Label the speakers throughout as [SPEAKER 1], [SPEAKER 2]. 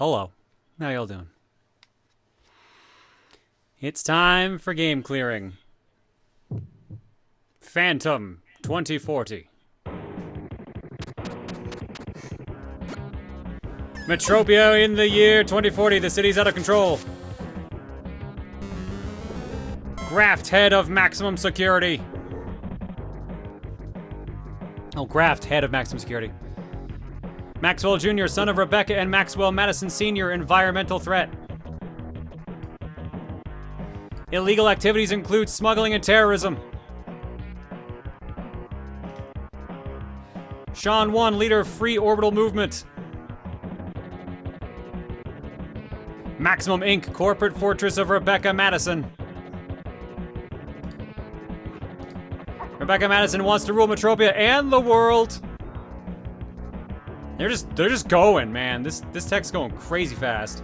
[SPEAKER 1] Hello. How y'all doing? It's time for game clearing. Phantom 2040. Metropia in the year 2040. The city's out of control. Graft head of maximum security. Oh, Graft head of maximum security. Maxwell Jr., son of Rebecca and Maxwell Madison Sr., environmental threat. Illegal activities include smuggling and terrorism. Sean 1, leader of Free Orbital Movement. Maximum Inc., corporate fortress of Rebecca Madison. Rebecca Madison wants to rule Metropia and the world. They're just going, man. This tech's going crazy fast.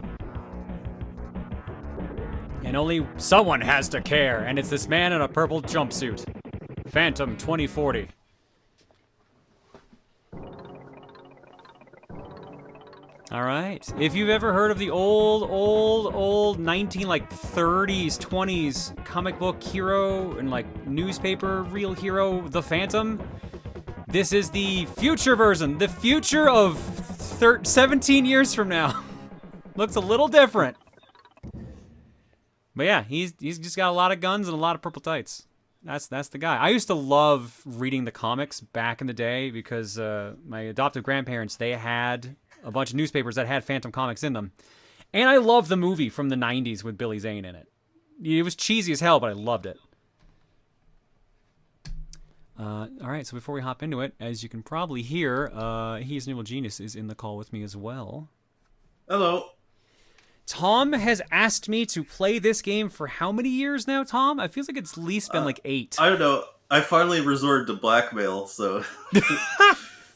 [SPEAKER 1] And only someone has to care, and it's this man in a purple jumpsuit. Phantom 2040. Alright. If you've ever heard of the old 30s, 20s comic book hero and like newspaper real hero, the Phantom, This is the future version. The future of 17 years from now. Looks a little different. But yeah, he's just got a lot of guns and a lot of purple tights. That's the guy. I used to love reading the comics back in the day because my adoptive grandparents, they had a bunch of newspapers that had Phantom comics in them. And I love the movie from the 90s with Billy Zane in it. It was cheesy as hell, but I loved it. All right, so before we hop into it, as you can probably hear, He's an Evil Genius is in the call with me as well.
[SPEAKER 2] Hello.
[SPEAKER 1] Tom has asked me to play this game for how many years now, Tom? It feels like it's at least been like 8.
[SPEAKER 2] I don't know. I finally resorted to blackmail, so...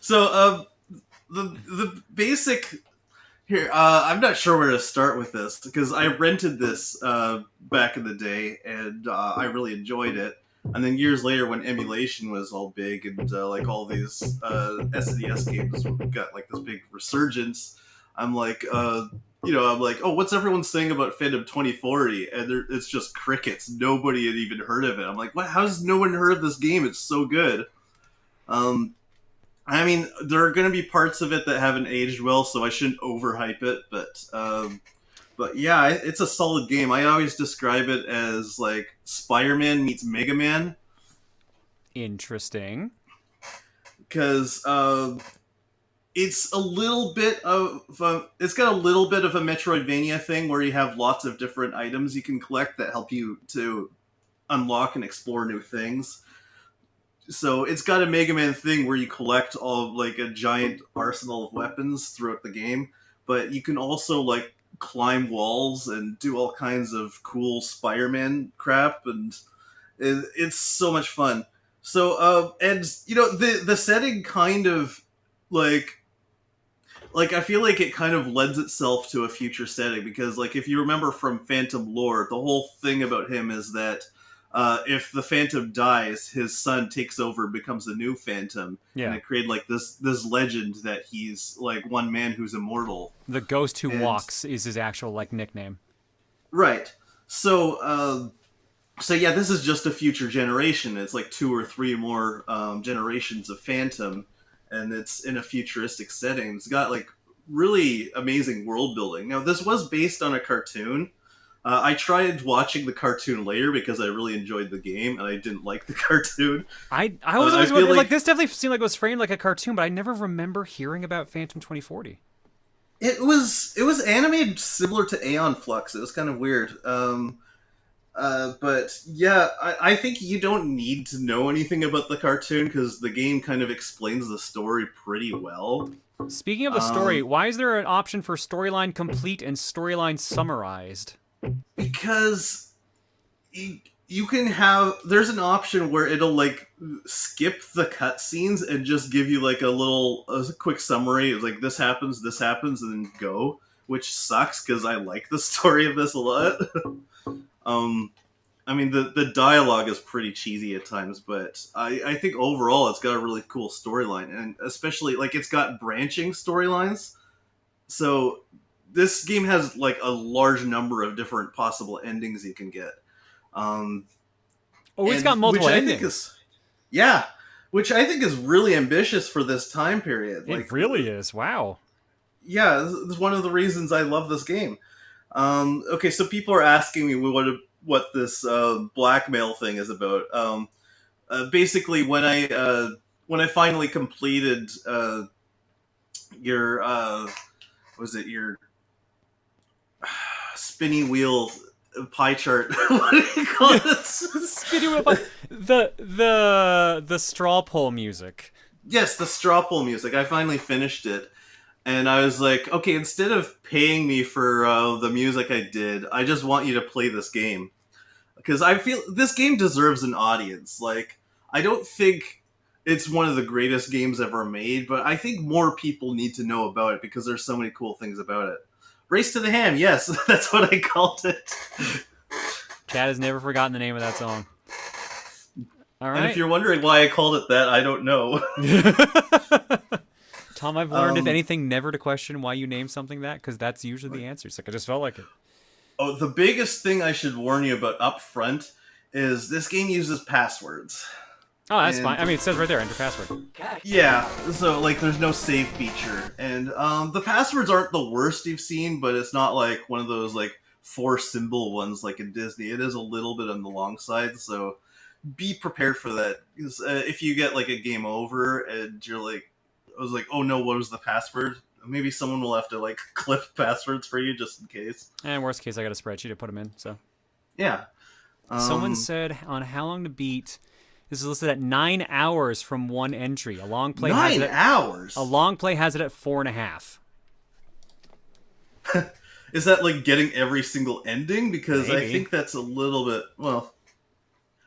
[SPEAKER 2] the basic... Here, I'm not sure where to start with this, because I rented this back in the day, and I really enjoyed it. And then years later, when emulation was all big, and like all these SNES games got like this big resurgence, I'm like... oh, what's everyone saying about Phantom 2040? And it's just crickets. Nobody had even heard of it. I'm like, what? How's no one heard of this game? It's so good. I mean, there are going to be parts of it that haven't aged well, so I shouldn't overhype it. But yeah, it's a solid game. I always describe it as like Spider-Man meets Mega Man.
[SPEAKER 1] Interesting.
[SPEAKER 2] Because... it's a little bit of it's got a little bit of a Metroidvania thing where you have lots of different items you can collect that help you to unlock and explore new things. So it's got a Mega Man thing where you collect all like a giant arsenal of weapons throughout the game, but you can also like climb walls and do all kinds of cool Spider-Man crap, and it's so much fun. So and you know the setting kind of like, I feel like it kind of lends itself to a future setting, because, like, if you remember from Phantom lore, the whole thing about him is that if the Phantom dies, his son takes over and becomes the new Phantom.
[SPEAKER 1] Yeah.
[SPEAKER 2] And it created, like, this legend that he's, like, one man who's immortal.
[SPEAKER 1] The Ghost Who Walks is his actual, like, nickname.
[SPEAKER 2] Right. So yeah, this is just a future generation. It's, like, 2 or 3 more generations of Phantom. And it's in a futuristic setting. It's got, like, really amazing world building. Now, this was based on a cartoon. I tried watching the cartoon later because I really enjoyed the game, and I didn't like the cartoon.
[SPEAKER 1] I was always wondering, like, this definitely seemed like it was framed like a cartoon, but I never remember hearing about Phantom 2040.
[SPEAKER 2] It was animated similar to Aeon Flux. It was kind of weird. But yeah, I think you don't need to know anything about the cartoon because the game kind of explains the story pretty well.
[SPEAKER 1] Speaking of the story, why is there an option for storyline complete and storyline summarized?
[SPEAKER 2] Because you can have... There's an option where it'll, like, skip the cutscenes and just give you, like, a quick summary. It's like, this happens, and then go. Which sucks, because I like the story of this a lot. I mean, the dialogue is pretty cheesy at times, but I think overall it's got a really cool storyline, and especially, like, it's got branching storylines. So this game has, like, a large number of different possible endings you can get.
[SPEAKER 1] It's got multiple endings.
[SPEAKER 2] Which I think is really ambitious for this time period.
[SPEAKER 1] It really is. Wow.
[SPEAKER 2] Yeah, this is one of the reasons I love this game. Okay, so people are asking me what this blackmail thing is about. Basically, when I finally completed your spinny wheel pie chart. What do you call this?
[SPEAKER 1] Spinny wheel pie. The straw poll music.
[SPEAKER 2] Yes, the straw poll music. I finally finished it. And I was like, okay, instead of paying me for the music I did, I just want you to play this game. Because I feel this game deserves an audience. Like, I don't think it's one of the greatest games ever made, but I think more people need to know about it because there's so many cool things about it. Race to the Ham, yes, that's what I called it.
[SPEAKER 1] Chad has never forgotten the name of that song. All right.
[SPEAKER 2] And if you're wondering why I called it that, I don't know.
[SPEAKER 1] Tom, I've learned, if anything, never to question why you name something that, because that's usually the answer. It's like, I just felt like it.
[SPEAKER 2] Oh, the biggest thing I should warn you about up front is this game uses passwords.
[SPEAKER 1] Oh, that's
[SPEAKER 2] And-
[SPEAKER 1] fine. I mean, it says right there, enter password.
[SPEAKER 2] Yeah, so like there's no save feature, and the passwords aren't the worst you've seen, but it's not like one of those like 4-symbol ones like in Disney. It is a little bit on the long side, so be prepared for that. 'Cause, if you get like a game over and you're like, I was like, oh no, what was the password? Maybe someone will have to like clip passwords for you just in case.
[SPEAKER 1] And worst case, I got a spreadsheet to put them in. So
[SPEAKER 2] Yeah.
[SPEAKER 1] someone said on how long to beat. This is listed at 9 hours from one entry. A long play has
[SPEAKER 2] 9
[SPEAKER 1] it at,
[SPEAKER 2] hours.
[SPEAKER 1] a long play has it at 4.5.
[SPEAKER 2] Is that like getting every single ending? Because I
[SPEAKER 1] Maybe.
[SPEAKER 2] think that's a little bit well.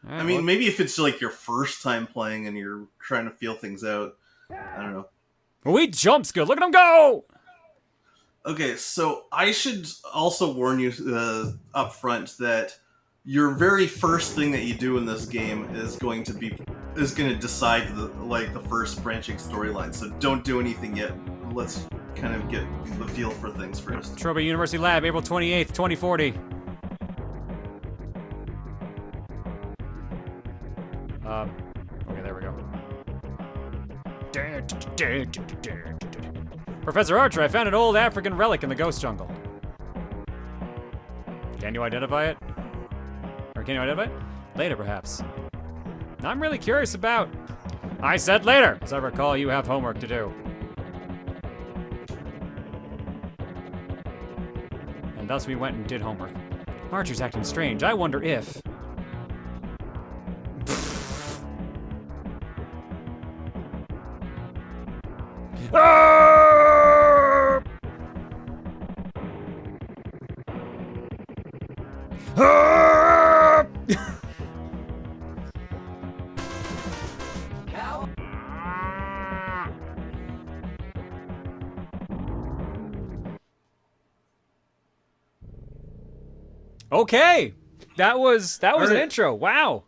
[SPEAKER 1] All right,
[SPEAKER 2] I mean,
[SPEAKER 1] well,
[SPEAKER 2] maybe if it's like your first time playing and you're trying to feel things out. I don't know.
[SPEAKER 1] we jumps good. Look at him go!
[SPEAKER 2] Okay, so I should also warn you up front that your very first thing that you do in this game is going to decide the first branching storyline. So don't do anything yet. Let's kind of get the feel for things first.
[SPEAKER 1] Troba University Lab, April 28th, 2040. Okay, there we go. Professor Archer, I found an old African relic in the ghost jungle. Can you identify it? Or can you identify it? Later, perhaps. I'm really curious about... I said later! As I recall, you have homework to do. And thus we went and did homework. Archer's acting strange. I wonder if... Ah! Ah! Okay, that was an
[SPEAKER 2] Alright.
[SPEAKER 1] intro. Wow.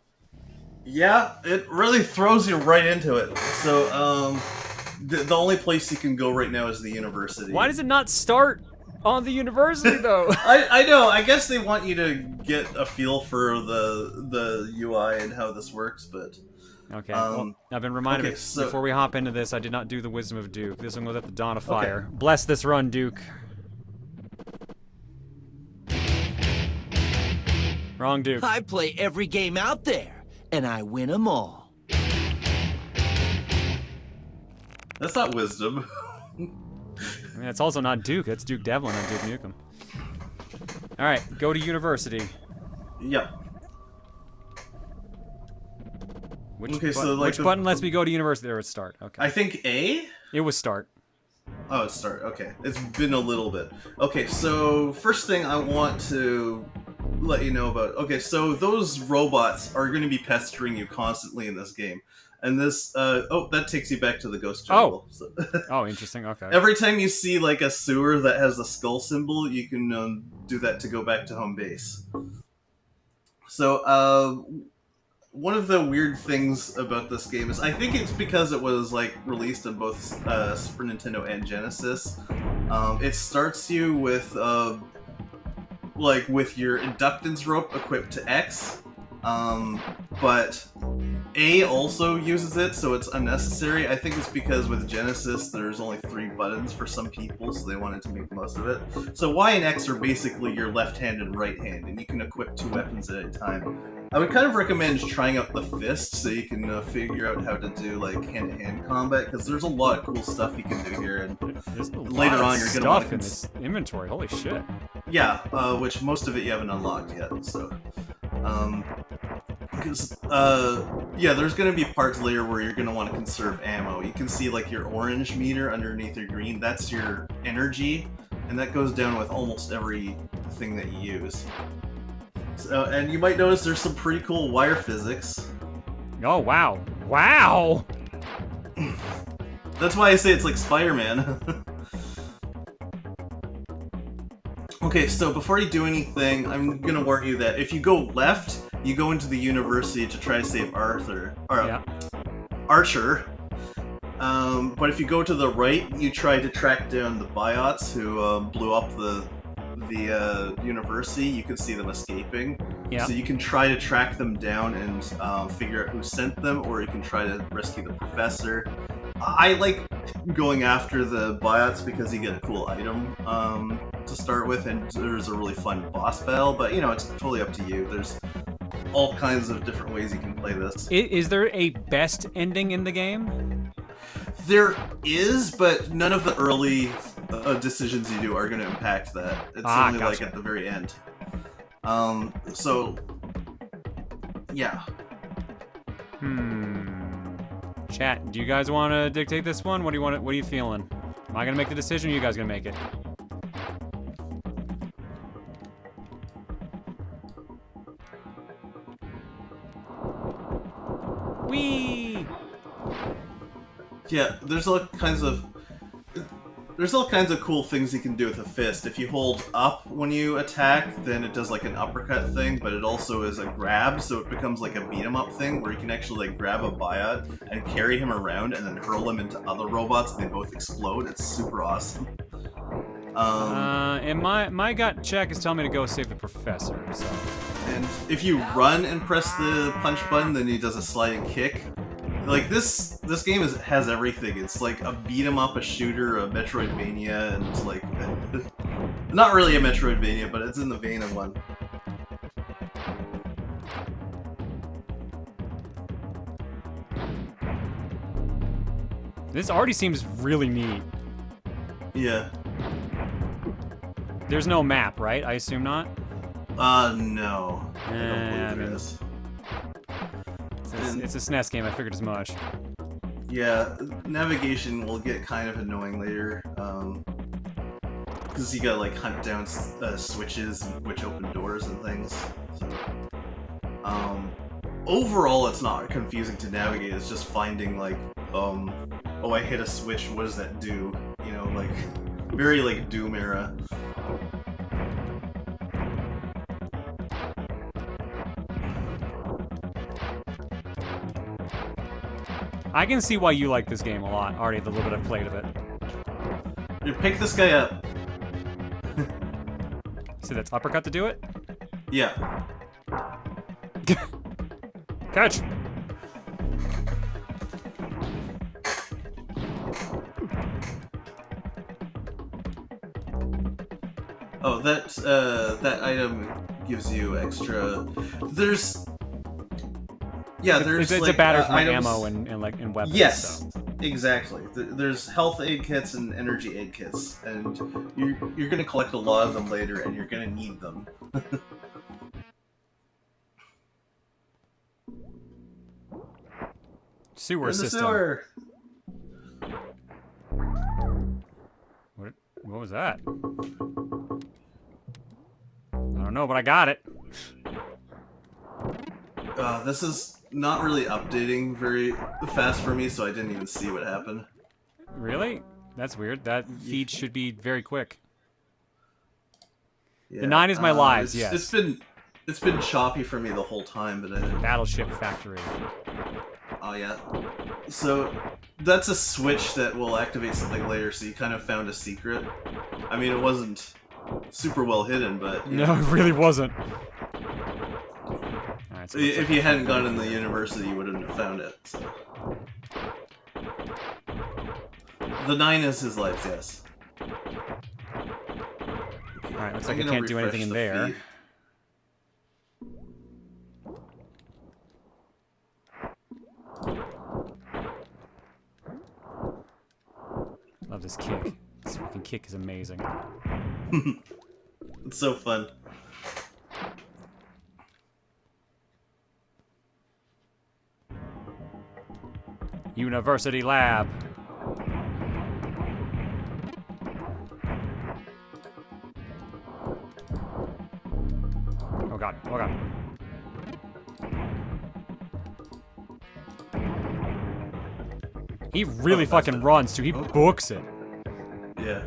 [SPEAKER 2] Yeah, it really throws you right into it. So, the only place you can go right now is the university.
[SPEAKER 1] Why does it not start on the university though?
[SPEAKER 2] I know. I guess they want you to get a feel for the UI and how this works, but
[SPEAKER 1] Okay, well, I've been reminded
[SPEAKER 2] okay, so-
[SPEAKER 1] before we hop into this, I did not do the Wisdom of Duke. This one was at the Dawn of Fire. Bless this run, Duke. Wrong Duke.
[SPEAKER 3] I play every game out there, and I win them all.
[SPEAKER 2] that's not wisdom.
[SPEAKER 1] I mean, it's also not Duke. It's Duke Devlin and Duke Nukem. All right, go to university.
[SPEAKER 2] Yep.
[SPEAKER 1] Which,
[SPEAKER 2] Okay, so, like,
[SPEAKER 1] which button lets me go to university? There, it's start. Okay.
[SPEAKER 2] I think A?
[SPEAKER 1] It was start.
[SPEAKER 2] Oh, it's start. Okay. It's been a little bit. Okay, so first thing I want to let you know about. Okay, so those robots are going to be pestering you constantly in this game. And this, that takes you back to the ghost jungle. So,
[SPEAKER 1] Oh, interesting. Okay.
[SPEAKER 2] every time you see like a sewer that has the skull symbol, you can do that to go back to home base. So, one of the weird things about this game is I think it's because it was like released on both Super Nintendo and Genesis. It starts you with with your inductance rope equipped to X, but A also uses it, so it's unnecessary. I think it's because with Genesis there's only 3 buttons for some people, so they wanted to make most of it. So Y and X are basically your left hand and right hand, and you can equip 2 weapons at a time. I would kind of recommend trying out the fist so you can figure out how to do like hand-to-hand combat, because there's a lot of cool stuff you can do here, and
[SPEAKER 1] There's a
[SPEAKER 2] later
[SPEAKER 1] lot of
[SPEAKER 2] on you're gonna want
[SPEAKER 1] stuff
[SPEAKER 2] to
[SPEAKER 1] in this inventory. Holy shit.
[SPEAKER 2] yeah, which most of it you haven't unlocked yet, so because there's gonna be parts later where you're gonna want to conserve ammo. You can see like your orange meter underneath your green, that's your energy, and that goes down with almost everything that you use. So, and you might notice there's some pretty cool wire physics.
[SPEAKER 1] Oh, wow. Wow!
[SPEAKER 2] That's why I say it's like Spider-Man. Okay, so before you do anything, I'm gonna warn you that if you go left, you go into the university to try to save Archer. But if you go to the right, you try to track down the biots who blew up the university. You can see them escaping.
[SPEAKER 1] Yeah.
[SPEAKER 2] So you can try to track them down and figure out who sent them, or you can try to rescue the professor. I like going after the biots because you get a cool item to start with, and there's a really fun boss battle. But you know, it's totally up to you. There's all kinds of different ways you can play this.
[SPEAKER 1] Is there a best ending in the game?
[SPEAKER 2] There is, but none of the early decisions you do are going to impact that. It's only
[SPEAKER 1] gotcha.
[SPEAKER 2] like at the very end. So yeah.
[SPEAKER 1] Chat, do you guys want to dictate this one? What do you want? What are you feeling? Am I gonna make the decision? Or are you guys gonna make it? Whee!
[SPEAKER 2] Yeah, there's all kinds of cool things you can do with a fist. If you hold up when you attack, then it does like an uppercut thing, but it also is a grab, so it becomes like a beat 'em up thing where you can actually like grab a biot and carry him around and then hurl him into other robots and they both explode. It's super awesome.
[SPEAKER 1] And my gut check is telling me to go save the professor. So.
[SPEAKER 2] And if you run and press the punch button, then he does a sliding kick. Like this game has everything. It's like a beat 'em up, a shooter, a Metroidvania, and it's like not really a Metroidvania, but it's in the vein of one.
[SPEAKER 1] This already seems really neat.
[SPEAKER 2] Yeah.
[SPEAKER 1] There's no map, right? I assume not.
[SPEAKER 2] No. I don't believe there is.
[SPEAKER 1] It's a SNES game. I figured as much.
[SPEAKER 2] Yeah, navigation will get kind of annoying later, because you gotta like hunt down switches which open doors and things. So, overall, it's not confusing to navigate. It's just finding like, oh, I hit a switch. What does that do? You know, like very like Doom era.
[SPEAKER 1] I can see why you like this game a lot, already the little bit I've played of it.
[SPEAKER 2] You pick this guy up.
[SPEAKER 1] So that's uppercut to do it?
[SPEAKER 2] Yeah.
[SPEAKER 1] Catch!
[SPEAKER 2] Oh, that item gives you extra. There's
[SPEAKER 1] it's
[SPEAKER 2] like,
[SPEAKER 1] a battery for my
[SPEAKER 2] items...
[SPEAKER 1] ammo and weapons.
[SPEAKER 2] Yes,
[SPEAKER 1] so.
[SPEAKER 2] exactly. There's health aid kits and energy aid kits, and you're gonna collect a lot of them later, and you're gonna need them.
[SPEAKER 1] Sewer system.
[SPEAKER 2] Sewer.
[SPEAKER 1] What was that? I don't know, but I got it.
[SPEAKER 2] This is not really updating very fast for me, so I didn't even see what happened.
[SPEAKER 1] Really? That's weird. That feed should be very quick.
[SPEAKER 2] Yeah,
[SPEAKER 1] The 9 is my lives, yes.
[SPEAKER 2] It's been choppy for me the whole time, but
[SPEAKER 1] Battleship Factory.
[SPEAKER 2] Oh yeah. So that's a switch that will activate something later, so you kind of found a secret. I mean, it wasn't super well hidden, but
[SPEAKER 1] No, it really wasn't. Alright, so
[SPEAKER 2] if you hadn't gone in the university, you wouldn't have found it. So. The 9 is his lives, yes.
[SPEAKER 1] Alright, looks like I can't do anything in there.
[SPEAKER 2] Feed.
[SPEAKER 1] Love this kick. This fucking kick is amazing.
[SPEAKER 2] It's so fun.
[SPEAKER 1] University lab. Oh god, oh god. He really fucking runs too. He books it.
[SPEAKER 2] Yeah.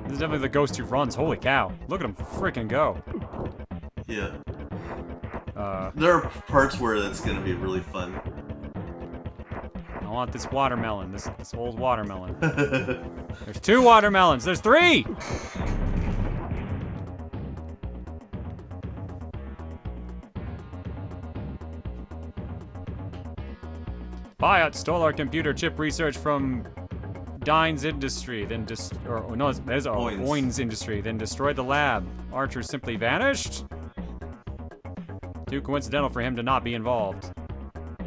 [SPEAKER 1] This is definitely the ghost who runs. Holy cow. Look at him freaking go.
[SPEAKER 2] Yeah. There are parts where it's gonna be really fun.
[SPEAKER 1] want this watermelon. This old watermelon. There's 2 watermelons. There's 3. Bayat stole our computer chip research from Dines Industry, then there's Oins Industry, then destroyed the lab. Archer simply vanished? Too coincidental for him to not be involved.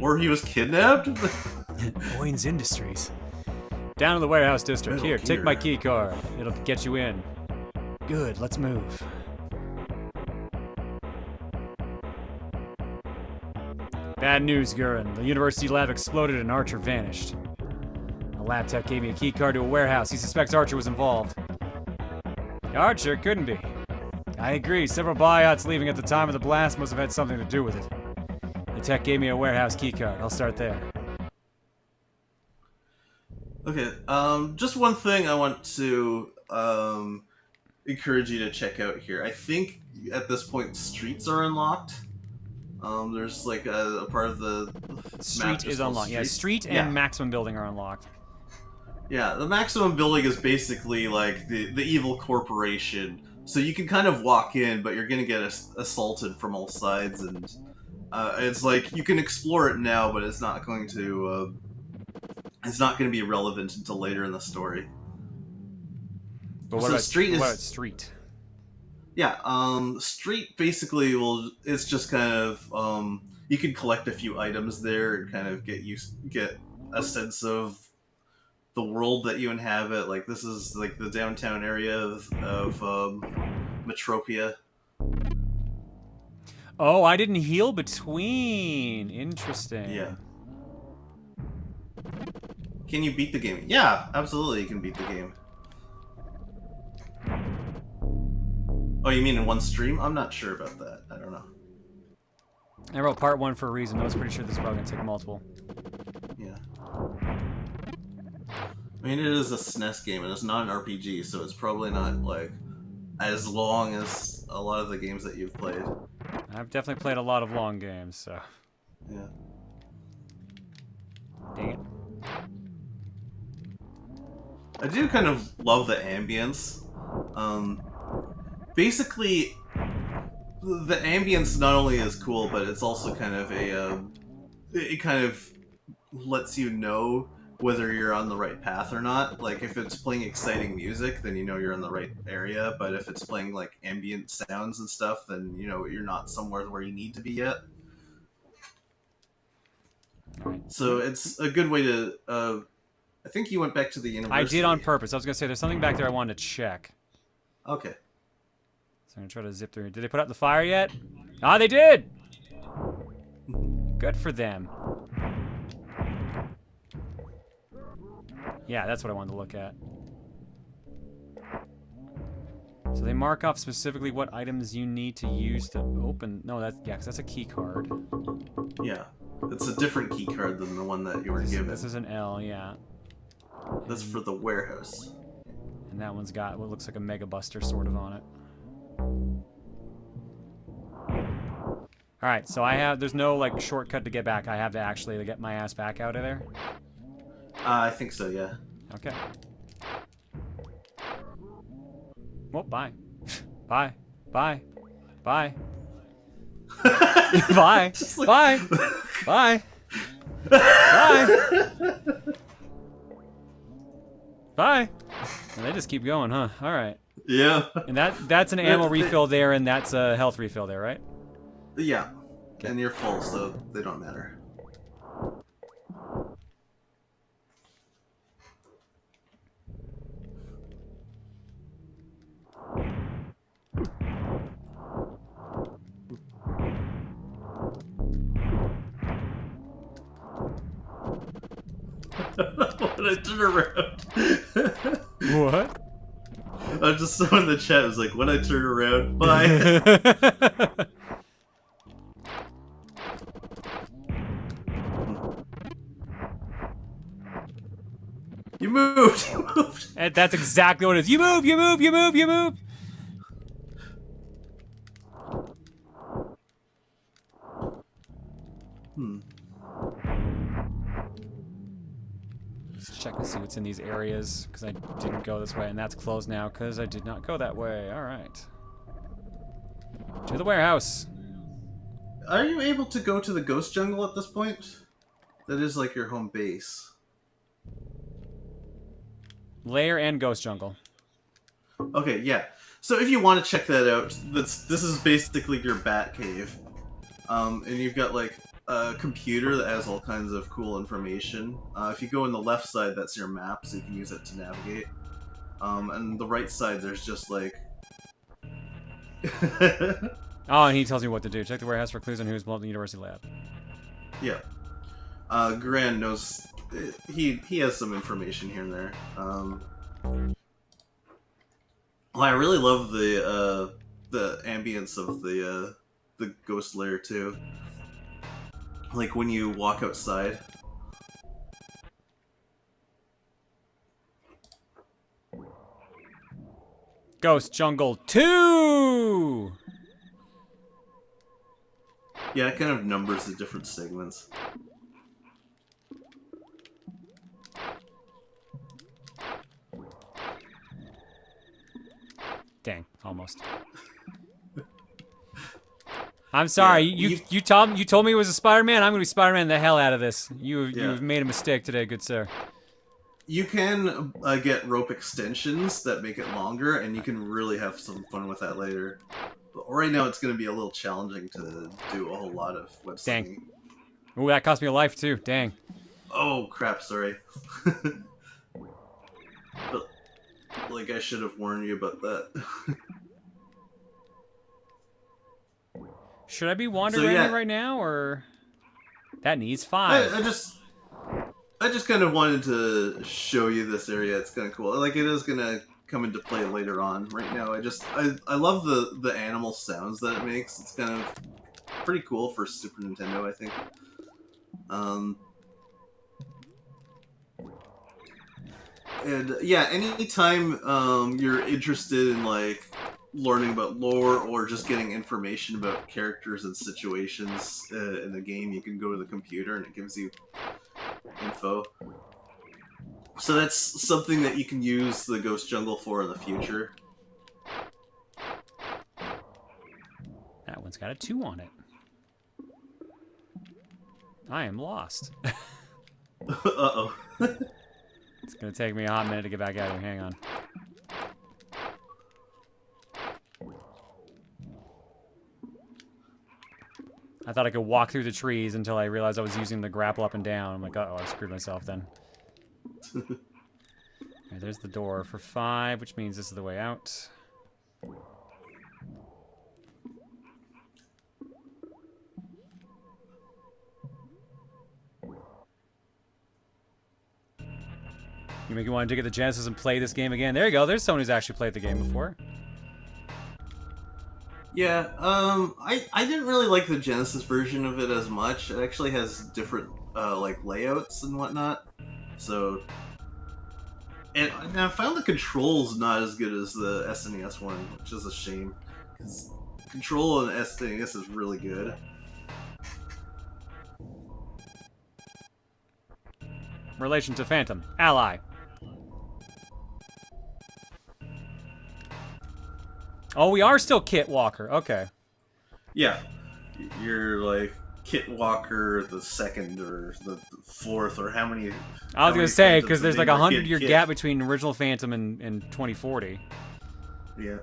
[SPEAKER 2] Or he was kidnapped?
[SPEAKER 1] Oins Industries. Down to the warehouse district. Here, take my key card. It'll get you in. Good, let's move. Bad news, Gurren. The university lab exploded and Archer vanished. A lab tech gave me a key card to a warehouse. He suspects Archer was involved. Archer couldn't be. I agree. Several buyouts leaving at the time of the blast must have had something to do with it. The tech gave me a warehouse key card. I'll start there.
[SPEAKER 2] Okay, just one thing I want to encourage you to check out here. I think at this point streets are unlocked. There's like a part of the
[SPEAKER 1] street is unlocked. Yeah, street and maximum building are unlocked.
[SPEAKER 2] Yeah, the maximum building is basically like the evil corporation. So you can kind of walk in, but you're gonna get assaulted from all sides, and it's like you can explore it now, but it's not going to be relevant until later in the story.
[SPEAKER 1] But what about street?
[SPEAKER 2] Yeah, street basically it's just kind of you can collect a few items there and kind of get a sense of the world that you inhabit. Like this is like the downtown area of Metropia.
[SPEAKER 1] Oh, I didn't heal between. Interesting.
[SPEAKER 2] Yeah. Can you beat the game? Yeah, absolutely you can beat the game. Oh, you mean in one stream? I'm not sure about that. I don't know.
[SPEAKER 1] I wrote part 1 for a reason. I was pretty sure this is probably going to take multiple.
[SPEAKER 2] Yeah. I mean, it is a SNES game, and it's not an RPG, so it's probably not, like, as long as a lot of the games that you've played.
[SPEAKER 1] I've definitely played a lot of long games, so...
[SPEAKER 2] Yeah.
[SPEAKER 1] Dang it.
[SPEAKER 2] I do kind of love the ambience. Basically, the ambience not only is cool, but it's also kind of it kind of lets you know whether you're on the right path or not. Like, if it's playing exciting music, then you know you're in the right area, but if it's playing, like, ambient sounds and stuff, then, you know, you're not somewhere where you need to be yet. So it's a good way to, I think you went back to the university.
[SPEAKER 1] I did on purpose. I was going to say, there's something back there I wanted to check.
[SPEAKER 2] Okay.
[SPEAKER 1] So I'm going to try to zip through here. Did they put out the fire yet? Ah, they did! Good for them. Yeah, that's what I wanted to look at. So they mark off specifically what items you need to use to open... No, that's... Yeah, because that's a key card.
[SPEAKER 2] Yeah. It's a different key card than the one that you were given.
[SPEAKER 1] This is an L, yeah.
[SPEAKER 2] That's for the warehouse.
[SPEAKER 1] And that one's got what looks like a Mega Buster sort of on it. Alright, so I have... There's no, like, shortcut to get back. I have to actually get my ass back out of there.
[SPEAKER 2] I think so, yeah.
[SPEAKER 1] Okay. Well, bye. Bye. Bye. Bye. Bye.
[SPEAKER 2] Like...
[SPEAKER 1] Bye. Bye. Bye. Bye. And they just keep going, huh? All right.
[SPEAKER 2] Yeah.
[SPEAKER 1] And that's an ammo refill there, and that's a health refill there, right?
[SPEAKER 2] Yeah. Okay. And you're full, so they don't matter. When I turn around.
[SPEAKER 1] What?
[SPEAKER 2] I just saw in the chat, it was like, when I turn around, bye. You moved! You moved!
[SPEAKER 1] And that's exactly what it is. You move, you move, you move, you move! check to see what's in these areas, because I didn't go this way, and that's closed now, because I did not go that way. Alright. To the warehouse.
[SPEAKER 2] Are you able to go to the ghost jungle at this point? That is like your home base.
[SPEAKER 1] Lair and Ghost Jungle.
[SPEAKER 2] Okay, yeah. So if you want to check that out, this is basically your bat cave. And you've got like a computer that has all kinds of cool information. If you go on the left side, that's your map, so you can use it to navigate. And the right side, there's just like...
[SPEAKER 1] Oh, and he tells me what to do. Check the warehouse for clues on who's blown up the university lab.
[SPEAKER 2] Yeah. Gran knows... He has some information here and there. Well, I really love the ambience of the ghost lair too. Like when you walk outside.
[SPEAKER 1] Ghost Jungle 2!
[SPEAKER 2] Yeah, it kind of numbers the different segments.
[SPEAKER 1] Dang, almost. I'm sorry.
[SPEAKER 2] Yeah,
[SPEAKER 1] you told me it was a Spider-Man. I'm gonna be Spider-Man the hell out of this. You've
[SPEAKER 2] Yeah.
[SPEAKER 1] made a mistake today, good sir.
[SPEAKER 2] You can get rope extensions that make it longer, and you can really have some fun with that later. But right now, it's going to be a little challenging to do a whole lot of web slinging.
[SPEAKER 1] Ooh, that cost me a life too. Dang.
[SPEAKER 2] Oh crap! Sorry. But, like, I should have warned you about that.
[SPEAKER 1] Should I be wandering right now, or that needs 5?
[SPEAKER 2] I just kind of wanted to show you this area. It's kind of cool. Like, it is gonna come into play later on. Right now, I love the animal sounds that it makes. It's kind of pretty cool for Super Nintendo, I think. And yeah, anytime you're interested in like learning about lore or just getting information about characters and situations in the game, you can go to the computer and it gives you info. So that's something that you can use the Ghost Jungle for in the future.
[SPEAKER 1] That one's got a 2 on it. I am lost.
[SPEAKER 2] Uh-oh.
[SPEAKER 1] It's gonna take me a hot minute to get back out of here. Hang on. I thought I could walk through the trees until I realized I was using the grapple up and down. I'm like, uh-oh, I screwed myself then. Alright, there's the door for 5, which means this is the way out. You make me want to dig at the Genesis and play this game again. There you go. There's someone who's actually played the game before.
[SPEAKER 2] Yeah, I didn't really like the Genesis version of it as much. It actually has different, like, layouts and whatnot. So... And I found the controls not as good as the SNES one, which is a shame. Because control on SNES is really good.
[SPEAKER 1] Relation to Phantom. Ally. Oh, we are still Kit Walker. Okay.
[SPEAKER 2] Yeah. You're like Kit Walker the second or the fourth or how many...
[SPEAKER 1] I was going to say, because there's like a 100-year gap between original Phantom and 2040.
[SPEAKER 2] Yeah.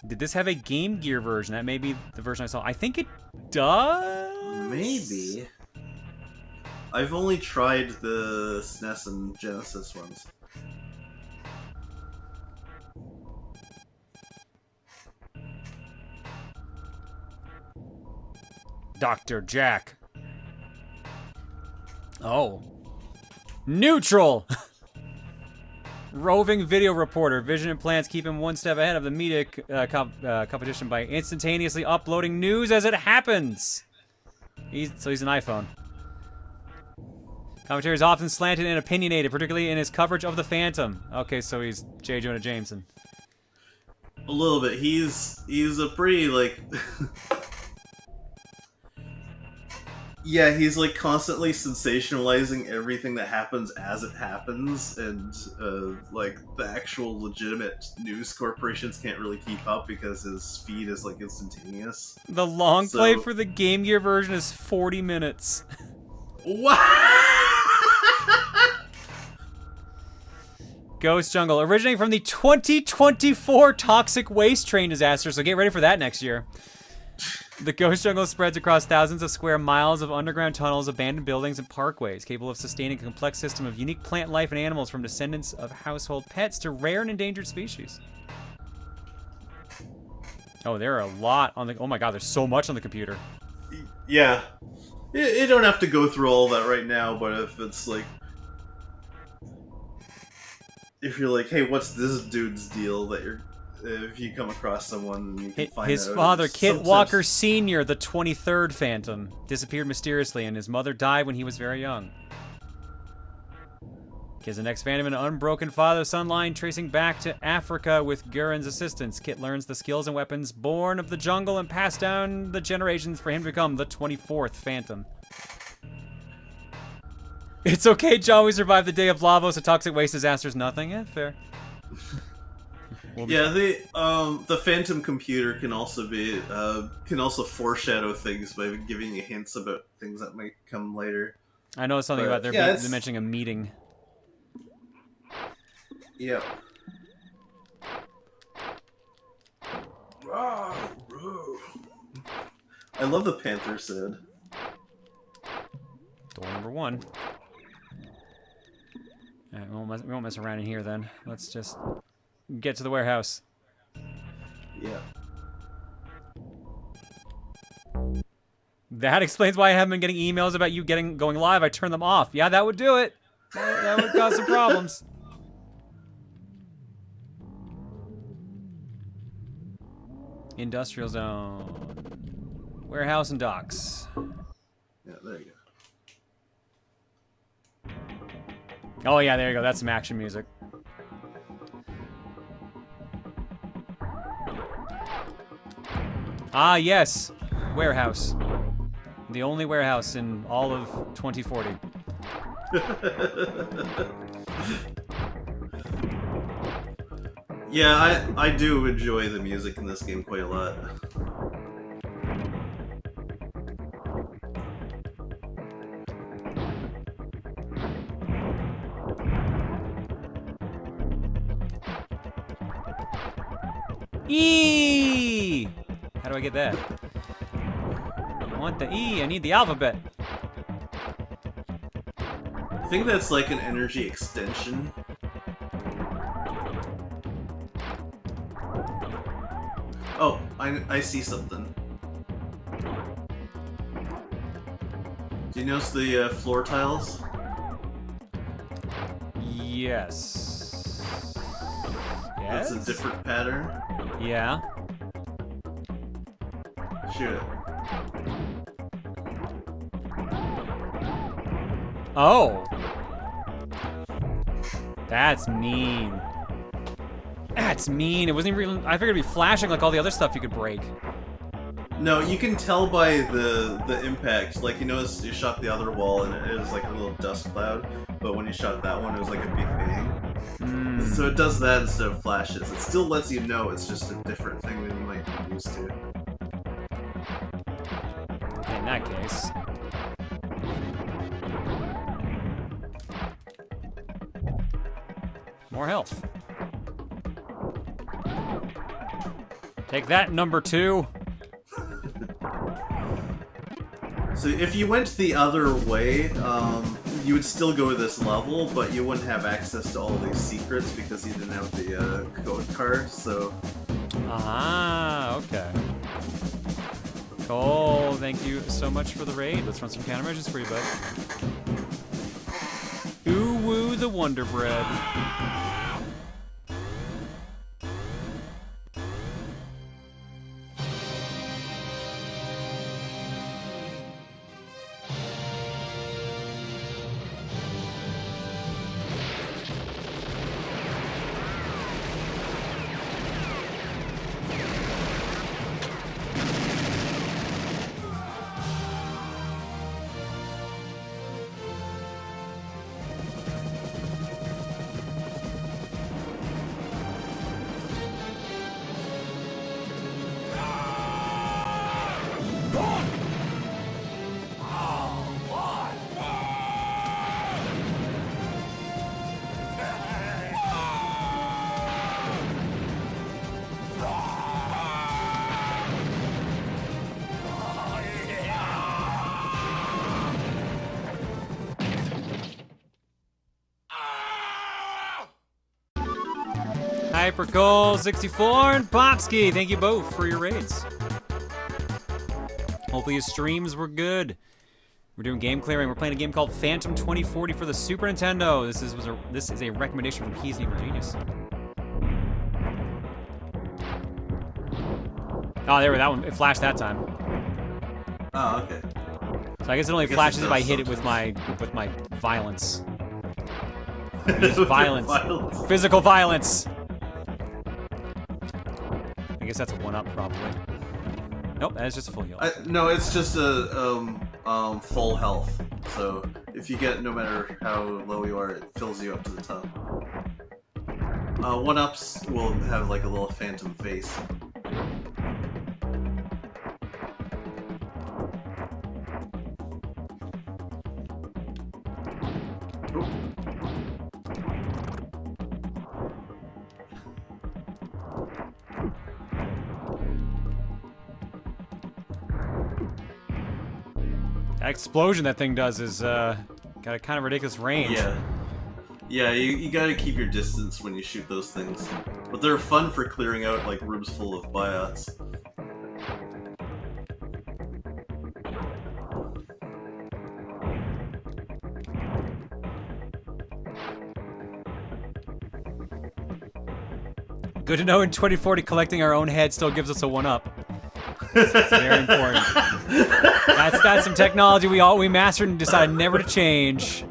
[SPEAKER 1] Did this have a Game Gear version? That may be the version I saw. I think it does?
[SPEAKER 2] Maybe. I've only tried the SNES and Genesis ones.
[SPEAKER 1] Dr. Jack. Oh. Neutral! Roving video reporter. Vision and plans keep him one step ahead of the media competition by instantaneously uploading news as it happens. So he's an iPhone. Commentary is often slanted and opinionated, particularly in his coverage of the Phantom. Okay, so he's J. Jonah Jameson.
[SPEAKER 2] A little bit. He's a pretty, like... Yeah, he's like constantly sensationalizing everything that happens as it happens, and like the actual legitimate news corporations can't really keep up because his feed is like instantaneous.
[SPEAKER 1] The long play
[SPEAKER 2] So
[SPEAKER 1] for the Game Gear version is 40 minutes.
[SPEAKER 2] what?
[SPEAKER 1] Ghost Jungle, originating from the 2024 toxic waste train disaster, so get ready for that next year. The Ghost Jungle spreads across thousands of square miles of underground tunnels, abandoned buildings, and parkways, capable of sustaining a complex system of unique plant life and animals, from descendants of household pets to rare and endangered species. Oh, there are a lot on the... Oh my god, there's so much on the computer.
[SPEAKER 2] Yeah, you don't have to go through all that right now, but if it's like, if you're like, hey, what's this dude's deal? That you're, if you come across someone, you can find
[SPEAKER 1] His
[SPEAKER 2] out.
[SPEAKER 1] father, Kit
[SPEAKER 2] Sometimes-
[SPEAKER 1] Walker Sr., the 23rd Phantom, disappeared mysteriously, and his mother died when he was very young. Kit's the next Phantom in an unbroken father-son line tracing back to Africa with Guren's assistance. Kit learns the skills and weapons born of the jungle and passed down the generations for him to become the 24th Phantom. It's okay, John, we survived the day of Lavos, a toxic waste disaster's nothing. Yeah, fair.
[SPEAKER 2] Yeah, the Phantom computer can also be can also foreshadow things by giving you hints about things that might come later.
[SPEAKER 1] I know something about
[SPEAKER 2] But, yeah, it's-
[SPEAKER 1] mentioning a meeting.
[SPEAKER 2] Yep. I love the Panther said.
[SPEAKER 1] Door number 1. Alright, we won't mess around in here then. Let's just get to the warehouse.
[SPEAKER 2] Yeah.
[SPEAKER 1] That explains why I haven't been getting emails about you going live. I turned them off. Yeah, that would do it. That would cause some problems. Industrial zone. Warehouse and docks.
[SPEAKER 2] Yeah, there you go.
[SPEAKER 1] Oh yeah, there you go. That's some action music. Ah, yes. Warehouse. The only warehouse in all of 2040.
[SPEAKER 2] Yeah, I do enjoy the music in this game quite a lot.
[SPEAKER 1] E. How do I get that? I want the E. I need the alphabet.
[SPEAKER 2] I think that's like an energy extension. Oh, I see something. Do you notice the floor tiles?
[SPEAKER 1] Yes. Yes.
[SPEAKER 2] It's a different pattern.
[SPEAKER 1] Yeah.
[SPEAKER 2] Shoot it.
[SPEAKER 1] Oh. That's mean. That's mean. It wasn't even real. I figured it'd be flashing like all the other stuff you could break.
[SPEAKER 2] No, you can tell by the impact. Like, you notice you shot the other wall and it was like a little dust cloud, but when you shot that one, it was like a big bang. So it does that instead of flashes. It still lets you know it's just a different thing than you might be used to.
[SPEAKER 1] In that case. More health. Take that, number 2.
[SPEAKER 2] So if you went the other way, you would still go to this level, but you wouldn't have access to all these secrets because you didn't have the code card, so...
[SPEAKER 1] Ah, okay. Cole, thank you so much for the raid. Let's run some countermeasures for you, bud. Ooh woo the Wonder Bread. Hypercole64 and Popsky, thank you both for your raids. Hopefully your streams were good. We're doing game clearing. We're playing a game called Phantom 2040 for the Super Nintendo. This is a recommendation from He's an Evil Genius. Oh, there we go. That one. It flashed that time.
[SPEAKER 2] Oh, okay.
[SPEAKER 1] So I guess it only flashes if I hit it with my violence. Use violence. Physical violence. I guess that's a 1-up probably. Nope, that is just a full heal.
[SPEAKER 2] No, it's just a full health. So if you get, no matter how low you are, it fills you up to the top. 1-ups will have like a little phantom face.
[SPEAKER 1] That explosion that thing does is got a kind of ridiculous range.
[SPEAKER 2] Yeah. Yeah, you gotta keep your distance when you shoot those things. But they're fun for clearing out like rooms full of biots.
[SPEAKER 1] Good to know in 2040 collecting our own head still gives us a 1-up. It's very important. That's some technology we mastered and decided never to change.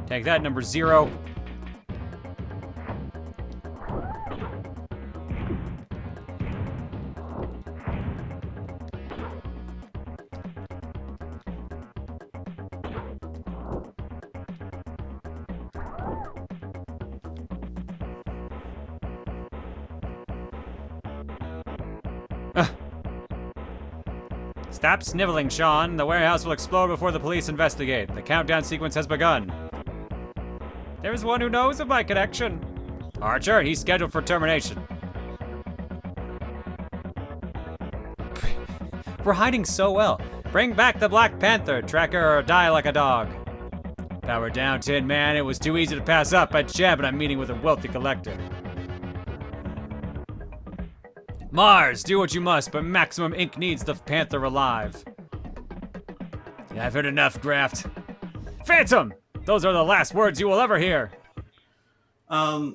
[SPEAKER 1] Take that, number 0. Stop sniveling, Sean. The warehouse will explode before the police investigate. The countdown sequence has begun. There's one who knows of my connection. Archer, he's scheduled for termination. We're hiding so well. Bring back the Black Panther, tracker, or die like a dog. Power down, Tin Man. It was too easy to pass up. I jab and I'm meeting with a wealthy collector. Mars, do what you must, but Maximum Inc. needs the Panther alive. Yeah, I've heard enough, Graft. Phantom! Those are the last words you will ever hear.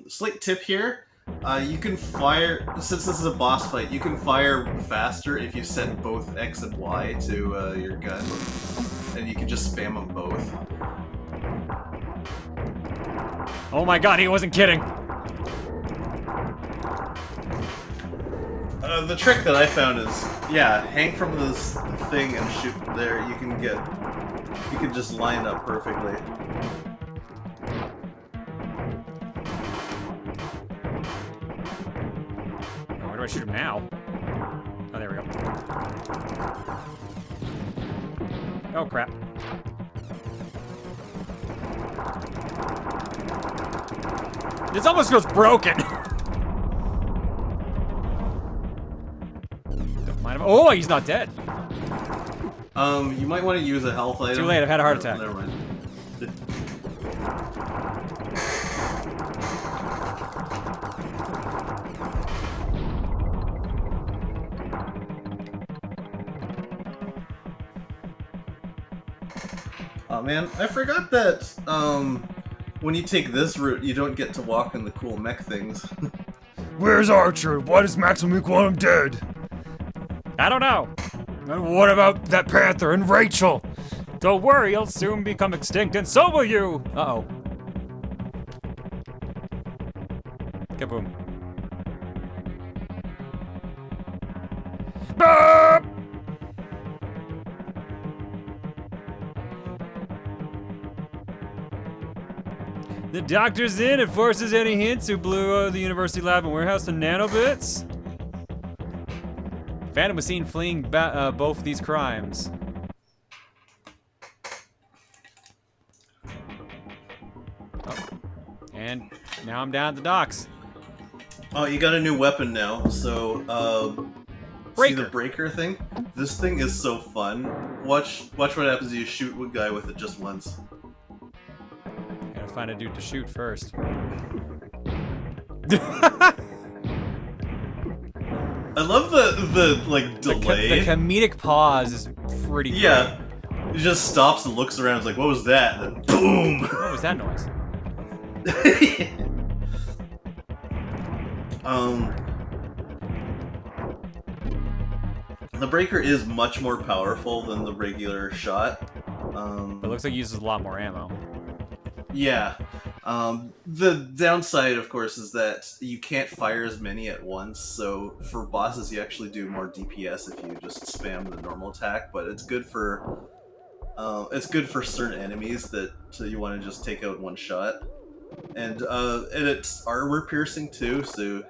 [SPEAKER 2] Slight tip here. You can fire, since this is a boss fight, you can fire faster if you set both X and Y to your gun. And you can just spam them both.
[SPEAKER 1] Oh my god, he wasn't kidding.
[SPEAKER 2] The trick that I found is, yeah, hang from this thing and shoot there. You can just line up perfectly.
[SPEAKER 1] Oh, where do I shoot him now? Oh, there we go. Oh, crap. This almost feels broken. Oh, he's not dead.
[SPEAKER 2] You might want to use a health item.
[SPEAKER 1] Too late, I've had a heart attack.
[SPEAKER 2] Never mind. Oh man, I forgot that when you take this route, you don't get to walk in the cool mech things.
[SPEAKER 1] Where's Archer? Why does Maximum want him dead? I don't know. And what about that Panther and Rachel? Don't worry, he'll soon become extinct, and so will you! Uh-oh. Kaboom. Boop! The doctor's in. It forces any hints who blew the university lab and warehouse to nanobits. Phantom was seen fleeing both of these crimes. Oh. And now I'm down at the docks.
[SPEAKER 2] Oh, you got a new weapon now. So, see the
[SPEAKER 1] Breaker.
[SPEAKER 2] breaker thing? This thing is so fun. Watch what happens if you shoot one guy with it just once.
[SPEAKER 1] Gotta find a dude to shoot first.
[SPEAKER 2] I love the like delay.
[SPEAKER 1] The comedic pause is pretty great.
[SPEAKER 2] Yeah. He just stops and looks around. It's like, what was that? And then boom.
[SPEAKER 1] What was that noise?
[SPEAKER 2] The breaker is much more powerful than the regular shot.
[SPEAKER 1] It looks like it uses a lot more ammo.
[SPEAKER 2] Yeah. The downside, of course, is that you can't fire as many at once. So for bosses, you actually do more DPS if you just spam the normal attack. But it's good for certain enemies that you want to just take out in one shot. And it's armor piercing too. So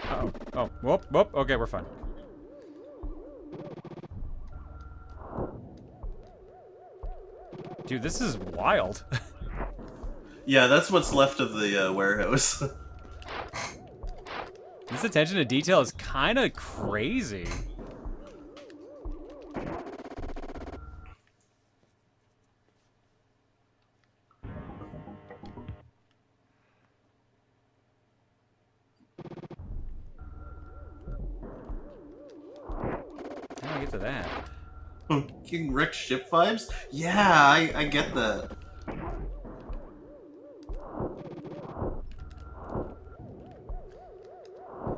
[SPEAKER 1] Uh-oh. Oh, whoop, whoop. Okay, we're fine. Dude, this is wild.
[SPEAKER 2] yeah, that's what's left of the warehouse.
[SPEAKER 1] This attention to detail is kind of crazy. How do I get to that?
[SPEAKER 2] King Rick ship vibes? Yeah, I get that.
[SPEAKER 1] The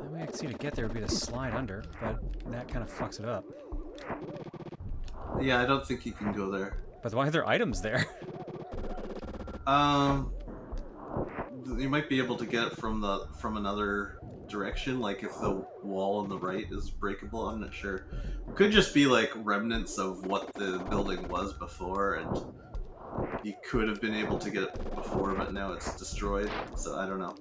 [SPEAKER 1] way I can see to get there would be to slide under, but that kind of fucks it up.
[SPEAKER 2] Yeah, I don't think you can go there.
[SPEAKER 1] But why are there items there?
[SPEAKER 2] You might be able to get it from another direction, like if the wall on the right is breakable. I'm not sure. It could just be like remnants of what the building was before, and you could have been able to get it before, but now it's destroyed. So I don't know.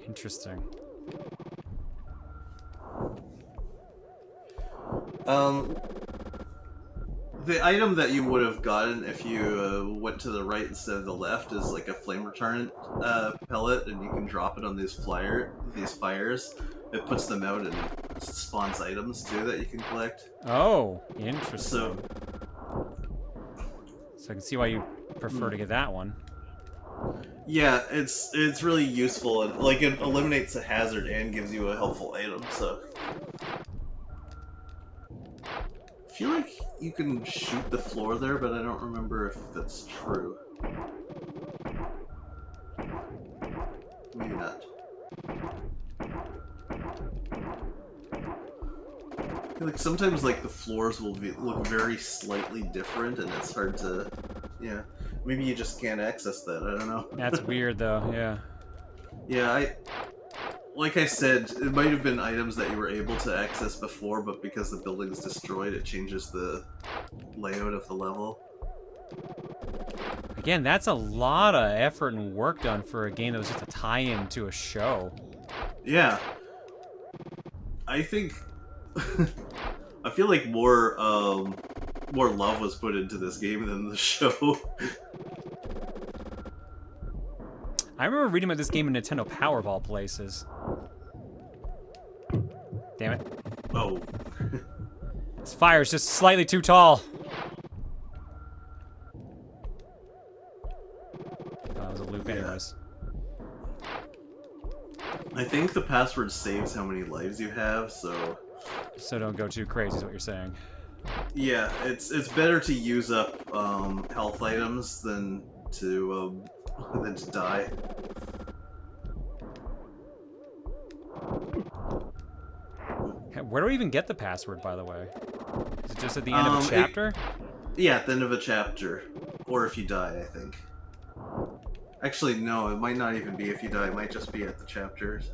[SPEAKER 1] Interesting.
[SPEAKER 2] The item that you would have gotten if you went to the right instead of the left is like a flame retardant pellet, and you can drop it on these fires. It puts them out and it spawns items too that you can collect.
[SPEAKER 1] Oh, interesting.
[SPEAKER 2] So
[SPEAKER 1] I can see why you prefer to get that one.
[SPEAKER 2] yeah, it's really useful, and like it eliminates a hazard and gives you a helpful item. So I feel like you can shoot the floor there, but I don't remember if that's true. Maybe not. I feel like sometimes like the floors will look very slightly different, and it's hard to, yeah. Maybe you just can't access that. I don't know.
[SPEAKER 1] That's weird, though. Yeah.
[SPEAKER 2] Yeah, like I said, it might have been items that you were able to access before, but because the building's destroyed, it changes the layout of the level.
[SPEAKER 1] Again, that's a lot of effort and work done for a game that was just a tie-in to a show.
[SPEAKER 2] Yeah. I think... I feel like more love was put into this game than the show.
[SPEAKER 1] I remember reading about this game in Nintendo Power of all places. Damn it.
[SPEAKER 2] Oh.
[SPEAKER 1] This fire's just slightly too tall. Oh, that was a loop anyways.
[SPEAKER 2] I think the password saves how many lives you have, so...
[SPEAKER 1] So don't go too crazy is what you're saying.
[SPEAKER 2] Yeah, it's better to use up health items than to die.
[SPEAKER 1] Where do we even get the password, by the way? Is it just at the end of a chapter?
[SPEAKER 2] Yeah, at the end of a chapter. Or if you die, I think. Actually, no, it might not even be if you die. It might just be at the chapters.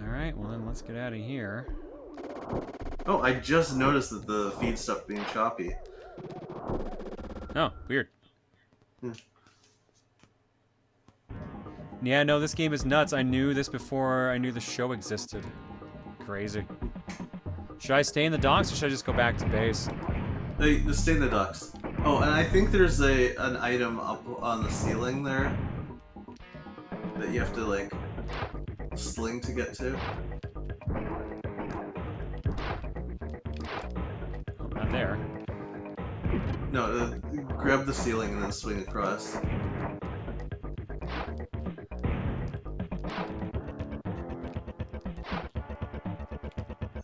[SPEAKER 1] Alright, well then let's get out of here.
[SPEAKER 2] Oh, I just noticed that the feed stopped being choppy.
[SPEAKER 1] Oh, weird. Yeah, no, this game is nuts. I knew this before I knew the show existed. Crazy. Should I stay in the docks or should I just go back to base?
[SPEAKER 2] Hey, just stay in the docks. Oh, and I think there's an item up on the ceiling there that you have to like sling to get to.
[SPEAKER 1] Oh, not there.
[SPEAKER 2] No, grab the ceiling and then swing across.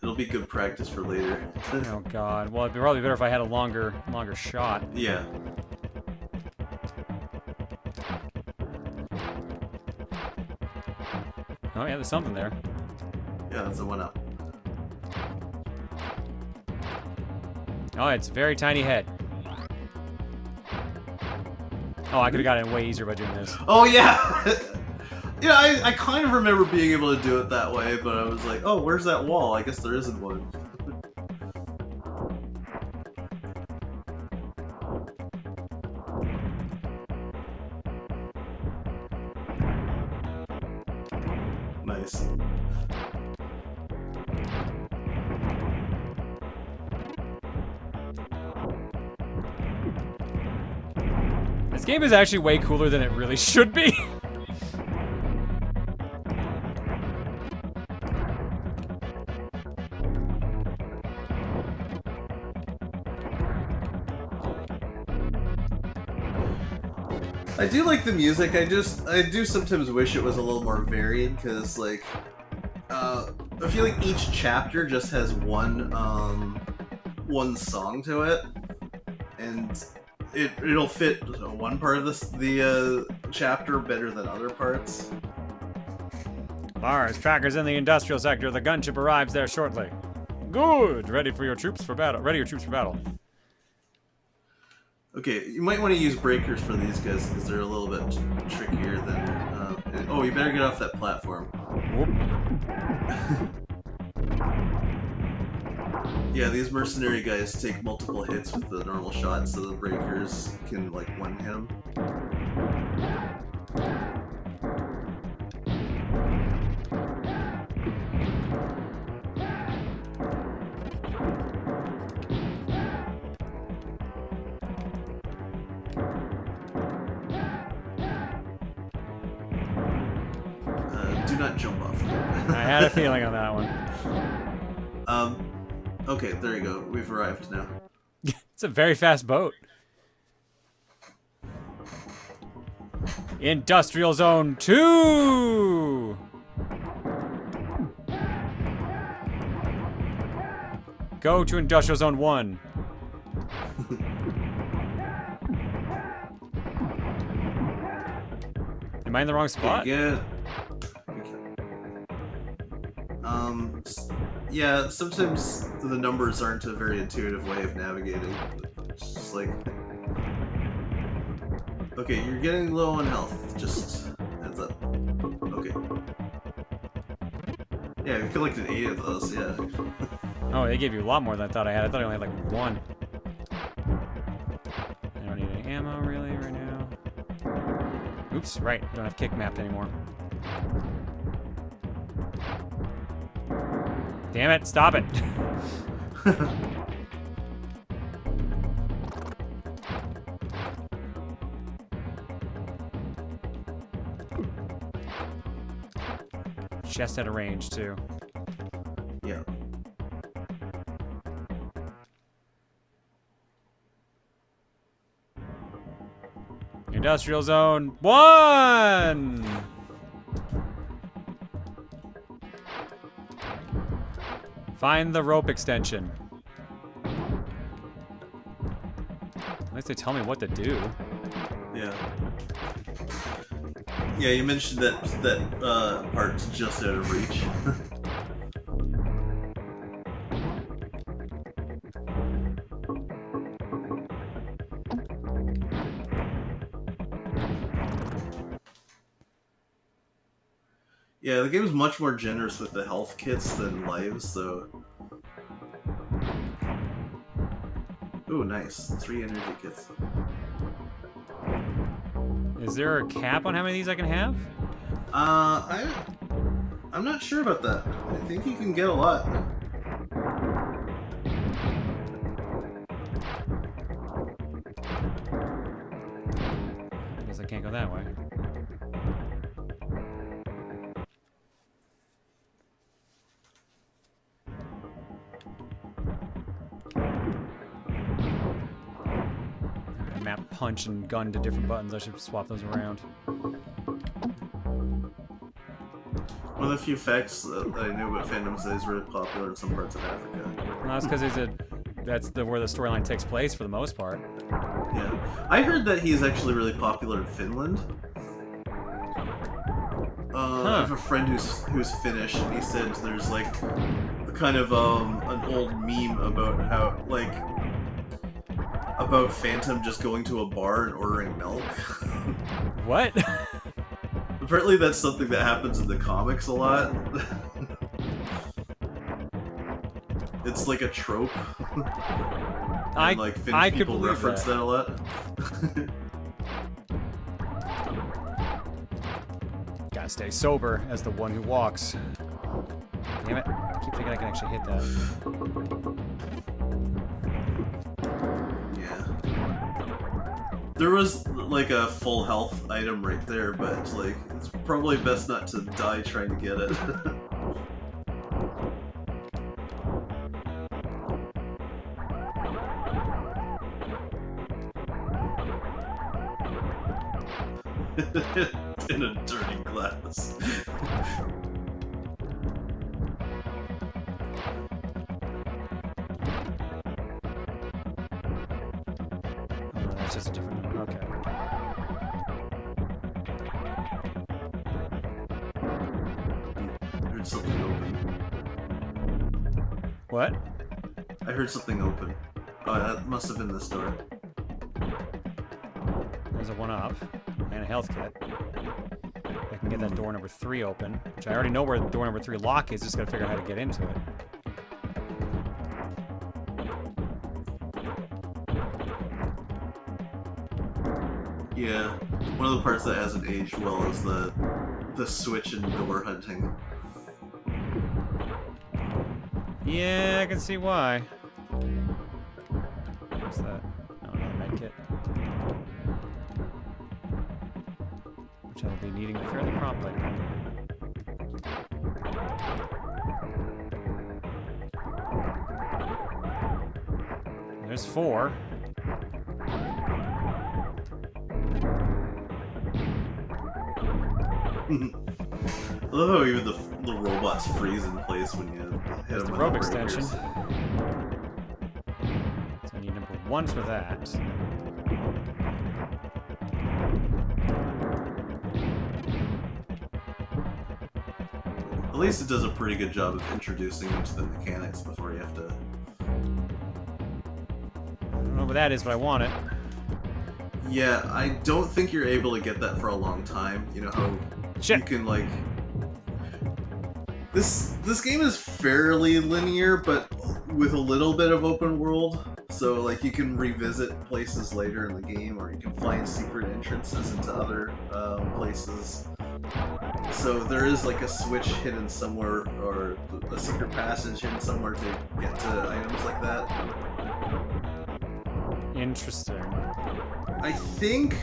[SPEAKER 2] It'll be good practice for later.
[SPEAKER 1] Oh god. Well, it'd be probably better if I had a longer shot.
[SPEAKER 2] Yeah.
[SPEAKER 1] Oh yeah, there's something there.
[SPEAKER 2] Yeah, that's the one up.
[SPEAKER 1] Oh, it's a very tiny head. Oh, I could have gotten it way easier by doing this.
[SPEAKER 2] Oh yeah! Yeah, I kind of remember being able to do it that way, but I was like, oh, where's that wall? I guess there isn't one. Nice.
[SPEAKER 1] This game is actually way cooler than it really should be.
[SPEAKER 2] I do like the music. I do sometimes wish it was a little more varied because, like, I feel like each chapter just has one song to it, and it'll fit one part of the chapter better than other parts.
[SPEAKER 1] Mars, trackers in the industrial sector. The gunship arrives there shortly. Good. Ready your troops for battle.
[SPEAKER 2] Okay, you might want to use breakers for these guys because they're a little bit trickier than. Oh, you better get off that platform.
[SPEAKER 1] Whoop.
[SPEAKER 2] Yeah, these mercenary guys take multiple hits with the normal shot, so the breakers can like one hit them. Do not jump off.
[SPEAKER 1] I had a feeling on that one.
[SPEAKER 2] Okay, there you go. We've arrived now.
[SPEAKER 1] It's a very fast boat. Industrial Zone 2! Go to Industrial Zone 1. Am I in the wrong spot?
[SPEAKER 2] Yeah. Yeah, sometimes the numbers aren't a very intuitive way of navigating. It's just like... Okay, you're getting low on health. Just heads up. Okay. Yeah, we collected 8 of those, yeah.
[SPEAKER 1] Oh, they gave you a lot more than I thought I had. I thought I only had like 1. I don't need any ammo really right now. Oops, right. Don't have kick mapped anymore. Damn it, stop it. Chest at a range, too.
[SPEAKER 2] Yeah.
[SPEAKER 1] Industrial Zone 1! Find the rope extension. At least they tell me what to do.
[SPEAKER 2] Yeah. Yeah, you mentioned that part's just out of reach. Yeah, the game's much more generous with the health kits than lives, so... Ooh, nice. 3 energy kits.
[SPEAKER 1] Is there a cap on how many of these I can have?
[SPEAKER 2] I'm not sure about that. I think you can get a lot.
[SPEAKER 1] I guess I can't go that way. Map punch and gun to different buttons. I should swap those around.
[SPEAKER 2] One of the few facts that I knew about Phantom is that he's really popular in some parts of Africa.
[SPEAKER 1] Well, that's because that's where the storyline takes place for the most part.
[SPEAKER 2] Yeah, I heard that he's actually really popular in Finland. I have a friend who's Finnish, and he said there's like a kind of an old meme about how about Phantom just going to a bar and ordering milk.
[SPEAKER 1] What?
[SPEAKER 2] Apparently that's something that happens in the comics a lot. It's like a trope. And, like, Finnish people reference that a lot.
[SPEAKER 1] Gotta stay sober as the one who walks. Damn it. I keep thinking I can actually hit that.
[SPEAKER 2] There was like a full health item right there, but like it's probably best not to die trying to get it. In a dirty glass.
[SPEAKER 1] That's just a different number. Okay.
[SPEAKER 2] I heard something open.
[SPEAKER 1] What?
[SPEAKER 2] I heard something open. Oh, that must have been this door.
[SPEAKER 1] There's a 1-up and a health kit. I can get that door number 3 open, which I already know where door number 3 lock is. Just gotta figure out how to get into it.
[SPEAKER 2] Yeah, one of the parts that hasn't aged well is the switch and door hunting.
[SPEAKER 1] Yeah, I can see why. What's that? No, another med kit. Which I'll be needing fairly promptly. There's 4.
[SPEAKER 2] I love how even the robots freeze in place when you hit them
[SPEAKER 1] the
[SPEAKER 2] with
[SPEAKER 1] rope
[SPEAKER 2] the
[SPEAKER 1] extension.
[SPEAKER 2] breakers.
[SPEAKER 1] So I need number 1 for that.
[SPEAKER 2] At least it does a pretty good job of introducing you to the mechanics before you have to...
[SPEAKER 1] I don't know what that is, but I want it.
[SPEAKER 2] Yeah, I don't think you're able to get that for a long time. You know how
[SPEAKER 1] Shit.
[SPEAKER 2] you can, like... This game is fairly linear, but with a little bit of open world. So, like, you can revisit places later in the game, or you can find secret entrances into other places. So there is, like, a switch hidden somewhere, or a secret passage hidden somewhere to get to items like that.
[SPEAKER 1] Interesting.
[SPEAKER 2] I think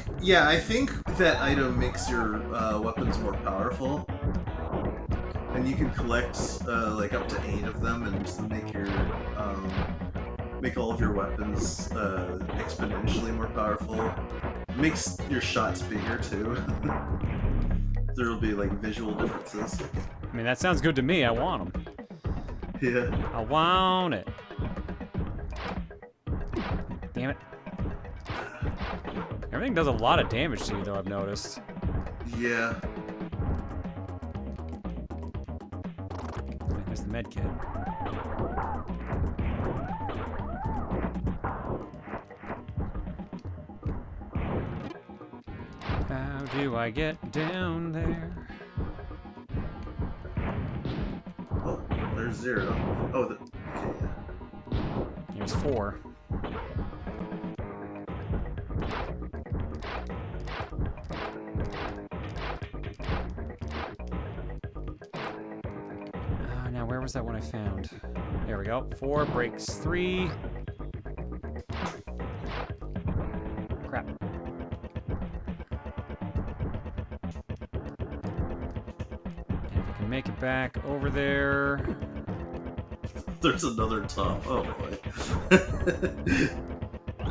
[SPEAKER 2] that item makes your weapons more powerful. And you can collect like up to 8 of them and make your make all of your weapons exponentially more powerful. Makes your shots bigger too. There'll be like visual differences.
[SPEAKER 1] I mean, that sounds good to me. I want them.
[SPEAKER 2] Yeah.
[SPEAKER 1] I want it. Damn it. Everything does a lot of damage to you, though, I've noticed.
[SPEAKER 2] Yeah.
[SPEAKER 1] There's the med kit. How do I get down there?
[SPEAKER 2] Oh, there's 0. Oh, okay, yeah.
[SPEAKER 1] Here's 4. Now, where was that one I found? There we go. 4 breaks 3. Crap. And if I can make it back over there.
[SPEAKER 2] There's another top. Oh boy.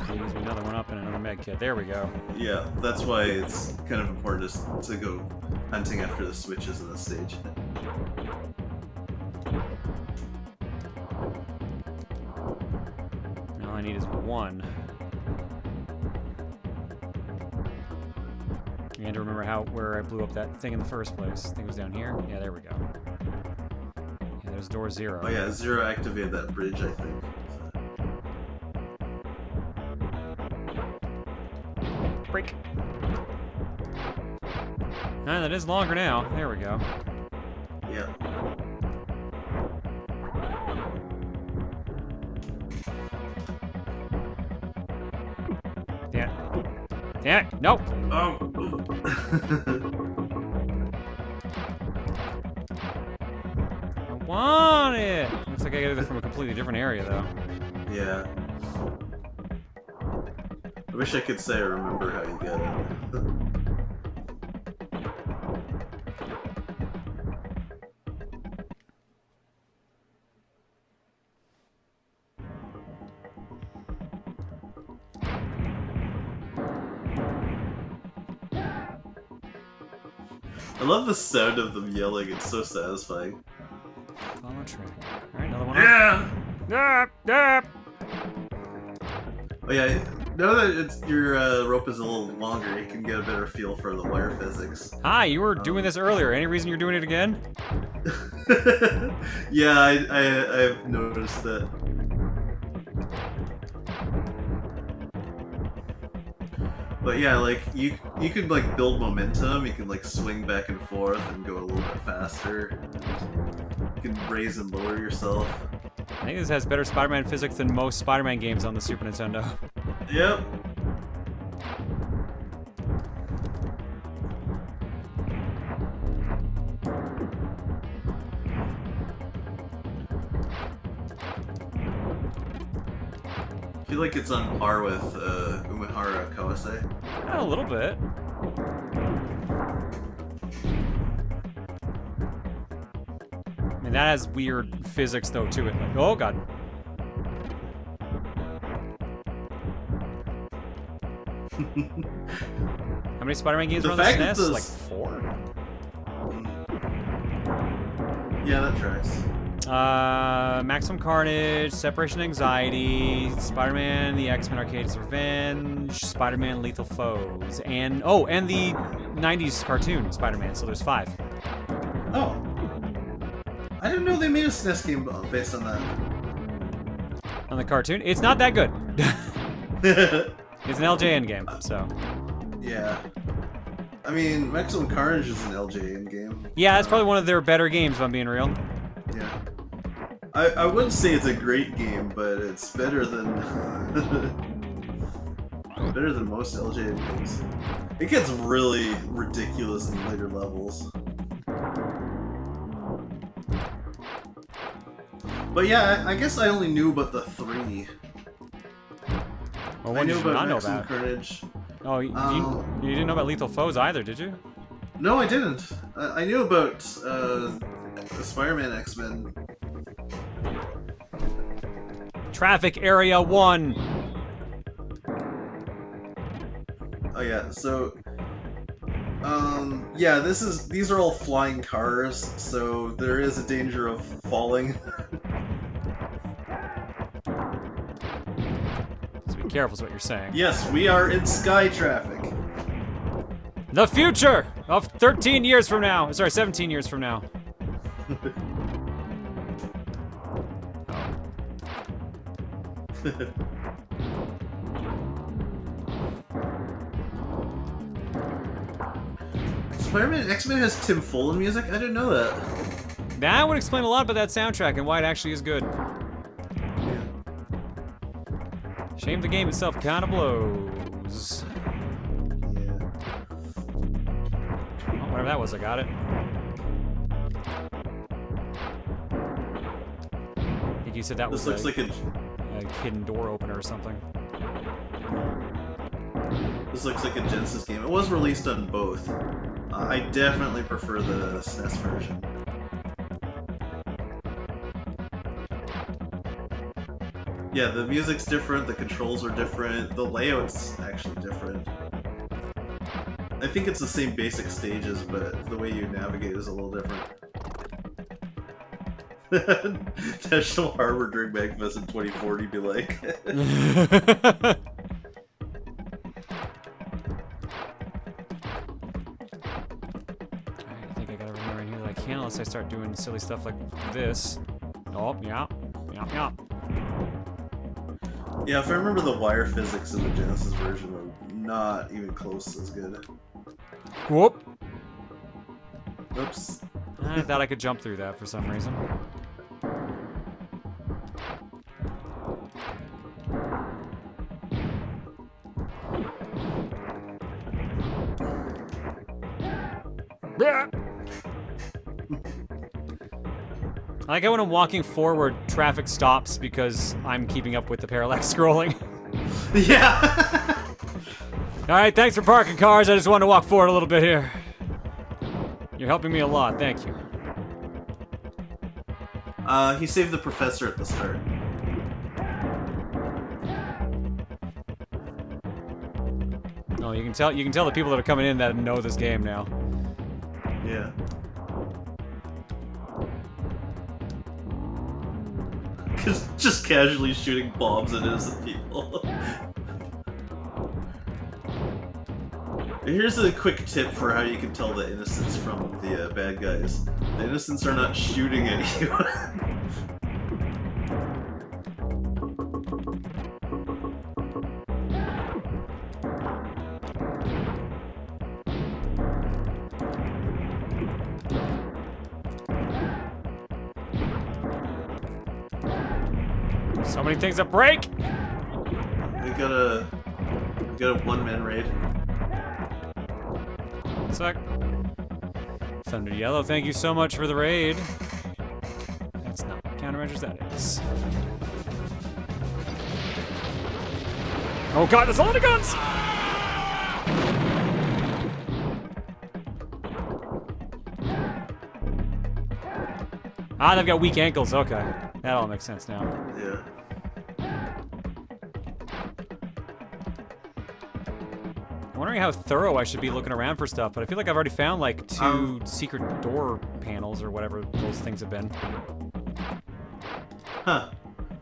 [SPEAKER 1] Please, another one up and another med kit. There we go.
[SPEAKER 2] Yeah, that's why it's kind of important to go hunting after the switches in this stage.
[SPEAKER 1] All I need is 1. And to remember where I blew up that thing in the first place. I think it was down here. Yeah, there we go. Yeah, there's door 0.
[SPEAKER 2] Oh yeah, 0 activated that bridge, I think.
[SPEAKER 1] Break. Ah, that is longer now. There we go.
[SPEAKER 2] Yeah.
[SPEAKER 1] Yeah. Nope.
[SPEAKER 2] Oh.
[SPEAKER 1] I want it. Looks like I got it from a completely different area, though.
[SPEAKER 2] Yeah. I wish I could say I remember how you get it. I love the sound of them yelling, it's so satisfying.
[SPEAKER 1] Follow track. Alright, another one
[SPEAKER 2] Yeah!
[SPEAKER 1] up.
[SPEAKER 2] Oh yeah, now that your rope is a little longer, you can get a better feel for the wire physics.
[SPEAKER 1] Hi, you were doing this earlier. Any reason you're doing it again?
[SPEAKER 2] Yeah, I've noticed that. But yeah, like you could like build momentum. You can like swing back and forth and go a little bit faster. You can raise and lower yourself.
[SPEAKER 1] I think this has better Spider-Man physics than most Spider-Man games on the Super Nintendo.
[SPEAKER 2] Yep. I feel like it's on par with Umehara Kawase.
[SPEAKER 1] A little bit. I mean, that has weird physics, though, to it. Like, oh, God. How many Spider-Man games
[SPEAKER 2] The
[SPEAKER 1] are on the
[SPEAKER 2] fact that
[SPEAKER 1] SNES?
[SPEAKER 2] those-
[SPEAKER 1] Like 4?
[SPEAKER 2] Yeah, that tracks.
[SPEAKER 1] Maximum Carnage, Separation Anxiety, Spider-Man, the X-Men Arcade's Revenge, Spider-Man Lethal Foes, and the 90s cartoon Spider-Man, so there's 5.
[SPEAKER 2] Oh. I didn't know they made a SNES game based on that.
[SPEAKER 1] On the cartoon? It's not that good. It's an LJN game, so.
[SPEAKER 2] Yeah. I mean, Maximum Carnage is an LJN game.
[SPEAKER 1] Yeah, that's probably one of their better games, if I'm being real.
[SPEAKER 2] Yeah. I wouldn't say it's a great game, but it's better than better than most LJN games. It gets really ridiculous in later levels. But yeah, I guess I only knew about the 3.
[SPEAKER 1] Well,
[SPEAKER 2] I
[SPEAKER 1] what
[SPEAKER 2] knew
[SPEAKER 1] did you
[SPEAKER 2] about
[SPEAKER 1] not know
[SPEAKER 2] Maximum
[SPEAKER 1] about?
[SPEAKER 2] Carnage.
[SPEAKER 1] Oh, you didn't know about Lethal Foes either, did you?
[SPEAKER 2] No, I didn't. I knew about the Spider-Man X-Men.
[SPEAKER 1] Traffic Area 1.
[SPEAKER 2] Oh yeah, so yeah, these are all flying cars, so there is a danger of falling.
[SPEAKER 1] So be careful is what you're saying.
[SPEAKER 2] Yes, we are in sky traffic.
[SPEAKER 1] The future of 13 years from now. Sorry, 17 years from now.
[SPEAKER 2] Spider-Man X-Men has Tim Follin music? I didn't know that.
[SPEAKER 1] That would explain a lot about that soundtrack and why it actually is good. Shame the game itself kind of blows. Well, whatever that was, I got it. think you said that
[SPEAKER 2] This
[SPEAKER 1] was
[SPEAKER 2] looks like
[SPEAKER 1] a hidden door opener or something.
[SPEAKER 2] this looks like a Genesis game. It was released on both. I definitely prefer the SNES version. Yeah, the music's different, the controls are different, the layout's actually different. I think it's the same basic stages, but the way you navigate is a little different. National Harbor during Magfest in 2040 be like.
[SPEAKER 1] I think I got everything right here that I can, unless I start doing silly stuff like this. Oh, yeah. Yeah.
[SPEAKER 2] Yeah, if I remember the wire physics in the Genesis version are not even close as good.
[SPEAKER 1] Whoop!
[SPEAKER 2] Oops.
[SPEAKER 1] I thought I could jump through that for some reason. I like how when I'm walking forward, traffic stops because I'm keeping up with the parallax scrolling.
[SPEAKER 2] Yeah!
[SPEAKER 1] Alright, thanks for parking cars. I just wanted to walk forward a little bit here. You're helping me a lot, thank you.
[SPEAKER 2] He saved the professor at the start.
[SPEAKER 1] Oh, you can tell the people that are coming in that know this game now.
[SPEAKER 2] Yeah. Just casually shooting bombs at innocent people. Here's a quick tip for how you can tell the innocents from the bad guys. The innocents are not shooting at you.
[SPEAKER 1] So many things that break!
[SPEAKER 2] We got a one-man raid.
[SPEAKER 1] One sec. Thunder Yellow, thank you so much for the raid. That's not countermeasures, that is. Oh god, there's a lot of guns! Ah, they've got weak ankles, okay. That all makes sense now.
[SPEAKER 2] Yeah.
[SPEAKER 1] I'm wondering how thorough I should be looking around for stuff, but I feel like I've already found like 2 secret door panels or whatever those things have been.
[SPEAKER 2] Huh.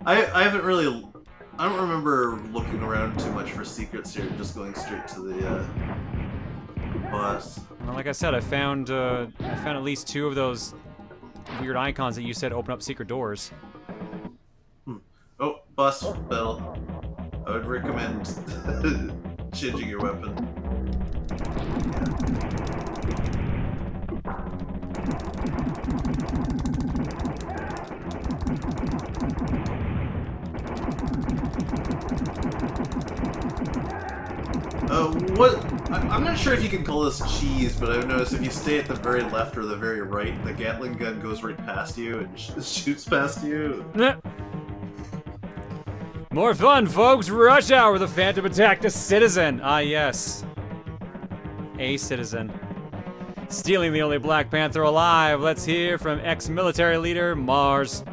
[SPEAKER 2] I haven't really... I don't remember looking around too much for secrets here, just going straight to the boss.
[SPEAKER 1] Well, like I said, I found at least 2 of those weird icons that you said open up secret doors.
[SPEAKER 2] Oh, boss battle. I would recommend changing your weapon. What? I'm not sure if you can call this cheese, but I've noticed if you stay at the very left or the very right, the Gatling gun goes right past you and shoots past you.
[SPEAKER 1] More fun, folks! Rush Hour, the Phantom attacked a citizen! Ah, yes. A citizen. Stealing the only Black Panther alive. Let's hear from ex-military leader Mars.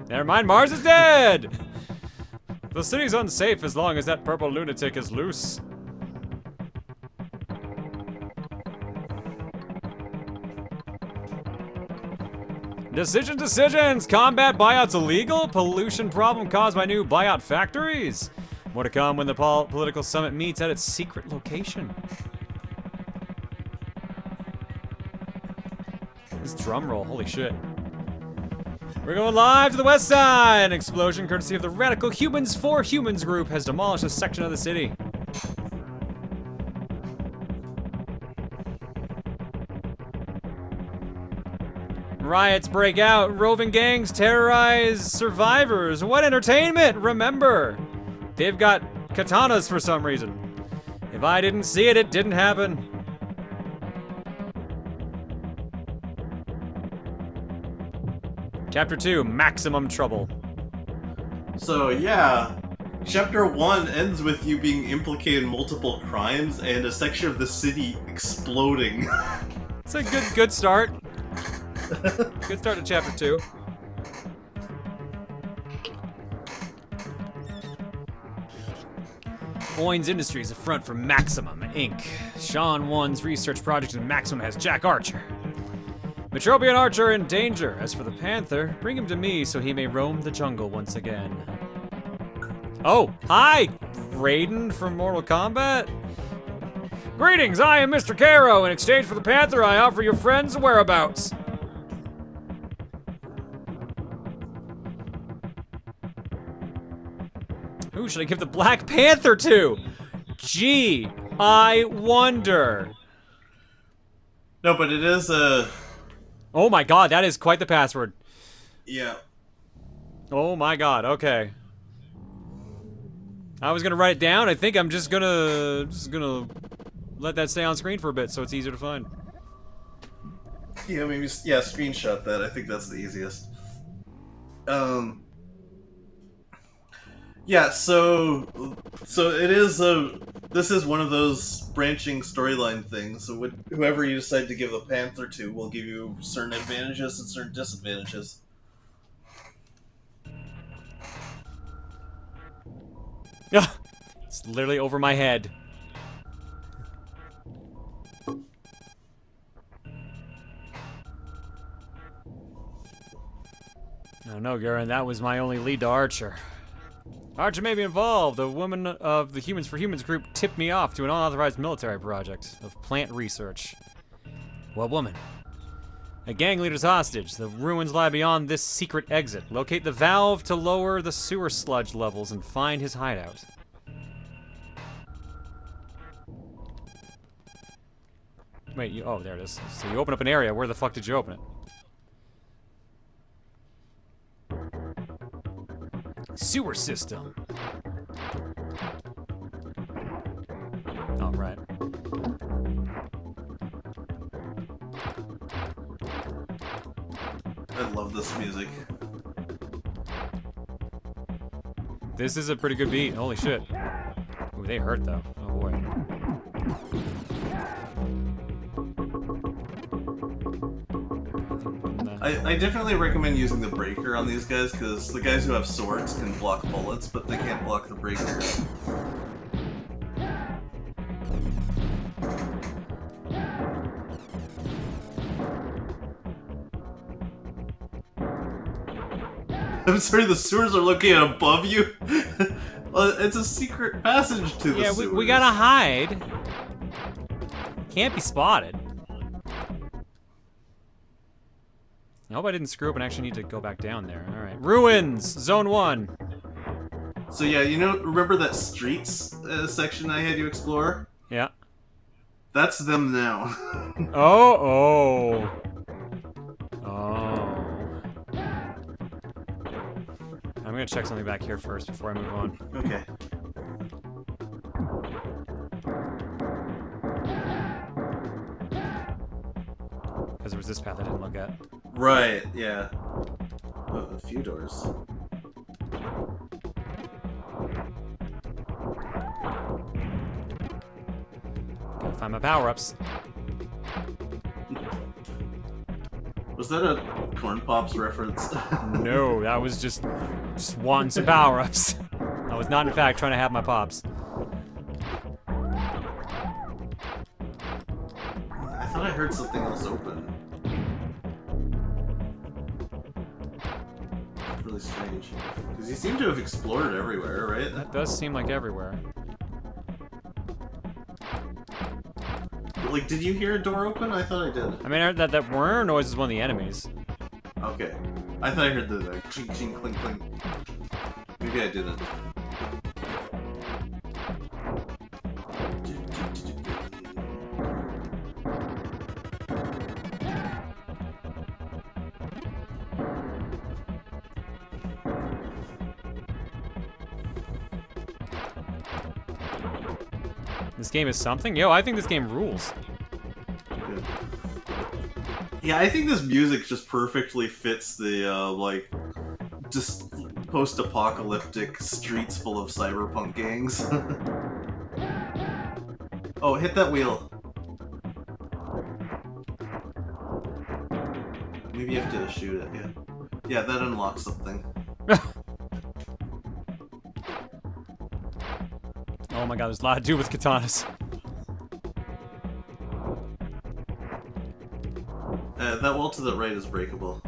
[SPEAKER 1] Never mind, Mars is dead! The city's unsafe as long as that purple lunatic is loose. Decisions! Combat buyouts illegal? Pollution problem caused by new buyout factories? More to come when the political summit meets at its secret location. This drum roll, holy shit. We're going live to the west side! An explosion courtesy of the Radical Humans for Humans group has demolished a section of the city. Riots break out, roving gangs terrorize survivors. What entertainment! Remember, they've got katanas for some reason. If I didn't see it, it didn't happen. Chapter 2, Maximum Trouble.
[SPEAKER 2] So yeah, Chapter 1 ends with you being implicated in multiple crimes and a section of the city exploding.
[SPEAKER 1] It's a good start. Good start to Chapter 2. Boyne's Industries, a front for Maximum Inc. Sean 1's research project in Maximum has Jack Archer. Metropian Archer in danger. As for the Panther, bring him to me so he may roam the jungle once again. Oh, hi, Raiden from Mortal Kombat. Greetings, I am Mr. Caro. In exchange for the Panther, I offer your friends whereabouts. Who should I give the Black Panther to? Gee, I wonder.
[SPEAKER 2] No, but it is a...
[SPEAKER 1] Oh my god, that is quite the password.
[SPEAKER 2] Yeah.
[SPEAKER 1] Oh my god, okay. I was gonna write it down. I think I'm just gonna let that stay on screen for a bit so it's easier to find.
[SPEAKER 2] Yeah, maybe, yeah, screenshot that. I think that's the easiest. Yeah, so it is this is one of those branching storyline things. So whoever you decide to give the Panther to will give you certain advantages and certain disadvantages.
[SPEAKER 1] It's literally over my head. Oh no, Garen, that was my only lead to Archer. Archer may be involved. A woman of the Humans for Humans group tipped me off to an unauthorized military project of plant research. What woman? A gang leader's hostage. The ruins lie beyond this secret exit. Locate the valve to lower the sewer sludge levels and find his hideout. Wait, oh, there it is. So you open up an area. Where the fuck did you open it? Sewer system. All right.
[SPEAKER 2] I love this music.
[SPEAKER 1] This is a pretty good beat. Holy shit. Ooh, they hurt though. Oh boy.
[SPEAKER 2] I definitely recommend using the breaker on these guys, because the guys who have swords can block bullets, but they can't block the breaker. I'm sorry, the sewers are located above you? Well, it's a secret passage to the sewers.
[SPEAKER 1] Yeah, we gotta hide. Can't be spotted. I hope I didn't screw up and actually need to go back down there. Alright. Ruins! Zone 1.
[SPEAKER 2] So yeah, you know, remember that streets section I had you explore?
[SPEAKER 1] Yeah.
[SPEAKER 2] That's them now.
[SPEAKER 1] Oh. I'm gonna check something back here first before I move on.
[SPEAKER 2] Okay.
[SPEAKER 1] Because there was this path I didn't look at.
[SPEAKER 2] Right, yeah. Oh, a few doors.
[SPEAKER 1] Gotta find my power-ups.
[SPEAKER 2] Was that a Corn Pops reference?
[SPEAKER 1] No, that was just wanting some power-ups. I was not, in fact, trying to have my pops.
[SPEAKER 2] I thought I heard something else open. Really strange. Because you seem to have explored everywhere, right?
[SPEAKER 1] That does seem like everywhere.
[SPEAKER 2] Like, did you hear a door open? I thought I did.
[SPEAKER 1] I mean, I heard that whirr noise is one of the enemies.
[SPEAKER 2] Okay. I thought I heard the ching ching clink clink. Maybe I didn't.
[SPEAKER 1] This game is something? Yo, I think this game rules.
[SPEAKER 2] Yeah, I think this music just perfectly fits the, like, just post-apocalyptic streets full of cyberpunk gangs. Oh, hit that wheel. Maybe you have to shoot it, yeah. Yeah, that unlocks something.
[SPEAKER 1] Oh my god, there's a lot to do with katanas.
[SPEAKER 2] That wall to the right is breakable.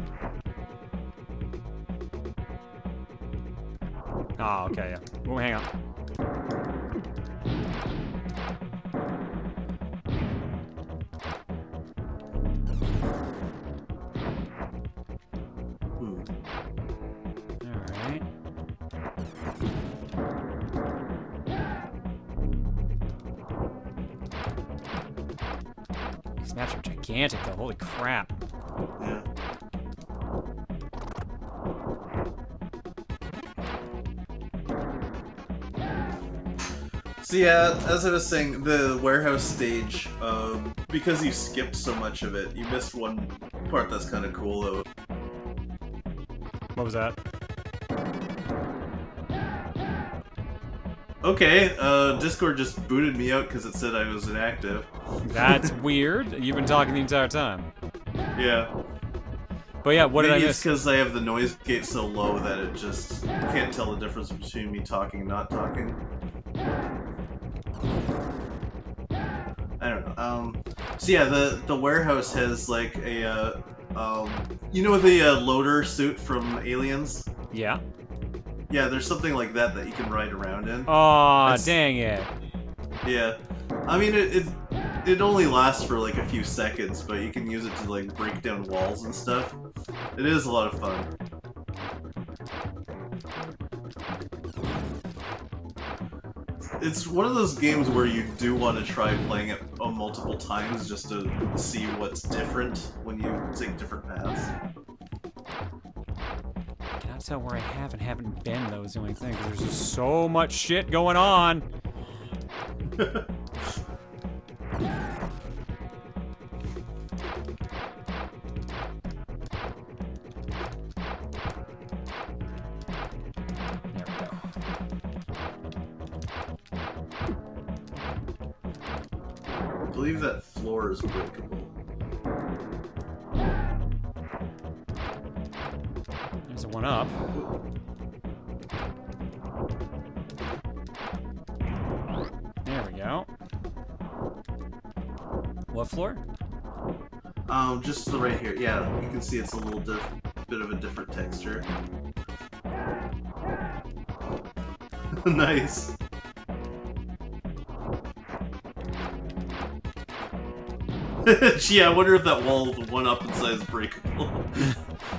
[SPEAKER 1] Oh, okay, yeah. Oh, hang on. Alright. These maps are gigantic though, holy crap.
[SPEAKER 2] Yeah. So yeah, as I was saying, the warehouse stage, because you skipped so much of it, you missed one part that's kind of cool though.
[SPEAKER 1] What was that?
[SPEAKER 2] Okay, Discord just booted me out because it said I was inactive.
[SPEAKER 1] That's weird. You've been talking the entire time.
[SPEAKER 2] Yeah.
[SPEAKER 1] But yeah, what did I
[SPEAKER 2] Maybe
[SPEAKER 1] miss?
[SPEAKER 2] it's because I have the noise gate so low that it just can't tell the difference between me talking and not talking. I don't know. So yeah, the warehouse has like a, you know the loader suit from Aliens?
[SPEAKER 1] Yeah.
[SPEAKER 2] Yeah, there's something like that that you can ride around in.
[SPEAKER 1] Aw, dang it.
[SPEAKER 2] Yeah. I mean, it only lasts for like a few seconds, but you can use it to like break down walls and stuff. It is a lot of fun. It's one of those games where you do want to try playing it multiple times just to see what's different when you take different paths.
[SPEAKER 1] I cannot tell where I have and haven't been, though, is the only thing, 'cause there's just so much shit going on. There we go.
[SPEAKER 2] I believe that floor is breakable.
[SPEAKER 1] There's a one up. There we go. What floor?
[SPEAKER 2] Just to the right here. Yeah, you can see it's a little bit of a different texture. Nice. Gee, I wonder if that wall with the one up inside is breakable.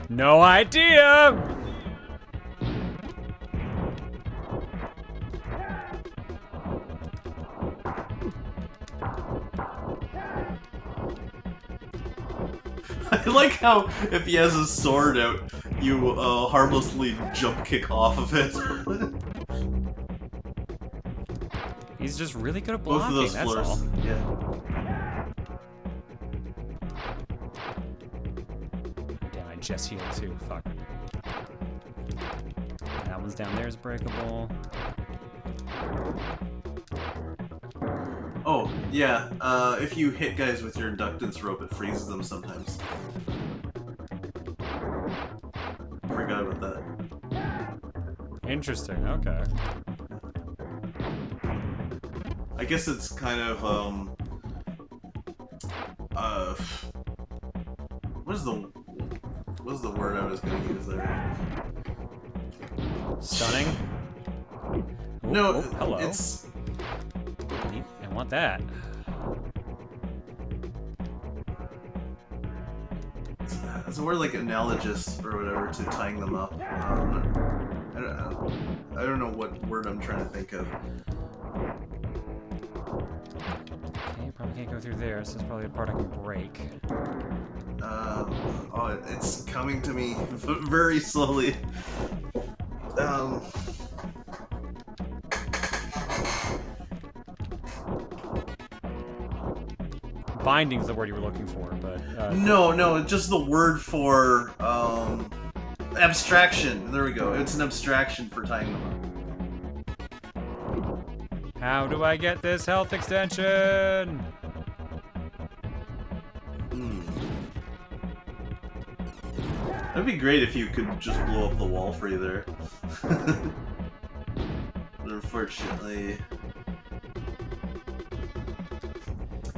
[SPEAKER 1] No idea!
[SPEAKER 2] I like how if he has his sword out, you harmlessly jump kick off of it.
[SPEAKER 1] He's just really good at
[SPEAKER 2] Both
[SPEAKER 1] blocking,
[SPEAKER 2] of those
[SPEAKER 1] that's
[SPEAKER 2] floors.
[SPEAKER 1] all.
[SPEAKER 2] Yeah.
[SPEAKER 1] Damn, I just healed too, fuck. That one's down there is breakable.
[SPEAKER 2] Oh, yeah. If you hit guys with your inductance rope, it freezes them sometimes. Forgot about that.
[SPEAKER 1] Interesting, okay.
[SPEAKER 2] I guess it's kind of, what's the word I was gonna use there?
[SPEAKER 1] Stunning. Ooh,
[SPEAKER 2] No,
[SPEAKER 1] oh, hello.
[SPEAKER 2] it's...
[SPEAKER 1] I want that.
[SPEAKER 2] It's a word like analogous or whatever to tying them up. I don't know what word I'm trying to think of.
[SPEAKER 1] Okay, probably can't go through there. This is probably a part I can break.
[SPEAKER 2] Oh, it's coming to me very slowly.
[SPEAKER 1] binding's the word you were looking for, but
[SPEAKER 2] No, just the word for abstraction. There we go. It's an abstraction for tying them up.
[SPEAKER 1] how do I get this health extension?
[SPEAKER 2] That'd be great if you could just blow up the wall free there. But unfortunately...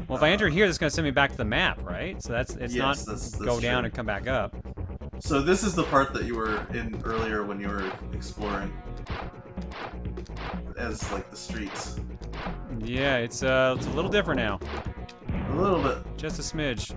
[SPEAKER 1] Well, if I enter here, that's gonna send me back to the map, right? So that's not
[SPEAKER 2] that's
[SPEAKER 1] go down
[SPEAKER 2] true.
[SPEAKER 1] and come back up.
[SPEAKER 2] So this is the part that you were in earlier when you were exploring. As, like, the streets.
[SPEAKER 1] Yeah, it's a little different now.
[SPEAKER 2] A little bit.
[SPEAKER 1] Just a smidge.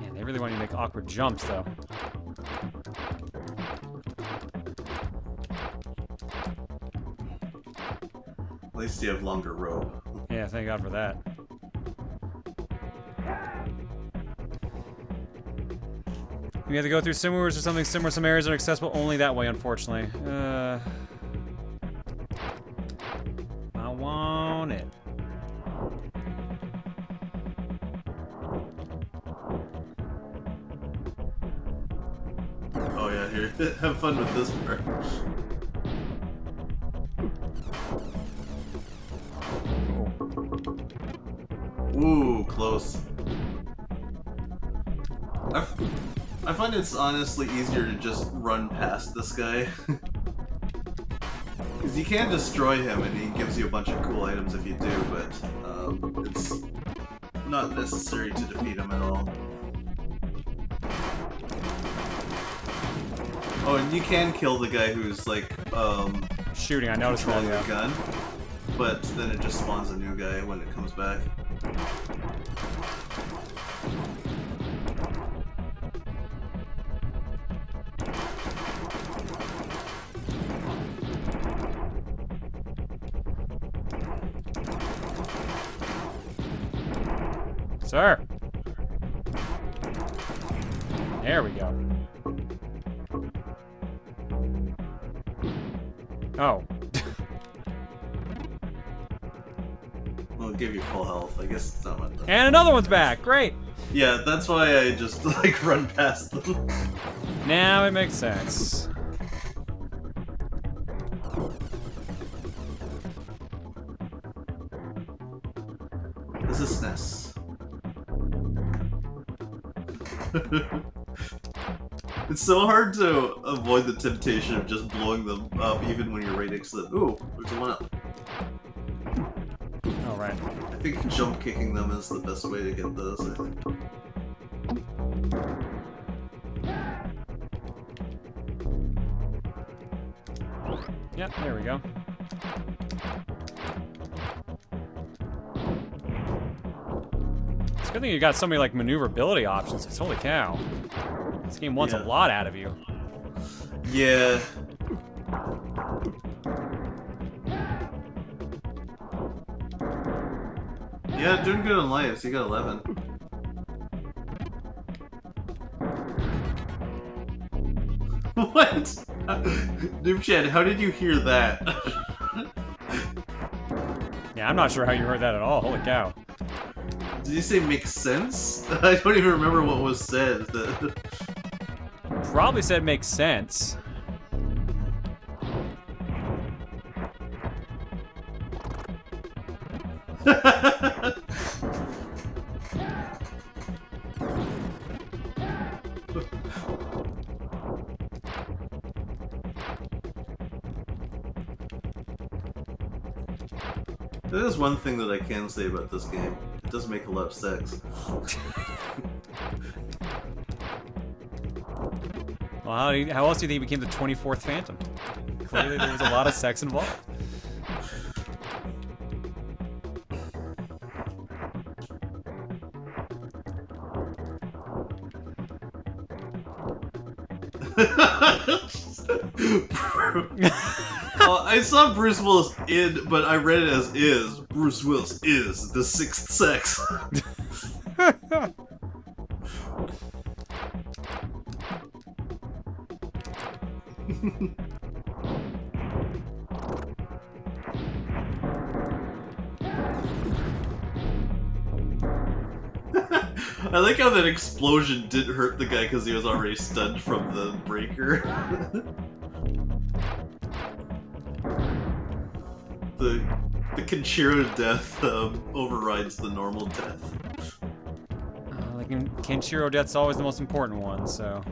[SPEAKER 1] Man, they really want you to make awkward jumps, though.
[SPEAKER 2] At least you have longer rope.
[SPEAKER 1] Yeah, thank God for that. We have to go through sewers or something similar. Some areas are accessible only that way, unfortunately. I want it.
[SPEAKER 2] Oh yeah, here. Have fun with this part. Ooh, close. I find it's honestly easier to just run past this guy. Because you can destroy him and he gives you a bunch of cool items if you do, but it's not necessary to defeat him at all. Oh, and you can kill the guy who's like,
[SPEAKER 1] Shooting, I noticed that,
[SPEAKER 2] controlling
[SPEAKER 1] yeah.
[SPEAKER 2] the gun, but then it just spawns a new guy when it comes back.
[SPEAKER 1] Sir! There we go. Oh.
[SPEAKER 2] Well, it'll give you full health. I guess it's not much.
[SPEAKER 1] And another one's back! Great!
[SPEAKER 2] Yeah, that's why I just, like, run past them.
[SPEAKER 1] Now it makes sense.
[SPEAKER 2] This is SNES. It's so hard to avoid the temptation of just blowing them up even when you're right next to them. Ooh, there's one up.
[SPEAKER 1] All right.
[SPEAKER 2] I think jump kicking them is the best way to get those, I think.
[SPEAKER 1] Yep, there we go. It's a good thing you got so many like maneuverability options. 'Cause holy cow, this game wants a lot out of you.
[SPEAKER 2] Yeah. Yeah, doing good on lives. You got 11. What? Noob Chad, how did you hear that?
[SPEAKER 1] Yeah, I'm not sure how you heard that at all. Holy cow.
[SPEAKER 2] Did you say makes sense? I don't even remember what was said.
[SPEAKER 1] Probably said makes sense.
[SPEAKER 2] There is one thing that I can say about this game. It does make a lot of sex.
[SPEAKER 1] Well, how else do you think he became the 24th Phantom? Clearly there was a lot of sex involved.
[SPEAKER 2] I saw Bruce Willis in, but I read it as is. Bruce Willis is the sixth sex. I like how that explosion didn't hurt the guy because he was already stunned from the breaker. the Kenshiro death overrides the normal death.
[SPEAKER 1] Like Kenshiro death's always the most important one, so.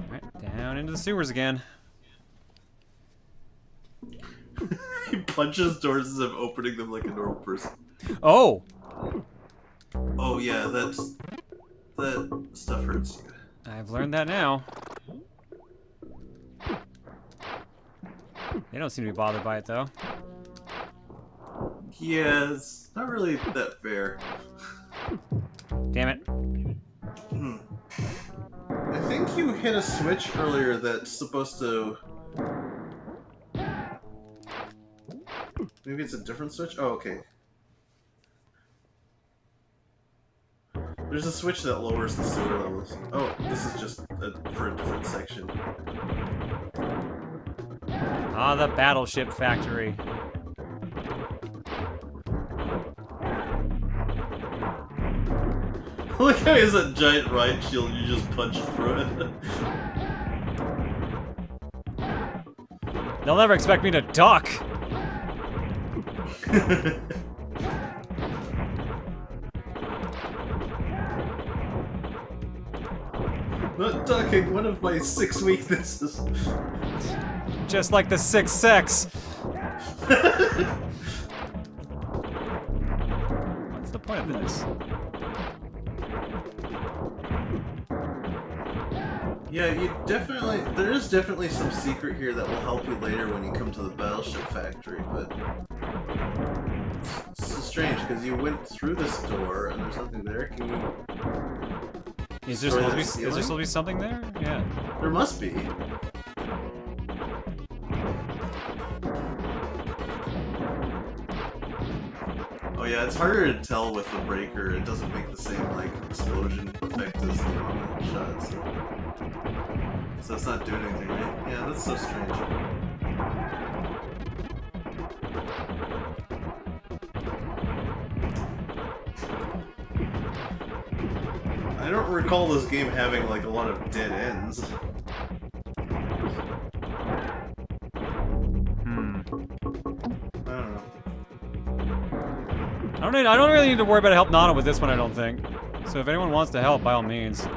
[SPEAKER 1] Alright, down into the sewers again.
[SPEAKER 2] He punches doors as if opening them like a normal person.
[SPEAKER 1] Oh!
[SPEAKER 2] Oh yeah, that stuff hurts you.
[SPEAKER 1] I've learned that now. They don't seem to be bothered by it, though.
[SPEAKER 2] Yeah, it's not really that fair.
[SPEAKER 1] Damn it.
[SPEAKER 2] I think you hit a switch earlier that's supposed to... Maybe it's a different switch? Oh, okay. There's a switch that lowers the sewer levels. Oh, this is just for a different section.
[SPEAKER 1] Ah, the battleship factory.
[SPEAKER 2] Look how he has that giant riot shield, you just punch through it.
[SPEAKER 1] They'll never expect me to duck.
[SPEAKER 2] Not ducking, one of my 6 weaknesses.
[SPEAKER 1] Just like the 6 sex. What's the point of this?
[SPEAKER 2] Yeah, there is definitely some secret here that will help you later when you come to the battleship factory, but it's so strange because you went through this door and there's nothing there. Can you...
[SPEAKER 1] Is there supposed to be something there? Yeah.
[SPEAKER 2] There must be. Oh yeah, it's harder to tell with the breaker. It doesn't make the same like explosion effect as the normal shot. So it's not doing anything, right? Yeah, that's so strange. I don't recall this game having like a lot of dead ends. I don't know.
[SPEAKER 1] I don't really need to worry about help Nana with this one, I don't think. So if anyone wants to help, by all means.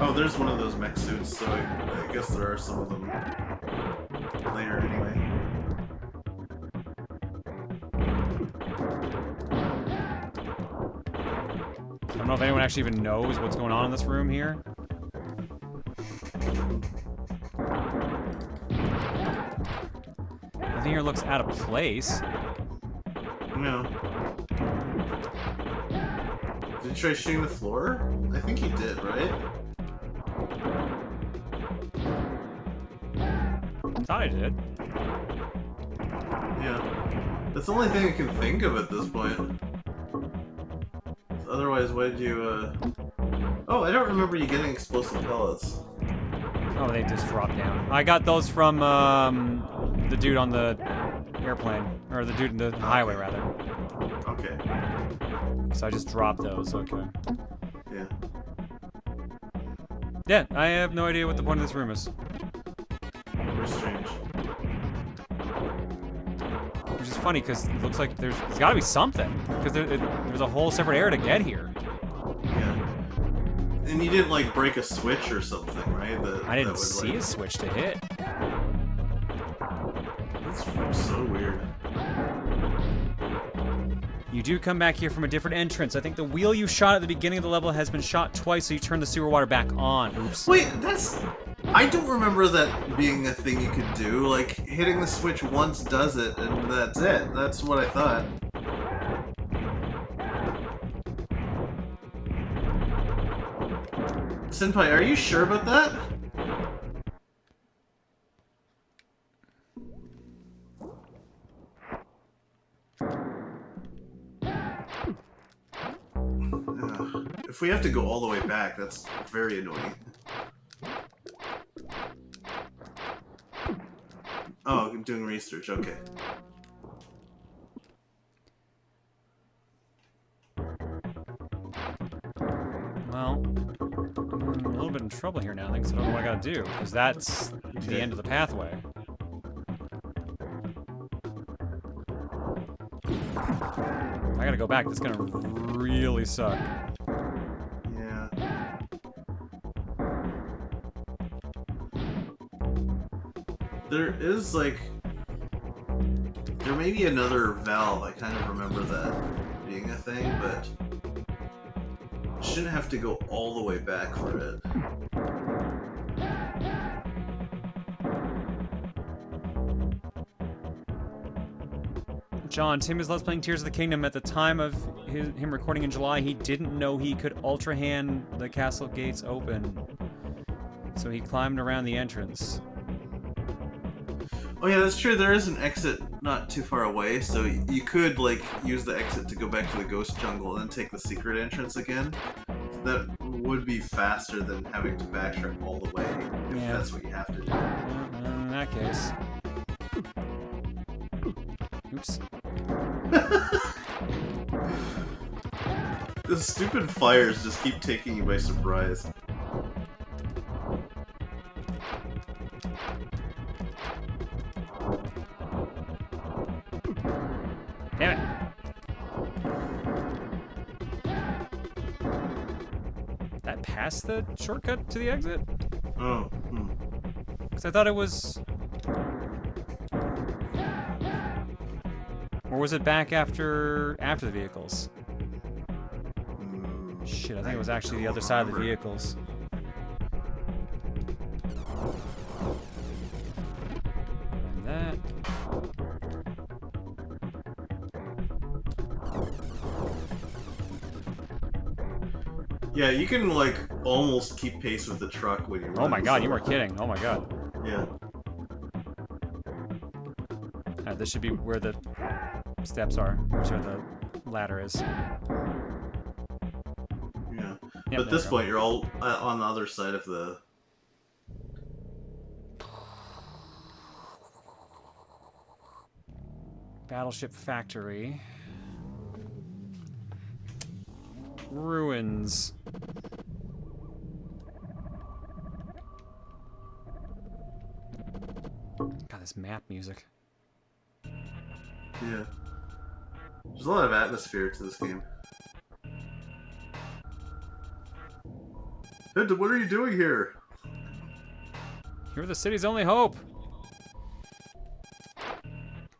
[SPEAKER 2] Oh, there's one of those mech suits, so I guess there are some of them later anyway.
[SPEAKER 1] I don't know if anyone actually even knows what's going on in this room here. Nothing here looks out of place.
[SPEAKER 2] No. Did you try shooting the floor? I think you did, right?
[SPEAKER 1] Thought I did.
[SPEAKER 2] Yeah. That's the only thing I can think of at this point. Otherwise, why did you, Oh, I don't remember you getting explosive pellets.
[SPEAKER 1] Oh, they just dropped down. I got those from, the dude on the airplane. Or the dude in the highway, rather.
[SPEAKER 2] Okay.
[SPEAKER 1] So I just dropped those, okay.
[SPEAKER 2] Yeah.
[SPEAKER 1] Yeah, I have no idea what the point of this room is.
[SPEAKER 2] Very strange.
[SPEAKER 1] Which is funny, because it looks like there's gotta be something. Because there's a whole separate area to get here.
[SPEAKER 2] Yeah. And you didn't, like, break a switch or something, right?
[SPEAKER 1] I didn't see a switch to hit.
[SPEAKER 2] That's so weird.
[SPEAKER 1] You do come back here from a different entrance. I think the wheel you shot at the beginning of the level has been shot twice, so you turn the sewer water back on. Oops.
[SPEAKER 2] Wait, that's... I don't remember that being a thing you could do. Like, hitting the switch once does it, and that's it. That's what I thought. Senpai, are you sure about that? if we have to go all the way back, that's very annoying. Oh, I'm doing research. Okay.
[SPEAKER 1] Well, I'm a little bit in trouble here now, because I don't know what I gotta do, because that's the end of the pathway. If I gotta go back, that's gonna really suck.
[SPEAKER 2] Yeah. There is, like... There may be another valve. I kind of remember that being a thing, but... Shouldn't have to go all the way back for it.
[SPEAKER 1] John, Tim is Let's Playing Tears of the Kingdom. At the time of him recording in July, he didn't know he could Ultra Hand the castle gates open. So he climbed around the entrance.
[SPEAKER 2] Oh yeah, that's true. There is an exit not too far away, so you could, like, use the exit to go back to the ghost jungle and then take the secret entrance again. That would be faster than having to backtrack all the way, if that's what you have to do.
[SPEAKER 1] In that case. Oops.
[SPEAKER 2] The stupid fires just keep taking you by surprise.
[SPEAKER 1] Damn it. That past the shortcut to the exit?
[SPEAKER 2] Oh.
[SPEAKER 1] Because I thought it was... Or was it back after the vehicles? Shit, I think it was actually the other side of the vehicles. And that.
[SPEAKER 2] Yeah, you can, like, almost keep pace with the truck when you're
[SPEAKER 1] Oh my god, you were kidding. Oh my god.
[SPEAKER 2] Yeah.
[SPEAKER 1] This should be where the steps are, or where the ladder is.
[SPEAKER 2] Yeah.
[SPEAKER 1] Yep,
[SPEAKER 2] But at this point, you're all on the other side of the...
[SPEAKER 1] Battleship Factory. Ruins. God, this map music.
[SPEAKER 2] Yeah. There's a lot of atmosphere to this game. Hey, what are you doing here?
[SPEAKER 1] You're the city's only hope.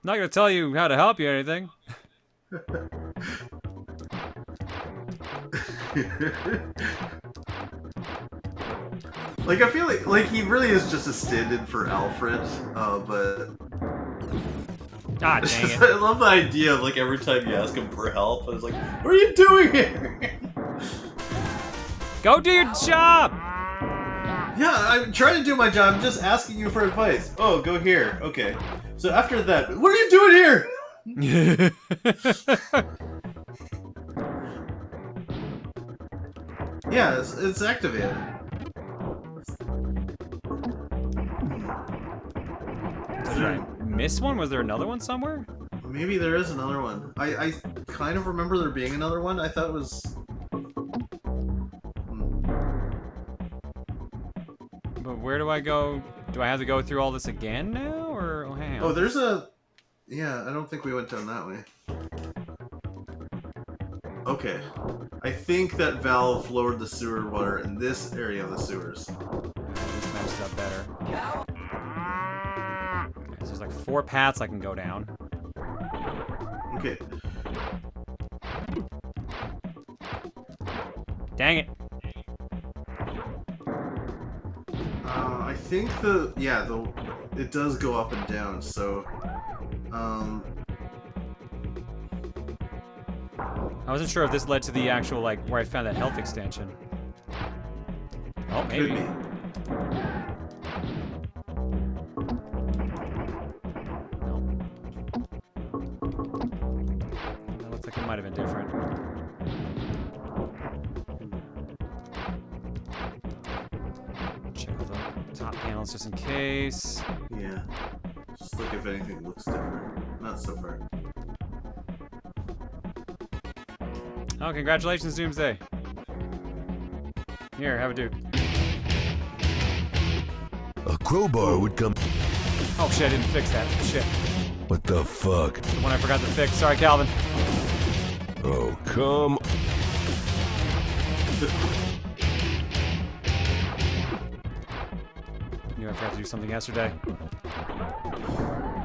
[SPEAKER 1] Not gonna tell you how to help you or anything.
[SPEAKER 2] Like, I feel like he really is just a stand-in for Alfred, but...
[SPEAKER 1] God dang it.
[SPEAKER 2] I love the idea of, like, every time you ask him for help, it's like, what are you doing here?
[SPEAKER 1] Go do your job!
[SPEAKER 2] Yeah, I'm trying to do my job, I'm just asking you for advice. Oh, go here. Okay. So after that, what are you doing here? Yeah, it's activated.
[SPEAKER 1] Did I miss one? Was there another one somewhere?
[SPEAKER 2] Maybe there is another one. I kind of remember there being another one. I thought it was...
[SPEAKER 1] But where do I go? Do I have to go through all this again now? Or oh, hang on.
[SPEAKER 2] Oh, there's a... Yeah, I don't think we went down that way. Okay. I think that valve lowered the sewer water in this area of the sewers.
[SPEAKER 1] This matches up better. Okay, so there's like 4 paths I can go down.
[SPEAKER 2] Okay.
[SPEAKER 1] Dang it.
[SPEAKER 2] I think it does go up and down, so...
[SPEAKER 1] I wasn't sure if this led to the actual, like, where I found that health extension. Oh, maybe.
[SPEAKER 2] Could be.
[SPEAKER 1] No. That looks like it might have been different. else just in case.
[SPEAKER 2] Yeah. Just look if anything looks different. Not so far.
[SPEAKER 1] Oh, congratulations, Doomsday. Here, have a Duke.
[SPEAKER 4] A crowbar would come.
[SPEAKER 1] Oh shit, I didn't fix that. Shit.
[SPEAKER 4] What the fuck?
[SPEAKER 1] The one I forgot to fix. Sorry, Calvin.
[SPEAKER 4] Oh, come.
[SPEAKER 1] Knew I forgot to do something yesterday.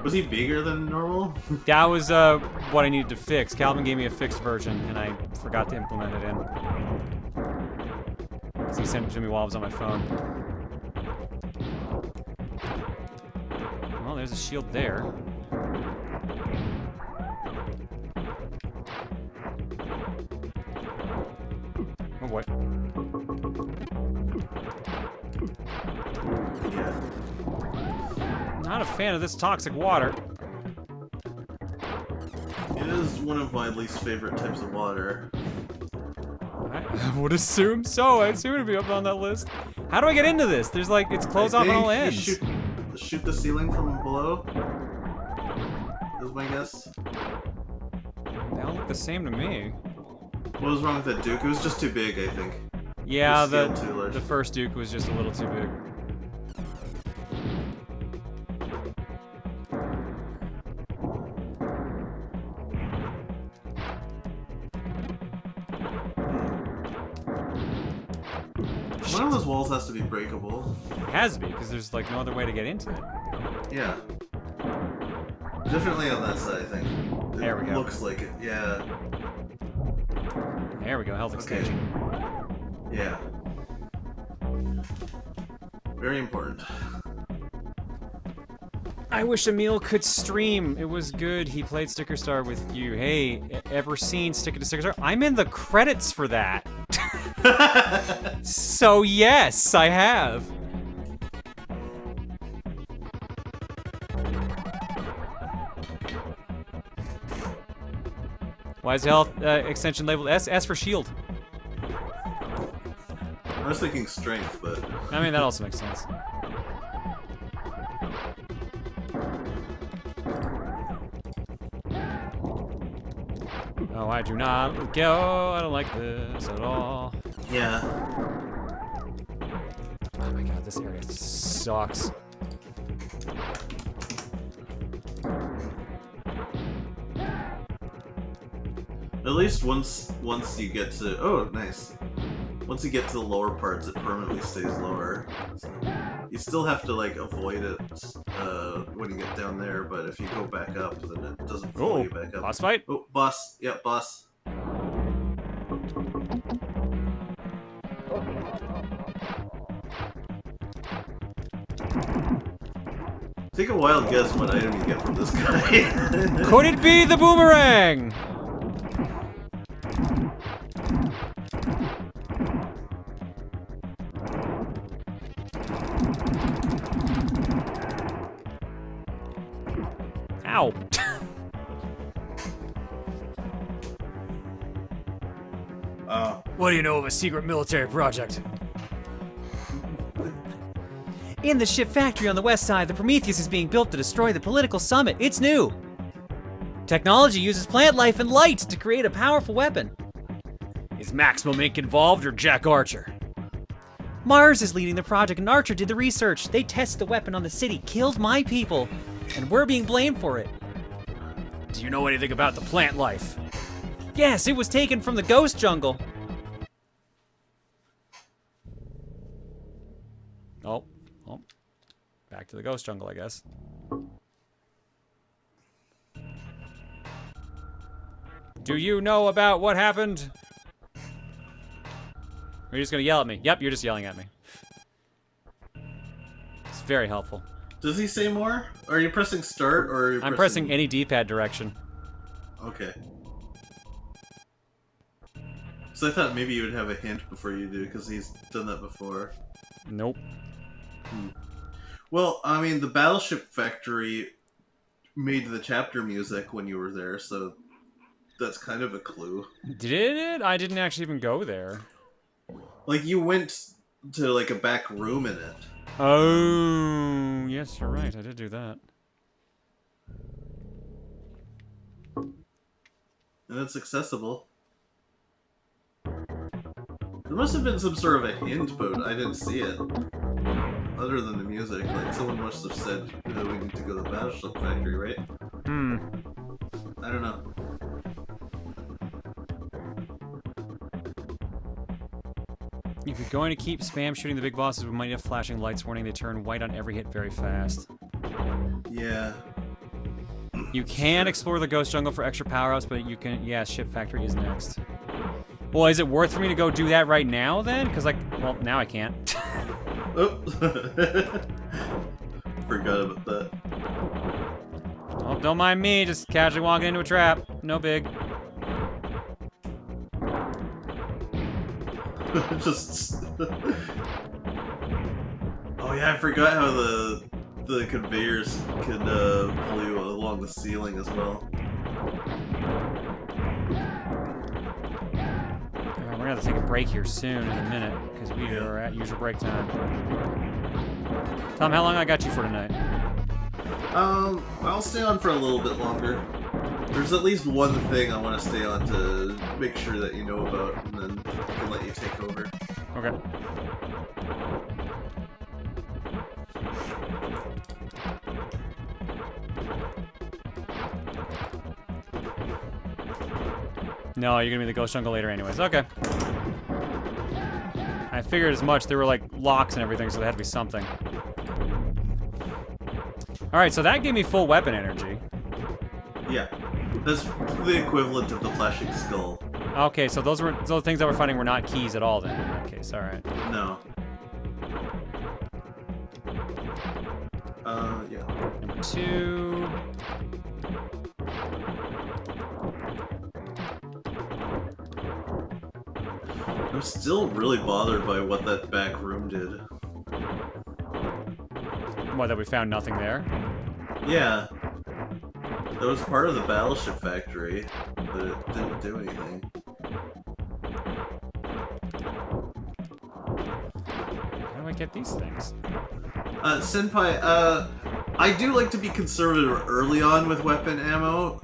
[SPEAKER 2] Was he bigger than normal?
[SPEAKER 1] That was what I needed to fix. Calvin gave me a fixed version, and I forgot to implement it in. Because he sent it to me while I was on my phone. Well, there's a shield there. Oh boy.
[SPEAKER 2] Yeah.
[SPEAKER 1] Not a fan of this toxic water.
[SPEAKER 2] It is one of my least favorite types of water.
[SPEAKER 1] I would assume so. I assume it'd be up on that list. How do I get into this? There's like, it's closed off on all ends.
[SPEAKER 2] Shoot the ceiling from below. Is my guess.
[SPEAKER 1] They all look the same to me.
[SPEAKER 2] What was wrong with that Duke? It was just too big, I think.
[SPEAKER 1] Yeah,
[SPEAKER 2] The scale too large.
[SPEAKER 1] the first Duke was just a little too big.
[SPEAKER 2] One of those walls has to be breakable.
[SPEAKER 1] It has to be, because there's like no other way to get into it.
[SPEAKER 2] Yeah. Definitely on that side, I think.
[SPEAKER 1] There we go.
[SPEAKER 2] Looks like it, yeah.
[SPEAKER 1] There we go, health
[SPEAKER 2] Okay.
[SPEAKER 1] extension.
[SPEAKER 2] Yeah. Very important.
[SPEAKER 1] I wish Emil could stream. It was good. He played Sticker Star with you. Hey, ever seen Sticker to Sticker Star? I'm in the credits for that. So yes, I have. Why is the health extension labeled S? S for shield.
[SPEAKER 2] I was thinking strength, but...
[SPEAKER 1] I mean, that also makes sense. Oh, I do not go. I don't like this at all.
[SPEAKER 2] Yeah.
[SPEAKER 1] Oh my god, this area sucks.
[SPEAKER 2] At least once you get to... Oh, nice. Once you get to the lower parts, it permanently stays lower. So you still have to, like, avoid it when you get down there, but if you go back up, then it doesn't follow
[SPEAKER 1] Oh,
[SPEAKER 2] you back up.
[SPEAKER 1] boss fight?
[SPEAKER 2] Oh, boss. Yeah, boss. Take a wild guess what item you get from this guy.
[SPEAKER 1] Could it be the boomerang? Ow. What do you know of a secret military project? In the ship factory on the west side, the Prometheus is being built to destroy the political summit. It's new. Technology uses plant life and light to create a powerful weapon. Is Maximum Inc. involved or Jack Archer? Mars is leading the project and Archer did the research. They tested the weapon on the city, killed my people, and we're being blamed for it. Do you know anything about the plant life? Yes, it was taken from the ghost jungle. Oh, back to the ghost jungle, I guess. Do you know about what happened? Or are you just gonna yell at me? Yep, you're just yelling at me. It's very helpful.
[SPEAKER 2] Does he say more? Are you pressing start or are you
[SPEAKER 1] I'm pressing any D-pad direction.
[SPEAKER 2] Okay. So I thought maybe you would have a hint before you do, because he's done that before.
[SPEAKER 1] Nope.
[SPEAKER 2] Well, I mean, the Battleship Factory made the chapter music when you were there, so that's kind of a clue.
[SPEAKER 1] Did it? I didn't actually even go there.
[SPEAKER 2] Like, you went to, like, a back room in it.
[SPEAKER 1] Oh, yes, you're right. I did do that.
[SPEAKER 2] And it's accessible. There must have been some sort of a hint, but I didn't see it. Other than the music, like someone must have said that we need to go to the Battleship Factory, right?
[SPEAKER 1] Hmm.
[SPEAKER 2] I don't know.
[SPEAKER 1] If you're going to keep spam shooting the big bosses with might have flashing lights warning they turn white on every hit very fast.
[SPEAKER 2] Yeah.
[SPEAKER 1] You can explore the Ghost Jungle for extra power-ups, but you can... Yeah, Ship Factory is next. Well, is it worth for me to go do that right now, then? Because, like... Well, now I can't.
[SPEAKER 2] Oh. Forgot about that.
[SPEAKER 1] Oh, don't mind me, just casually walking into a trap. No big.
[SPEAKER 2] Just... Oh yeah, I forgot how the conveyors could pull you along the ceiling as well.
[SPEAKER 1] We're gonna have to take a break here soon in a minute, because we are at usual break time. Tom, how long I got you for tonight?
[SPEAKER 2] I'll stay on for a little bit longer. There's at least one thing I want to stay on to make sure that you know about, and then I can let you take over.
[SPEAKER 1] Okay. No, you're gonna be the Ghost Jungle later anyways. Okay. I figured as much. There were, like, locks and everything, so there had to be something. Alright, so that gave me full weapon energy.
[SPEAKER 2] Yeah. That's the equivalent of the flashing skull.
[SPEAKER 1] Okay, so those things that we're fighting were not keys at all then, in that case. Alright.
[SPEAKER 2] No. Yeah.
[SPEAKER 1] Number 2...
[SPEAKER 2] I'm still really bothered by what that back room did.
[SPEAKER 1] What, that we found nothing there?
[SPEAKER 2] Yeah. That was part of the Battleship Factory, but it didn't do anything.
[SPEAKER 1] How do I get these things?
[SPEAKER 2] Senpai, I do like to be conservative early on with weapon ammo,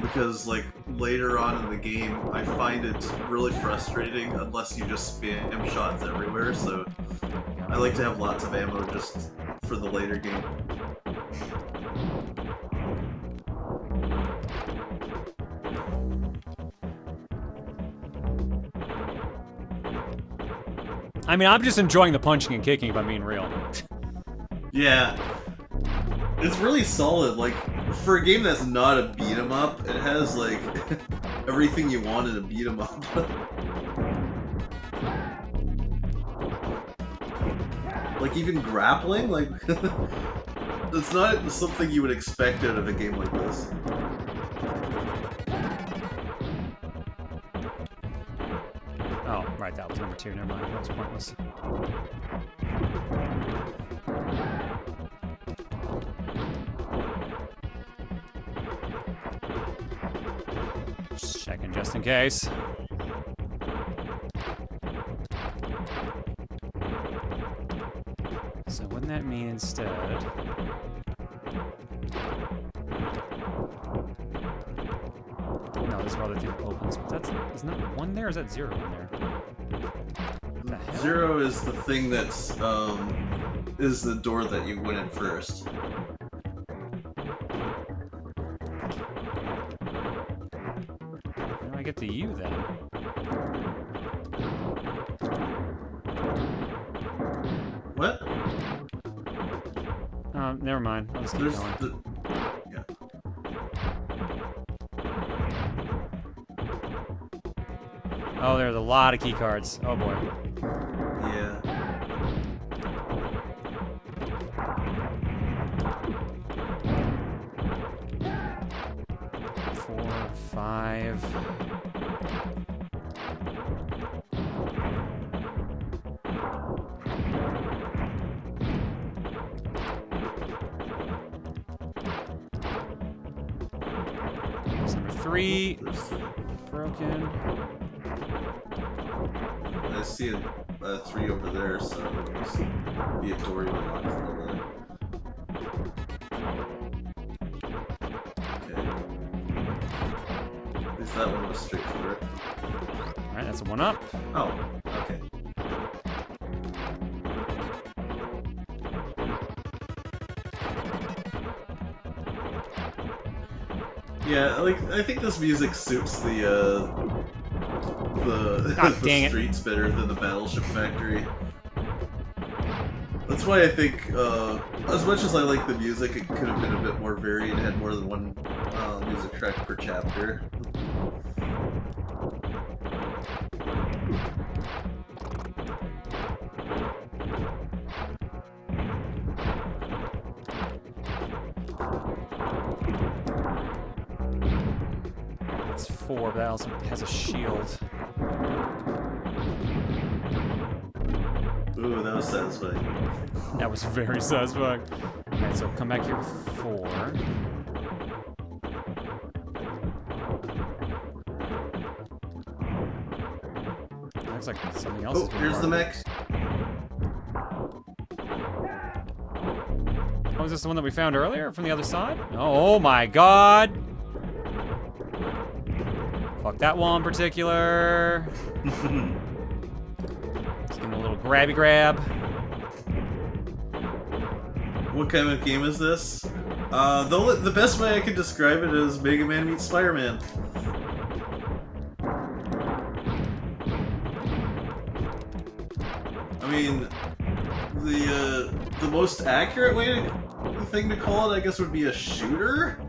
[SPEAKER 2] because, like, later on in the game, I find it really frustrating unless you just spam shots everywhere, so I like to have lots of ammo just for the later game.
[SPEAKER 1] I mean, I'm just enjoying the punching and kicking, if I'm being real.
[SPEAKER 2] Yeah. It's really solid, like, for a game that's not a beat-em-up, it has, like, everything you want in a beat-em-up. Like, even grappling, like, it's not something you would expect out of a game like this.
[SPEAKER 1] Oh, right, that was number 2. Never mind, that was pointless. Just checking just in case. So wouldn't that mean instead... No, this other thing that opens, but that's... Isn't that 1 there, or is that 0 in there? What the hell?
[SPEAKER 2] 0 is the thing that's, is the door that you went in first.
[SPEAKER 1] How do I get to you, then?
[SPEAKER 2] What?
[SPEAKER 1] Never mind. I'll just keep
[SPEAKER 2] There's
[SPEAKER 1] going.
[SPEAKER 2] the... Yeah.
[SPEAKER 1] Oh, there's a lot of key cards. Oh boy.
[SPEAKER 2] Yeah.
[SPEAKER 1] Four, 5. There's number 3.
[SPEAKER 2] There's...
[SPEAKER 1] Broken.
[SPEAKER 2] I see 3 over there, so it must be a door you unlocked over there. Okay. At least that one was straightforward.
[SPEAKER 1] Alright, that's a 1-up.
[SPEAKER 2] Oh, okay. Yeah, like I think this music suits the the streets better than the Battleship Factory. That's why I think, as much as I like the music, it could have been a bit more varied and had more than one music track per chapter.
[SPEAKER 1] It's 4, but that also has a shield.
[SPEAKER 2] Ooh, that was satisfying.
[SPEAKER 1] That was very satisfying. Alright, so come back here with 4. Looks like something else is
[SPEAKER 2] Oh,
[SPEAKER 1] being
[SPEAKER 2] here's the mech.
[SPEAKER 1] Oh, is this the one that we found earlier from the other side? Oh my god! Fuck that wall in particular. Just give him a little grabby grab.
[SPEAKER 2] What kind of game is this? The best way I can describe it is Mega Man meets Spider-Man. I mean, the most accurate thing to call it, I guess, would be a shooter.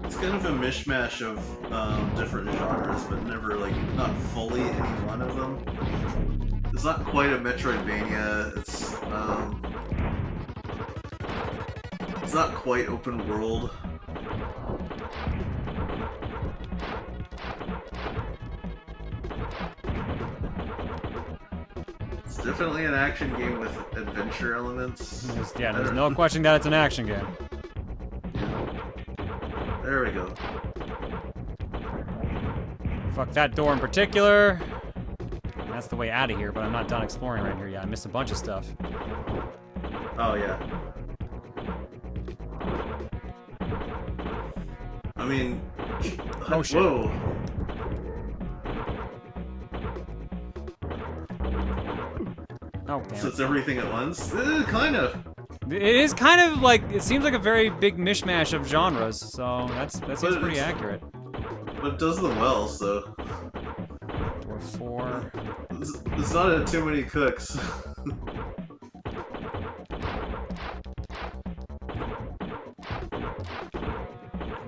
[SPEAKER 2] It's kind of a mishmash of different genres, but never not fully any one of them. It's not quite a Metroidvania. It's not quite open world. It's definitely an action game with adventure elements.
[SPEAKER 1] There's no questioning that it's an action game.
[SPEAKER 2] There we go.
[SPEAKER 1] Fuck that door in particular. That's the way out of here, but I'm not done exploring right here yet. I missed a bunch of stuff.
[SPEAKER 2] Oh, yeah. I mean...
[SPEAKER 1] Oh, shit.
[SPEAKER 2] Whoa.
[SPEAKER 1] Oh, damn.
[SPEAKER 2] So it's everything at once? Kind of.
[SPEAKER 1] It is kind of like, it seems like a very big mishmash of genres, so that seems pretty accurate.
[SPEAKER 2] But it does them well, so...
[SPEAKER 1] Door 4.
[SPEAKER 2] It's not too many cooks.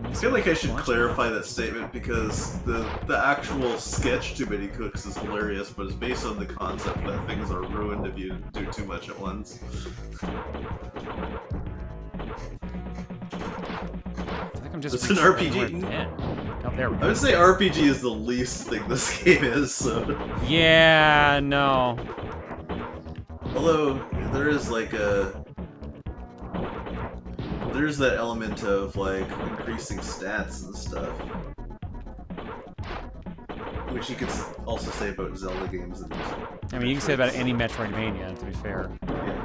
[SPEAKER 2] I feel like I should clarify that statement because the actual sketch Too Many Cooks is hilarious, but it's based on the concept that things are ruined if you do too much at once. It's an RPG.
[SPEAKER 1] Oh, there we go.
[SPEAKER 2] I would say RPG is the least thing this game is, so...
[SPEAKER 1] Yeah, no.
[SPEAKER 2] Although, there is there's that element of, increasing stats and stuff. Which you could also say about Zelda games. And
[SPEAKER 1] I mean, you can say about any Metroidvania, to be fair.
[SPEAKER 2] Yeah.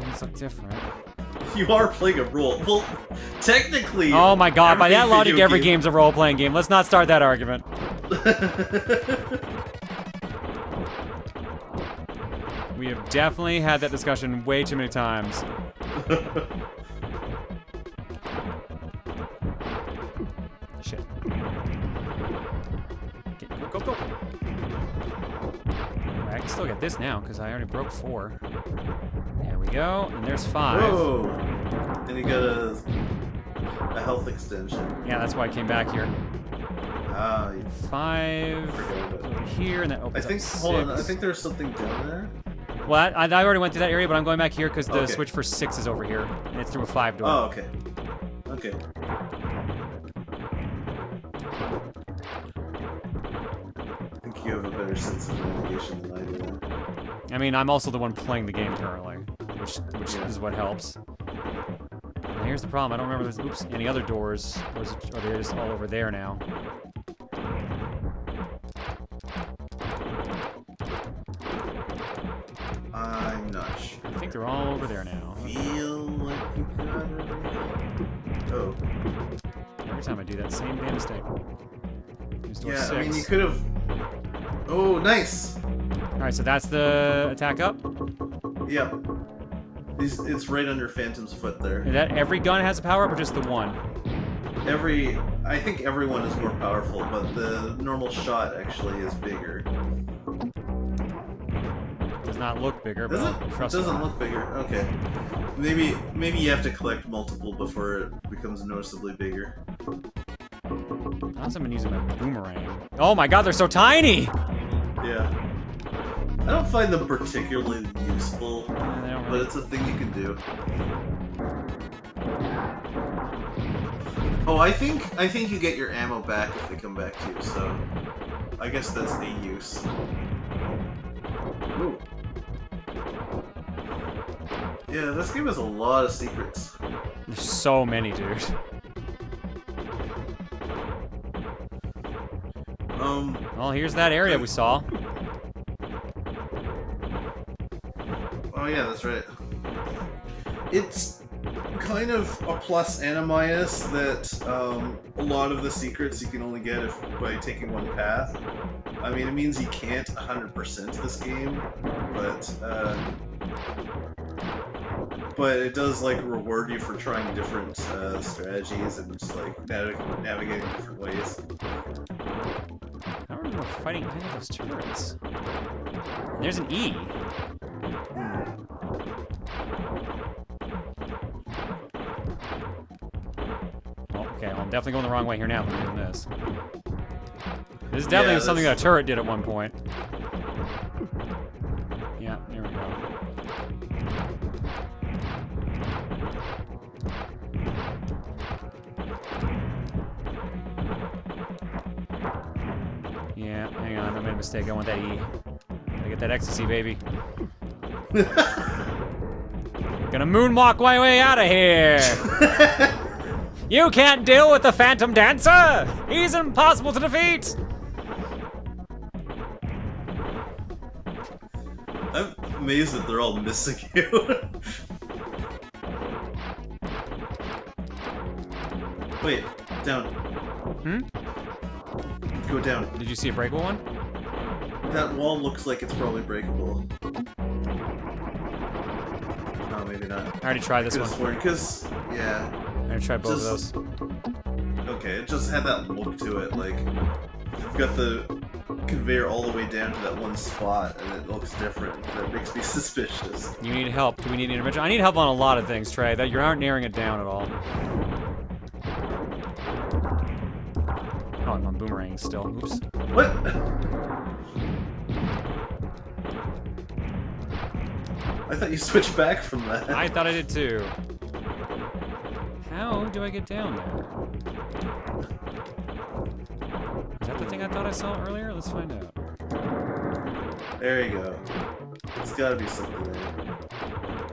[SPEAKER 1] These look different.
[SPEAKER 2] You are playing a role. Well, technically...
[SPEAKER 1] Oh my god, by that logic, every game's a role-playing game. Let's not start that argument. We have definitely had that discussion way too many times. Shit. Okay, go, go, go. Right, I can still get this now, because I already broke 4. There we go, and there's 5.
[SPEAKER 2] Whoa! And you got a health extension.
[SPEAKER 1] Yeah, that's why I came back here.
[SPEAKER 2] Ah,
[SPEAKER 1] 5 over here, and that opens up 6.
[SPEAKER 2] Hold on, I think there's something down there.
[SPEAKER 1] Well, I already went through that area, but I'm going back here because the switch for 6 is over here, and it's through a 5 door.
[SPEAKER 2] Oh, okay. Okay. I think you have a better sense of navigation than I do.
[SPEAKER 1] I mean, I'm also the one playing the game currently, which is what helps. And here's the problem. I don't remember there's any other doors, or are they just all over there now?
[SPEAKER 2] I'm not sure.
[SPEAKER 1] I think they're all over there now.
[SPEAKER 2] Feel like you got everything. Oh.
[SPEAKER 1] Every time I do that same damn mistake. Here's door
[SPEAKER 2] Yeah,
[SPEAKER 1] 6.
[SPEAKER 2] I mean, you could have. Oh, nice.
[SPEAKER 1] All right, so that's the attack up.
[SPEAKER 2] Yep. It's right under Phantom's foot there.
[SPEAKER 1] Is that every gun has a power up, or just the one?
[SPEAKER 2] I think everyone is more powerful, but the normal shot actually is bigger.
[SPEAKER 1] Does not look bigger, but
[SPEAKER 2] Does
[SPEAKER 1] I'll
[SPEAKER 2] it? It
[SPEAKER 1] trust
[SPEAKER 2] doesn't look bigger. Okay. Maybe you have to collect multiple before it becomes noticeably bigger.
[SPEAKER 1] Unless I've been using my boomerang. Oh my god, they're so tiny!
[SPEAKER 2] Yeah. I don't find them particularly useful,
[SPEAKER 1] Yeah, they don't
[SPEAKER 2] but
[SPEAKER 1] really-
[SPEAKER 2] it's a thing you can do. Oh, I think you get your ammo back if they come back to you, so I guess that's a use. Ooh. Yeah, this game has a lot of secrets.
[SPEAKER 1] There's so many, dude. Well, here's that area we saw.
[SPEAKER 2] Oh yeah, that's right. It's kind of a plus and a minus that a lot of the secrets you can only get by taking one path. I mean, it means you can't 100% this game, but it does like reward you for trying different strategies and just like navigating different ways.
[SPEAKER 1] I don't remember fighting any of those turrets. And there's an E. Oh, okay, well, I'm definitely going the wrong way here now if I'm doing this. This is definitely
[SPEAKER 2] Yeah,
[SPEAKER 1] something
[SPEAKER 2] this-
[SPEAKER 1] that a turret did at one point. Yeah, there we go. Yeah, hang on, I made a mistake. I want that E. Gotta get that ecstasy, baby. Gonna moonwalk my way out of here! You can't deal with the Phantom Dancer! He's impossible to defeat!
[SPEAKER 2] I'm amazed that they're all missing you. Wait, down.
[SPEAKER 1] Hmm?
[SPEAKER 2] Go down.
[SPEAKER 1] Did you see a breakable one?
[SPEAKER 2] That wall looks like it's probably breakable. Oh, maybe not.
[SPEAKER 1] I already tried this one.
[SPEAKER 2] Because, yeah.
[SPEAKER 1] I already tried both of
[SPEAKER 2] Just-
[SPEAKER 1] those.
[SPEAKER 2] Okay, it just had that look to it, like, you've got the conveyor all the way down to that one spot, and it looks different. That makes me suspicious.
[SPEAKER 1] You need help. Do we need intervention? I need help on a lot of things, Trey. That you aren't narrowing it down at all. Oh, I'm on boomerang still. Oops.
[SPEAKER 2] What? I thought you switched back from that.
[SPEAKER 1] I thought I did too. How do I get down there? Is that the thing I thought I saw earlier? Let's find out.
[SPEAKER 2] There you go. It's gotta be something there.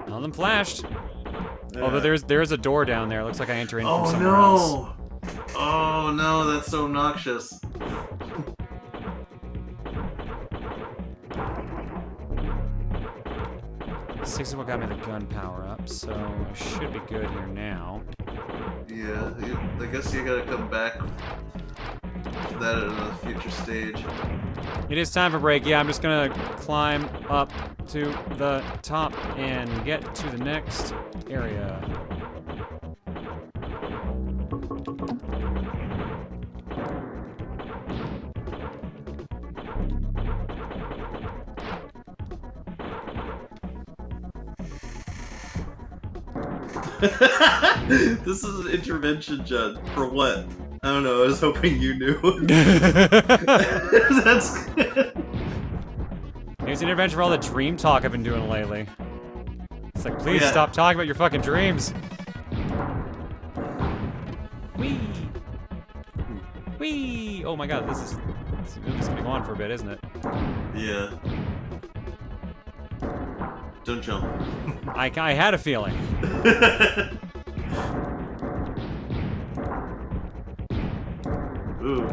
[SPEAKER 1] None of them flashed.
[SPEAKER 2] Yeah.
[SPEAKER 1] Although there's a door down there. It looks like I enter in from somewhere else.
[SPEAKER 2] Oh no, that's so obnoxious.
[SPEAKER 1] Six is what got me the gun power up, so I should be good here now.
[SPEAKER 2] Yeah, I guess you gotta come back to that at a future stage.
[SPEAKER 1] It is time for break. Yeah, I'm just gonna climb up to the top and get to the next area.
[SPEAKER 2] This is an intervention, Judd. For what? I don't know, I was hoping you knew. That's good.
[SPEAKER 1] Here's an intervention for all the dream talk I've been doing lately. It's like, please
[SPEAKER 2] Yeah.
[SPEAKER 1] stop talking about your fucking dreams. Whee! Oh my god, this is gonna go on for a bit, isn't it?
[SPEAKER 2] Yeah. Don't jump.
[SPEAKER 1] I had a feeling.
[SPEAKER 2] Ooh.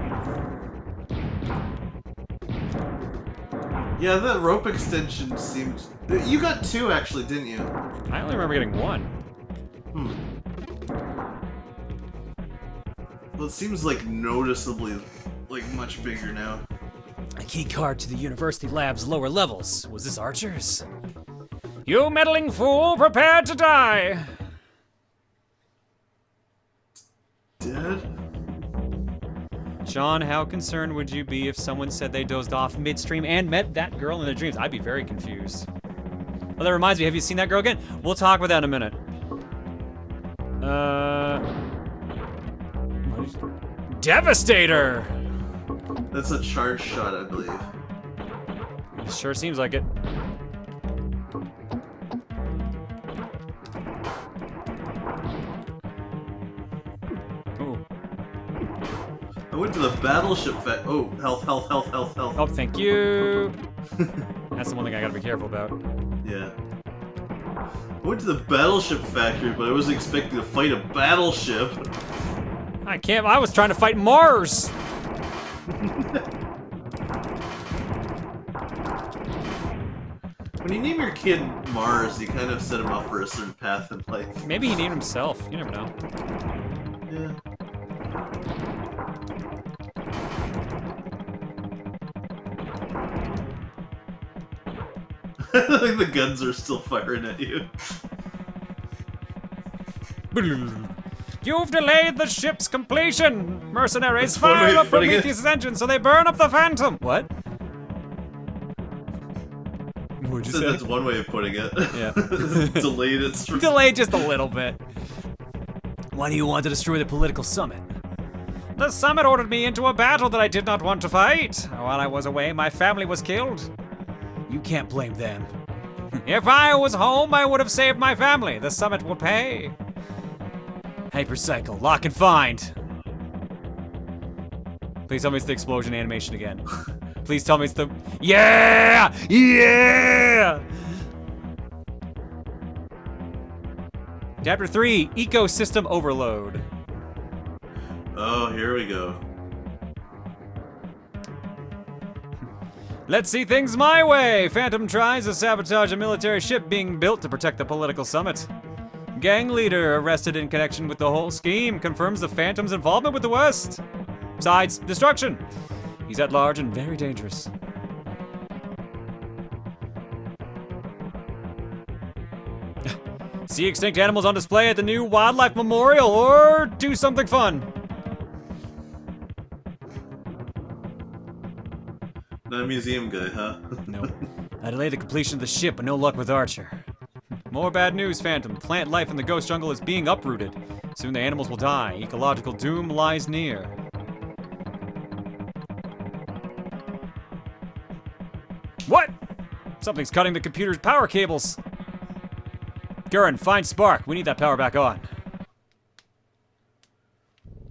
[SPEAKER 2] Yeah, that rope extension seemed... You got 2, actually, didn't you?
[SPEAKER 1] I only remember getting 1.
[SPEAKER 2] Hmm. Well, it seems like noticeably, like, much bigger now.
[SPEAKER 1] A key card to the university lab's lower levels. Was this Archer's? You meddling fool, prepare to die!
[SPEAKER 2] Dead?
[SPEAKER 1] John, how concerned would you be if someone said they dozed off midstream and met that girl in their dreams? I'd be very confused. Oh, that reminds me, have you seen that girl again? We'll talk about that in a minute. Devastator!
[SPEAKER 2] That's a charge shot, I believe.
[SPEAKER 1] It sure seems like it. Ooh.
[SPEAKER 2] I went to the battleship Oh, health.
[SPEAKER 1] Oh, thank you. That's the one thing I gotta be careful about.
[SPEAKER 2] Yeah. I went to the battleship factory, but I wasn't expecting to fight a battleship.
[SPEAKER 1] I was trying to fight Mars!
[SPEAKER 2] When you name your kid Mars, you kind of set him up for a certain path in life.
[SPEAKER 1] Maybe he named himself. You never know.
[SPEAKER 2] Yeah. I think the guns are still firing at you.
[SPEAKER 1] You've delayed the ship's completion! Mercenaries,
[SPEAKER 2] That's one way
[SPEAKER 1] fire
[SPEAKER 2] of
[SPEAKER 1] up
[SPEAKER 2] putting it.
[SPEAKER 1] Prometheus' engine so they burn up the Phantom! What? What'd you
[SPEAKER 2] So
[SPEAKER 1] say?
[SPEAKER 2] that's one way of putting it.
[SPEAKER 1] Yeah.
[SPEAKER 2] Delayed it.
[SPEAKER 1] Delayed just a little bit. Why do you want to destroy the political summit? The summit ordered me into a battle that I did not want to fight. While I was away, my family was killed. You can't blame them. If I was home, I would have saved my family. The summit will pay. Hypercycle, lock and find. Please tell me it's the explosion animation again. Please tell me it's the... Yeah! Yeah! Chapter 3, Ecosystem Overload.
[SPEAKER 2] Oh, here we go.
[SPEAKER 1] Let's see things my way! Phantom tries to sabotage a military ship being built to protect the political summit. Gang leader arrested in connection with the whole scheme confirms the Phantom's involvement with the West. Besides, destruction. He's at large and very dangerous. See extinct animals on display at the new Wildlife Memorial, or do something fun.
[SPEAKER 2] Not a museum guy, huh?
[SPEAKER 1] Nope. I delayed the completion of the ship, but no luck with Archer. More bad news, Phantom. Plant life in the ghost jungle is being uprooted. Soon the animals will die. Ecological doom lies near. What? Something's cutting the computer's power cables. Gurren, find Spark. We need that power back on.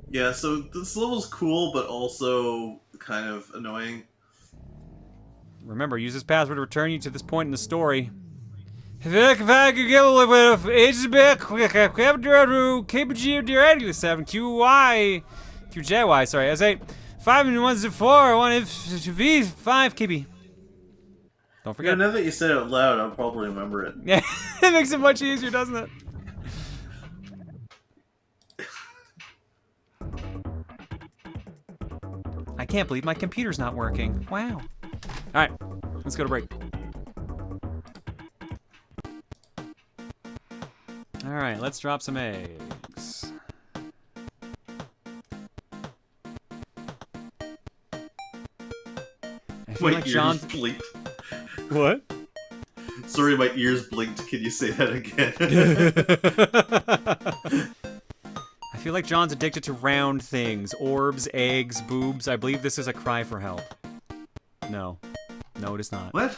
[SPEAKER 2] Yeah, so this level's cool, but also kind of annoying.
[SPEAKER 1] Remember, use this password to return you to this point in the story. QJY, sorry. I say 5 and 1 4 1 if 5 KB. Don't
[SPEAKER 2] Yeah,
[SPEAKER 1] forget.
[SPEAKER 2] now that you say it out loud, I'll probably remember it.
[SPEAKER 1] Yeah, it makes it much easier, doesn't it? I can't believe my computer's not working. Wow. All right, let's go to break. All right, let's drop some eggs. I feel
[SPEAKER 2] My
[SPEAKER 1] like
[SPEAKER 2] ears
[SPEAKER 1] John's...
[SPEAKER 2] blinked.
[SPEAKER 1] What?
[SPEAKER 2] Sorry, my ears blinked. Can you say that again?
[SPEAKER 1] I feel like John's addicted to round things. Orbs, eggs, boobs. I believe this is a cry for help. No. No, it is not.
[SPEAKER 2] What?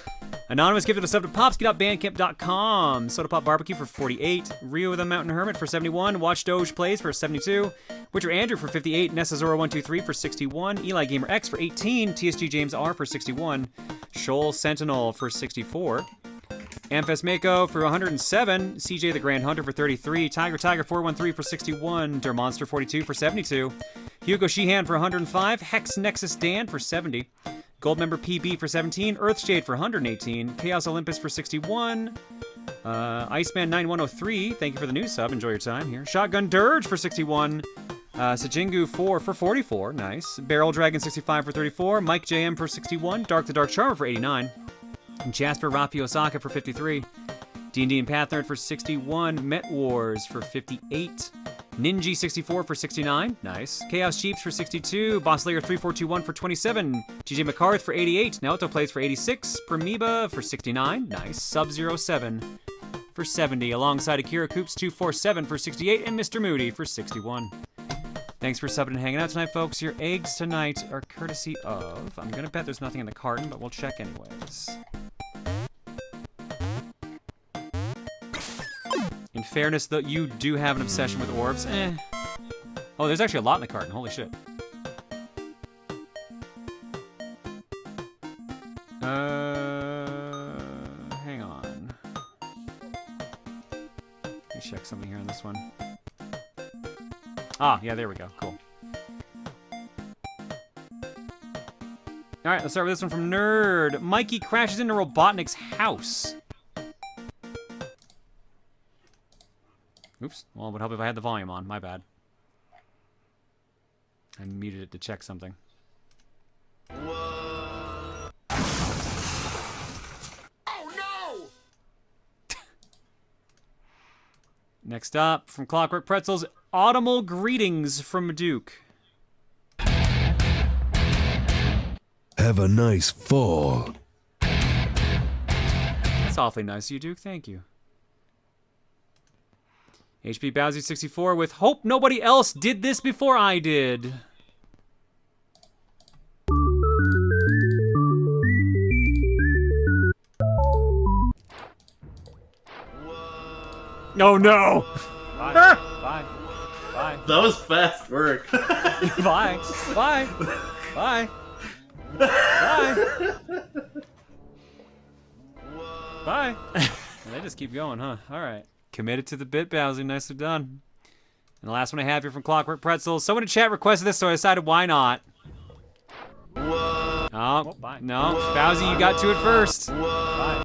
[SPEAKER 1] Anonymous gifted a sub to popski.bandcamp.com. Soda Pop Barbecue for 48. Rio the Mountain Hermit for 71. Watch Doge Plays for 72. Witcher Andrew for 58. Nessazora123 for 61. Eli Gamer X for 18. TSG James R for 61. Shoal Sentinel for 64. Amphas Mako for 107. CJ the Grand Hunter for 33. Tiger 413 for 61. Dermonster 42 for 72. Hugo Sheehan for 105. Hex Nexus Dan for 70. Gold member PB for 17. Earthshade for 118. Chaos Olympus for 61. Iceman 9103, thank you for the new sub. Enjoy your time here. Shotgun Dirge for 61. Sajingu 4 for 44. Nice. Barrel Dragon 65 for 34. Mike JM for 61. Dark the Dark Charmer for 89. Jasper Rafi Osaka for 53. D&D and Path Nerd for 61. Met Wars for 58. Ninja 64 for 69. Nice. Chaos Chiefs for 62. Boss Layer 3421 for 27. GJ McCarth for 88. Naoto Plays for 86. Pramiba for 69. Nice. Sub-Zero 7 for 70. Alongside Akira Coops 247 for 68. And Mr. Moody for 61. Thanks for subbing and hanging out tonight, folks. Your eggs tonight are courtesy of... I'm going to bet there's nothing in the carton, but we'll check anyways. In fairness, though, you do have an obsession with orbs. Oh, there's actually a lot in the carton. Holy shit. Hang on. Let me check something here on this one. Ah, yeah, there we go. Cool. All right, let's start with this one from Nerd. Mikey crashes into Robotnik's house. Oops. Well, it would help if I had the volume on. My bad. I muted it to check something.
[SPEAKER 3] Oh no!
[SPEAKER 1] Next up, from Clockwork Pretzels, autumnal greetings from Duke.
[SPEAKER 4] Have a nice fall.
[SPEAKER 1] That's awfully nice of you, Duke. Thank you. HP Bowsy 64 with hope nobody else did this before I did. Oh no! Bye. Bye. Bye.
[SPEAKER 2] That was fast work.
[SPEAKER 1] Bye. Bye. Bye. Bye. Bye. They just keep going, huh? All right. Committed to the bit, Bowsy. Nicely done. And the last one I have here from Clockwork Pretzels. Someone in chat requested this, so I decided why not. Oh, bye. No. Bowsy, you got to it first. Bye.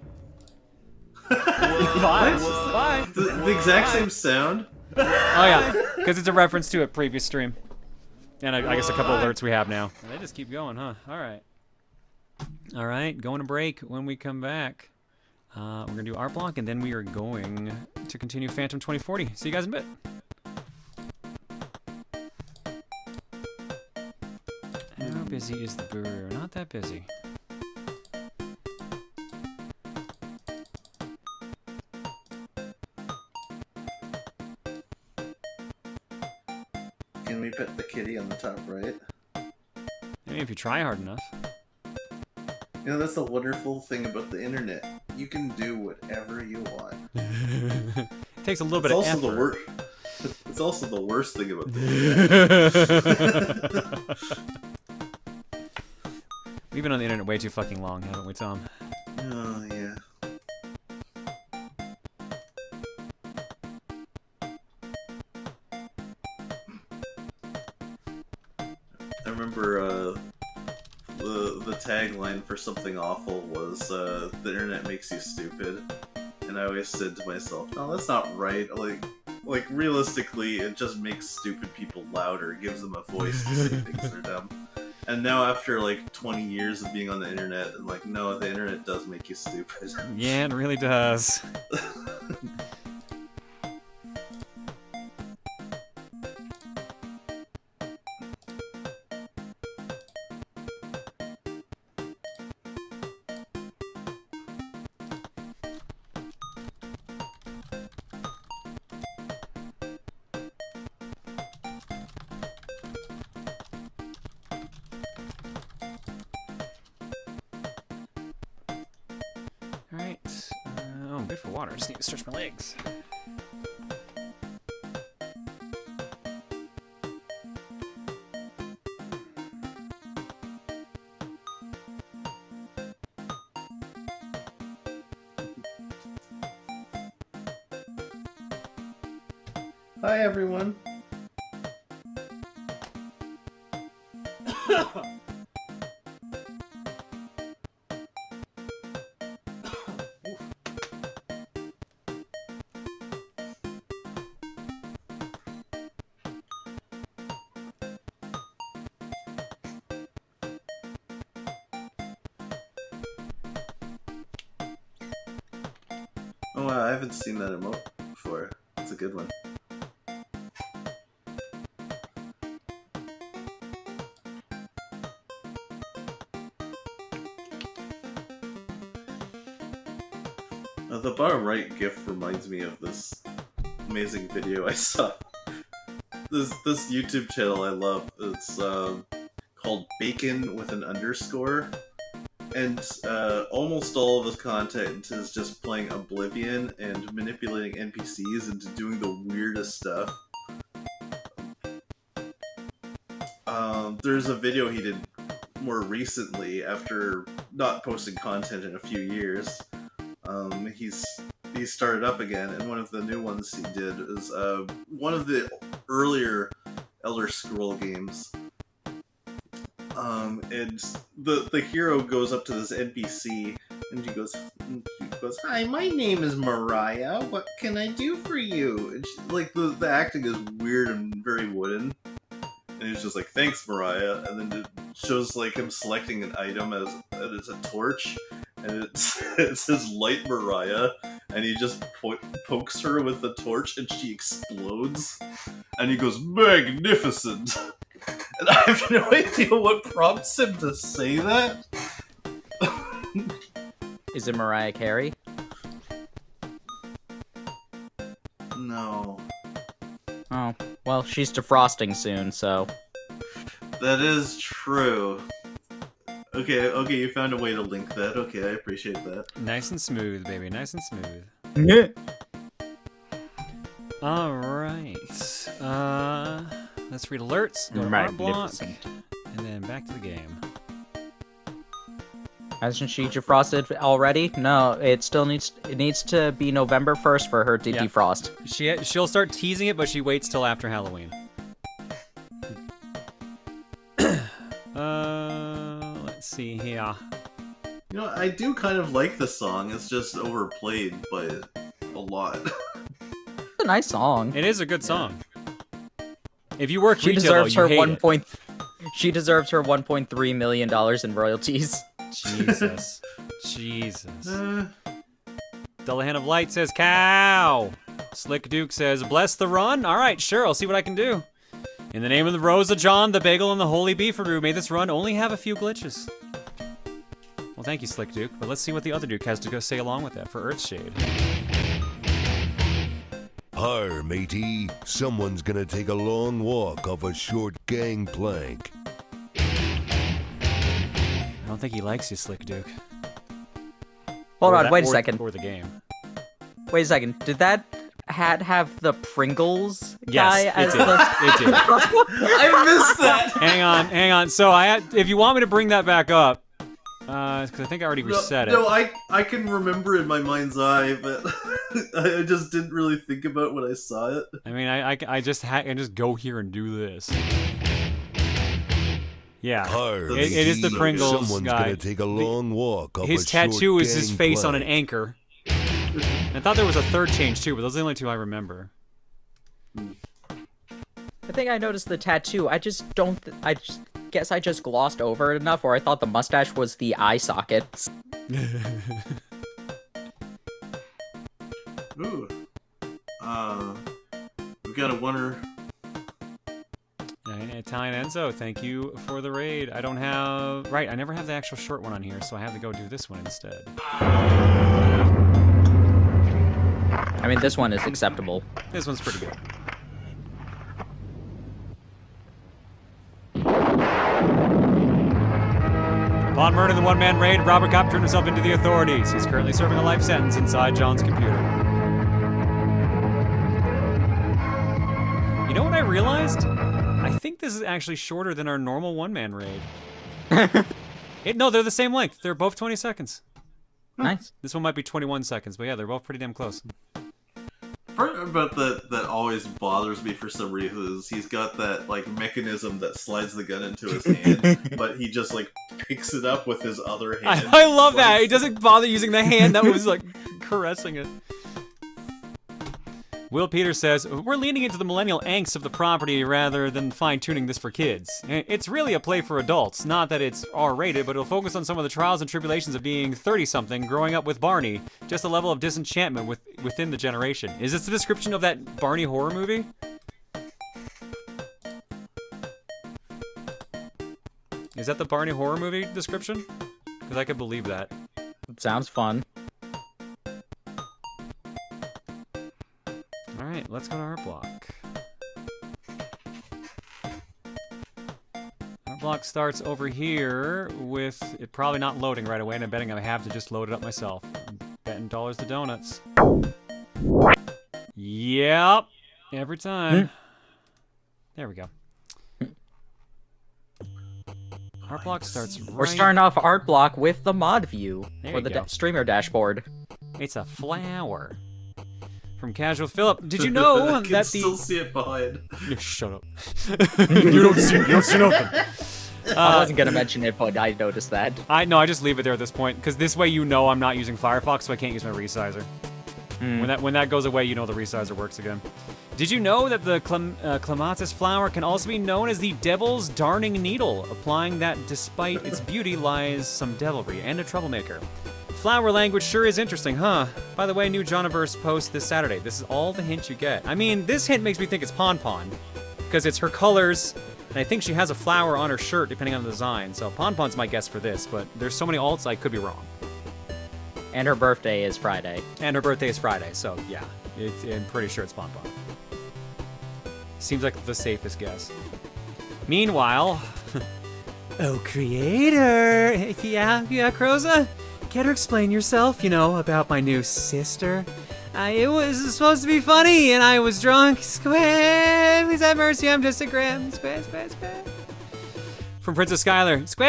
[SPEAKER 1] Bye. Bye.
[SPEAKER 2] The exact same sound?
[SPEAKER 1] Oh, yeah. Because it's a reference to a previous stream. And I guess a couple alerts we have now. They just keep going, huh? All right. All right. Going to break. When we come back, we're going to do Art Block, and then we are going to continue Phantom 2040. See you guys in a bit. How busy is the Booru? Not that busy.
[SPEAKER 2] Can we put the kitty on the top right?
[SPEAKER 1] I mean, if you try hard enough.
[SPEAKER 2] You know, that's the wonderful thing about the internet. You can do whatever you want.
[SPEAKER 1] It takes a little bit
[SPEAKER 2] It's
[SPEAKER 1] of
[SPEAKER 2] also
[SPEAKER 1] effort.
[SPEAKER 2] the worst. It's also the worst thing about the internet.
[SPEAKER 1] We've been on the internet way too fucking long, haven't we, Tom?
[SPEAKER 2] Oh, yeah. I remember the tagline for Something Awful was the internet makes you stupid. And I always said to myself, no, that's not right. Like realistically, it just makes stupid people louder, gives them a voice to say things are dumb. And now after like 20 years of being on the internet, I'm like, no, the internet does make you stupid.
[SPEAKER 1] Yeah, it really does. good for water. I just need to stretch my legs.
[SPEAKER 2] Hi, everyone. Oh wow, I haven't seen that emote before. It's a good one. The bottom right GIF reminds me of this amazing video I saw. This YouTube channel I love. It's called Bacon with an underscore, and almost all of his content is just playing Oblivion and manipulating NPCs into doing the weirdest stuff. There's a video he did more recently after not posting content in a few years. He started up again, and one of the new ones he did is one of the earlier Elder Scroll games. And the hero goes up to this NPC, and he goes, "Hi, my name is Mariah. What can I do for you?" And she, like the acting is weird and very wooden, and he's just like, "Thanks, Mariah," and then it shows like him selecting an item and it's a torch. And it says Light Mariah, and he just pokes her with the torch, and she explodes. And he goes, "Magnificent!" And I have no idea what prompts him to say that.
[SPEAKER 5] Is it Mariah Carey?
[SPEAKER 2] No.
[SPEAKER 5] Oh, well, she's defrosting soon, so...
[SPEAKER 2] That is true. Okay, you found a way to link that. Okay, I appreciate that.
[SPEAKER 1] Nice and smooth, baby. Nice and smooth.
[SPEAKER 5] Yeah.
[SPEAKER 1] All right. Let's read alerts. Go to art block, and then back to the game.
[SPEAKER 5] Hasn't she defrosted already? No, it needs to be November 1st for her to defrost.
[SPEAKER 1] She'll start teasing it, but she waits till after Halloween. Let's see here.
[SPEAKER 2] You know, I do kind of like the song. It's just overplayed by a lot.
[SPEAKER 5] It's a nice song.
[SPEAKER 1] It is a good song. If you work
[SPEAKER 5] She
[SPEAKER 1] retail,
[SPEAKER 5] deserves
[SPEAKER 1] though,
[SPEAKER 5] her
[SPEAKER 1] you hate it.
[SPEAKER 5] She deserves her $1.3 million in royalties.
[SPEAKER 1] Jesus. Dull Hand of Light says cow. Slick Duke says bless the run. All right, sure. I'll see what I can do. In the name of the Rose of John, the Bagel, and the Holy Beefaroo, may this run only have a few glitches. Well, thank you, Slick Duke. But let's see what the other Duke has to go say along with that for Earthshade.
[SPEAKER 4] Arr, matey. Someone's gonna take a long walk off a short gangplank.
[SPEAKER 1] I don't think he likes you, Slick Duke.
[SPEAKER 5] Hold on, wait a second.
[SPEAKER 1] Or the game.
[SPEAKER 5] Wait a second. Did that hat have the Pringles
[SPEAKER 1] Yes,
[SPEAKER 5] guy as
[SPEAKER 1] it did.
[SPEAKER 5] the...
[SPEAKER 1] It did.
[SPEAKER 2] I missed that!
[SPEAKER 1] Hang on. So if you want me to bring that back up, because I think I already reset it.
[SPEAKER 2] No, I can remember in my mind's eye, but I just didn't really think about when I saw it.
[SPEAKER 1] I mean, I just go here and do this. Yeah,
[SPEAKER 4] Arr,
[SPEAKER 1] it is the Pringles
[SPEAKER 4] Someone's
[SPEAKER 1] guy.
[SPEAKER 4] gonna take a long walk off
[SPEAKER 1] His
[SPEAKER 4] a short
[SPEAKER 1] tattoo is his face on an
[SPEAKER 4] gangplank.
[SPEAKER 1] anchor. I thought there was a third change too, but those are the only two I remember.
[SPEAKER 5] I think I noticed the tattoo. I guess I just glossed over it enough, or I thought the mustache was the eye sockets.
[SPEAKER 2] Ooh. We've got a winner.
[SPEAKER 1] Italian Enzo, thank you for the raid. I don't have... Right, I never have the actual short one on here, so I have to go do this one instead.
[SPEAKER 5] I mean, this one is acceptable.
[SPEAKER 1] This one's pretty good. Upon murder in the one-man raid, Robert Kopp turned himself into the authorities. He's currently serving a life sentence inside John's computer. You know what I realized? I think this is actually shorter than our normal one-man raid. No, they're the same length. They're both 20 seconds.
[SPEAKER 5] Nice.
[SPEAKER 1] This one might be 21 seconds, but yeah, they're both pretty damn close.
[SPEAKER 2] Part about that always bothers me for some reason is he's got that like mechanism that slides the gun into his hand, but he just like picks it up with his other hand.
[SPEAKER 1] I love that. He doesn't bother using the hand that was like caressing it. Will Peters says, we're leaning into the millennial angst of the property rather than fine-tuning this for kids. It's really a play for adults. Not that it's R-rated, but it'll focus on some of the trials and tribulations of being 30-something, growing up with Barney. Just a level of disenchantment within the generation. Is this the description of that Barney horror movie? Is that the Barney horror movie description? Because I could believe that.
[SPEAKER 5] It sounds fun.
[SPEAKER 1] Alright, let's go to Art Block. Art Block starts over here with it probably not loading right away, and I'm betting I have to just load it up myself. I'm betting dollars to donuts. Yep. Every time. There we go. Art Block starts right...
[SPEAKER 5] We're starting off Art Block with the mod view,
[SPEAKER 1] There
[SPEAKER 5] or
[SPEAKER 1] you
[SPEAKER 5] the
[SPEAKER 1] go.
[SPEAKER 5] Streamer dashboard.
[SPEAKER 1] It's a flower. From Casual Philip. Did you know
[SPEAKER 2] I can
[SPEAKER 1] that
[SPEAKER 2] still see it behind.
[SPEAKER 1] Shut up. You don't see nothing.
[SPEAKER 5] I wasn't gonna mention it, but I noticed that.
[SPEAKER 1] I just leave it there at this point, because this way you know I'm not using Firefox, so I can't use my resizer. When that goes away, you know the resizer works again. Did you know that the clematis flower can also be known as the Devil's Darning Needle, implying that despite its beauty lies some devilry and a troublemaker? Flower language sure is interesting, huh? By the way, new Johniverse post this Saturday. This is all the hint you get. I mean, this hint makes me think it's Pon Pon, because it's her colors, and I think she has a flower on her shirt depending on the design. So Pon Pon's my guess for this, but there's so many alts I could be wrong.
[SPEAKER 5] And her birthday is Friday.
[SPEAKER 1] And her birthday is Friday, so yeah, I'm pretty sure it's Pon Pon. Seems like the safest guess. Meanwhile, oh creator, yeah, Croza? Care to explain yourself, about my new sister? It was supposed to be funny, and I was drunk. Square, please have mercy, I'm just a gram. Square. From Princess Skylar. Square.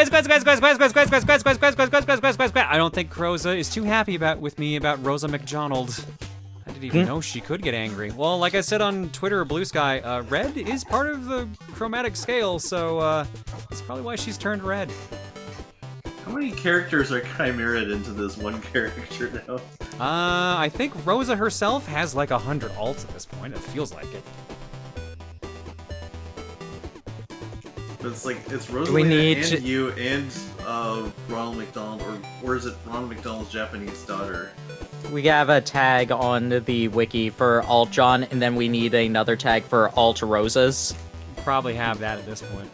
[SPEAKER 1] I don't think Croza is too happy with me about Rosa McDonald. I didn't even know she could get angry. Well, like I said on Twitter or Blue Sky, red is part of the chromatic scale, so that's probably why she's turned red.
[SPEAKER 2] How many characters are chimeraed into this one character now?
[SPEAKER 1] I think Rosa herself has like 100 alts at this point. It feels like it.
[SPEAKER 2] But it's Rosalina
[SPEAKER 5] we need
[SPEAKER 2] and
[SPEAKER 5] to...
[SPEAKER 2] you and Ronald McDonald, or is it Ronald McDonald's Japanese daughter?
[SPEAKER 5] We have a tag on the wiki for Alt John, and then we need another tag for Alt Rosas.
[SPEAKER 1] Probably have that at this point.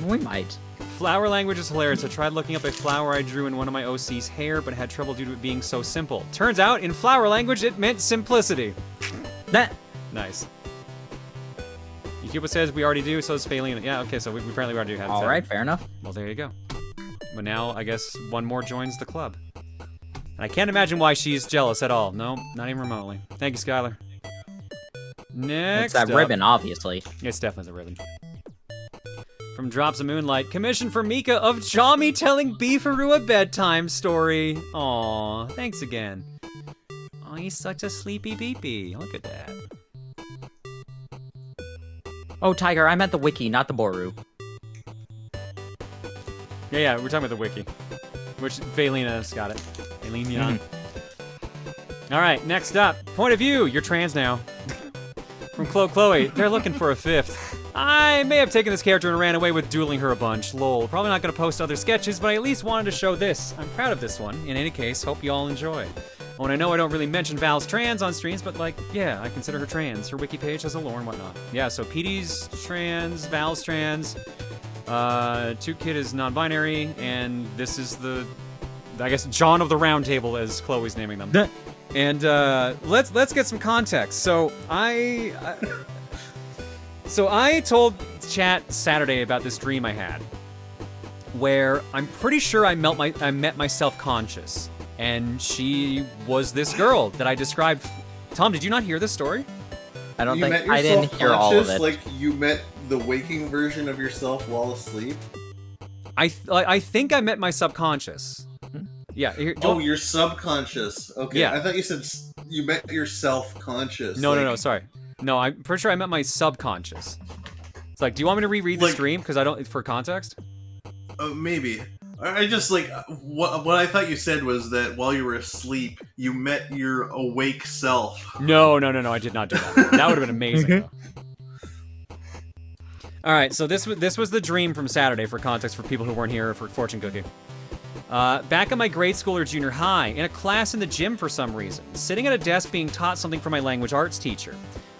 [SPEAKER 5] We might.
[SPEAKER 1] Flower language is hilarious. I tried looking up a flower I drew in one of my OC's hair, but had trouble due to it being so simple. Turns out, in flower language, it meant simplicity. Nice. Cuba says we already do, so is Phalene. Yeah, okay, so we apparently already have
[SPEAKER 5] All right, fair enough.
[SPEAKER 1] Well, there you go. But now, I guess, one more joins the club. And I can't imagine why she's jealous at all. No, not even remotely. Thank you, Skylar. Next
[SPEAKER 5] It's that
[SPEAKER 1] up,
[SPEAKER 5] ribbon, obviously.
[SPEAKER 1] It's definitely the ribbon. From Drops of Moonlight, commission for Mika of Jami telling Beefaroo a bedtime story. Aw, thanks again. Oh, he's such a sleepy beepy. Look at that.
[SPEAKER 5] Oh, Tiger, I meant the wiki, not the Booru.
[SPEAKER 1] Yeah, we're talking about the wiki. Which Valina's got it. Valina. All right, next up. Point of view. You're trans now. From Chloe. They're looking for a fifth. I may have taken this character and ran away with dueling her a bunch. Lol. Probably not going to post other sketches, but I at least wanted to show this. I'm proud of this one. In any case, hope you all enjoy. Oh, and I know I don't really mention Val's trans on streams, but yeah, I consider her trans. Her wiki page has a lore and whatnot. Yeah, so PD's trans, Val's trans, 2Kid is non-binary, and this is I guess, John of the Round Table, as Chloe's naming them. And let's get some context. So I told chat Saturday about this dream I had. where I'm pretty sure I met my self-conscious, and she was this girl that I described. Tom, did you not hear this story?
[SPEAKER 5] I don't
[SPEAKER 6] You met
[SPEAKER 5] think I didn't hear all of
[SPEAKER 6] self-conscious,
[SPEAKER 5] it.
[SPEAKER 6] like you met the waking version of yourself while asleep.
[SPEAKER 1] I think I met my subconscious. Yeah.
[SPEAKER 6] Oh, your subconscious. Okay.
[SPEAKER 1] Yeah.
[SPEAKER 6] I thought you said you met your self-conscious.
[SPEAKER 1] No, sorry. No, I'm pretty sure I met my subconscious. It's like, do you want me to reread the stream? Because I don't, for context?
[SPEAKER 2] Maybe. I just like what I thought you said was that while you were asleep, you met your awake self.
[SPEAKER 1] No, I did not do that. That would have been amazing, though. All right, so this was the dream from Saturday, for context, for people who weren't here for Fortune Cookie. Back in my grade school or junior high, in a class in the gym for some reason, sitting at a desk being taught something from my language arts teacher.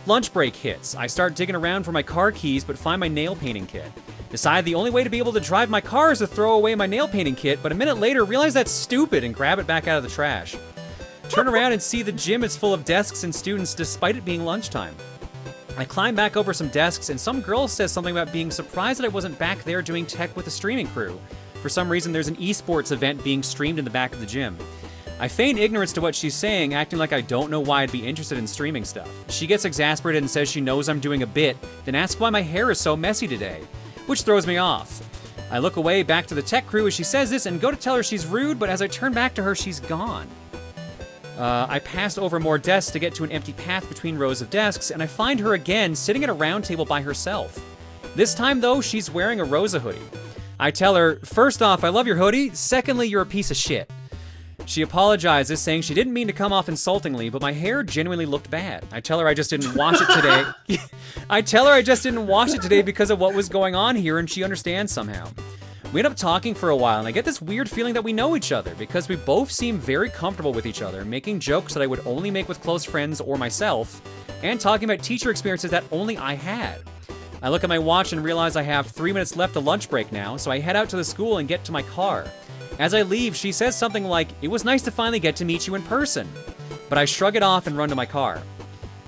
[SPEAKER 1] Lunch break hits. I start digging around for my car keys, but find my nail painting kit. Decide the only way to be able to drive my car is to throw away my nail painting kit, but a minute later realize that's stupid and grab it back out of the trash. Turn around and see the gym is full of desks and students despite it being lunchtime. I climb back over some desks, and some girl says something about being surprised that I wasn't back there doing tech with the streaming crew. For some reason, there's an esports event being streamed in the back of the gym. I feign ignorance to what she's saying, acting like I don't know why I'd be interested in streaming stuff. She gets exasperated and says she knows I'm doing a bit, then asks why my hair is so messy today, which throws me off. I look away back to the tech crew as she says this and go to tell her she's rude, but as I turn back to her, she's gone. I passed over more desks to get to an empty path between rows of desks, and I find her again sitting at a round table by herself. This time, though, she's wearing a Rosa hoodie. I tell her, first off, I love your hoodie. Secondly, you're a piece of shit. She apologizes, saying she didn't mean to come off insultingly, but my hair genuinely looked bad. I tell her I just didn't wash it today. I tell her I just didn't wash it today because of what was going on here, and she understands somehow. We end up talking for a while, and I get this weird feeling that we know each other, because we both seem very comfortable with each other, making jokes that I would only make with close friends or myself, and talking about teacher experiences that only I had. I look at my watch and realize I have 3 minutes left of lunch break now, so I head out to the school and get to my car. As I leave, she says something like, "It was nice to finally get to meet you in person." But I shrug it off and run to my car.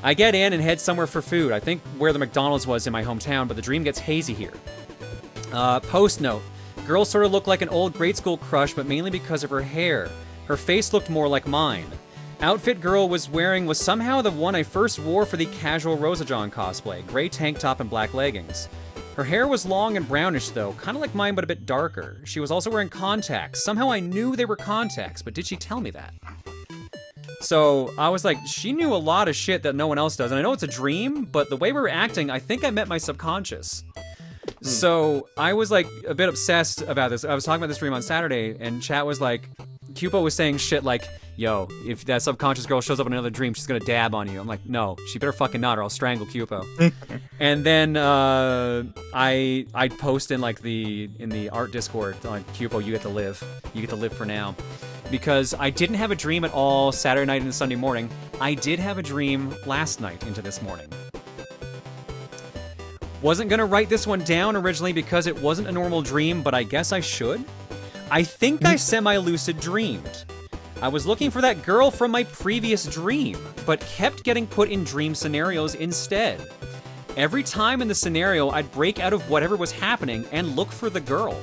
[SPEAKER 1] I get in and head somewhere for food. I think where the McDonald's was in my hometown, but the dream gets hazy here. Post note. Girl sort of looked like an old grade school crush, but mainly because of her hair. Her face looked more like mine. Outfit girl was wearing was somehow the one I first wore for the casual Rosa John cosplay, gray tank top and black leggings. Her hair was long and brownish though, kind of like mine but a bit darker. She was also wearing contacts. Somehow I knew they were contacts, but did she tell me that? So I was like, she knew a lot of shit that no one else does, and I know it's a dream, but the way we were acting, I think I met my subconscious. So I was like a bit obsessed about this. I was talking about this dream on Saturday, and chat was like, Cupo was saying shit like, yo, if that subconscious girl shows up in another dream, she's gonna dab on you. I'm like, no, she better fucking not or I'll strangle Cupo. And then I'd post in like in the art Discord, like, Cupo, you get to live. You get to live for now. Because I didn't have a dream at all Saturday night and Sunday morning. I did have a dream last night into this morning. Wasn't gonna write this one down originally because it wasn't a normal dream, but I guess I should. I think I semi-lucid dreamed. I was looking for that girl from my previous dream, but kept getting put in dream scenarios instead. Every time in the scenario, I'd break out of whatever was happening and look for the girl.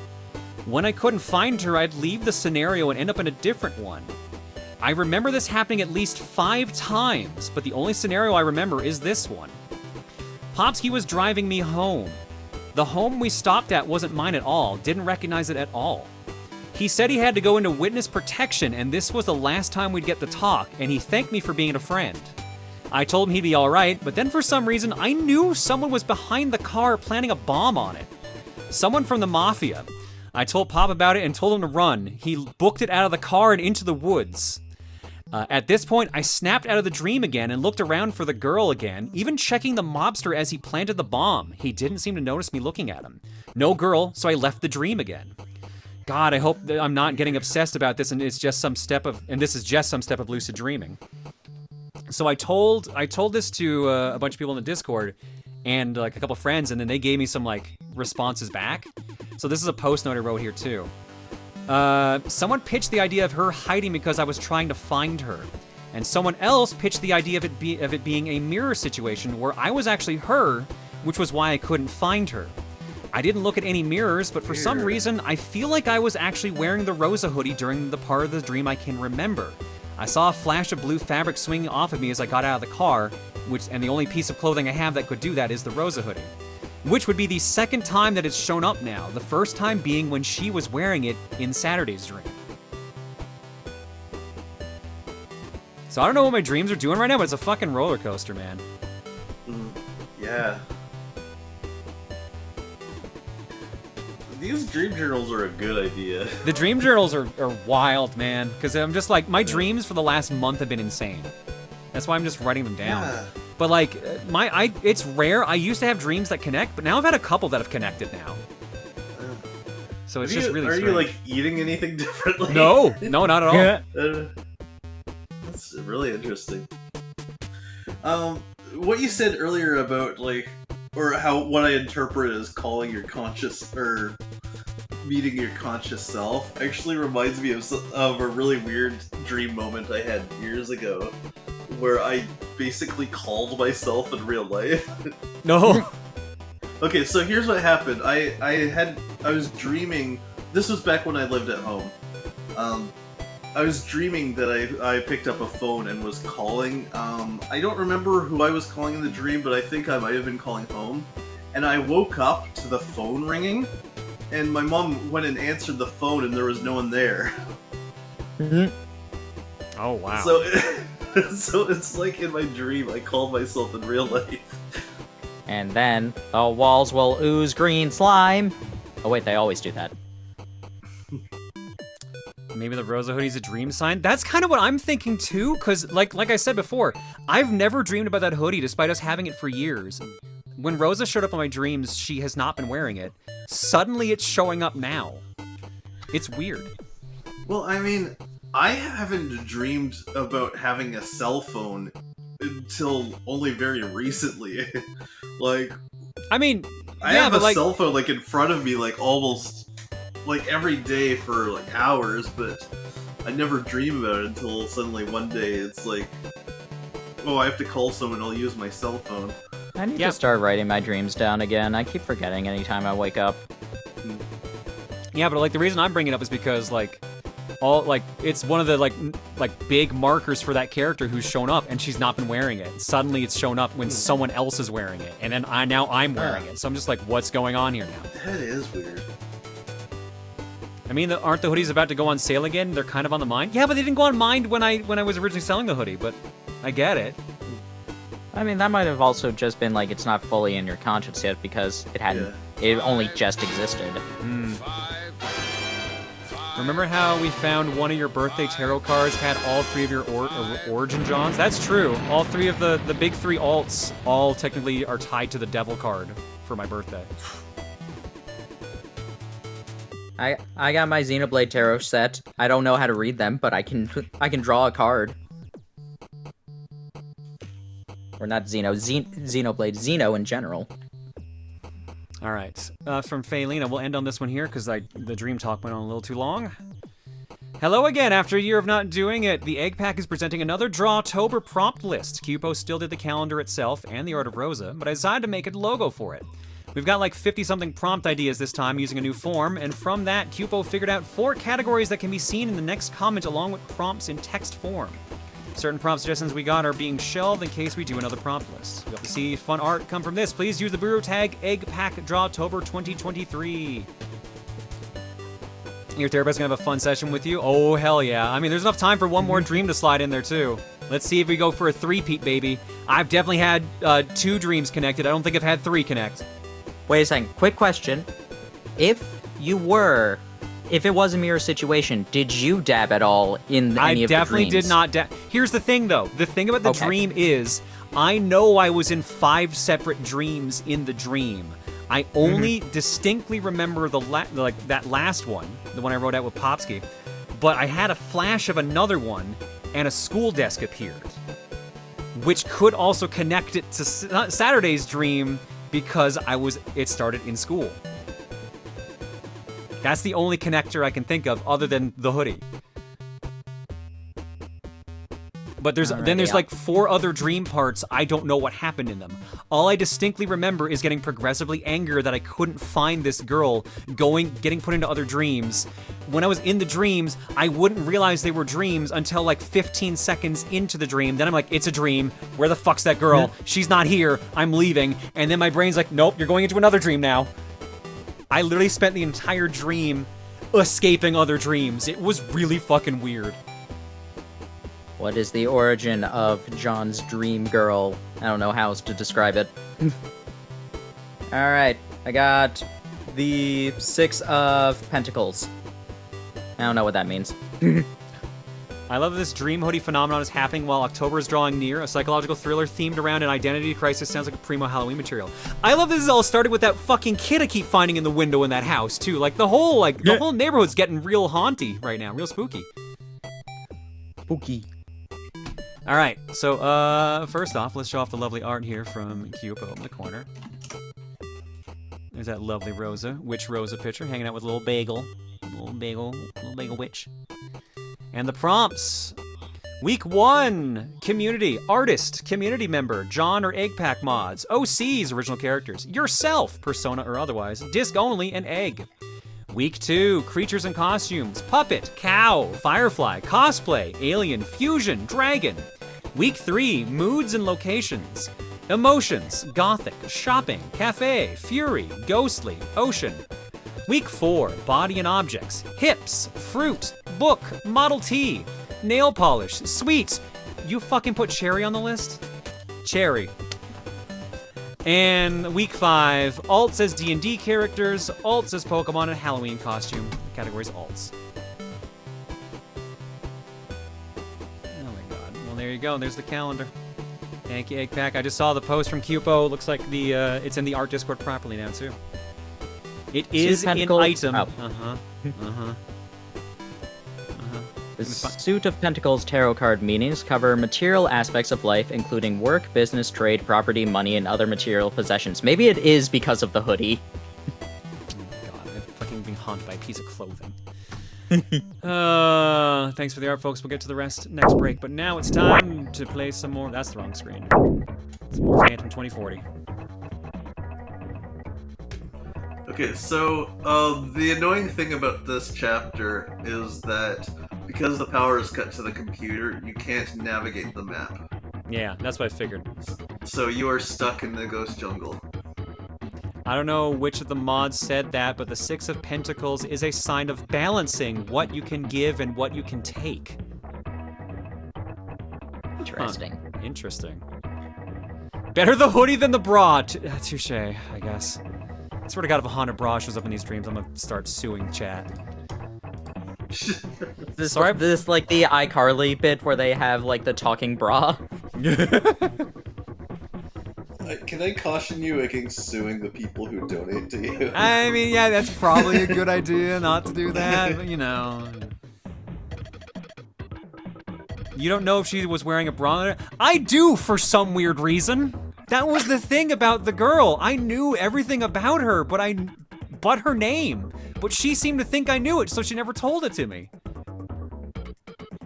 [SPEAKER 1] When I couldn't find her, I'd leave the scenario and end up in a different one. I remember this happening at least 5 times, but the only scenario I remember is this one. Popsky was driving me home. The home we stopped at wasn't mine at all, didn't recognize it at all. He said he had to go into witness protection and this was the last time we'd get to talk, and he thanked me for being a friend. I told him he'd be alright, but then for some reason I knew someone was behind the car planning a bomb on it. Someone from the Mafia. I told Pop about it and told him to run. He booked it out of the car and into the woods. At this point, I snapped out of the dream again and looked around for the girl again, even checking the mobster as he planted the bomb. He didn't seem to notice me looking at him. No girl, so I left the dream again. God, I hope that I'm not getting obsessed about this and this is just some step of lucid dreaming. So I told this to a bunch of people in the Discord and like a couple friends, and then they gave me some like responses back. So this is a post note I wrote here too. Someone pitched the idea of her hiding because I was trying to find her. And someone else pitched the idea of it being a mirror situation where I was actually her, which was why I couldn't find her. I didn't look at any mirrors, but for some reason, I feel like I was actually wearing the Rosa hoodie during the part of the dream I can remember. I saw a flash of blue fabric swinging off of me as I got out of the car, and the only piece of clothing I have that could do that is the Rosa hoodie. Which would be the second time that it's shown up now, the first time being when she was wearing it in Saturday's dream. So I don't know what my dreams are doing right now, but it's a fucking roller coaster, man.
[SPEAKER 6] Yeah. These dream journals are a good idea.
[SPEAKER 1] The dream journals are wild, man, because I'm just like, my dreams for the last month have been insane. That's why I'm just writing them down.
[SPEAKER 6] Yeah.
[SPEAKER 1] But like, it's rare. I used to have dreams that connect, but now I've had a couple that have connected now. So it's just really
[SPEAKER 6] Are
[SPEAKER 1] strange.
[SPEAKER 6] you like eating anything differently?
[SPEAKER 1] No, not at all.
[SPEAKER 5] Yeah.
[SPEAKER 6] That's really interesting. What you said earlier about like, or what I interpret as calling your conscious or meeting your conscious self, actually reminds me of a really weird dream moment I had years ago, where I basically called myself in real life.
[SPEAKER 1] No.
[SPEAKER 2] Okay, so here's what happened. I was dreaming. This was back when I lived at home. I was dreaming that I picked up a phone and was calling. I don't remember who I was calling in the dream, but I think I might have been calling home. And I woke up to the phone ringing, and my mom went and answered the phone, and there was no one there.
[SPEAKER 1] Oh wow.
[SPEAKER 2] So it's like in my dream, I called myself in real life.
[SPEAKER 5] And then the walls will ooze green slime. Oh wait, they always do that.
[SPEAKER 1] Maybe the Rosa hoodie's a dream sign. That's kind of what I'm thinking too, because like I said before, I've never dreamed about that hoodie despite us having it for years. When Rosa showed up in my dreams, she has not been wearing it. Suddenly it's showing up now. It's weird.
[SPEAKER 2] Well, I mean, I haven't dreamed about having a cell phone until only very recently. Like,
[SPEAKER 1] I mean,
[SPEAKER 2] I
[SPEAKER 1] yeah,
[SPEAKER 2] have
[SPEAKER 1] but
[SPEAKER 2] a
[SPEAKER 1] like,
[SPEAKER 2] cell phone like in front of me, like almost like every day for like hours, but I never dream about it until suddenly one day it's like, oh, I have to call someone, I'll use my cell phone.
[SPEAKER 5] I need to start writing my dreams down again. I keep forgetting anytime I wake up.
[SPEAKER 1] Yeah, but like the reason I'm bringing it up is because like it's one of the like big markers for that character who's shown up and she's not been wearing it. Suddenly it's shown up when someone else is wearing it, and then now I'm wearing it. So I'm just like, what's going on here now?
[SPEAKER 2] That is weird.
[SPEAKER 1] I mean, aren't the hoodies about to go on sale again? They're kind of on the mind. Yeah, but they didn't go on mind when I was originally selling the hoodie. But I get it.
[SPEAKER 5] I mean, that might have also just been like it's not fully in your conscience yet because it hadn't. It only just existed.
[SPEAKER 1] Remember how we found one of your birthday tarot cards had all three of your origin Johns? That's true. All three of the big three alts all technically are tied to the devil card for my birthday.
[SPEAKER 5] I got my Xenoblade Tarot set. I don't know how to read them, but I can draw a card. Or not Xenoblade, Xeno in general.
[SPEAKER 1] All right, from Faylina, we'll end on this one here because the dream talk went on a little too long. Hello again. After a year of not doing it, the Egg Pack is presenting another Drawtober prompt list. Cupo still did the calendar itself and the Art of Rosa, but I decided to make a logo for it. We've got like 50-something prompt ideas this time using a new form, and from that, Cupo figured out 4 categories that can be seen in the next comment along with prompts in text form. Certain prompt suggestions we got are being shelved in case we do another prompt list. We hope to see fun art come from this. Please use the Booru tag EggPackDrawtober 2023. Your therapist's gonna have a fun session with you? Oh, hell yeah. I mean, there's enough time for one more dream to slide in there, too. Let's see if we go for a 3-peat, baby. I've definitely had 2 dreams connected. I don't think I've had 3 connect.
[SPEAKER 5] Wait a second. Quick question. If it was a mirror situation, did you dab at all in any of the dreams?
[SPEAKER 1] I definitely did not dab. Here's the thing, though. The thing about the dream is, I know I was in 5 separate dreams in the dream. I only distinctly remember that last one, the one I wrote out with Popsky, but I had a flash of another one, and a school desk appeared, which could also connect it to Saturday's dream because it started in school. That's the only connector I can think of other than the hoodie. But there's like 4 other dream parts. I don't know what happened in them. All I distinctly remember is getting progressively angrier that I couldn't find this girl, getting put into other dreams. When I was in the dreams, I wouldn't realize they were dreams until like 15 seconds into the dream. Then I'm like, it's a dream. Where the fuck's that girl? She's not here. I'm leaving. And then my brain's like, nope, you're going into another dream now. I literally spent the entire dream escaping other dreams. It was really fucking weird.
[SPEAKER 5] What is the origin of John's dream girl? I don't know how else to describe it. Alright, I got the 6 of Pentacles. I don't know what that means.
[SPEAKER 1] I love this dream hoodie phenomenon is happening while October is drawing near. A psychological thriller themed around an identity crisis sounds like a primo Halloween material. I love this all started with that fucking kid I keep finding in the window in that house too. Like the whole neighborhood's getting real haunty right now, real spooky.
[SPEAKER 5] Spooky.
[SPEAKER 1] All right, so first off, let's show off the lovely art here from Cupo in the corner. There's that lovely Rosa, Witch Rosa picture, hanging out with a little bagel witch. And the prompts. Week 1, community, artist, community member, John or Egg Pack mods, OCs, original characters, yourself, persona or otherwise, disc only, and egg. Week 2, creatures and costumes, puppet, cow, firefly, cosplay, alien, fusion, dragon. Week 3, moods and locations, emotions, gothic, shopping, cafe, fury, ghostly, ocean. Week 4, body and objects, hips, fruit, book, Model T, nail polish, sweets. You fucking put cherry on the list? Cherry. And week 5, alt says D&D characters, alt says Pokemon, and Halloween costume. Categories alts. Oh my god. Well, there you go. There's the calendar. Thank you, Egg Pack. I just saw the post from Cupo. Looks like the it's in the art Discord properly now, too. It is an item. Oh.
[SPEAKER 5] The Suit of Pentacles tarot card meanings cover material aspects of life, including work, business, trade, property, money, and other material possessions. Maybe it is because of the hoodie.
[SPEAKER 1] Oh god, I'm fucking being haunted by a piece of clothing. Thanks for the art, folks. We'll get to the rest next break. But now it's time to play some more. That's the wrong screen. Some more Phantom 2040.
[SPEAKER 6] Okay, so the annoying thing about this chapter is that because the power is cut to the computer, you can't navigate the map.
[SPEAKER 1] Yeah, that's what I figured.
[SPEAKER 6] So you are stuck in the ghost jungle.
[SPEAKER 1] I don't know which of the mods said that, but the 6 of Pentacles is a sign of balancing what you can give and what you can take.
[SPEAKER 5] Interesting.
[SPEAKER 1] Huh. Interesting. Better the hoodie than the bra. Touche, I guess. I swear to God, if a haunted bra shows up in these dreams, I'm gonna start suing chat.
[SPEAKER 5] This like the iCarly bit where they have like the talking bra.
[SPEAKER 6] Can I caution you against suing the people who donate to you?
[SPEAKER 1] I mean, yeah, that's probably a good idea not to do that, but you know. You don't know if she was wearing a bra? I do, for some weird reason. That was the thing about the girl. I knew everything about her, but her name. But she seemed to think I knew it, so she never told it to me.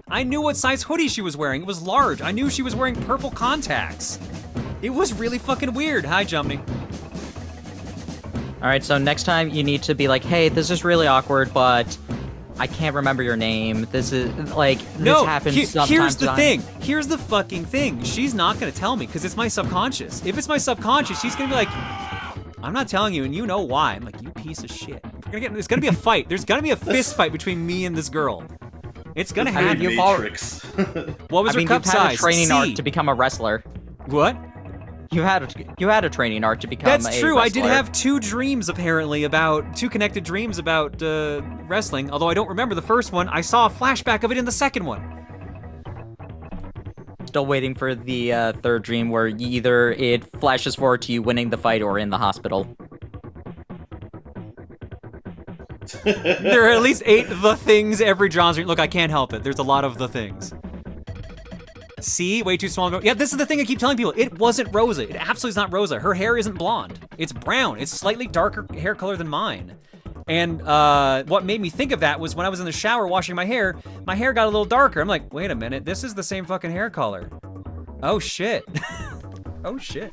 [SPEAKER 1] I knew what size hoodie she was wearing. It was large. I knew she was wearing purple contacts. It was really fucking weird. Hi, Jumney.
[SPEAKER 5] Alright, so next time you need to be like, hey, this is really awkward, but I can't remember your name. This is, like, this happens sometimes.
[SPEAKER 1] Here's the thing. Here's the fucking thing. She's not gonna tell me, because it's my subconscious. If it's my subconscious, she's gonna be like, I'm not telling you, and you know why. I'm like, you piece of shit. It's gonna be a fight. There's gonna be a fist fight between me and this girl. It's gonna happen.
[SPEAKER 6] Matrix.
[SPEAKER 1] What was her cup size?
[SPEAKER 5] You've had a training arc to become a wrestler.
[SPEAKER 1] What?
[SPEAKER 5] You had a training arc to become a wrestler.
[SPEAKER 1] That's true. I did have 2 dreams, apparently, about 2 connected dreams about wrestling. Although I don't remember the first one. I saw a flashback of it in the second one.
[SPEAKER 5] Still waiting for the 3rd dream where either it flashes forward to you winning the fight or in the hospital.
[SPEAKER 1] There are at least 8 the things every John's dream. Look, I can't help it. There's a lot of the things. See? Way too small. Yeah, this is the thing I keep telling people. It wasn't Rosa. It absolutely is not Rosa. Her hair isn't blonde. It's brown. It's slightly darker hair color than mine. And what made me think of that was when I was in the shower washing my hair got a little darker. I'm like, wait a minute, this is the same fucking hair color. Oh shit. Oh shit.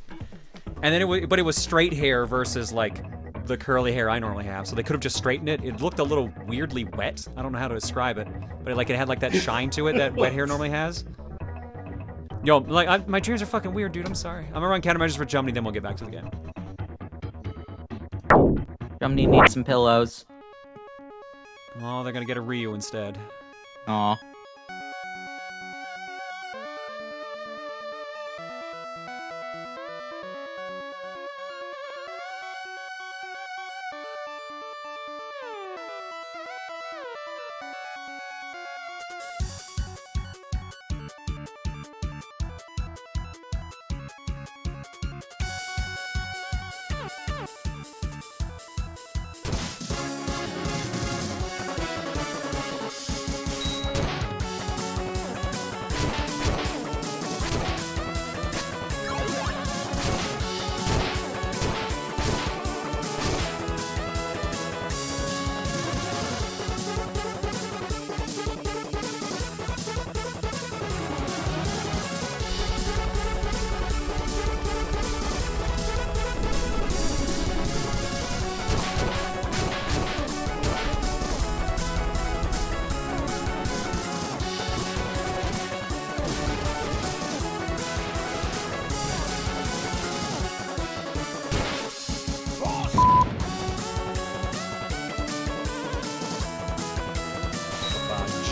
[SPEAKER 1] And then it was straight hair versus like the curly hair I normally have. So they could have just straightened it. It looked a little weirdly wet. I don't know how to describe it, but it had like that shine to it that wet hair normally has. Yo, like my dreams are fucking weird, dude. I'm sorry. I'm gonna run countermeasures for Jumney, then we'll get back to the game.
[SPEAKER 5] Jumney needs some pillows.
[SPEAKER 1] Oh, they're gonna get a Ryu instead.
[SPEAKER 5] Aw.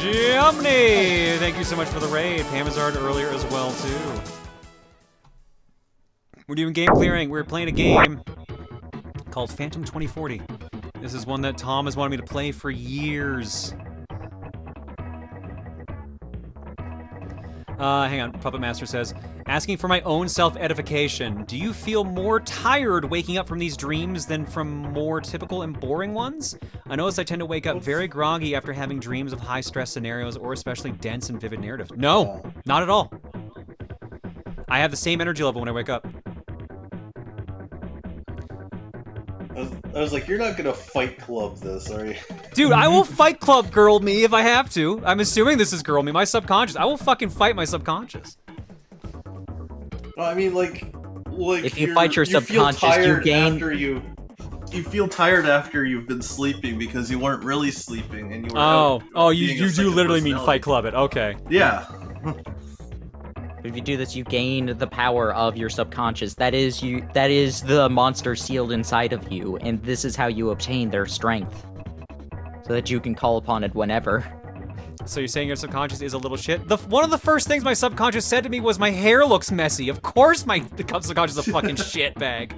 [SPEAKER 1] Jumney! Thank you so much for the raid. Pamazard earlier as well, too. We're doing game clearing. We're playing a game called Phantom 2040. This is one that Tom has wanted me to play for years. Hang on. Puppet Master says, asking for my own self-edification. Do you feel more tired waking up from these dreams than from more typical and boring ones? I notice I tend to wake up very groggy after having dreams of high-stress scenarios or especially dense and vivid narratives. No, not at all. I have the same energy level when I wake up.
[SPEAKER 6] I was like, you're not gonna Fight Club this, are you?
[SPEAKER 1] Dude, I will Fight Club girl me if I have to. I'm assuming this is girl me, my subconscious. I will fucking fight my subconscious.
[SPEAKER 6] Well, I mean, like
[SPEAKER 5] if you fight your subconscious, you gain.
[SPEAKER 6] You feel tired after you've been sleeping because you weren't really sleeping and you were.
[SPEAKER 1] You do literally mean Fight Club it. Okay.
[SPEAKER 6] Yeah.
[SPEAKER 5] If you do this, you gain the power of your subconscious. That is the monster sealed inside of you, and this is how you obtain their strength. So that you can call upon it whenever.
[SPEAKER 1] So you're saying your subconscious is a little shit? One of the first things my subconscious said to me was, my hair looks messy. Of course my subconscious is a fucking shit bag.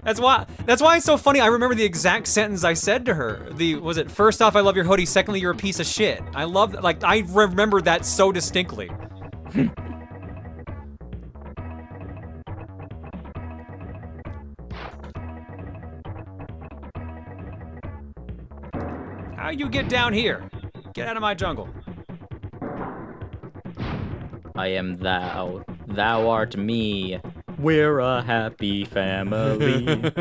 [SPEAKER 1] That's why it's so funny. I remember the exact sentence I said to her. Was it, first off, I love your hoodie. Secondly, you're a piece of shit. I love that. Like, I remember that so distinctly. How you get down here? Get out of my jungle.
[SPEAKER 5] I am thou. Thou art me. We're a happy family.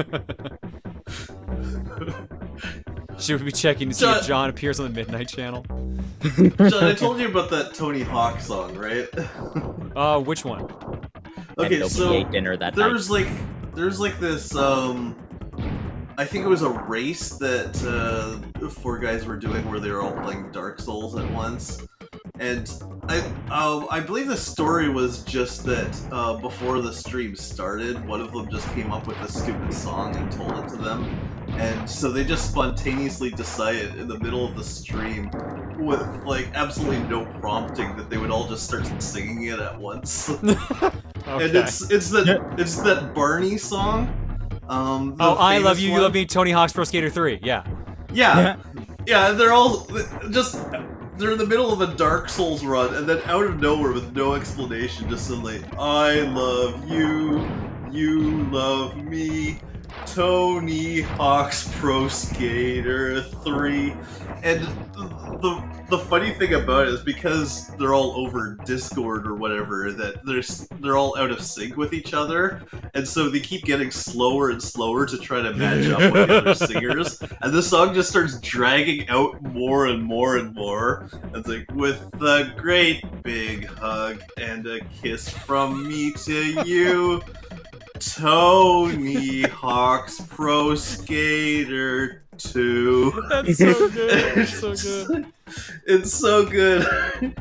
[SPEAKER 1] Should we be checking to see if John appears on the Midnight Channel?
[SPEAKER 6] John, I told you about that Tony Hawk song, right?
[SPEAKER 1] Which one?
[SPEAKER 6] Okay, so
[SPEAKER 5] dinner that
[SPEAKER 6] there's like this I think it was a race that four guys were doing where they were all playing Dark Souls at once. And I believe the story was just that before the stream started, one of them just came up with a stupid song and told it to them. And so they just spontaneously decided in the middle of the stream, with like absolutely no prompting, that they would all just start singing it at once.
[SPEAKER 1] Okay.
[SPEAKER 6] And it's that Barney song.
[SPEAKER 1] I Love You, You Love Me, Tony Hawk's Pro Skater 3. Yeah.
[SPEAKER 6] Yeah. They're all just. They're in the middle of a Dark Souls run, and then out of nowhere, with no explanation, just suddenly, I love you, you love me, Tony Hawk's Pro Skater 3. And the funny thing about it is because they're all over Discord or whatever, that they're all out of sync with each other, and so they keep getting slower and slower to try to match up with the other singers, and the song just starts dragging out more and more and more. It's like, with a great big hug and a kiss from me to you, Tony Hawk's Pro Skater 2.
[SPEAKER 1] That's so good. That's so good.
[SPEAKER 6] It's so good.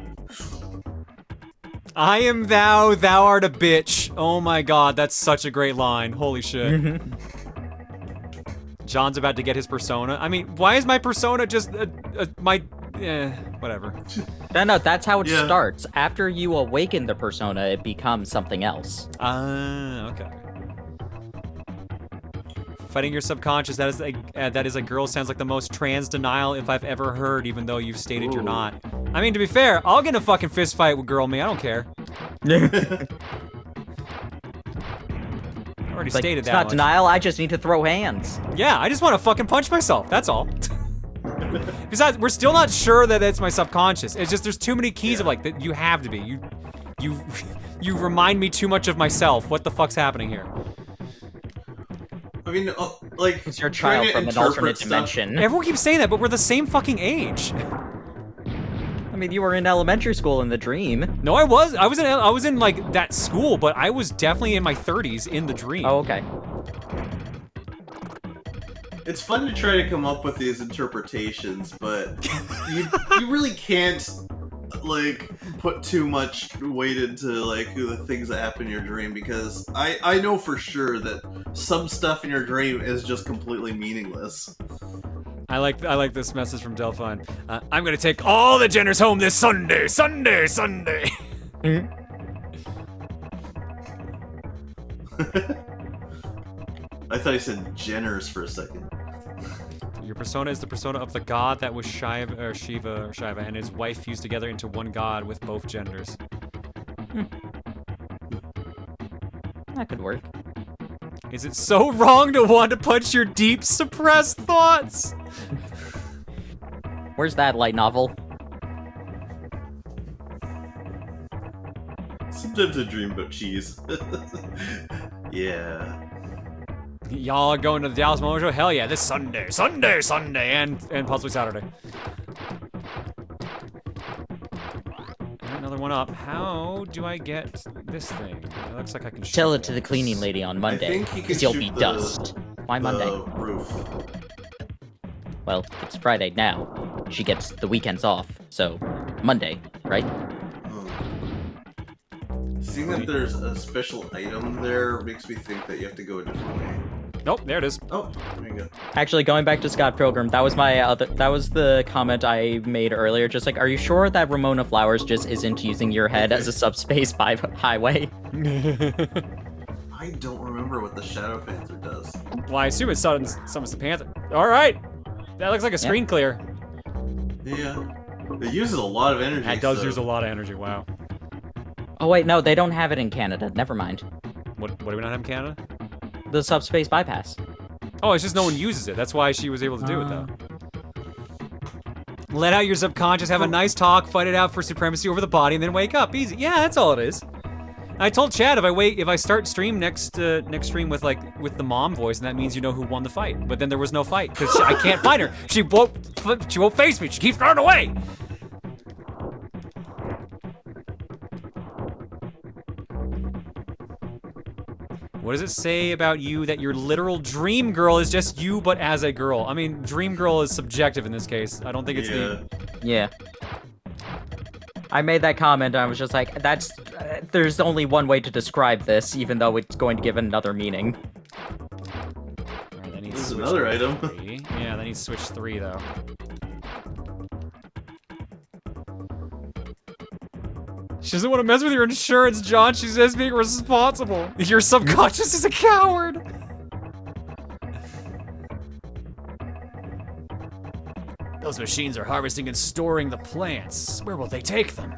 [SPEAKER 1] I am thou, thou art a bitch. Oh my god, that's such a great line. Holy shit. John's about to get his persona. I mean, why is my persona just whatever.
[SPEAKER 5] No, that's how it
[SPEAKER 6] Yeah.
[SPEAKER 5] starts. After you awaken the persona, it becomes something else.
[SPEAKER 1] Okay. Fighting your subconscious, that is a girl sounds like the most trans denial if I've ever heard, even though you've stated you're
[SPEAKER 6] Ooh.
[SPEAKER 1] not. I mean, to be fair, I'll get in a fucking fist fight with girl me, I don't care. I already
[SPEAKER 5] Like,
[SPEAKER 1] stated
[SPEAKER 5] it's
[SPEAKER 1] that
[SPEAKER 5] not
[SPEAKER 1] much.
[SPEAKER 5] denial, I just need to throw hands.
[SPEAKER 1] Yeah, I just want to fucking punch myself, that's all. Besides, we're still not sure that it's my subconscious. It's just there's too many keys of like that you have to be. You remind me too much of myself. What the fuck's happening here?
[SPEAKER 6] I mean, like,
[SPEAKER 5] It's your
[SPEAKER 6] trying
[SPEAKER 5] child
[SPEAKER 6] to
[SPEAKER 5] from an
[SPEAKER 6] interpret
[SPEAKER 5] alternate
[SPEAKER 6] stuff-
[SPEAKER 5] dimension.
[SPEAKER 1] Everyone keeps saying that, but we're the same fucking age.
[SPEAKER 5] I mean, you were in elementary school in the dream.
[SPEAKER 1] No, I was in like that school, but I was definitely in my 30s in the dream.
[SPEAKER 5] Oh, okay.
[SPEAKER 6] It's fun to try to come up with these interpretations, but you really can't like put too much weight into like the things that happen in your dream, because I know for sure that some stuff in your dream is just completely meaningless.
[SPEAKER 1] I like this message from Delphine. I'm gonna take all the Jenners home this Sunday.
[SPEAKER 6] I thought you said Jenners for a second.
[SPEAKER 1] Your persona is the persona of the god that was Shiva, and his wife fused together into one god with both genders.
[SPEAKER 5] That could work.
[SPEAKER 1] Is it so wrong to want to punch your deep suppressed thoughts?
[SPEAKER 5] Where's that light novel?
[SPEAKER 6] Sometimes I dream about cheese. Yeah.
[SPEAKER 1] Y'all are going to the Dallas Motor Show? Hell yeah, this Sunday, and possibly Saturday. Another one up. How do I get this thing? It looks like I can shoot
[SPEAKER 5] Tell it to the cleaning lady on Monday,
[SPEAKER 6] think you can
[SPEAKER 5] because you'll
[SPEAKER 6] shoot
[SPEAKER 5] be
[SPEAKER 6] the-
[SPEAKER 5] dust. Why Monday?
[SPEAKER 6] The roof.
[SPEAKER 5] Well, it's Friday now. She gets the weekends off, so Monday, right?
[SPEAKER 6] Seeing that there's a special item there makes me think that you have to go a different way.
[SPEAKER 1] Nope, there it is.
[SPEAKER 6] Oh, there you go.
[SPEAKER 5] Actually, going back to Scott Pilgrim, that was the comment I made earlier. Just like, are you sure that Ramona Flowers just isn't using your head as a subspace highway?
[SPEAKER 6] I don't remember what the Shadow Panther does.
[SPEAKER 1] Well, I assume it summons the panther. All right, that looks like a screen clear.
[SPEAKER 6] Yeah. It uses a lot of energy.
[SPEAKER 1] That does
[SPEAKER 6] so-
[SPEAKER 1] use a lot of energy. Wow.
[SPEAKER 5] Oh wait, no, they don't have it in Canada. Never mind.
[SPEAKER 1] What do we not have in Canada?
[SPEAKER 5] The subspace bypass.
[SPEAKER 1] Oh, it's just no one uses it. That's why she was able to do it, though. Let out your subconscious, have a nice talk, fight it out for supremacy over the body, and then wake up. Easy. Yeah, that's all it is. I told Chad if I start stream next stream with the mom voice, and that means you know who won the fight. But then there was no fight because I can't fight her. She won't face me. She keeps running away. What does it say about you that your literal dream girl is just you, but as a girl? I mean, dream girl is subjective in this case. I don't think it's
[SPEAKER 5] Yeah. I made that comment and I was just like, there's only one way to describe this, even though it's going to give another meaning.
[SPEAKER 1] Alright, that needs
[SPEAKER 6] This is
[SPEAKER 1] switch
[SPEAKER 6] another item.
[SPEAKER 1] 3. Yeah, that needs switch 3 though. She doesn't want to mess with your insurance, John. She says being responsible. Your subconscious is a coward. Those machines are harvesting and storing the plants. Where will they take them?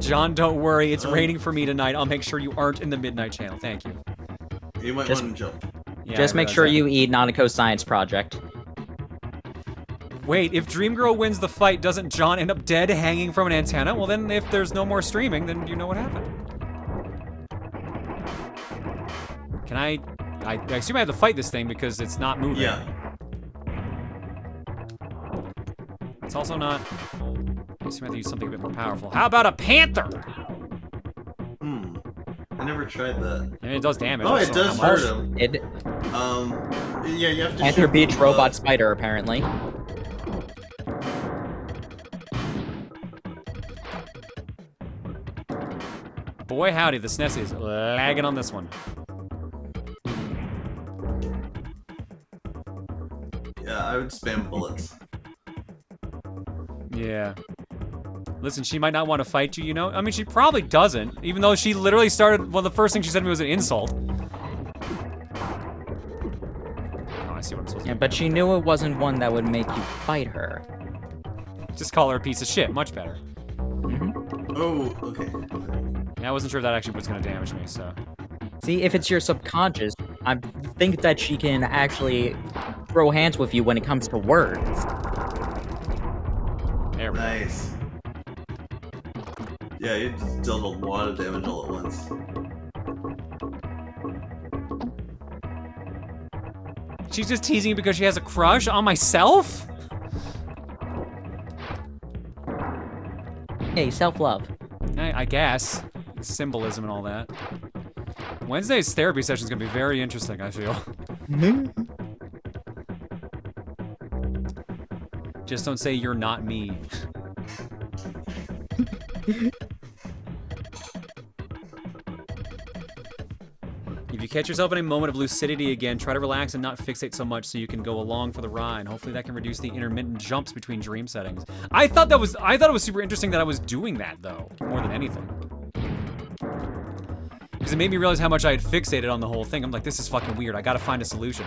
[SPEAKER 1] John, don't worry. It's raining for me tonight. I'll make sure you aren't in the midnight channel. Thank you.
[SPEAKER 6] You might
[SPEAKER 5] Just-
[SPEAKER 6] want to jump.
[SPEAKER 1] Yeah,
[SPEAKER 5] Just
[SPEAKER 1] I
[SPEAKER 5] make
[SPEAKER 1] realize
[SPEAKER 5] sure
[SPEAKER 1] that.
[SPEAKER 5] you eat Nanako's science project.
[SPEAKER 1] Wait, if Dreamgirl wins the fight, doesn't John end up dead hanging from an antenna? Well, then if there's no more streaming, then you know what happened. Can I assume I have to fight this thing because it's not moving.
[SPEAKER 6] Yeah.
[SPEAKER 1] It's also not... I assume I have to use something a bit more powerful. How about a panther?
[SPEAKER 6] I never tried that.
[SPEAKER 1] I mean, it does damage.
[SPEAKER 6] Oh,
[SPEAKER 1] I
[SPEAKER 6] it
[SPEAKER 1] just don't know
[SPEAKER 6] does
[SPEAKER 1] how much.
[SPEAKER 6] hurt him.
[SPEAKER 5] It
[SPEAKER 6] Yeah, you have to
[SPEAKER 5] Panther
[SPEAKER 6] shoot
[SPEAKER 5] beats
[SPEAKER 6] from
[SPEAKER 5] robot spider apparently.
[SPEAKER 1] Boy howdy, the SNES is lagging on this one.
[SPEAKER 6] Yeah, I would spam bullets.
[SPEAKER 1] Yeah. Listen, she might not want to fight you, you know? I mean, she probably doesn't, even though she literally started, well, the first thing she said to me was an insult. Oh, I see what I'm supposed to
[SPEAKER 5] Yeah, but she knew it wasn't one that would make you fight her.
[SPEAKER 1] do. Just call her a piece of shit, much better.
[SPEAKER 6] Oh, okay.
[SPEAKER 1] Yeah, I wasn't sure if that actually was going to damage me, so.
[SPEAKER 5] See, if it's your subconscious, I think that she can actually throw hands with you when it comes to words.
[SPEAKER 1] There we go.
[SPEAKER 6] Nice. Yeah, you just dealt a lot of damage all at once.
[SPEAKER 1] She's just teasing me because she has a crush on myself?
[SPEAKER 5] Hey, self-love.
[SPEAKER 1] I guess. Symbolism and all that. Wednesday's therapy session is going to be very interesting, I feel. Just don't say you're not me. If you catch yourself in a moment of lucidity again, try to relax and not fixate so much so you can go along for the ride. Hopefully that can reduce the intermittent jumps between dream settings. I thought it was super interesting that I was doing that though, more than anything. Because it made me realize how much I had fixated on the whole thing. I'm like, this is fucking weird. I gotta find a solution.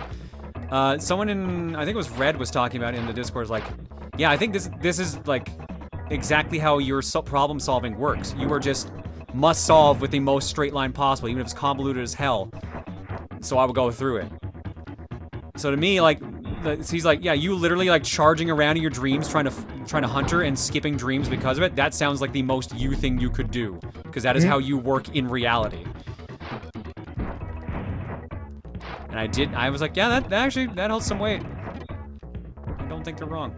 [SPEAKER 1] Someone in, I think it was Red, was talking about it in the Discord, like, yeah, I think this is like exactly how your problem solving works. You are just must solve with the most straight line possible, even if it's convoluted as hell. So I would go through it. So to me, like, he's like, yeah, you literally like charging around in your dreams, trying to hunt her and skipping dreams because of it. That sounds like the most you thing you could do, because that is how you work in reality. And I was like, yeah, that actually holds some weight. I don't think they're wrong.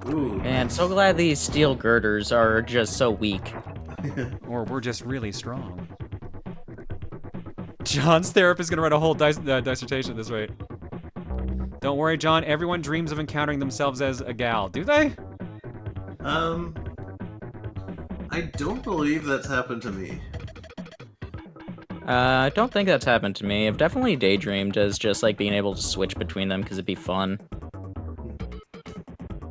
[SPEAKER 6] Ooh.
[SPEAKER 5] Man, so glad these steel girders are just so weak.
[SPEAKER 1] Or we're just really strong. John's therapist is gonna write a whole dissertation this way. Don't worry, John. Everyone dreams of encountering themselves as a gal. Do they?
[SPEAKER 6] I don't believe that's happened to me.
[SPEAKER 5] I don't think that's happened to me. I've definitely daydreamed as just like being able to switch between them because it'd be fun.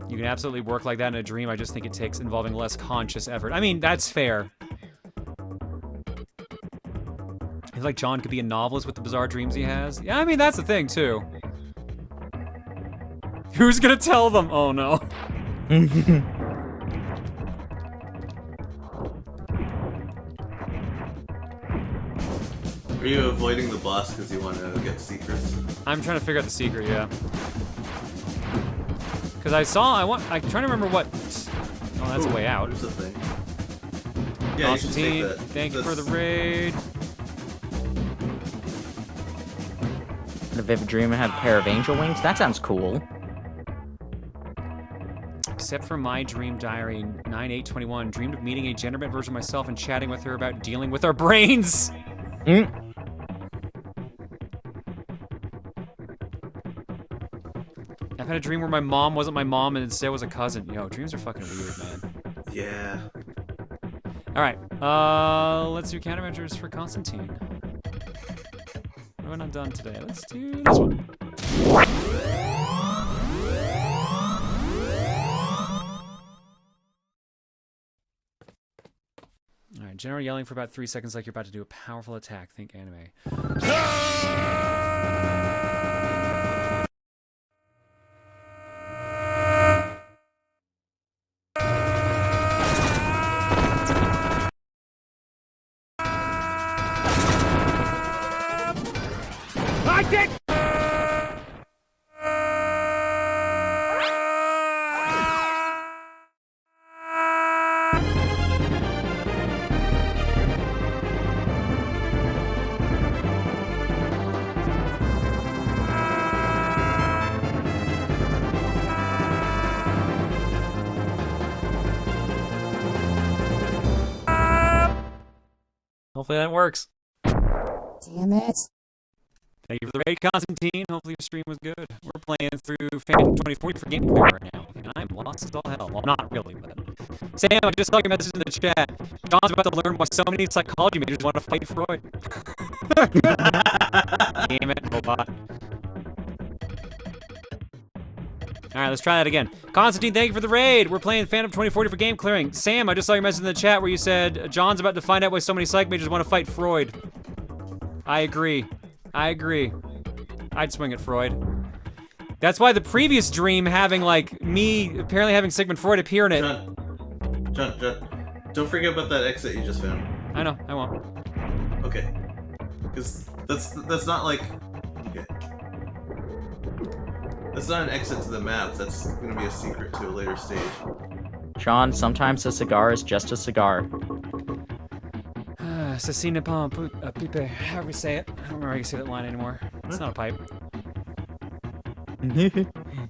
[SPEAKER 1] You can absolutely work like that in a dream. I just think it takes involving less conscious effort. I mean, that's fair. I feel like John could be a novelist with the bizarre dreams he has. Yeah, I mean, that's the thing, too. Who's gonna tell them? Oh, no.
[SPEAKER 6] Are you avoiding the boss because you want to get secrets?
[SPEAKER 1] I'm trying to figure out the secret, yeah. Because I'm trying to remember what... Oh, that's a way out.
[SPEAKER 6] There's a thing. Yeah, you should take
[SPEAKER 1] Constantine,
[SPEAKER 6] that.
[SPEAKER 1] thank you for the raid.
[SPEAKER 5] The vivid dream had a pair of angel wings? That sounds cool.
[SPEAKER 1] Except for my dream diary, 9/8/21, dreamed of meeting a gender-bent version of myself and chatting with her about dealing with our brains. I've had a dream where my mom wasn't my mom and instead was a cousin. Yo, dreams are fucking weird, man.
[SPEAKER 6] Yeah.
[SPEAKER 1] Alright, let's do countermeasures for Constantine. What have I not done today? Let's do this one. Alright, general yelling for about 3 seconds like you're about to do a powerful attack. Think anime. Hopefully that works.
[SPEAKER 7] Damn it.
[SPEAKER 1] Thank you for the raid, Constantine. Hopefully your stream was good. We're playing through Phantom 2040 for gameplay right now, and I'm lost as all hell. Well, not really, but... Sam, I just saw your message in the chat. John's about to learn why so many psychology majors want to fight Freud. Damn it, robot. Alright, let's try that again. Constantine, thank you for the raid. We're playing Phantom 2040 for game clearing. Sam, I just saw your message in the chat where you said, John's about to find out why so many psych majors want to fight Freud. I agree. I agree. I'd swing at Freud. That's why the previous dream having, like, me apparently having Sigmund Freud appear in it.
[SPEAKER 6] John, don't forget about that exit you just found.
[SPEAKER 1] I know, I won't.
[SPEAKER 6] Okay. Because that's not like... Okay. That's not an exit to the map. That's gonna be a secret to a later stage.
[SPEAKER 5] Sean, sometimes a cigar is just a cigar.
[SPEAKER 1] Ceci ne pas un pipe. How do we say it? I don't remember how you say that line anymore. It's not a pipe.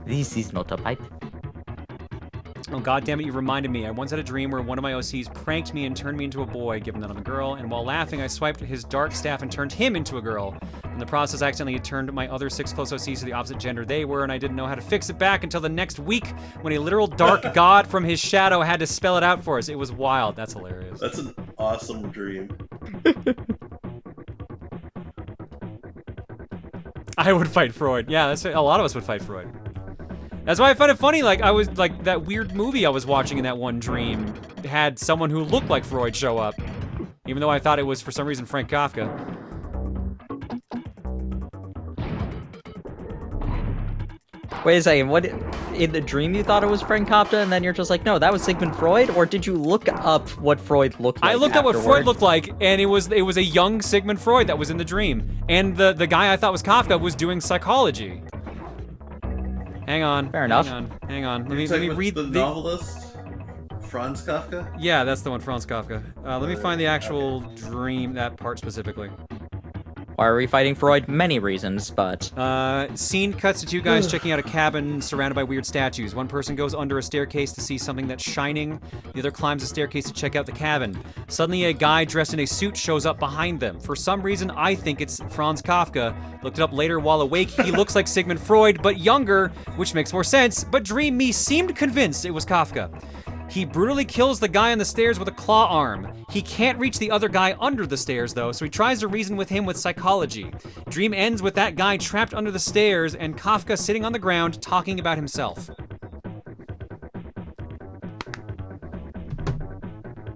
[SPEAKER 5] This is not a pipe.
[SPEAKER 1] Oh, goddammit, you reminded me. I once had a dream where one of my OCs pranked me and turned me into a boy, given that I'm a girl, and while laughing, I swiped his dark staff and turned him into a girl. In the process, I accidentally turned my other 6 close OCs to the opposite gender they were, and I didn't know how to fix it back until the next week when a literal dark god from his shadow had to spell it out for us. It was wild. That's hilarious.
[SPEAKER 6] That's an awesome dream.
[SPEAKER 1] I would fight Freud. Yeah, that's a lot of us would fight Freud. That's why I find it funny, like, I was, like, that weird movie I was watching in that one dream had someone who looked like Freud show up. Even though I thought it was, for some reason, Frank Kafka.
[SPEAKER 5] Wait a second, what, in the dream you thought it was Frank Kafka, and then you're just like, no, that was Sigmund Freud? Or did you look up what Freud looked like
[SPEAKER 1] I looked up what
[SPEAKER 5] afterward?
[SPEAKER 1] Freud looked like, and it was a young Sigmund Freud that was in the dream. And the guy I thought was Kafka was doing psychology. Hang on.
[SPEAKER 5] Fair enough.
[SPEAKER 1] Hang on. Let me
[SPEAKER 6] Talking
[SPEAKER 1] read
[SPEAKER 6] the novelist, Franz Kafka.
[SPEAKER 1] Yeah, that's the one, Franz Kafka. Let me find the actual dream, that part specifically.
[SPEAKER 5] Why are we fighting Freud? Many reasons, but...
[SPEAKER 1] Scene cuts to 2 guys checking out a cabin surrounded by weird statues. One person goes under a staircase to see something that's shining. The other climbs a staircase to check out the cabin. Suddenly, a guy dressed in a suit shows up behind them. For some reason, I think it's Franz Kafka. Looked it up later while awake. He looks like Sigmund Freud, but younger, which makes more sense. But Dream Me seemed convinced it was Kafka. He brutally kills the guy on the stairs with a claw arm. He can't reach the other guy under the stairs, though, so he tries to reason with him with psychology. Dream ends with that guy trapped under the stairs and Kafka sitting on the ground talking about himself.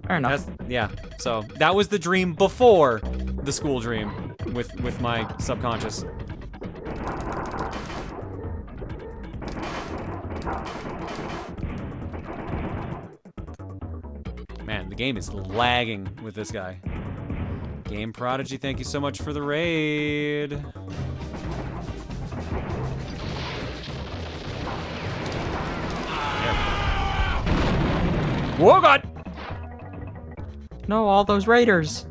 [SPEAKER 5] Fair enough.
[SPEAKER 1] Yeah, so that was the dream before the school dream with my subconscious. Man, the game is lagging with this guy. Game Prodigy, thank you so much for the raid. Whoa, God!
[SPEAKER 5] No, all those raiders.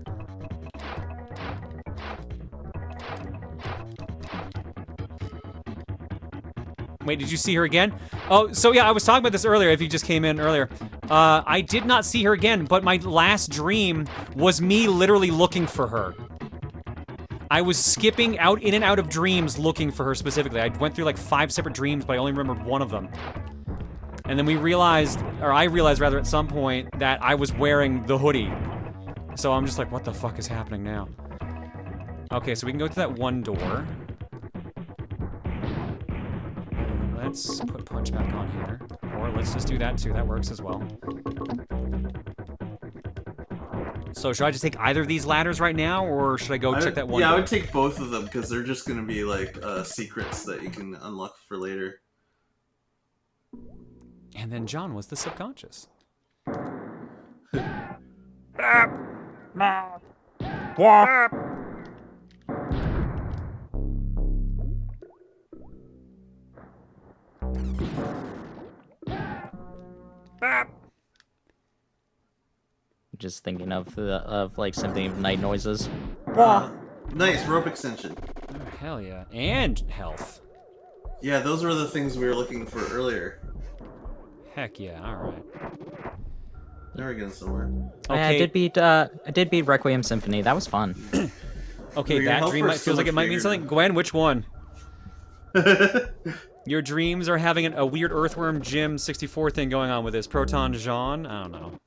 [SPEAKER 1] Wait, did you see her again? Oh, so yeah, I was talking about this earlier, if you just came in earlier. I did not see her again, but my last dream was me literally looking for her. I was skipping out in and out of dreams looking for her specifically. I went through like 5 separate dreams, but I only remembered one of them. And then we realized, or I realized rather at some point, that I was wearing the hoodie. So I'm just like, what the fuck is happening now? Okay, so we can go to that one door. Let's put Punch back on here. Or let's just do that too, that works as well. So should I just take either of these ladders right now, or should I go check that one
[SPEAKER 6] Yeah,
[SPEAKER 1] door?
[SPEAKER 6] I would take both of them, because they're just going to be like secrets that you can unlock for later.
[SPEAKER 1] And then John was the subconscious.
[SPEAKER 5] Just thinking of like Symphony of Night noises.
[SPEAKER 6] Nice, rope extension.
[SPEAKER 1] Oh, hell yeah. And health.
[SPEAKER 6] Yeah, those were the things we were looking for earlier.
[SPEAKER 1] Heck yeah, alright.
[SPEAKER 6] Now we're getting somewhere.
[SPEAKER 5] Yeah,
[SPEAKER 1] Okay.
[SPEAKER 5] I did beat Requiem Symphony. That was fun.
[SPEAKER 1] Okay,
[SPEAKER 6] Your
[SPEAKER 1] that
[SPEAKER 6] health
[SPEAKER 1] dream
[SPEAKER 6] bar's so
[SPEAKER 1] feels like it
[SPEAKER 6] much
[SPEAKER 1] might mean
[SPEAKER 6] bigger
[SPEAKER 1] something.
[SPEAKER 6] now.
[SPEAKER 1] Gwen, which one? Your dreams are having a weird Earthworm Jim 64 thing going on with this. Proton Jean? I don't know.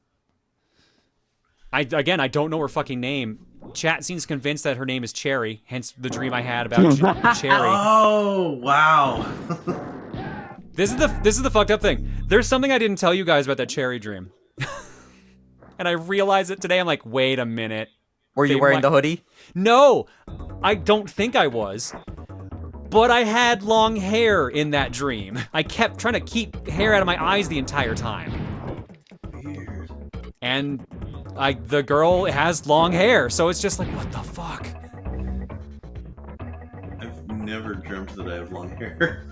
[SPEAKER 1] I don't know her fucking name. Chat seems convinced that her name is Cherry, hence the dream I had about Cherry.
[SPEAKER 6] Oh wow!
[SPEAKER 1] This is the fucked up thing. There's something I didn't tell you guys about that Cherry dream. And I realized it today. I'm like, wait a minute.
[SPEAKER 5] Were you
[SPEAKER 1] They
[SPEAKER 5] wearing
[SPEAKER 1] might-
[SPEAKER 5] the hoodie?
[SPEAKER 1] No, I don't think I was. But I had long hair in that dream. I kept trying to keep hair out of my eyes the entire time.
[SPEAKER 6] Weird.
[SPEAKER 1] And the girl has long hair, so it's just like, what the fuck?
[SPEAKER 6] I've never dreamt that I have long hair.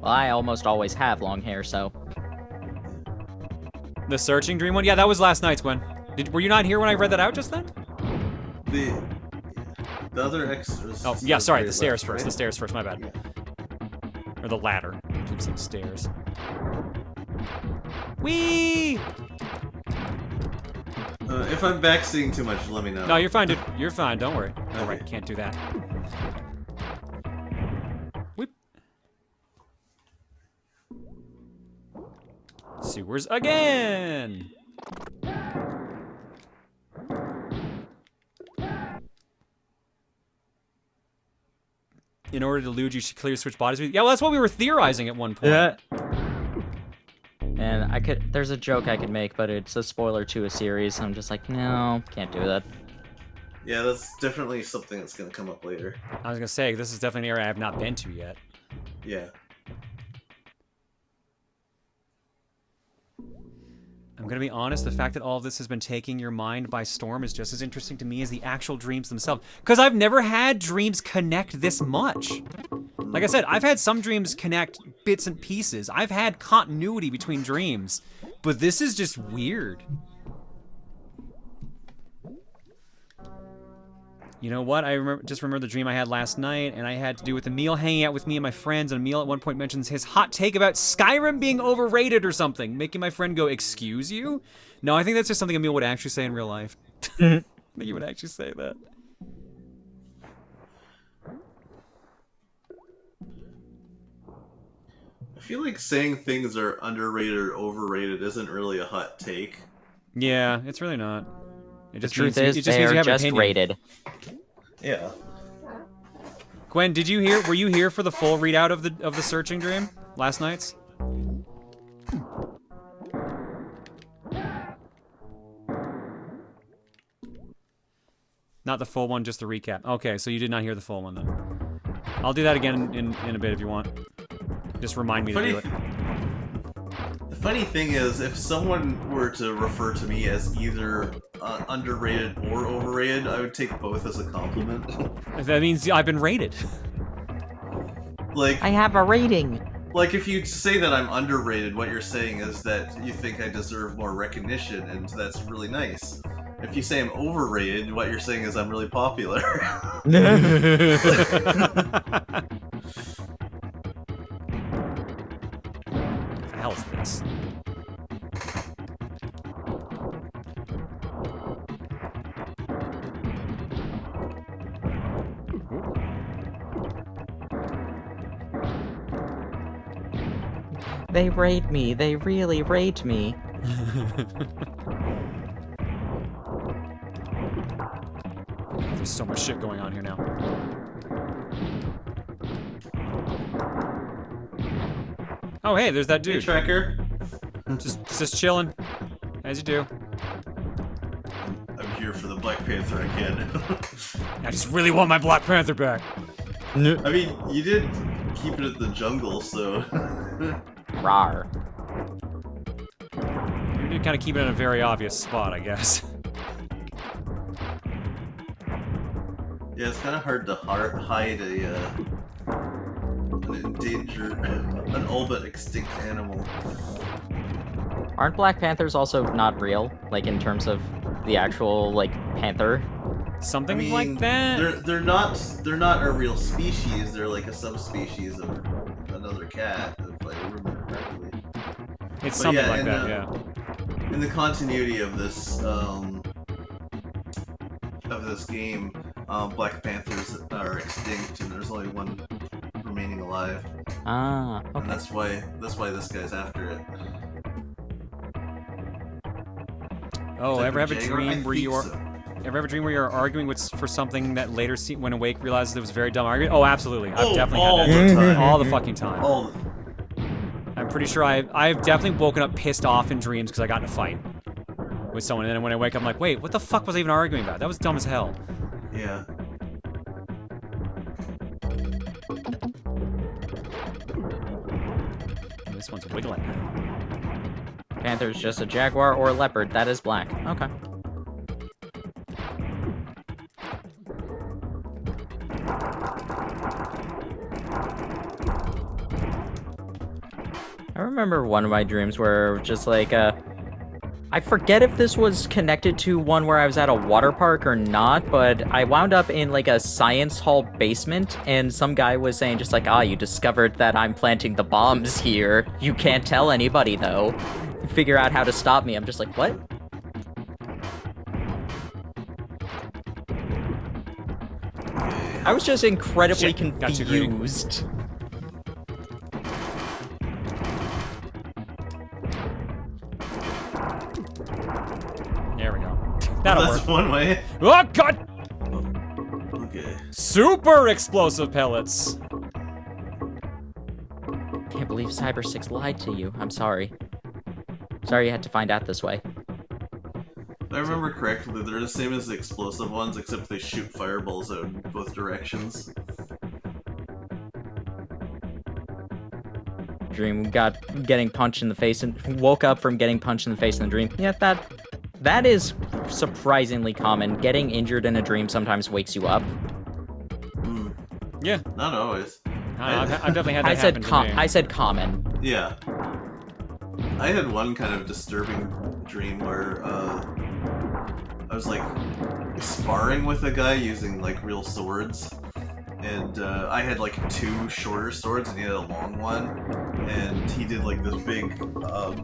[SPEAKER 5] Well, I almost always have long hair, so.
[SPEAKER 1] The searching dream one? Yeah, that was last night's, Gwen. Were you not here when I read that out just then?
[SPEAKER 6] The other extras.
[SPEAKER 1] Oh, yeah, sorry, the stairs
[SPEAKER 6] left,
[SPEAKER 1] first.
[SPEAKER 6] right?
[SPEAKER 1] The stairs first, my bad. Or the ladder. I keep saying stairs. Whee!
[SPEAKER 6] If I'm backseeing too much, let me know.
[SPEAKER 1] No, you're fine, dude. You're fine, don't worry. Alright, can't do that. Whip. Sewers again! In order to elude, you should clear switch bodies with. Yeah, well, that's what we were theorizing at one point.
[SPEAKER 5] And there's a joke I could make, but it's a spoiler to a series. I'm just like, no, can't do that.
[SPEAKER 6] Yeah, that's definitely something that's gonna come up later.
[SPEAKER 1] I was gonna say, this is definitely an area I have not been to yet.
[SPEAKER 6] Yeah.
[SPEAKER 1] I'm gonna be honest, the fact that all of this has been taking your mind by storm is just as interesting to me as the actual dreams themselves. Because I've never had dreams connect this much. Like I said, I've had some dreams connect bits and pieces. I've had continuity between dreams. But this is just weird. You know what? I just remember the dream I had last night, and I had to do with Emil hanging out with me and my friends, and Emil at one point mentions his hot take about Skyrim being overrated or something, making my friend go, "Excuse you?" No, I think that's just something Emil would actually say in real life. I think he would actually say that.
[SPEAKER 6] I feel like saying things are underrated or overrated isn't really a hot take.
[SPEAKER 1] Yeah, it's really not. It
[SPEAKER 5] The
[SPEAKER 1] just
[SPEAKER 5] truth
[SPEAKER 1] means
[SPEAKER 5] is,
[SPEAKER 1] you
[SPEAKER 5] they're
[SPEAKER 1] have an
[SPEAKER 5] just
[SPEAKER 1] opinion.
[SPEAKER 5] rated.
[SPEAKER 6] Yeah.
[SPEAKER 1] Gwen, did you hear? Were you here for the full readout of the searching dream last night's? Not the full one, just the recap. Okay, so you did not hear the full one then. I'll do that again in a bit if you want. Just remind me to do it.
[SPEAKER 6] The funny thing is, if someone were to refer to me as either underrated or overrated, I would take both as a compliment.
[SPEAKER 1] That means I've been rated.
[SPEAKER 6] Like,
[SPEAKER 5] I have a rating.
[SPEAKER 6] like if you say that I'm underrated, what you're saying is that you think I deserve more recognition, and that's really nice. If you say I'm overrated, what you're saying is I'm really popular.
[SPEAKER 1] What the hell is this?
[SPEAKER 5] They rate me. They really rate me.
[SPEAKER 1] There's so much shit going on here now. Oh, hey, there's that
[SPEAKER 6] Hey,
[SPEAKER 1] dude.
[SPEAKER 6] Tracker.
[SPEAKER 1] Just chilling, as you do.
[SPEAKER 6] I'm here for the Black Panther again.
[SPEAKER 1] I just really want my Black Panther back.
[SPEAKER 6] I mean, you did keep it at the jungle, so...
[SPEAKER 5] Rar.
[SPEAKER 1] You did kind of keep it in a very obvious spot, I guess.
[SPEAKER 6] Yeah, it's kind of hard to hide an endangered, an all but extinct animal.
[SPEAKER 5] Aren't Black Panthers also not real? Like, in terms of the actual, like, panther?
[SPEAKER 1] Something
[SPEAKER 6] I mean,
[SPEAKER 1] like that.
[SPEAKER 6] they're not a real species. They're like a subspecies of another cat, if I remember correctly.
[SPEAKER 1] It's
[SPEAKER 6] but
[SPEAKER 1] something
[SPEAKER 6] yeah,
[SPEAKER 1] like
[SPEAKER 6] and,
[SPEAKER 1] that, yeah.
[SPEAKER 2] in the continuity of this game, Black Panthers are extinct, and there's only one remaining alive.
[SPEAKER 5] Ah,
[SPEAKER 2] And
[SPEAKER 5] okay.
[SPEAKER 2] that's why this guy's after it.
[SPEAKER 1] Oh,
[SPEAKER 2] Type
[SPEAKER 1] ever
[SPEAKER 2] of
[SPEAKER 1] have a
[SPEAKER 2] Jaguar? I
[SPEAKER 1] dream where
[SPEAKER 2] think
[SPEAKER 1] you are?
[SPEAKER 2] so.
[SPEAKER 1] Ever have a dream where you're arguing for something that later, when awake, realizes it was a very dumb argument? Oh, absolutely. I've definitely
[SPEAKER 2] all
[SPEAKER 1] had that.
[SPEAKER 2] the time.
[SPEAKER 1] All the fucking time.
[SPEAKER 2] All
[SPEAKER 1] I'm pretty sure I've definitely woken up pissed off in dreams because I got in a fight with someone, and then when I wake up, I'm like, wait, what the fuck was I even arguing about? That was dumb as hell.
[SPEAKER 2] yeah.
[SPEAKER 1] This one's wiggling.
[SPEAKER 5] Panther's just a jaguar or a leopard. That is black. Okay. I remember one of my dreams where just like, I forget if this was connected to one where I was at a water park or not, but I wound up in like a science hall basement, and some guy was saying just like, you discovered that I'm planting the bombs here. You can't tell anybody though. Figure out how to stop me. I'm just like, what? I was just incredibly
[SPEAKER 1] Shit, got too greedy.
[SPEAKER 5] confused.
[SPEAKER 1] There we go. That'll
[SPEAKER 2] That's
[SPEAKER 1] work.
[SPEAKER 2] one way.
[SPEAKER 1] Oh, God!
[SPEAKER 2] Okay.
[SPEAKER 1] Super explosive pellets.
[SPEAKER 5] Can't believe Cyber 6 lied to you. I'm sorry. Sorry you had to find out this way.
[SPEAKER 2] If I remember correctly, they're the same as the explosive ones, except they shoot fireballs out in both directions.
[SPEAKER 5] Dream got getting punched in the face and woke up from getting punched in the face in the dream. Yeah, that is surprisingly common. Getting injured in a dream sometimes wakes you up.
[SPEAKER 1] Yeah.
[SPEAKER 2] Not always.
[SPEAKER 1] I've definitely had that happen to me.
[SPEAKER 5] I said common.
[SPEAKER 2] Yeah. I had one kind of disturbing dream where I was like sparring with a guy using like real swords, and I had like two shorter swords and he had a long one, and he did like this big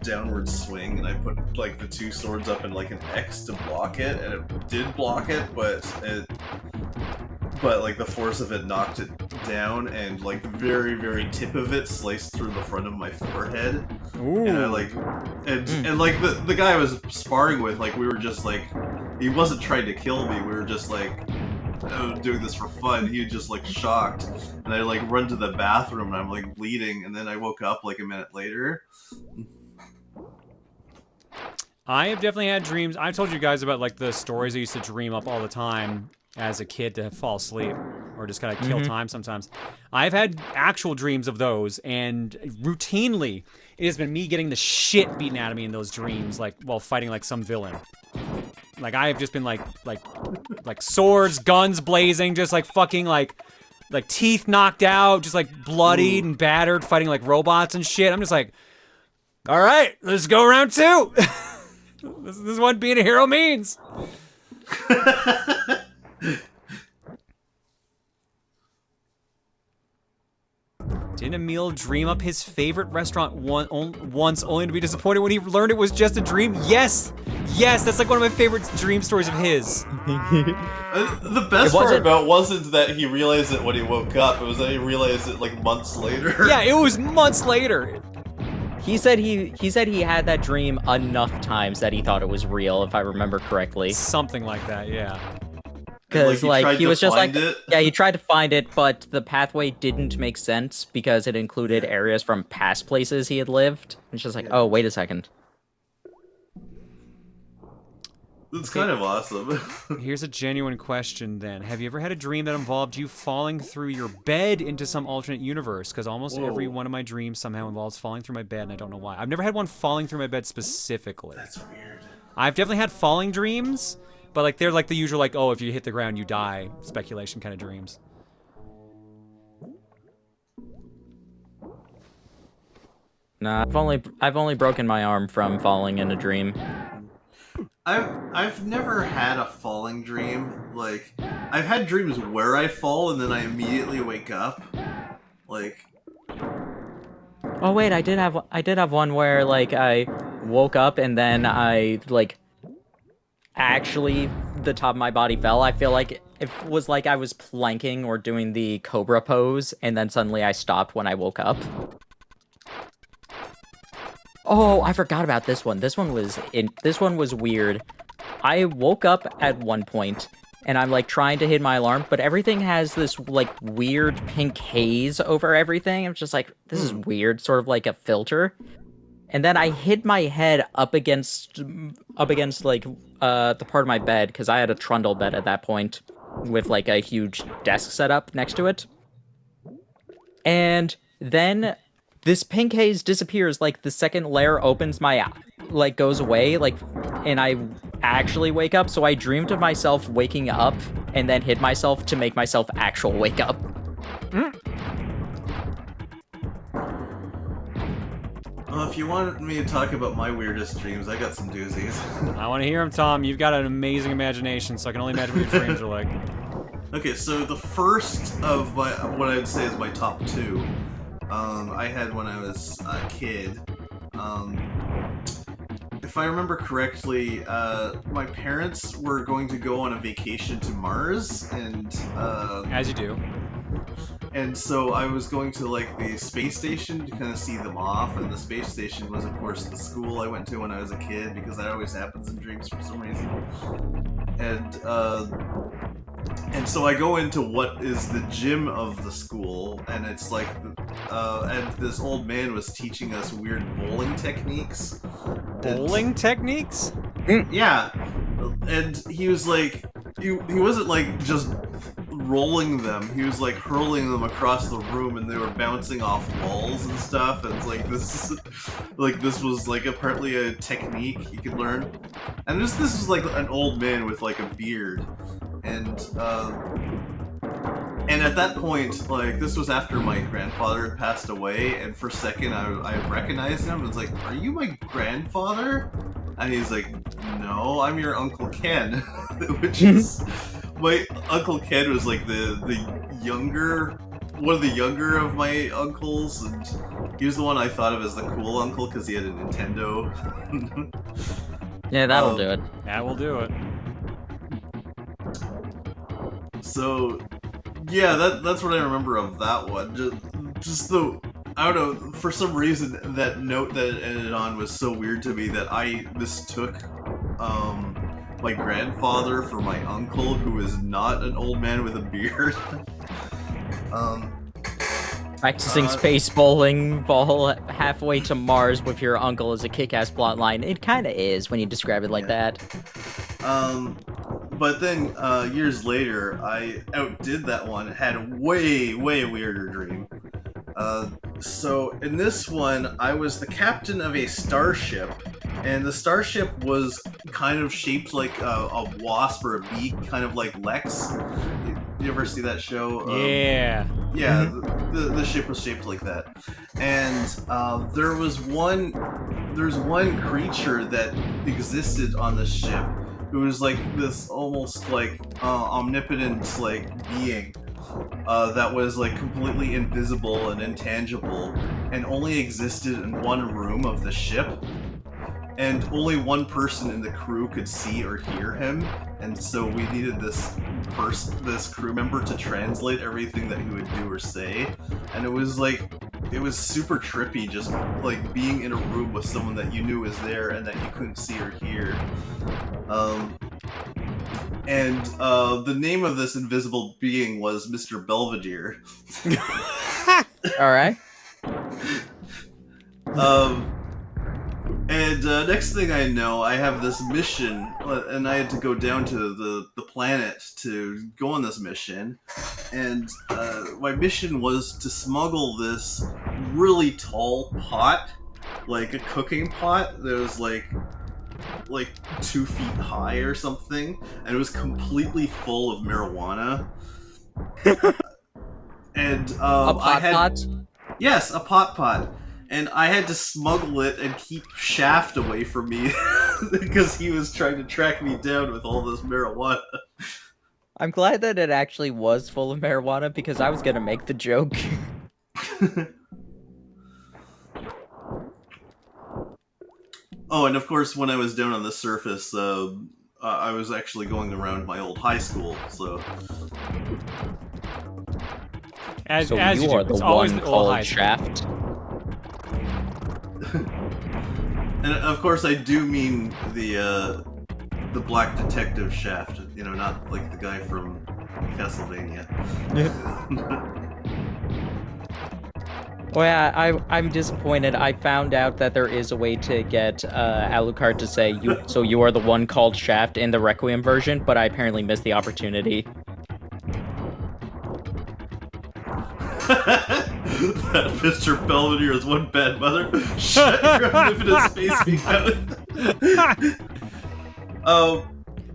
[SPEAKER 2] downward swing, and I put like the two swords up in like an X to block it, and it did block it, but like the force of it knocked it down, and like the very, very tip of it sliced through the front of my forehead.
[SPEAKER 1] Ooh.
[SPEAKER 2] And I like, and like the guy I was sparring with, like we were just like, he wasn't trying to kill me. We were just like doing this for fun. He was just like shocked, and I like run to the bathroom, and I'm like bleeding, and then I woke up like a minute later.
[SPEAKER 1] I have definitely had dreams. I've told you guys about like the stories I used to dream up all the time as a kid to fall asleep or just kind of kill time sometimes. I've had actual dreams of those, and routinely it has been me getting the shit beaten out of me in those dreams, like while fighting like some villain. Like I have just been like swords, guns blazing, just like fucking like teeth knocked out, just like bloodied and battered, fighting like robots and shit. I'm just like, all right, let's go round two. This is what being a hero means. Didn't Emil dream up his favorite restaurant once, only to be disappointed when he learned it was just a dream? Yes! Yes, that's like one of my favorite dream stories of his.
[SPEAKER 2] The best part
[SPEAKER 5] wasn't-
[SPEAKER 2] about wasn't that he realized it when he woke up, it was that he realized it like months later.
[SPEAKER 1] Yeah, it was months later.
[SPEAKER 5] He said he had that dream enough times that he thought it was real, if I remember correctly.
[SPEAKER 1] Something like that, yeah.
[SPEAKER 5] Because
[SPEAKER 2] tried
[SPEAKER 5] he
[SPEAKER 2] to
[SPEAKER 5] was just like,
[SPEAKER 2] find it?
[SPEAKER 5] yeah, he tried to find it, but the pathway didn't make sense because it included areas from past places he had lived. It's just like, oh, wait a second.
[SPEAKER 2] It's kind of awesome.
[SPEAKER 1] Here's a genuine question then. Have you ever had a dream that involved you falling through your bed into some alternate universe? Because almost every one of my dreams somehow involves falling through my bed, and I don't know why. I've never had one falling through my bed specifically.
[SPEAKER 2] That's weird.
[SPEAKER 1] I've definitely had falling dreams, but like they're like the usual like, oh, if you hit the ground, you die speculation kind of dreams.
[SPEAKER 5] Nah, I've only broken my arm from falling in a dream.
[SPEAKER 2] I've never had a falling dream. Like, I've had dreams where I fall and then I immediately wake up. Like,
[SPEAKER 5] Oh wait, I did have one where like I woke up and then I like actually the top of my body fell. I feel like it was like I was planking or doing the cobra pose, and then suddenly I stopped when I woke up. Oh, I forgot about this one. This one was weird. I woke up at one point and I'm like trying to hit my alarm, but everything has this like weird pink haze over everything. I'm just like, this is weird, sort of like a filter. And then I hit my head up against like the part of my bed, because I had a trundle bed at that point with like a huge desk set up next to it. And then this pink haze disappears, like the second layer opens my like goes away, like, and I actually wake up. So I dreamed of myself waking up and then hit myself to make myself actual wake up.
[SPEAKER 2] Well, if you want me to talk about my weirdest dreams, I got some doozies.
[SPEAKER 1] I want to hear him, Tom. You've got an amazing imagination, so I can only imagine what your dreams are like.
[SPEAKER 2] Okay, so the first of my what I would say is my top two, I had when I was a kid. If I remember correctly, my parents were going to go on a vacation to Mars, and
[SPEAKER 1] As you do.
[SPEAKER 2] and so I was going to like the space station to kind of see them off, and the space station was of course the school I went to when I was a kid, because that always happens in dreams for some reason. And so I go into what is the gym of the school, and it's like, and this old man was teaching us weird bowling techniques.
[SPEAKER 1] Bowling techniques?
[SPEAKER 2] Yeah, and he was like, he wasn't like just rolling them, he was like hurling them across the room, and they were bouncing off walls and stuff, and it's like this was like apparently a technique you could learn. And this was like an old man with like a beard. And at that point, like, this was after my grandfather had passed away, and for a second I recognized him. I was like, "Are you my grandfather?" And he's like, "No, I'm your Uncle Ken," which is my Uncle Ken was like the one of the younger of my uncles, and he was the one I thought of as the cool uncle because he had a Nintendo.
[SPEAKER 5] Yeah, that'll do it.
[SPEAKER 1] That will do it.
[SPEAKER 2] So, yeah, that's what I remember of that one. Just the, I don't know, for some reason that note that it ended on was so weird to me that I mistook my grandfather for my uncle, who is not an old man with a beard.
[SPEAKER 5] Practicing space bowling ball halfway to Mars with your uncle is a kick-ass plotline. It kind of is when you describe it like that.
[SPEAKER 2] But then, years later, I outdid that one, had a way weirder dream. So, in this one, I was the captain of a starship, and the starship was kind of shaped like a wasp or a bee, kind of like Lex. You ever see that show?
[SPEAKER 1] Yeah.
[SPEAKER 2] Yeah, the ship was shaped like that. And there's one creature that existed on the ship, who was like this almost like omnipotent like being that was like completely invisible and intangible, and only existed in one room of the ship, and only one person in the crew could see or hear him, and so we needed this crew member to translate everything that he would do or say. And it was super trippy, just like being in a room with someone that you knew was there and that you couldn't see or hear. The name of this invisible being was Mr. Belvedere.
[SPEAKER 5] Alright.
[SPEAKER 2] Next thing I know, I have this mission, and I had to go down to the planet to go on this mission. And my mission was to smuggle this really tall pot, like a cooking pot that was like 2 feet high or something, and it was completely full of marijuana. And
[SPEAKER 5] A pot?
[SPEAKER 2] Yes, a pot. And I had to smuggle it and keep Shaft away from me because he was trying to track me down with all this marijuana.
[SPEAKER 5] I'm glad that it actually was full of marijuana, because I was gonna make the joke.
[SPEAKER 2] Oh, and of course, when I was down on the surface, I was actually going around my old high school, so...
[SPEAKER 1] As
[SPEAKER 5] So
[SPEAKER 1] you
[SPEAKER 5] you
[SPEAKER 1] do.
[SPEAKER 5] are the
[SPEAKER 1] It's always
[SPEAKER 5] one
[SPEAKER 1] the old high
[SPEAKER 5] called
[SPEAKER 1] school.
[SPEAKER 5] Shaft.
[SPEAKER 2] And of course, I do mean the Black Detective Shaft, you know, not like the guy from Castlevania.
[SPEAKER 5] Well, yeah, I'm disappointed. I found out that there is a way to get Alucard to say so you are the one called Shaft in the Requiem version, but I apparently missed the opportunity.
[SPEAKER 2] That Mr. Belvedere is one bad mother. Shut your mouth in his face,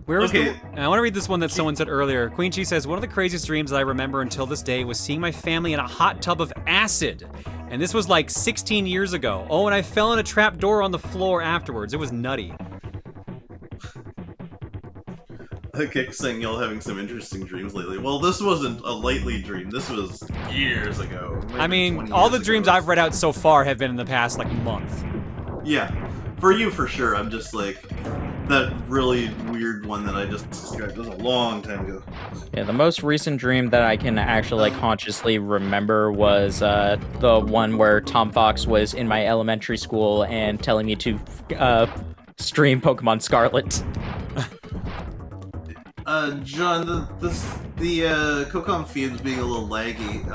[SPEAKER 1] Where was
[SPEAKER 2] Okay.
[SPEAKER 1] I want to read this one that someone said earlier. Queen Chi says, one of the craziest dreams that I remember until this day was seeing my family in a hot tub of acid. And this was like 16 years ago. Oh, and I fell in a trap door on the floor afterwards. It was nutty.
[SPEAKER 2] I kept saying y'all having some interesting dreams lately. Well, this wasn't a lightly dream. This was years ago.
[SPEAKER 1] I
[SPEAKER 2] maybe
[SPEAKER 1] mean,
[SPEAKER 2] 20
[SPEAKER 1] all
[SPEAKER 2] years
[SPEAKER 1] the
[SPEAKER 2] ago.
[SPEAKER 1] dreams I've read out so far have been in the past, like, month.
[SPEAKER 2] Yeah, for you for sure. I'm just like, that really weird one that I just described was a long time ago.
[SPEAKER 5] Yeah, the most recent dream that I can actually like consciously remember was the one where Tom Fox was in my elementary school and telling me to stream Pokemon Scarlet.
[SPEAKER 2] John, the Kokon feed's being a little laggy,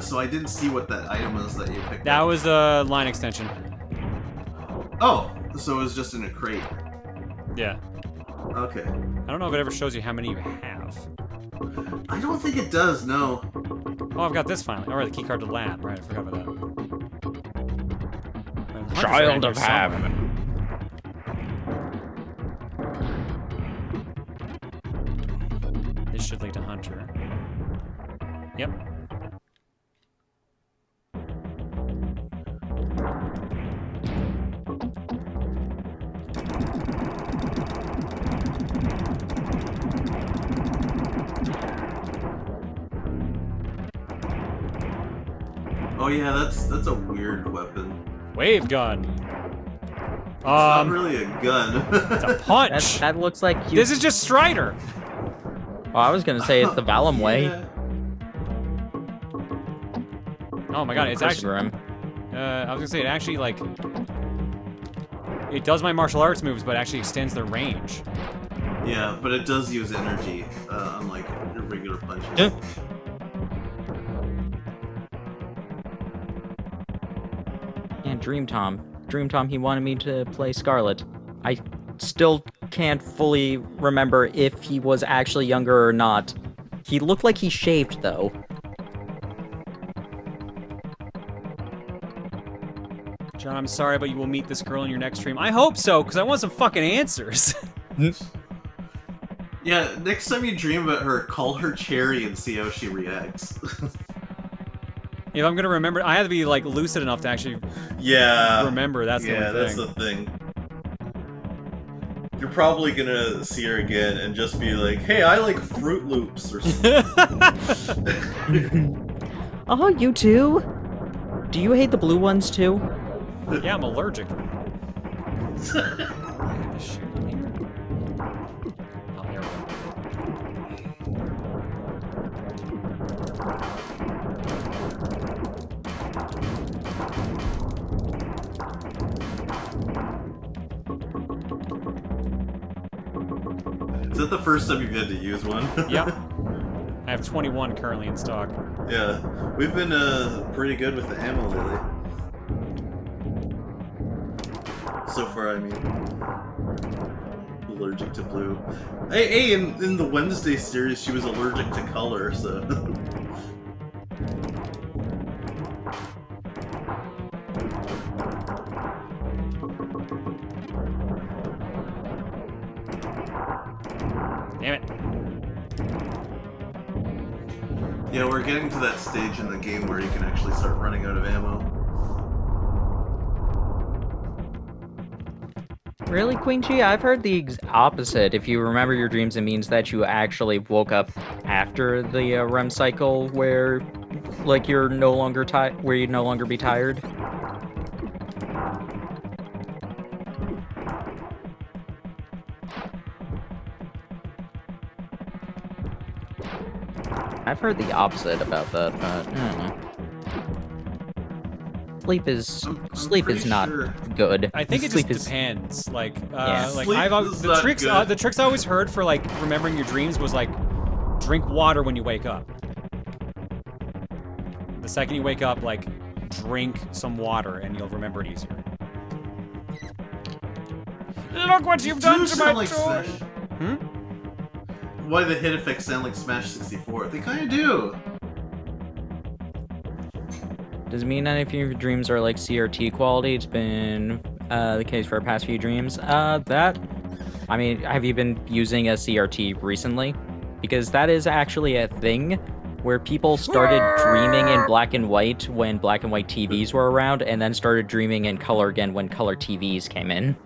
[SPEAKER 2] so I didn't see what that item was that you picked
[SPEAKER 1] That
[SPEAKER 2] up.
[SPEAKER 1] was a line extension.
[SPEAKER 2] Oh, so it was just in a crate.
[SPEAKER 1] Yeah.
[SPEAKER 2] Okay.
[SPEAKER 1] I don't know if it ever shows you how many you have.
[SPEAKER 2] I don't think it does, no.
[SPEAKER 1] Oh, I've got this finally. Oh, right, the keycard to the lab. Right, I forgot about that. Well, the hunters are
[SPEAKER 5] Child
[SPEAKER 1] in here
[SPEAKER 5] of Heaven.
[SPEAKER 1] somewhere. This should lead to Hunter. Yep.
[SPEAKER 2] Oh yeah, that's a weird weapon.
[SPEAKER 1] Wave gun.
[SPEAKER 2] It's not really a gun.
[SPEAKER 1] It's a punch.
[SPEAKER 5] That looks like you.
[SPEAKER 1] This is just Strider.
[SPEAKER 5] Oh, I was gonna say it's the Valum way.
[SPEAKER 2] Yeah.
[SPEAKER 1] Oh my god, it's actually.
[SPEAKER 5] Grim.
[SPEAKER 1] I was gonna say it actually like. It does my martial arts moves, but actually extends their range.
[SPEAKER 2] Yeah, but it does use energy, unlike your regular punches.
[SPEAKER 5] And Dream Tom. Dream Tom, he wanted me to play Scarlet. I still can't fully remember if he was actually younger or not. He looked like he shaved, though.
[SPEAKER 1] John, I'm sorry, but you will meet this girl in your next stream. I hope so, because I want some fucking answers.
[SPEAKER 2] Yeah, next time you dream about her, call her Cherry and see how she reacts.
[SPEAKER 1] If I'm gonna remember, I have to be like lucid enough to actually
[SPEAKER 2] Yeah.
[SPEAKER 1] remember. That's the
[SPEAKER 2] yeah,
[SPEAKER 1] only
[SPEAKER 2] that's
[SPEAKER 1] thing.
[SPEAKER 2] the thing. You're probably gonna see her again and just be like, "Hey, I like Fruit Loops" or something.
[SPEAKER 5] Oh, you too? Do you hate the blue ones too?
[SPEAKER 1] Yeah, I'm allergic. Shoot here. Oh, there we go.
[SPEAKER 2] Is that the first time you've had to use one?
[SPEAKER 1] Yep. I have 21 currently in stock.
[SPEAKER 2] Yeah, we've been pretty good with the ammo lately. So far, I mean, allergic to blue. Hey, in the Wednesday series, she was allergic to color, so.
[SPEAKER 1] Damn it.
[SPEAKER 2] Yeah, we're getting to that stage in the game where you can actually start running out of ammo.
[SPEAKER 5] Really, Queen Chi? I've heard the opposite. If you remember your dreams, it means that you actually woke up after the REM cycle where, like, you're no longer tired, where you'd no longer be tired. heard the opposite about that, but I don't know. Sleep is
[SPEAKER 6] pretty
[SPEAKER 5] not
[SPEAKER 6] sure.
[SPEAKER 5] good.
[SPEAKER 1] I think it
[SPEAKER 5] Sleep
[SPEAKER 1] just
[SPEAKER 5] is
[SPEAKER 1] depends. Like,
[SPEAKER 5] Yeah.
[SPEAKER 1] like
[SPEAKER 6] Sleep is not good.
[SPEAKER 1] the tricks I always heard for like remembering your dreams was like, drink water when you wake up. The second you wake up, like, drink some water and you'll remember it easier. Look what you've done to my toy!
[SPEAKER 6] Smash.
[SPEAKER 1] Hmm?
[SPEAKER 6] Why the hit effects sound like Smash 64? They kind of do.
[SPEAKER 5] Does it mean that if your dreams are like CRT quality? It's been the case for our past few dreams. I mean, have you been using a CRT recently? Because that is actually a thing where people started dreaming in black and white when black and white TVs were around, and then started dreaming in color again when color TVs came in.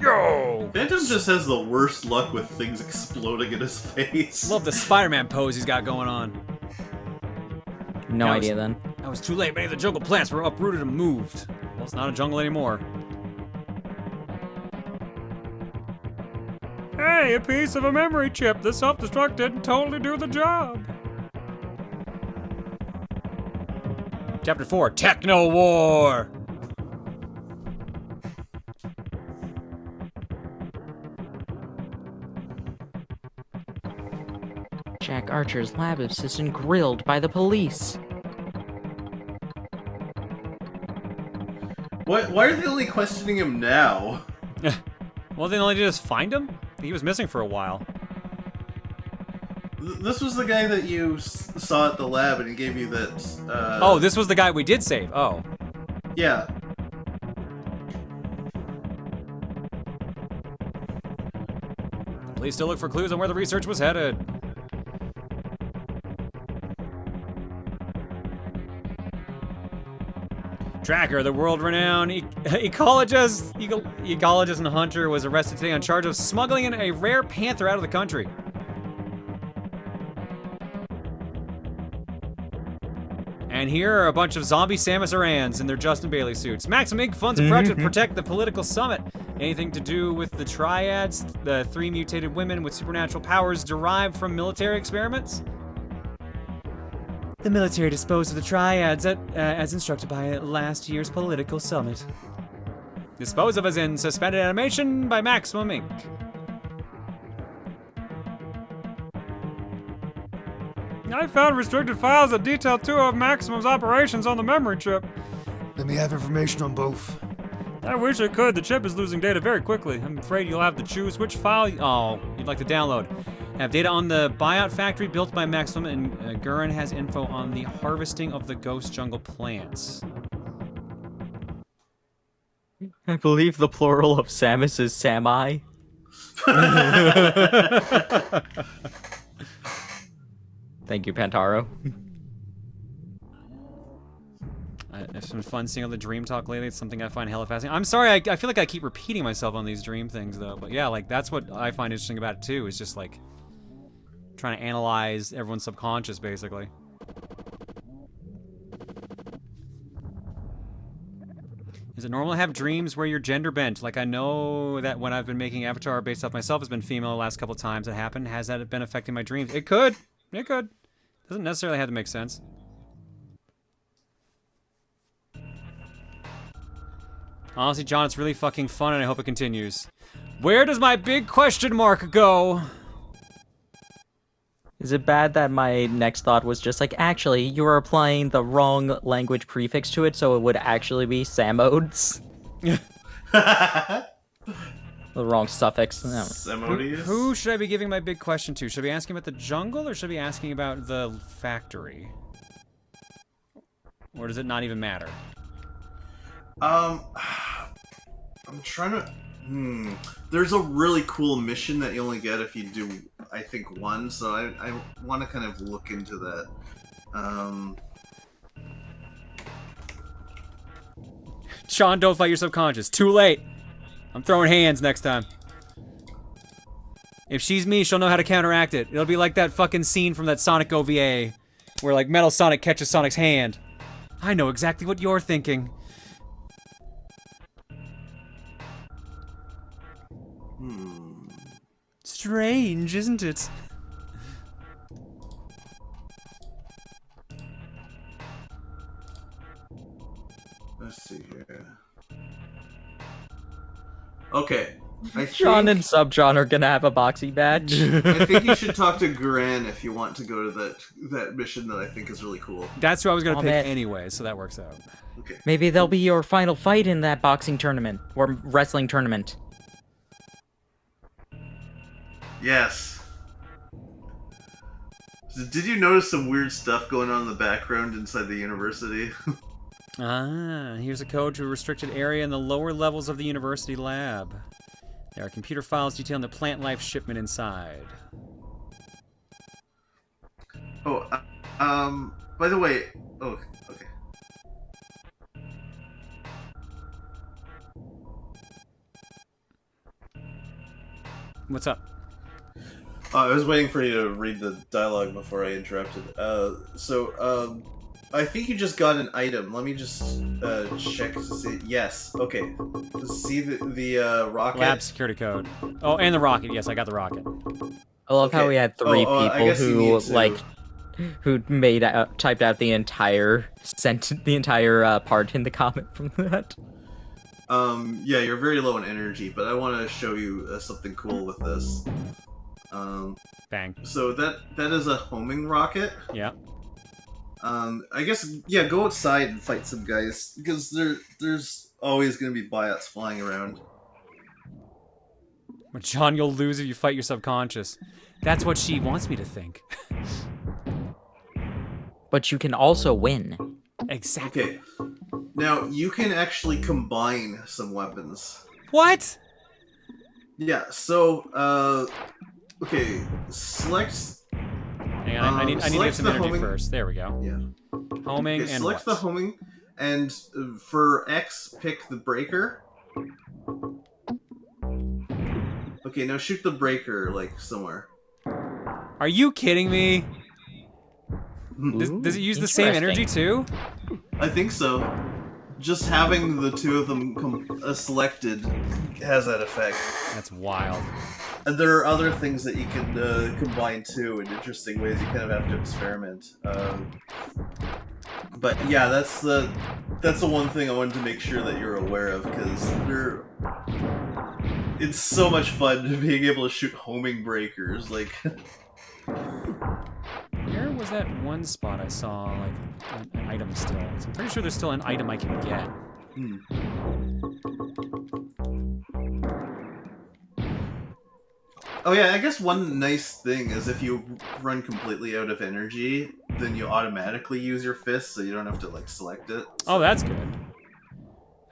[SPEAKER 1] Yo!
[SPEAKER 6] Phantom just has the worst luck with things exploding in his face.
[SPEAKER 1] Love the Spider-Man pose he's got going on.
[SPEAKER 5] No
[SPEAKER 1] That
[SPEAKER 5] idea then.
[SPEAKER 1] I was too late. Many of the jungle plants were uprooted and moved. Well, it's not a jungle anymore. Hey, a piece of a memory chip. The self-destruct didn't totally do the job. Chapter 4, Techno War.
[SPEAKER 5] Jack Archer's lab assistant grilled by the police.
[SPEAKER 6] Why are they only questioning him now?
[SPEAKER 1] Well, then all they did is find him? He was missing for a while.
[SPEAKER 6] This was the guy that you saw at the lab and he gave you that,
[SPEAKER 1] Oh, this was the guy we did save. Oh.
[SPEAKER 6] Yeah.
[SPEAKER 1] Please still look for clues on where the research was headed. Tracker, the world-renowned ecologist and hunter, was arrested today on charge of smuggling in a rare panther out of the country. And here are a bunch of zombie Samus Arans in their Justin Bailey suits. Maximum Inc. funds a project to protect the political summit. Anything to do with the triads, the 3 mutated women with supernatural powers derived from military experiments? The military disposed of the triads as instructed by last year's political summit. Dispose of as in suspended animation by Maximum Inc. I found restricted files that detail 2 of Maximum's operations on the memory chip.
[SPEAKER 7] Let me have information on both.
[SPEAKER 1] I wish I could. The chip is losing data very quickly. I'm afraid you'll have to choose which file you'd like to download. I have data on the buyout factory built by Maximum, and Gurren has info on the harvesting of the ghost jungle plants.
[SPEAKER 5] I believe the plural of Samus is Sami. Thank you, Pantaro.
[SPEAKER 1] It's been fun seeing all the dream talk lately. It's something I find hella fascinating. I'm sorry, I feel like I keep repeating myself on these dream things, though. But yeah, like, that's what I find interesting about it, too, is just, like, trying to analyze everyone's subconscious, basically. Is it normal to have dreams where you're gender bent? Like, I know that when I've been making Avatar based off myself, has been female the last couple times it happened. Has that been affecting my dreams? It could. It could. Doesn't necessarily have to make sense. Honestly, John, it's really fucking fun, and I hope it continues. Where does my big question mark go?
[SPEAKER 5] Is it bad that my next thought was just like, actually, you were applying the wrong language prefix to it, so it would actually be Samodes? The wrong suffix.
[SPEAKER 6] Samodius?
[SPEAKER 1] Who should I be giving my big question to? Should I be asking about the jungle, or should I be asking about the factory? Or does it not even matter?
[SPEAKER 6] I'm trying to... There's a really cool mission that you only get if you do, I think, 1, so I want to kind of look into that.
[SPEAKER 1] Sean, don't fight your subconscious. Too late. I'm throwing hands next time. If she's me, she'll know how to counteract it. It'll be like that fucking scene from that Sonic OVA, where like Metal Sonic catches Sonic's hand. I know exactly what you're thinking. Strange, isn't it?
[SPEAKER 2] Let's see here. Okay.
[SPEAKER 5] John and Subjohn are gonna have a boxing match.
[SPEAKER 2] I think you should talk to Gran if you want to go to that mission that I think is really cool.
[SPEAKER 1] That's who I was gonna pick
[SPEAKER 5] man.
[SPEAKER 1] anyway, so that works out.
[SPEAKER 2] Okay.
[SPEAKER 5] Maybe they'll be your final fight in that boxing tournament or wrestling tournament.
[SPEAKER 2] Yes. Did you notice some weird stuff going on in the background inside the university?
[SPEAKER 1] Here's a code to a restricted area in the lower levels of the university lab. There are computer files detailing the plant life shipment inside.
[SPEAKER 2] Oh, by the way, oh, okay.
[SPEAKER 1] What's up?
[SPEAKER 2] I was waiting for you to read the dialogue before I interrupted. I think you just got an item. Let me just check to see. Yes. Okay. See the rocket.
[SPEAKER 1] Lab security code. Oh, and the rocket. Yes, I got the rocket.
[SPEAKER 5] I love how
[SPEAKER 2] Okay.
[SPEAKER 5] we had three
[SPEAKER 2] I
[SPEAKER 5] people
[SPEAKER 2] guess you
[SPEAKER 5] who
[SPEAKER 2] need to-
[SPEAKER 5] like who typed out the entire part in the comment from that.
[SPEAKER 2] Yeah, you're very low in energy, but I want to show you something cool with this.
[SPEAKER 1] Bang.
[SPEAKER 2] So that is a homing rocket.
[SPEAKER 1] Yeah.
[SPEAKER 2] I guess, yeah, go outside and fight some guys, because there's always going to be biots flying around.
[SPEAKER 1] But John, you'll lose if you fight your subconscious. That's what she wants me to think.
[SPEAKER 5] But you can also win.
[SPEAKER 1] Exactly.
[SPEAKER 2] Okay, now you can actually combine some weapons.
[SPEAKER 1] What?
[SPEAKER 2] Yeah, so, okay, select...
[SPEAKER 1] Hang on, I need to get some
[SPEAKER 2] the
[SPEAKER 1] energy
[SPEAKER 2] homing-
[SPEAKER 1] first. There we go.
[SPEAKER 2] Yeah.
[SPEAKER 1] Homing
[SPEAKER 2] Okay,
[SPEAKER 1] and
[SPEAKER 2] select
[SPEAKER 1] what?
[SPEAKER 2] the homing, and for X, pick the breaker. Okay, now shoot the breaker, like, somewhere.
[SPEAKER 1] Are you kidding me?
[SPEAKER 5] Ooh,
[SPEAKER 1] Does it use the same energy
[SPEAKER 5] interesting.
[SPEAKER 1] too?
[SPEAKER 2] I think so. Just having the two of them selected has that effect.
[SPEAKER 1] That's wild.
[SPEAKER 2] And there are other things that you can combine too in interesting ways. You kind of have to experiment. But yeah, that's the one thing I wanted to make sure that you're aware of, because it's so much fun being able to shoot homing breakers. Like,
[SPEAKER 1] Where was that one spot I saw, like, an item still? So I'm pretty sure there's still an item I can get.
[SPEAKER 2] oh yeah, I guess one nice thing is if you run completely out of energy, then you automatically use your fist, so you don't have to like select it.
[SPEAKER 1] Oh, that's good.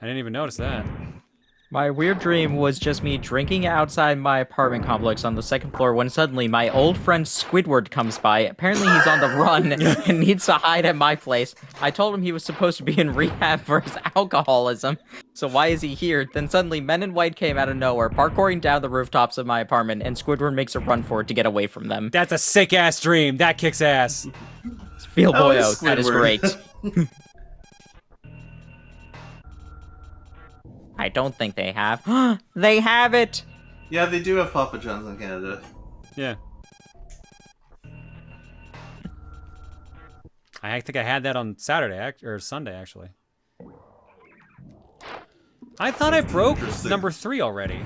[SPEAKER 1] I didn't even notice that.
[SPEAKER 5] My weird dream was just me drinking outside my apartment complex on the second floor when suddenly my old friend Squidward comes by. Apparently he's on the run and needs to hide at my place. I told him he was supposed to be in rehab for his alcoholism, so why is he here? Then suddenly Men in White came out of nowhere, parkouring down the rooftops of my apartment, and Squidward makes a run for it to get away from them.
[SPEAKER 1] That's a sick-ass dream. That kicks ass.
[SPEAKER 5] Feel
[SPEAKER 2] That was
[SPEAKER 5] boyo, that is
[SPEAKER 2] Squidward.
[SPEAKER 5] great. I don't think they have. They have it!
[SPEAKER 2] Yeah, they do have Papa John's in Canada.
[SPEAKER 1] Yeah. I think I had that on Saturday, or Sunday, actually. I thought I broke
[SPEAKER 2] Interesting.
[SPEAKER 1] number 3 already.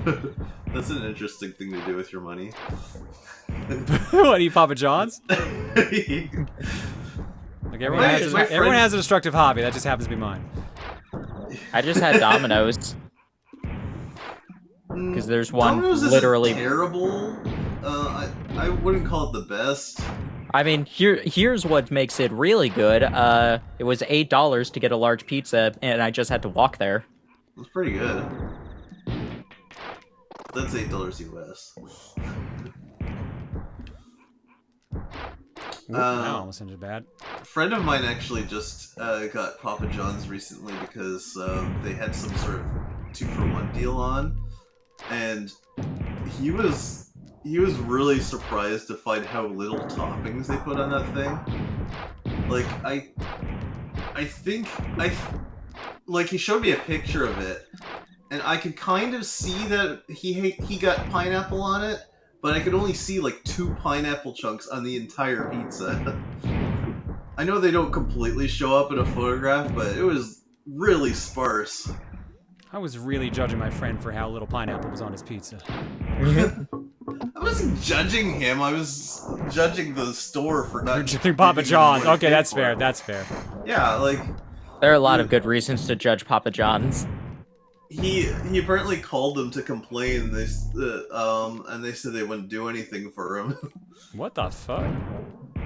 [SPEAKER 2] That's an interesting thing to do with your money.
[SPEAKER 1] What, eat Papa John's? Like, everyone,
[SPEAKER 2] My-
[SPEAKER 1] has,
[SPEAKER 2] my
[SPEAKER 1] everyone
[SPEAKER 2] friend-
[SPEAKER 1] has a destructive hobby. That just happens to be mine.
[SPEAKER 5] I just had Domino's. Because there's one
[SPEAKER 2] Domino's isn't
[SPEAKER 5] literally.
[SPEAKER 2] terrible. I wouldn't call it the best.
[SPEAKER 5] I mean, here's what makes it really good. It was $8 to get a large pizza, and I just had to walk there.
[SPEAKER 2] It's pretty good. That's $8 US.
[SPEAKER 1] Ooh, that almost ended bad.
[SPEAKER 2] A friend of mine actually just got Papa John's recently because they had some sort of 2-for-1 deal on, and he was really surprised to find how little toppings they put on that thing. Like he showed me a picture of it, and I could kind of see that he got pineapple on it, but I could only see like 2 pineapple chunks on the entire pizza. I know they don't completely show up in a photograph, but it was really sparse.
[SPEAKER 1] I was really judging my friend for how little pineapple was on his pizza.
[SPEAKER 2] I wasn't judging him. I was judging the store for not.
[SPEAKER 1] You're judging Papa
[SPEAKER 2] giving him
[SPEAKER 1] John's.
[SPEAKER 2] what he
[SPEAKER 1] Okay,
[SPEAKER 2] paid
[SPEAKER 1] that's
[SPEAKER 2] for
[SPEAKER 1] fair.
[SPEAKER 2] it.
[SPEAKER 1] That's fair.
[SPEAKER 2] Yeah, like
[SPEAKER 5] There are a lot of good reasons to judge Papa John's.
[SPEAKER 2] he apparently called them to complain. And they said they wouldn't do anything for him.
[SPEAKER 1] What the fuck?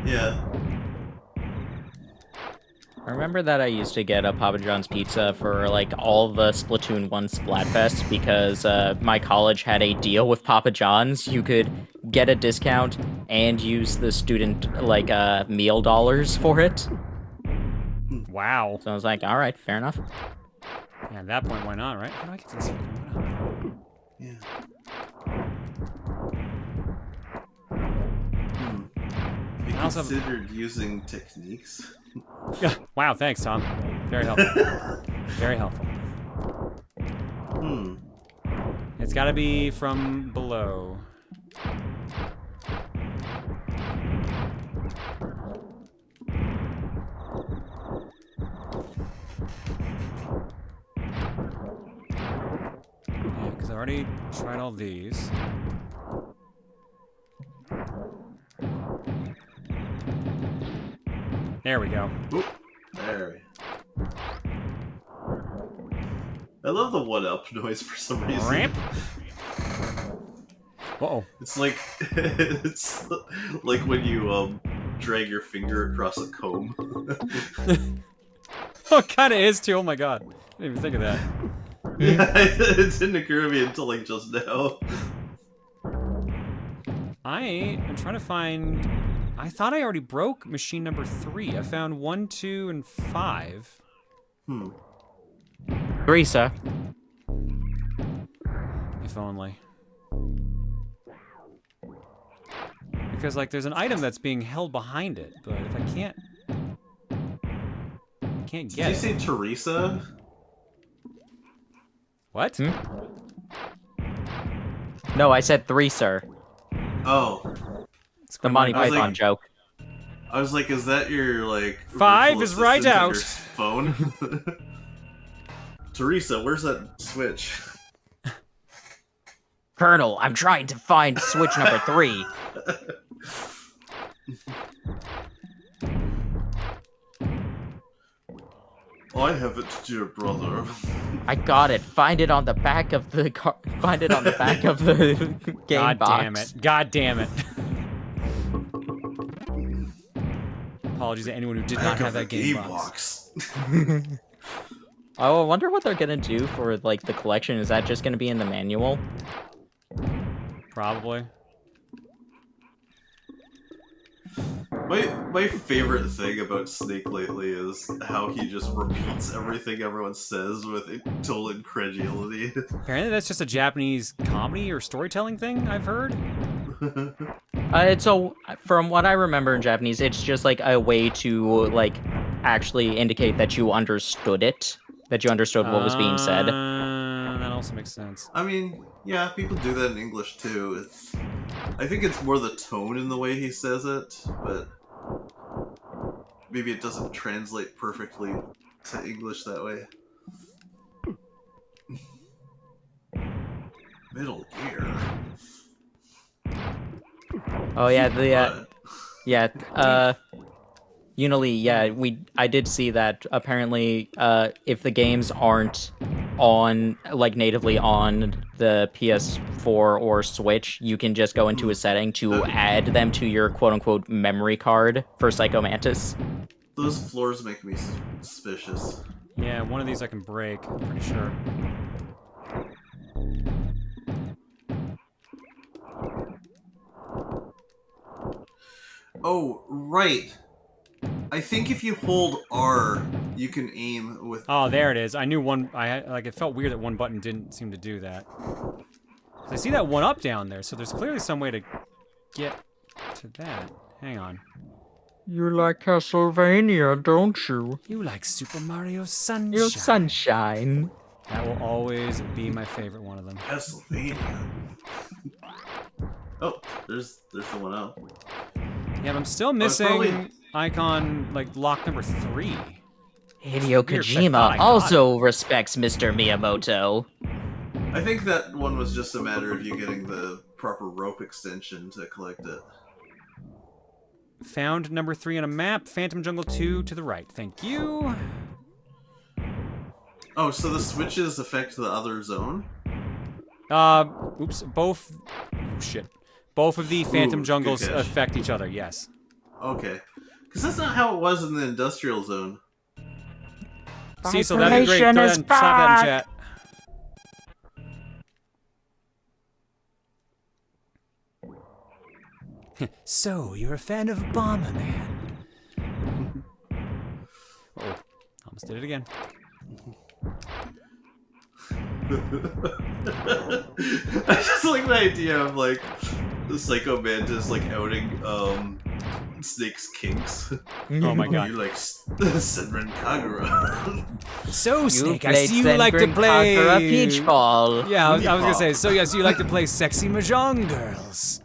[SPEAKER 2] Yeah.
[SPEAKER 5] I remember that I used to get a Papa John's pizza for like all the Splatoon 1 Splatfest because my college had a deal with Papa John's. You could get a discount and use the student meal dollars for it.
[SPEAKER 1] Wow.
[SPEAKER 5] So I was like, all right, fair enough.
[SPEAKER 1] Yeah, at that point, why not, right? How do I get this fucking one up?
[SPEAKER 2] Yeah. Have you
[SPEAKER 1] I also have-
[SPEAKER 2] considered using techniques?
[SPEAKER 1] Yeah. Wow, thanks, Tom. Very helpful. Very helpful.
[SPEAKER 2] Hmm.
[SPEAKER 1] It's gotta be from below. Yeah, because I already tried all these. There we go.
[SPEAKER 2] Oop. There. I love the one-up noise for some reason.
[SPEAKER 1] Ramp. Uh-oh.
[SPEAKER 2] It's like when you drag your finger across a comb.
[SPEAKER 1] Oh, it kind of is too. Oh my god. I didn't even think of that.
[SPEAKER 2] Yeah, it didn't occur to me until like just now.
[SPEAKER 1] I am trying to find... I thought I already broke machine number 3. I found 1, 2, and 5.
[SPEAKER 2] Hmm.
[SPEAKER 5] 3, sir.
[SPEAKER 1] If only. Because, like, there's an item that's being held behind it, but if I can't
[SPEAKER 2] Did
[SPEAKER 1] get
[SPEAKER 2] you
[SPEAKER 1] it.
[SPEAKER 2] say Teresa?
[SPEAKER 1] What?
[SPEAKER 5] No, I said 3, sir.
[SPEAKER 2] Oh.
[SPEAKER 1] It's
[SPEAKER 5] The
[SPEAKER 1] going
[SPEAKER 5] Monty
[SPEAKER 1] on-
[SPEAKER 2] I was
[SPEAKER 5] Python
[SPEAKER 2] like-
[SPEAKER 5] joke.
[SPEAKER 2] I was like, is that your, like...
[SPEAKER 1] 5
[SPEAKER 2] virtual
[SPEAKER 1] is right
[SPEAKER 2] assistant on
[SPEAKER 1] out.
[SPEAKER 2] your phone? Teresa, where's that switch?
[SPEAKER 5] Colonel, I'm trying to find switch number 3.
[SPEAKER 2] I have it, dear brother.
[SPEAKER 5] I got it. Find it on the back of the car. Find it on the back of the game
[SPEAKER 1] God
[SPEAKER 5] box.
[SPEAKER 1] damn it. God damn it. Apologies to anyone who did not
[SPEAKER 2] Back
[SPEAKER 1] have
[SPEAKER 2] of the
[SPEAKER 1] that game box.
[SPEAKER 5] Oh, I wonder what they're gonna do for like the collection. Is that just gonna be in the manual?
[SPEAKER 1] Probably.
[SPEAKER 2] My favorite thing about Snake lately is how he just repeats everything everyone says with total incredulity.
[SPEAKER 1] Apparently that's just a Japanese comedy or storytelling thing I've heard.
[SPEAKER 5] From what I remember in Japanese, it's just like a way to like actually indicate that you understood it, that you understood what was being said.
[SPEAKER 1] That also makes sense.
[SPEAKER 2] I mean, yeah, people do that in English too. I think it's more the tone in the way he says it, but maybe it doesn't translate perfectly to English that way. Middle Gear.
[SPEAKER 5] Oh yeah,
[SPEAKER 2] But-
[SPEAKER 5] Unily, I did see that apparently if the games aren't on like natively on the PS4 or Switch, you can just go into a setting to add them to your quote-unquote memory card for Psycho Mantis.
[SPEAKER 2] Those floors make me suspicious.
[SPEAKER 1] Yeah, one of these I can break, I'm pretty sure.
[SPEAKER 2] Oh, right. I think if you hold R, you can aim with.
[SPEAKER 1] Oh, there it is. I knew one. It felt weird that one button didn't seem to do that. I see that one up down there, so there's clearly some way to get to that. Hang on.
[SPEAKER 5] You like Castlevania, don't you?
[SPEAKER 1] You like Super Mario Sunshine.
[SPEAKER 5] Your sunshine.
[SPEAKER 1] That will always be my favorite one of them.
[SPEAKER 2] Castlevania. Oh, there's the one out.
[SPEAKER 1] Yeah, but I'm still missing icon like lock number 3.
[SPEAKER 5] Hideo
[SPEAKER 1] Weird, I thought I
[SPEAKER 5] Kojima
[SPEAKER 1] got
[SPEAKER 5] also respects Mr. Miyamoto.
[SPEAKER 6] I think that one was just a matter of you getting the proper rope extension to collect it.
[SPEAKER 1] Found number 3 on a map. Phantom Jungle 2 to the right. Thank you.
[SPEAKER 6] Oh, so the switches affect the other zone?
[SPEAKER 1] Oops. Both. Oh, shit. Both of the Phantom
[SPEAKER 6] Ooh,
[SPEAKER 1] Jungles
[SPEAKER 6] good catch.
[SPEAKER 1] affect each other. Yes.
[SPEAKER 6] Okay. Because that's not how it was in the industrial zone.
[SPEAKER 1] Cecil, that'd be great. Go ahead and slap that in chat. So, you're a fan of Bomberman? Oh, almost did it again.
[SPEAKER 6] I just like the idea of like the Psycho Mantis like outing Snake's kinks.
[SPEAKER 1] Oh my god.
[SPEAKER 6] You like Senran Kagura.
[SPEAKER 1] So, Snake, I
[SPEAKER 5] played
[SPEAKER 1] see you like to
[SPEAKER 5] Senran
[SPEAKER 1] play...
[SPEAKER 5] Kagura Peach Ball.
[SPEAKER 1] Yeah, I was gonna say, so yes, you like to play sexy mahjong girls.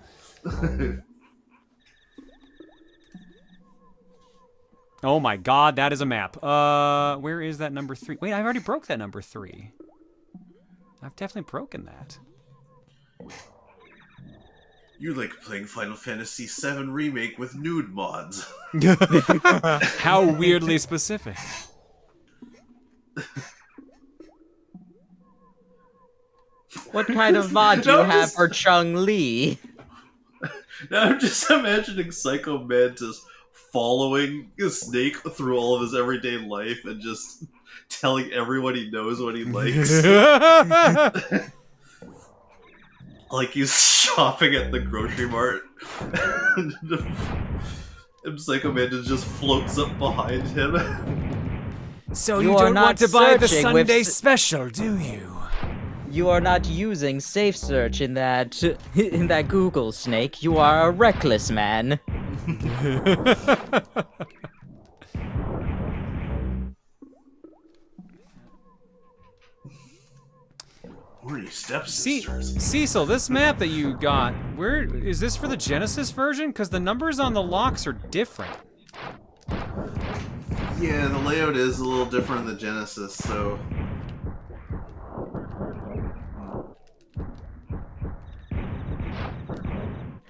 [SPEAKER 1] Oh my god, that is a map. Where is that number 3? Wait, I've already broke that number 3. I've definitely broken that.
[SPEAKER 6] You like playing Final Fantasy VII Remake with nude mods.
[SPEAKER 1] How weirdly specific.
[SPEAKER 5] What kind of mod do you
[SPEAKER 6] No,
[SPEAKER 5] have
[SPEAKER 6] just-
[SPEAKER 5] for Chung-Li?
[SPEAKER 6] Now I'm just imagining Psycho Mantis following a Snake through all of his everyday life and just telling everyone he knows what he likes. Like he's shopping at the grocery mart. And Psycho Mantis just floats up behind him.
[SPEAKER 1] So
[SPEAKER 5] You
[SPEAKER 1] you
[SPEAKER 5] are
[SPEAKER 1] don't
[SPEAKER 5] not
[SPEAKER 1] want to buy the
[SPEAKER 5] searching with
[SPEAKER 1] Sunday
[SPEAKER 5] s-
[SPEAKER 1] special, do you?
[SPEAKER 5] You are not using safe search in that Google, Snake. You are a reckless man.
[SPEAKER 6] Horny stepsisters.
[SPEAKER 1] Cecil, this map that you got, where is this for the Genesis version? Because the numbers on the locks are different.
[SPEAKER 6] Yeah, the layout is a little different in the Genesis, so...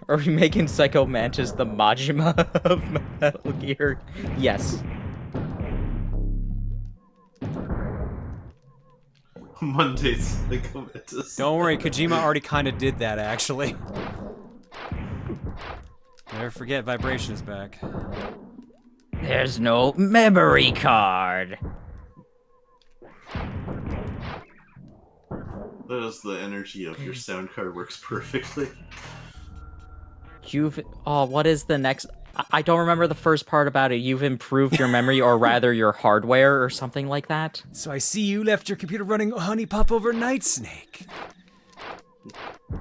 [SPEAKER 5] Are we making Psycho Mantis the Majima of Metal Gear? Yes.
[SPEAKER 6] Monday's Psycho Mantis.
[SPEAKER 1] Don't worry, Kojima already kind of did that, actually. Never forget, Vibration is back.
[SPEAKER 5] There's no memory card.
[SPEAKER 6] That is the energy of your sound card works perfectly.
[SPEAKER 5] What is the next? I don't remember the first part about it. You've improved your memory, or rather your hardware, or something like that.
[SPEAKER 1] So I see you left your computer running Honey Pop overnight, Snake.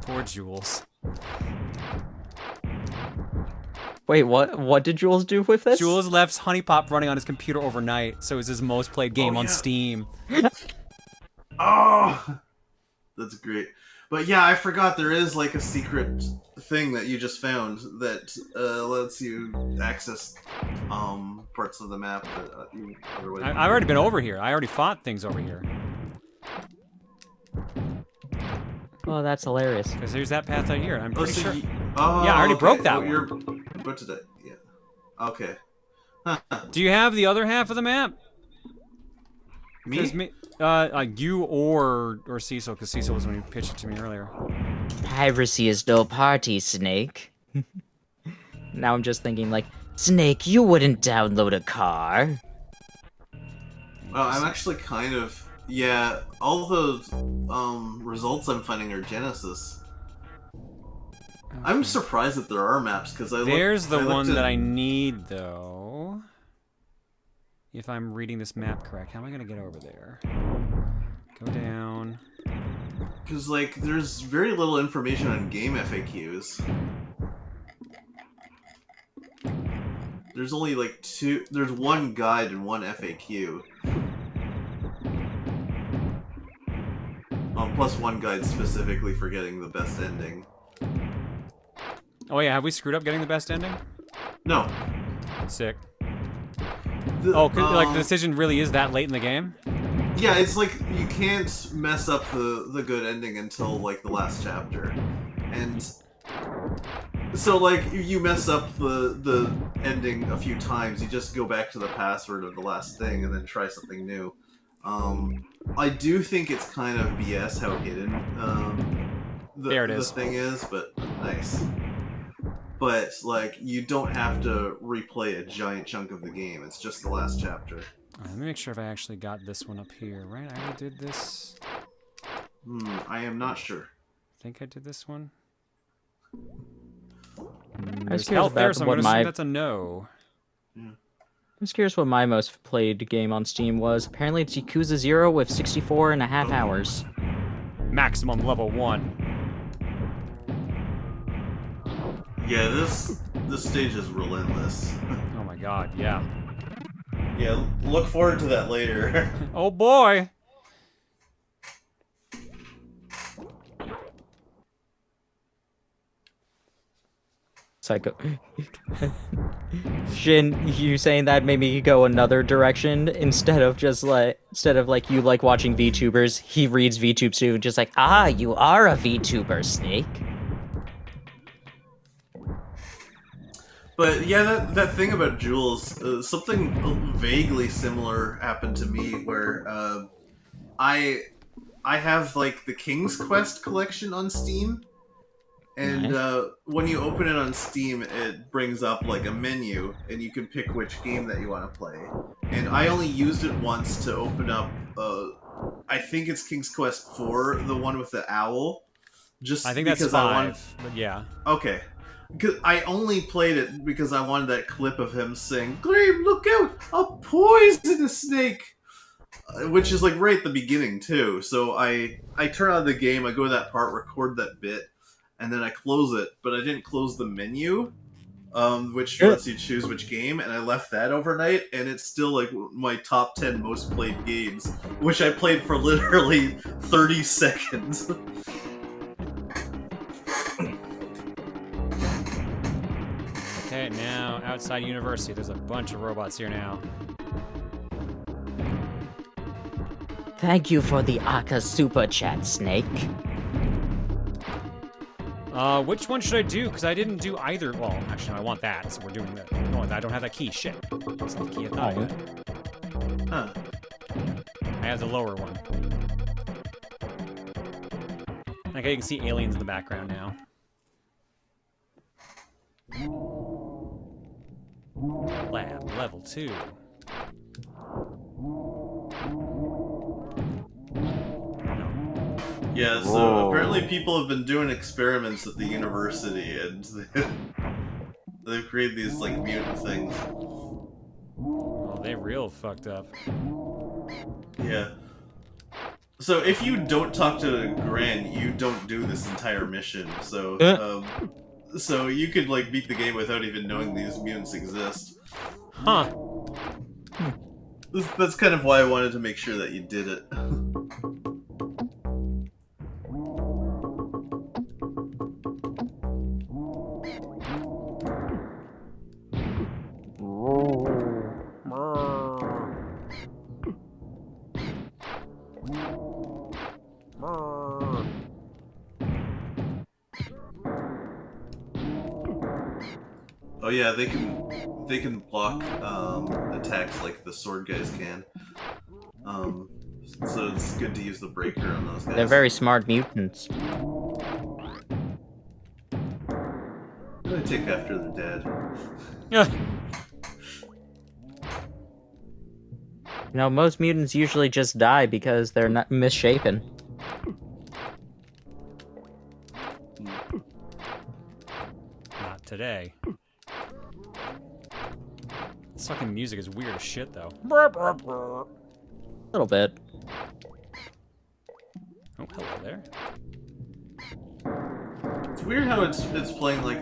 [SPEAKER 1] Poor Jules.
[SPEAKER 5] Wait, what did Jules do with this?
[SPEAKER 1] Jules left Honey Pop running on his computer overnight, so it's his most played game on
[SPEAKER 6] yeah.
[SPEAKER 1] Steam.
[SPEAKER 6] Oh! That's great. But yeah, I forgot there is like a secret thing that you just found that lets you access parts of the map that you otherwise
[SPEAKER 1] I've already been over here. I already fought things over here.
[SPEAKER 5] Oh, that's hilarious.
[SPEAKER 1] Because there's that path out here. I'm
[SPEAKER 6] Oh,
[SPEAKER 1] pretty
[SPEAKER 6] so
[SPEAKER 1] sure.
[SPEAKER 6] oh,
[SPEAKER 1] Yeah, I already
[SPEAKER 6] okay.
[SPEAKER 1] broke that
[SPEAKER 6] Oh,
[SPEAKER 1] one.
[SPEAKER 6] You're about to die. Yeah. Okay.
[SPEAKER 1] Do you have the other half of the map?
[SPEAKER 6] Me?
[SPEAKER 1] You or Cecil, because Cecil was when you pitched it to me earlier.
[SPEAKER 5] Piracy is no party, Snake. Now I'm just thinking like, Snake, you wouldn't download a car.
[SPEAKER 6] Well, I'm actually kind of... Yeah, all those results I'm finding are Genesis. I'm surprised that there are maps, because
[SPEAKER 1] There's the
[SPEAKER 6] I looked
[SPEAKER 1] one
[SPEAKER 6] at-
[SPEAKER 1] that I need, though. If I'm reading this map correct, how am I going to get over there? Go down.
[SPEAKER 6] Because, like, there's very little information on game FAQs. There's only, like, there's one guide and one FAQ. Plus one guide specifically for getting the best ending.
[SPEAKER 1] Oh yeah, have we screwed up getting the best ending?
[SPEAKER 6] No.
[SPEAKER 1] Sick. Like the decision really is that late in the game?
[SPEAKER 2] Yeah, it's like you can't mess up the good ending until like the last chapter, and so like if you mess up the ending a few times, you just go back to the password of the last thing and then try something new. I do think it's kind of BS how hidden the thing is, but nice. But like you don't have to replay a giant chunk of the game. It's just the last chapter.
[SPEAKER 1] Let me make sure if I actually got this one up here, right? I already did this.
[SPEAKER 2] I am not sure.
[SPEAKER 1] I think I did this one.
[SPEAKER 5] I was
[SPEAKER 1] There's
[SPEAKER 5] curious
[SPEAKER 1] health there,
[SPEAKER 5] about
[SPEAKER 1] so I'm
[SPEAKER 5] what
[SPEAKER 1] going to assume
[SPEAKER 5] my...
[SPEAKER 1] that's a no.
[SPEAKER 5] I was curious what my most played game on Steam was. Apparently it's Yakuza 0 with 64.5 hours.
[SPEAKER 1] Maximum level 1.
[SPEAKER 2] Yeah, this stage is relentless.
[SPEAKER 1] Oh my god, yeah.
[SPEAKER 2] Yeah, look forward to that later.
[SPEAKER 1] Oh boy!
[SPEAKER 5] Psycho. Shin, you saying that made me go another direction instead of like you like watching VTubers, he reads VTubes too, just like, ah, you are a VTuber, Snake.
[SPEAKER 2] But yeah, that thing about Jules, something vaguely similar happened to me where I have like the King's Quest collection on Steam, and when you open it on Steam, it brings up like a menu, and you can pick which game that you want to play. And I only used it once to open up, I think it's King's Quest 4, the one with the owl. Just
[SPEAKER 1] I think
[SPEAKER 2] because
[SPEAKER 1] that's 5, but yeah.
[SPEAKER 2] Okay. Because I only played it because I wanted that clip of him saying, "Gleam, look out! A poisonous snake!" Which is like right at the beginning too. So I turn on the game, I go to that part, record that bit, and then I close it. But I didn't close the menu, which lets you choose which game, and I left that overnight, and it's still like my top 10 most played games, which I played for literally 30 seconds.
[SPEAKER 1] Okay, now outside university, there's a bunch of robots here now.
[SPEAKER 5] Thank you for the Aka Super Chat, Snake.
[SPEAKER 1] Which one should I do? Because I didn't do either. Well, actually, no, I want that, so we're doing that. Oh, I don't have that key. Shit. That's not the key I thought I had.
[SPEAKER 2] Huh.
[SPEAKER 1] I have the lower one. Okay, you can see aliens in the background now. Lab, level 2.
[SPEAKER 2] Yeah, so apparently people have been doing experiments at the university, and they've created these, like, mutant things.
[SPEAKER 1] Oh, they real fucked up.
[SPEAKER 2] Yeah. So if you don't talk to Gran, you don't do this entire mission, so, so you could, like, beat the game without even knowing these mutants exist.
[SPEAKER 1] Huh.
[SPEAKER 2] That's kind of why I wanted to make sure that you did it. Oh yeah, they can block attacks like the sword guys can. So it's good to use the breaker on those guys.
[SPEAKER 5] They're very smart mutants.
[SPEAKER 2] They take after their dad.
[SPEAKER 1] Yeah.
[SPEAKER 5] You know, most mutants usually just die because they're not misshapen.
[SPEAKER 1] Not today. This fucking music is weird as shit, though.
[SPEAKER 5] A little bit.
[SPEAKER 1] Oh, hello there.
[SPEAKER 2] It's weird how it's playing like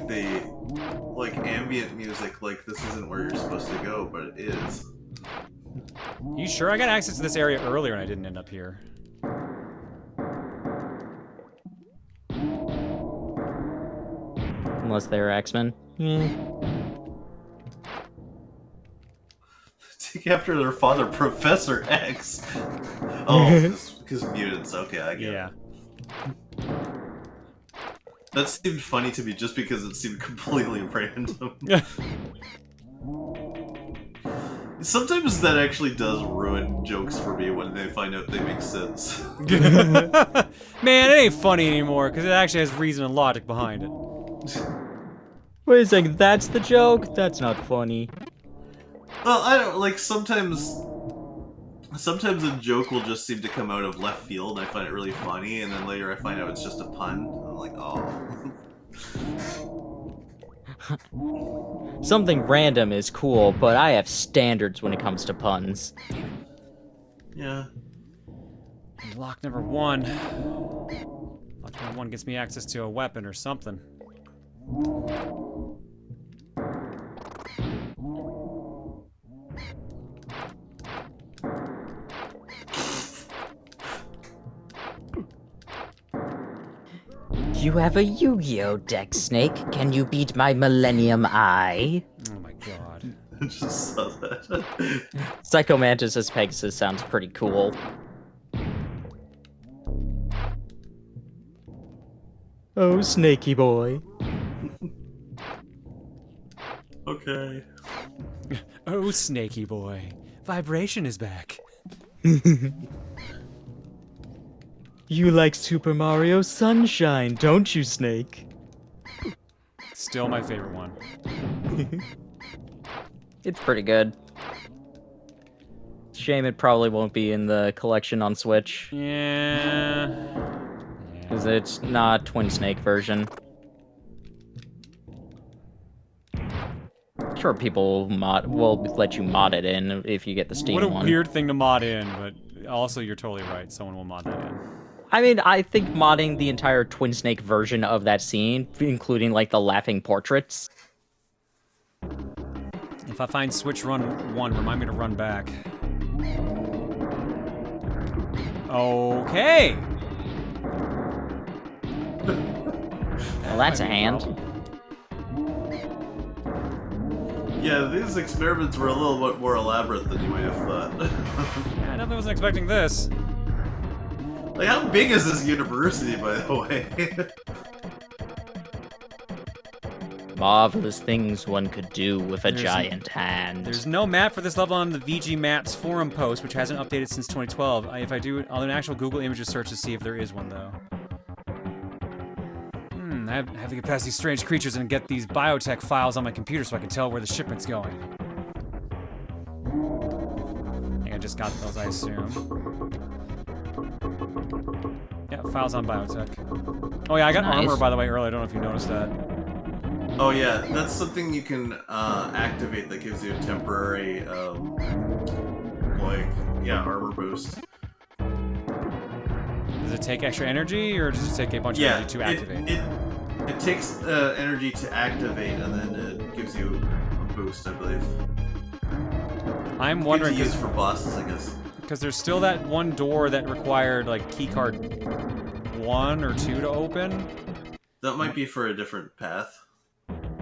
[SPEAKER 2] ambient music, like this isn't where you're supposed to go, but it is.
[SPEAKER 1] You sure? I got access to this area earlier and I didn't end up here.
[SPEAKER 5] Unless they're X-Men.
[SPEAKER 6] named after their father, Professor X. Oh, because mutants. Okay, I get
[SPEAKER 1] Yeah.
[SPEAKER 6] it. That seemed funny to me just because it seemed completely random. Sometimes that actually does ruin jokes for me when they find out they make sense.
[SPEAKER 1] Man, it ain't funny anymore because it actually has reason and logic behind it.
[SPEAKER 5] Wait a second, that's the joke? That's not funny.
[SPEAKER 6] Well, I don't like sometimes a joke will just seem to come out of left field and I find it really funny, and then later I find out it's just a pun. I'm like, oh.
[SPEAKER 5] Something random is cool, but I have standards when it comes to puns.
[SPEAKER 6] Yeah.
[SPEAKER 1] Lock number 1. Lock number 1 gets me access to a weapon or something.
[SPEAKER 5] You have a Yu-Gi-Oh deck, Snake. Can you beat my Millennium Eye?
[SPEAKER 1] Oh my god.
[SPEAKER 6] I just saw that.
[SPEAKER 5] Psycho Mantis as Pegasus sounds pretty cool. Oh, Snakey boy.
[SPEAKER 6] Okay.
[SPEAKER 1] Oh, snaky boy. Vibration is back.
[SPEAKER 5] You like Super Mario Sunshine, don't you, Snake?
[SPEAKER 1] Still my favorite one.
[SPEAKER 5] It's pretty good. Shame it probably won't be in the collection on Switch,
[SPEAKER 1] Yeah.
[SPEAKER 5] because it's not Twin Snake version. Sure, people will let you mod it in if you get the Steam
[SPEAKER 1] What a
[SPEAKER 5] one.
[SPEAKER 1] weird thing to mod in, but also you're totally right. Someone will mod that in.
[SPEAKER 5] I mean, I think modding the entire Twin Snake version of that scene, including like the laughing portraits.
[SPEAKER 1] If I find Switch Run 1, remind me to run back. Okay.
[SPEAKER 5] Well, that's a hand.
[SPEAKER 6] Yeah, these experiments were a little bit more elaborate than you might have thought.
[SPEAKER 1] Yeah, I definitely wasn't expecting this.
[SPEAKER 6] Like, how big is this university, by the way?
[SPEAKER 5] Marvelous things one could do with a
[SPEAKER 1] There's-
[SPEAKER 5] giant hand.
[SPEAKER 1] There's no map for this level on the VG Maps forum post, which hasn't updated since 2012. If I do, I'll do an actual Google images search to see if there is one, though. I have to get past these strange creatures and get these biotech files on my computer so I can tell where the shipment's going. I think I just got those, I assume. Yeah, files on biotech. Oh yeah, I got
[SPEAKER 5] Nice.
[SPEAKER 1] armor, by the way, earlier. I don't know if you noticed that.
[SPEAKER 6] Oh yeah, that's something you can activate that gives you a temporary, armor boost.
[SPEAKER 1] Does it take extra energy, or does it take a bunch of energy to activate?
[SPEAKER 6] It takes energy to activate, and then it gives you a boost, I believe.
[SPEAKER 1] I'm
[SPEAKER 6] Good
[SPEAKER 1] wondering,
[SPEAKER 6] to use for bosses, I guess.
[SPEAKER 1] because there's still that one door that required, like, keycard 1 or 2 to open.
[SPEAKER 6] That might be for a different path,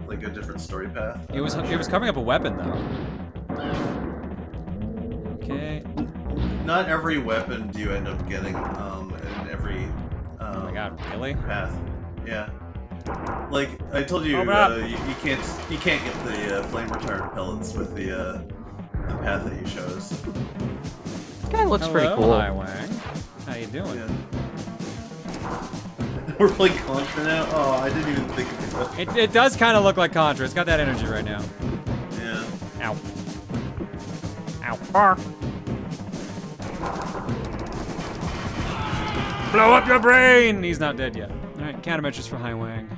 [SPEAKER 6] like a different story path.
[SPEAKER 1] It was covering up a weapon, though. Okay.
[SPEAKER 6] Not every weapon do you end up getting in every
[SPEAKER 1] Oh my god, really?
[SPEAKER 6] path. Yeah. Like I told you,
[SPEAKER 1] Open up.
[SPEAKER 6] you can't get the flame retardant pellets with the path that you chose.
[SPEAKER 5] This guy looks pretty
[SPEAKER 1] Hello,
[SPEAKER 5] cool.
[SPEAKER 1] Hi, Wang. How you doing?
[SPEAKER 6] Yeah. We're playing Contra now. Oh, I didn't even think of it.
[SPEAKER 1] It does kind of look like Contra. It's got that energy right now.
[SPEAKER 6] Yeah.
[SPEAKER 1] Ow. Ow. Blow up your brain! He's not dead yet. Alright, countermeasures for Hai Wang.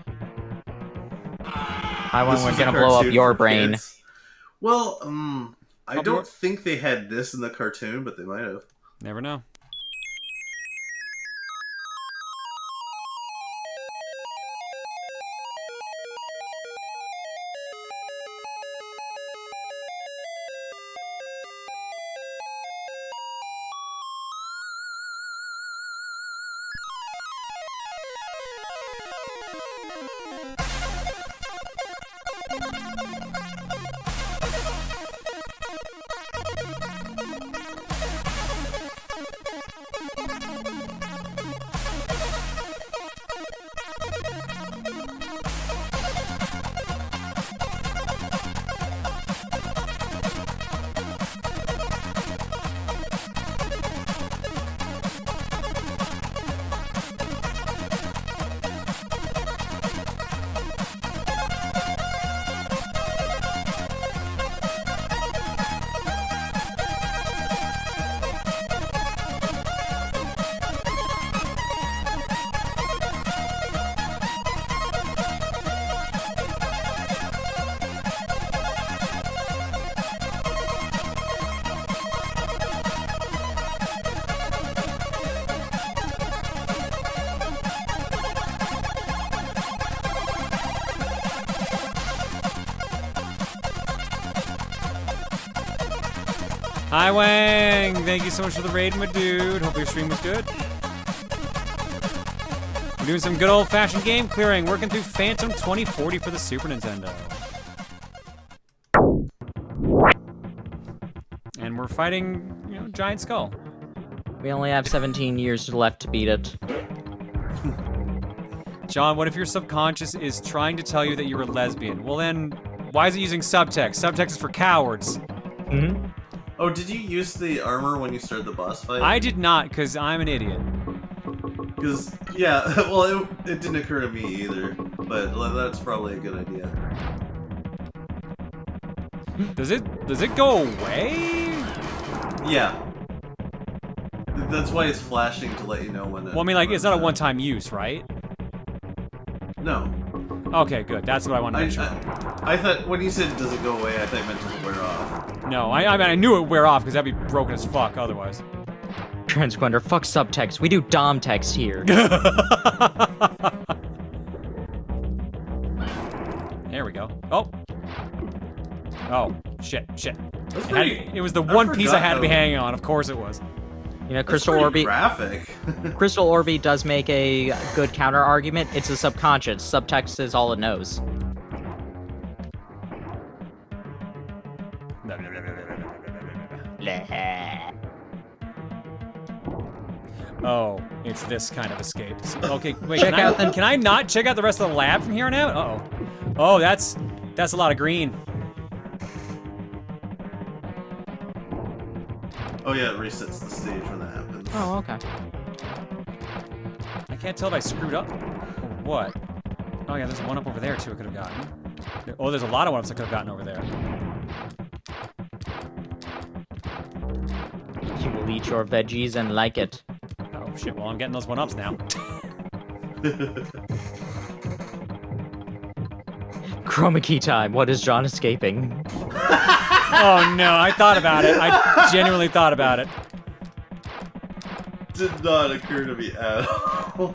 [SPEAKER 5] I
[SPEAKER 6] This
[SPEAKER 5] we're
[SPEAKER 6] was a
[SPEAKER 5] gonna blow up
[SPEAKER 6] cartoon
[SPEAKER 5] your
[SPEAKER 6] for
[SPEAKER 5] brain.
[SPEAKER 6] kids. Well, I
[SPEAKER 1] Probably
[SPEAKER 6] don't think they had this in the cartoon, but they might have.
[SPEAKER 1] Never know. Hi, Wang. Thank you so much for the raid, my dude. Hope your stream was good. We're doing some good old-fashioned game clearing, working through Phantom 2040 for the Super Nintendo. And we're fighting, you know, Giant Skull.
[SPEAKER 5] We only have 17 years left to beat it.
[SPEAKER 1] John, what if your subconscious is trying to tell you that you're a lesbian? Well then, why is it using subtext? Subtext is for cowards.
[SPEAKER 5] Mm-hmm.
[SPEAKER 6] Oh, did you use the armor when you started the boss fight?
[SPEAKER 1] I did not, because I'm an idiot.
[SPEAKER 6] Because, yeah, well, it didn't occur to me either, but that's probably a good idea.
[SPEAKER 1] Does it go away?
[SPEAKER 6] Yeah. That's why it's flashing to let you know when it...
[SPEAKER 1] Well, I mean, like, it's not a one-time use, right?
[SPEAKER 6] No.
[SPEAKER 1] Okay, good. That's what I wanted to make sure.
[SPEAKER 6] I thought, when you said does it go away, I thought you meant does it wear off.
[SPEAKER 1] No, I mean, I knew it would wear off, because that'd be broken as fuck otherwise.
[SPEAKER 5] Transquender, fuck subtext. We do dom text here.
[SPEAKER 1] There we go. Oh. Oh, shit. It was the
[SPEAKER 6] I
[SPEAKER 1] one piece I
[SPEAKER 6] forgot
[SPEAKER 1] had to be
[SPEAKER 6] how-
[SPEAKER 1] hanging on. Of course it was.
[SPEAKER 5] You know,
[SPEAKER 6] That's
[SPEAKER 5] Crystal
[SPEAKER 6] pretty
[SPEAKER 5] Orby.
[SPEAKER 6] graphic.
[SPEAKER 5] Crystal Orby does make a good counter argument. It's a subconscious. Subtext is all it knows.
[SPEAKER 1] Oh, it's this kind of escape. Okay, wait,
[SPEAKER 5] Check out the-
[SPEAKER 1] can I not check out the rest of the lab from here on out? Uh-oh. Oh, that's a lot of green.
[SPEAKER 6] Oh yeah, it resets the stage when that happens.
[SPEAKER 5] Oh, okay.
[SPEAKER 1] I can't tell if I screwed up or what. Oh yeah, there's one up over there too I could have gotten. Oh, there's a lot of one-ups I could have gotten over there.
[SPEAKER 5] You will eat your veggies and like it.
[SPEAKER 1] Oh shit, well I'm getting those one-ups now.
[SPEAKER 5] Chroma key time. What is John escaping?
[SPEAKER 1] Oh no, I thought about it. I genuinely thought about it.
[SPEAKER 6] Did not occur to me at all.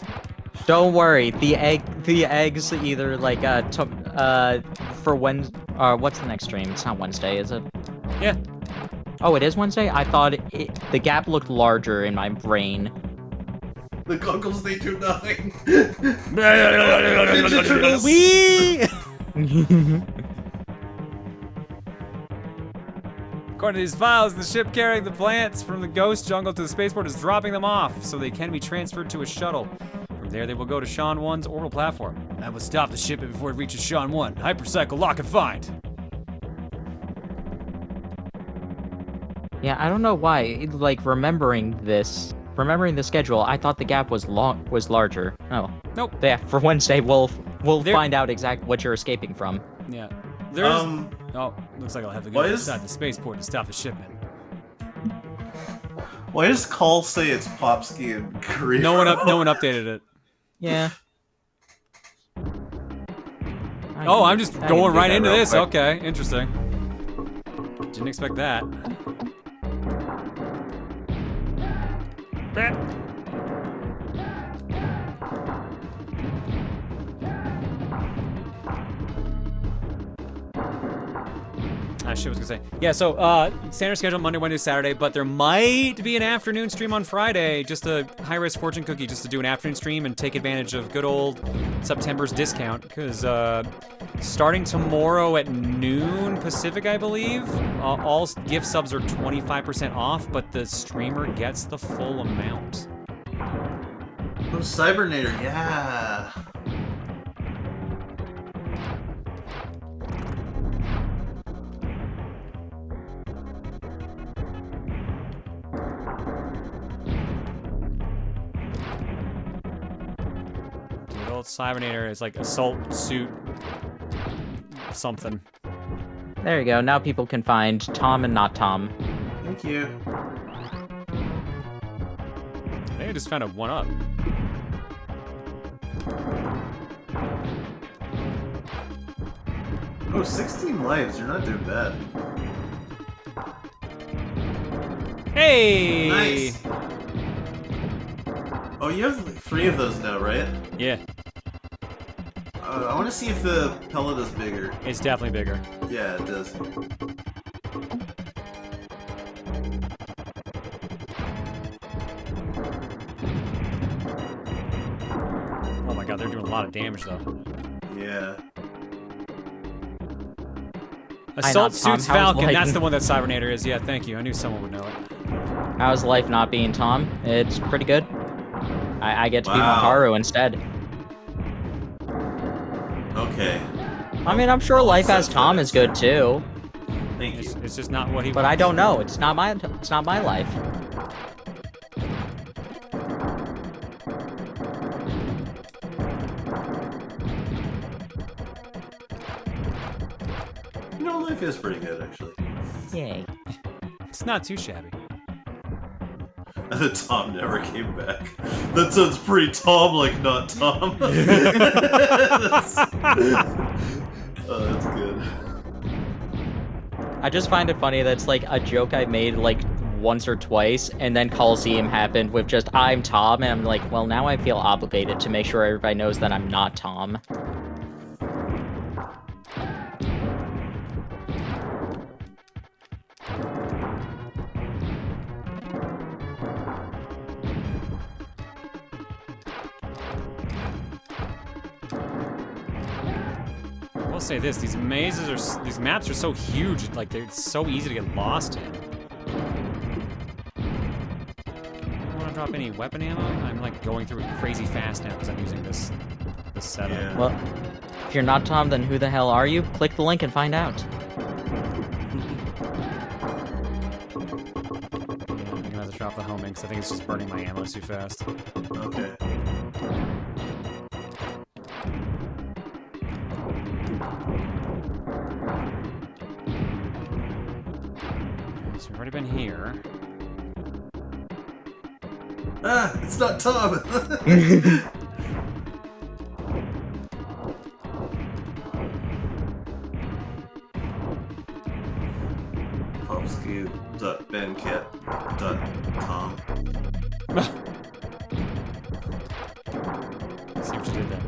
[SPEAKER 5] Don't worry. The eggs either like for when what's the next stream? It's not Wednesday, is it?
[SPEAKER 1] Yeah.
[SPEAKER 5] Oh, it is Wednesday? I thought the gap looked larger in my brain.
[SPEAKER 6] The goggles, they do nothing.
[SPEAKER 1] Wee! According to these files, the ship carrying the plants from the ghost jungle to the spaceport is dropping them off, so they can be transferred to a shuttle. From there, they will go to Sean 1's orbital platform. That will stop the shipment before it reaches Sean 1. Hypercycle, lock and find.
[SPEAKER 5] Yeah, I don't know why. Like remembering the schedule, I thought the gap was larger. Oh.
[SPEAKER 1] Nope.
[SPEAKER 5] Yeah, for Wednesday we'll
[SPEAKER 1] There-
[SPEAKER 5] find out exactly what you're escaping from.
[SPEAKER 1] Yeah. There's. Oh, looks like I'll have to go
[SPEAKER 6] why is-
[SPEAKER 1] inside the spaceport to stop the shipment.
[SPEAKER 6] Why does Call say it's Popsky in Korea?
[SPEAKER 1] No one updated it.
[SPEAKER 5] Yeah.
[SPEAKER 1] Oh, I'm just
[SPEAKER 5] I can
[SPEAKER 1] going
[SPEAKER 5] do
[SPEAKER 1] right
[SPEAKER 5] that
[SPEAKER 1] into
[SPEAKER 5] real
[SPEAKER 1] this.
[SPEAKER 5] quick.
[SPEAKER 1] Okay, interesting. Didn't expect that. Shit, I was gonna say. Yeah, so standard schedule Monday, Wednesday, Saturday, but there might be an afternoon stream on Friday, just a high-risk fortune cookie, just to do an afternoon stream and take advantage of good old September's discount, because starting tomorrow at noon Pacific, I believe, all gift subs are 25% off, but the streamer gets the full amount.
[SPEAKER 6] Oh, Cybernator, yeah.
[SPEAKER 1] Good old Cybernator is like assault suit something.
[SPEAKER 5] There you go. Now people can find Tom and not Tom.
[SPEAKER 6] Thank you.
[SPEAKER 1] I think I just found a one-up.
[SPEAKER 6] Oh, 16 lives, you're not doing bad.
[SPEAKER 1] Hey!
[SPEAKER 6] Nice. Oh, you have like 3 of those now, right?
[SPEAKER 1] Yeah,
[SPEAKER 6] I want to see if the pellet is bigger.
[SPEAKER 1] it's definitely bigger.
[SPEAKER 6] Yeah, it does.
[SPEAKER 1] They're doing a lot of damage though.
[SPEAKER 2] Yeah.
[SPEAKER 1] Assault
[SPEAKER 5] Tom,
[SPEAKER 1] Suits
[SPEAKER 5] how's
[SPEAKER 1] Falcon.
[SPEAKER 5] life?
[SPEAKER 1] That's the one that Cybernator is. Yeah, thank you. I knew someone would know it.
[SPEAKER 5] How's life not being Tom? It's pretty good. I get to be
[SPEAKER 2] Wow.
[SPEAKER 5] Montaru instead.
[SPEAKER 2] Okay.
[SPEAKER 5] I mean, I'm sure
[SPEAKER 2] I'll
[SPEAKER 5] life as
[SPEAKER 2] accept
[SPEAKER 5] Tom
[SPEAKER 2] that.
[SPEAKER 5] is good too,
[SPEAKER 2] Thank you.
[SPEAKER 1] It's just not what he.
[SPEAKER 5] but I don't know. It's not my life.
[SPEAKER 2] You know, life is pretty good, actually.
[SPEAKER 5] Yay.
[SPEAKER 1] It's not too shabby.
[SPEAKER 2] And then Tom never came back. That sounds pretty Tom, like not Tom. That's good.
[SPEAKER 5] I just find it funny that it's like a joke I made like once or twice, and then Coliseum happened with just I'm Tom, and I'm like, well, now I feel obligated to make sure everybody knows that I'm not Tom.
[SPEAKER 1] I will say this: these these maps are so huge. Like they're so easy to get lost in. I don't want to drop any weapon ammo. I'm like going through it crazy fast now because I'm using this setup.
[SPEAKER 2] Yeah.
[SPEAKER 5] Well, if you're not Tom, then who the hell are you? Click the link and find out.
[SPEAKER 1] I'm gonna have to drop the homing because I think it's just burning my ammo too fast.
[SPEAKER 2] Okay.
[SPEAKER 1] So we've already been here.
[SPEAKER 2] Ah, it's not Tom. Popsky.bencat.tom.
[SPEAKER 1] See what you did there.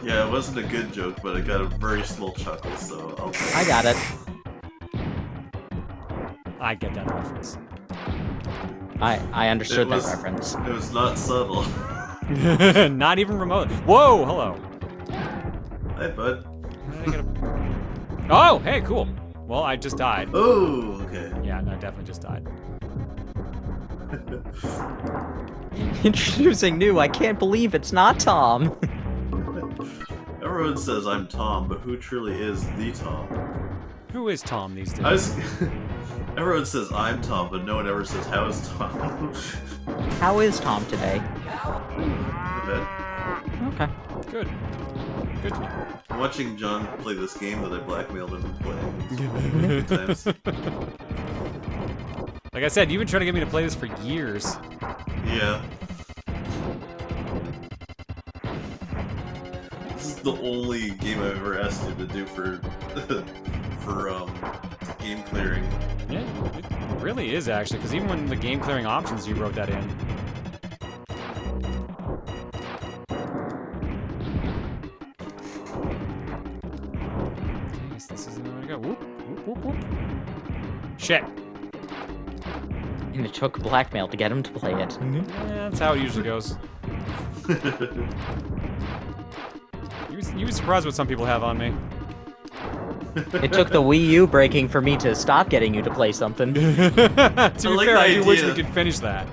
[SPEAKER 2] Yeah, it wasn't a good joke, but I got a very small chuckle, so I'll take it.
[SPEAKER 5] I got it.
[SPEAKER 1] I get that reference.
[SPEAKER 5] I understood
[SPEAKER 2] It
[SPEAKER 5] that
[SPEAKER 2] was-
[SPEAKER 5] reference.
[SPEAKER 2] It was not subtle.
[SPEAKER 1] Not even remote. Whoa, hello.
[SPEAKER 2] Hi, bud.
[SPEAKER 1] How did I get a... Oh, hey, cool. Well, I just died.
[SPEAKER 2] Oh, okay.
[SPEAKER 1] Yeah, no, I definitely just died.
[SPEAKER 5] Introducing new. I can't believe it's not Tom.
[SPEAKER 2] Everyone says I'm Tom, but who truly is the Tom?
[SPEAKER 1] Who is Tom these days?
[SPEAKER 2] I was... Everyone says I'm Tom, but no one ever says how is Tom.
[SPEAKER 5] How is Tom today?
[SPEAKER 2] I
[SPEAKER 5] Okay.
[SPEAKER 1] Good. Good to know.
[SPEAKER 2] bet. I'm watching John play this game that I blackmailed him to play. It's good times.
[SPEAKER 1] Like I said, you've been trying to get me to play this for years.
[SPEAKER 2] Yeah. This is the only game I've ever asked you to do for game clearing.
[SPEAKER 1] Yeah, it really is actually, because even when the game clearing options, you wrote that in. I guess this is the way to go. Whoop, whoop, whoop, whoop. Shit.
[SPEAKER 5] And it took blackmail to get him to play it.
[SPEAKER 1] Yeah, that's how it usually goes. You was surprised what some people have on me.
[SPEAKER 5] It took the Wii U breaking for me to stop getting you to play something.
[SPEAKER 1] To be
[SPEAKER 2] like
[SPEAKER 1] fair,
[SPEAKER 2] the
[SPEAKER 1] I do wish we
[SPEAKER 2] idea.
[SPEAKER 1] could finish that.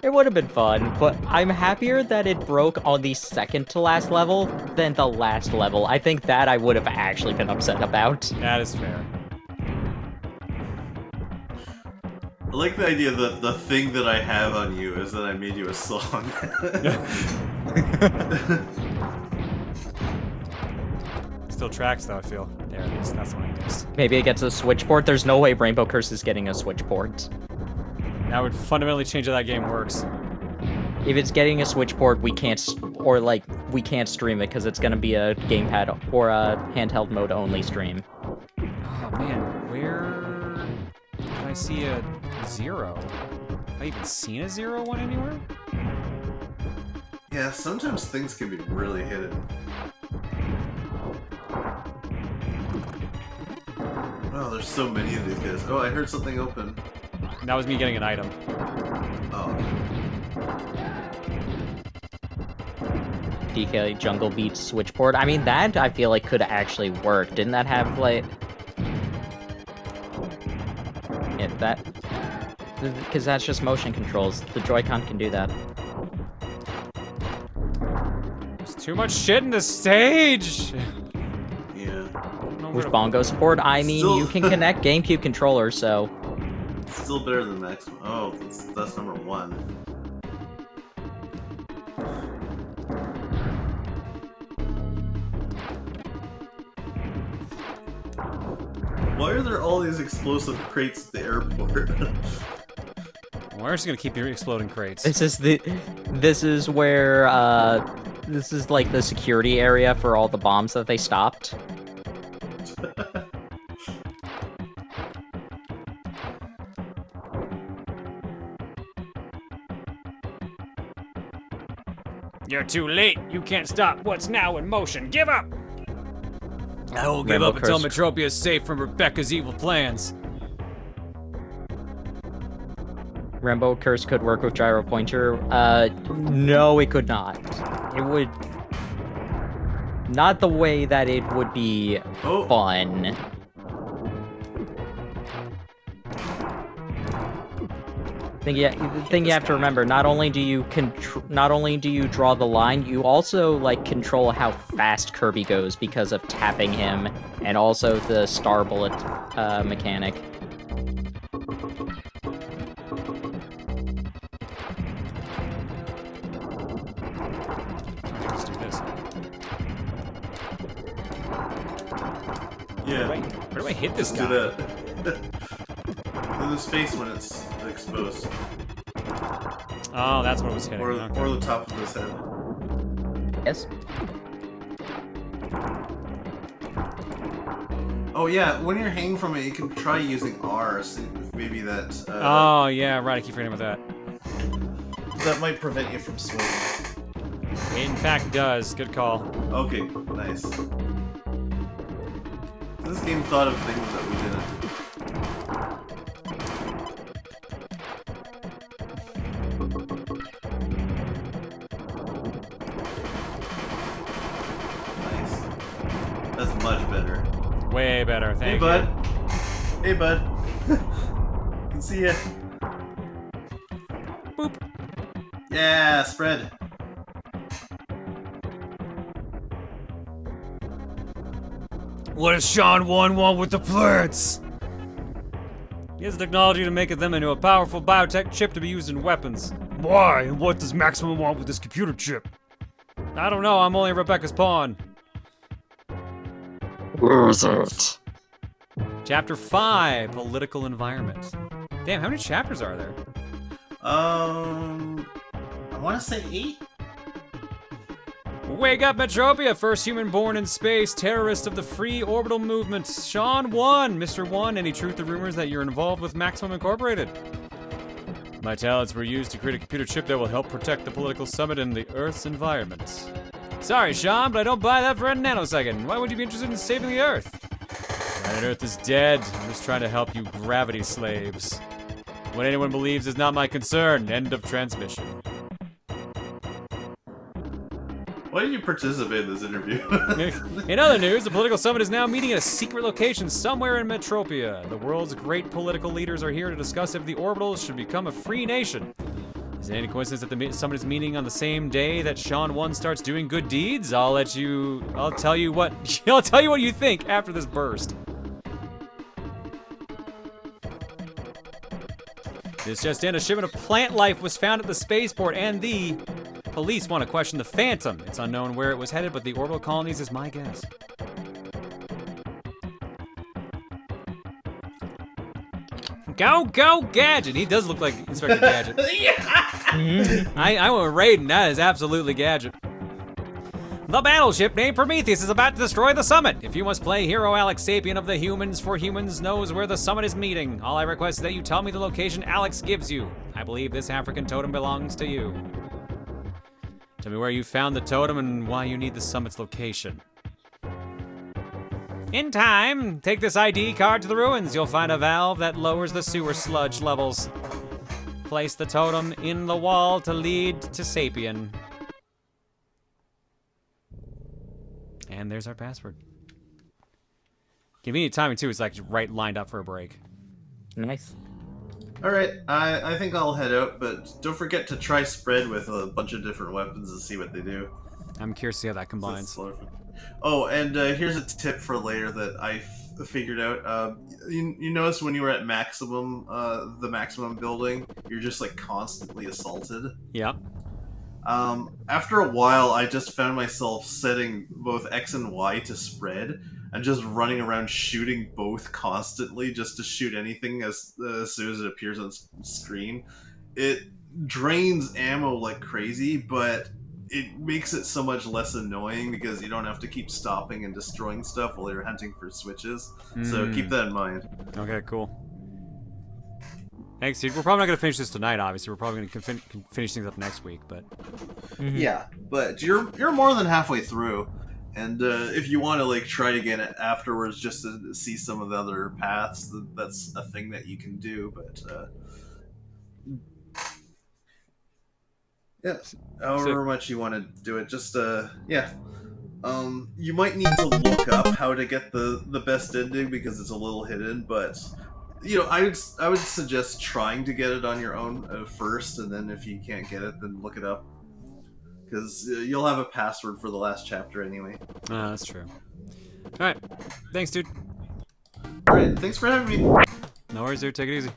[SPEAKER 5] It would have been fun, but I'm happier that it broke on the second to last level than the last level. I think that I would have actually been upset about.
[SPEAKER 1] That is fair.
[SPEAKER 2] I like the idea that the thing that I have on you is that I made you a song.
[SPEAKER 1] Still tracks though, I feel. There it is. That's what I missed.
[SPEAKER 5] Maybe it gets a Switch port. There's no way Rainbow Curse is getting a Switch port.
[SPEAKER 1] That would fundamentally change how that game works.
[SPEAKER 5] If it's getting a Switch port, we can't, we can't stream it because it's gonna be a gamepad or a handheld mode only stream.
[SPEAKER 1] Oh man, where did I see a 0? Have I even seen a 0 one anywhere?
[SPEAKER 2] Yeah, sometimes things can be really hidden. Wow, there's so many of these guys. Oh, I heard something open.
[SPEAKER 1] That was me getting an item.
[SPEAKER 2] Oh.
[SPEAKER 5] DK Jungle Beat switchboard. I mean, that I feel like could actually work. Didn't that have like... Yeah, that... Because that's just motion controls. The Joy-Con can do that.
[SPEAKER 1] There's too much shit in the stage.
[SPEAKER 2] Yeah.
[SPEAKER 5] With bongo support, I mean,
[SPEAKER 2] Still-
[SPEAKER 5] you can connect GameCube controllers, so...
[SPEAKER 2] Still better than Maximum. Oh, that's number 1. Why are there all these explosive crates at the airport?
[SPEAKER 1] We're just gonna keep your exploding crates.
[SPEAKER 5] This is where, this is like the security area for all the bombs that they stopped.
[SPEAKER 1] You're too late. You can't stop what's now in motion. Give up! I won't give
[SPEAKER 5] Rambo
[SPEAKER 1] up until
[SPEAKER 5] curse.
[SPEAKER 1] Metropia is safe from Rebecca's evil plans.
[SPEAKER 5] Rambo Curse could work with gyro pointer. No, it could not. It would... Not the way that it would be
[SPEAKER 2] Oh.
[SPEAKER 5] fun. The thing you have to remember, not only do you draw the line, you also like control how fast Kirby goes because of tapping him, and also the star bullet mechanic.
[SPEAKER 1] Let's do this.
[SPEAKER 2] Yeah.
[SPEAKER 1] Where do I hit this
[SPEAKER 2] Just
[SPEAKER 1] guy?
[SPEAKER 2] do that. In his face when it's exposed.
[SPEAKER 1] Oh, that's what it was hitting.
[SPEAKER 2] Or
[SPEAKER 1] Okay.
[SPEAKER 2] the top of his head.
[SPEAKER 5] Yes.
[SPEAKER 2] Oh yeah, when you're hanging from it, you can try using R. See if maybe that.
[SPEAKER 1] Oh, yeah, right. I keep forgetting about
[SPEAKER 2] That might prevent you from swinging.
[SPEAKER 1] that. It in fact does. Good call.
[SPEAKER 2] Okay, nice. This game thought of things that we didn't. Nice. That's much better.
[SPEAKER 1] Way better. Thank
[SPEAKER 2] Hey,
[SPEAKER 1] you.
[SPEAKER 2] bud. Hey, bud. Can see ya.
[SPEAKER 1] Boop.
[SPEAKER 2] Yeah, spread.
[SPEAKER 1] What does Sean 1 want with the plants? He has the technology to make them into a powerful biotech chip to be used in weapons. Why? And what does Maximum want with this computer chip? I don't know, I'm only Rebecca's pawn.
[SPEAKER 5] Where is it?
[SPEAKER 1] Chapter 5, Political Environment. Damn, how many chapters are there?
[SPEAKER 2] I want to say 8?
[SPEAKER 1] Wake up, Metropia, first human born in space, terrorist of the free orbital movement. Sean 1, Mr. 1, any truth to rumors that you're involved with Maximum Incorporated? My talents were used to create a computer chip that will help protect the political summit and the Earth's environment. Sorry, Sean, but I don't buy that for a nanosecond. Why would you be interested in saving the Earth? Planet Earth is dead. I'm just trying to help you gravity slaves. What anyone believes is not my concern. End of transmission.
[SPEAKER 2] Why did you participate in this interview?
[SPEAKER 1] In other news, the political summit is now meeting at a secret location somewhere in Metropia. The world's great political leaders are here to discuss if the orbitals should become a free nation. Is it any coincidence that the summit is meeting on the same day that Sean 1 starts doing good deeds? I'll tell you what you think after this burst. This just in, a shipment of plant life was found at the spaceport, and the police want to question the Phantom. It's unknown where it was headed, but the orbital colonies is my guess. Go, Gadget! He does look like Inspector Gadget. I went with Raiden. That is absolutely Gadget. The battleship named Prometheus is about to destroy the summit. If you must play hero Alex Sapien of the Humans for Humans knows where the summit is meeting. All I request is that you tell me the location Alex gives you. I believe this African totem belongs to you. Tell me where you found the totem and why you need the summit's location. In time, take this ID card to the ruins. You'll find a valve that lowers the sewer sludge levels. Place the totem in the wall to lead to Sapien. And there's our password. Convenient timing, too. It's like right lined up for a break.
[SPEAKER 5] Nice.
[SPEAKER 2] Alright, I think I'll head out, but don't forget to try spread with a bunch of different weapons and see what they do.
[SPEAKER 1] I'm curious to see how that combines.
[SPEAKER 2] Oh, and here's a tip for later that I figured out. You notice when you were at maximum, the maximum building, you're just like constantly assaulted.
[SPEAKER 1] Yep.
[SPEAKER 2] After a while, I just found myself setting both X and Y to spread, and just running around shooting both constantly, just to shoot anything as soon as it appears on screen. It drains ammo like crazy, but it makes it so much less annoying because you don't have to keep stopping and destroying stuff while you're hunting for switches. So keep that in mind.
[SPEAKER 1] Okay, cool. Thanks, dude. We're probably not going to finish this tonight, obviously. We're probably going to finish things up next week, but...
[SPEAKER 2] Yeah, but you're more than halfway through. And if you want to like try again afterwards just to see some of the other paths, that's a thing that you can do, but... yeah, however much you want to do it, just yeah. You might need to look up how to get the best ending because it's a little hidden, but you know, I would suggest trying to get it on your own first, and then if you can't get it, then look it up because you'll have a password for the last chapter anyway.
[SPEAKER 1] That's true. All right, thanks, dude.
[SPEAKER 2] All right, thanks for having me.
[SPEAKER 1] No worries, dude. Take it easy.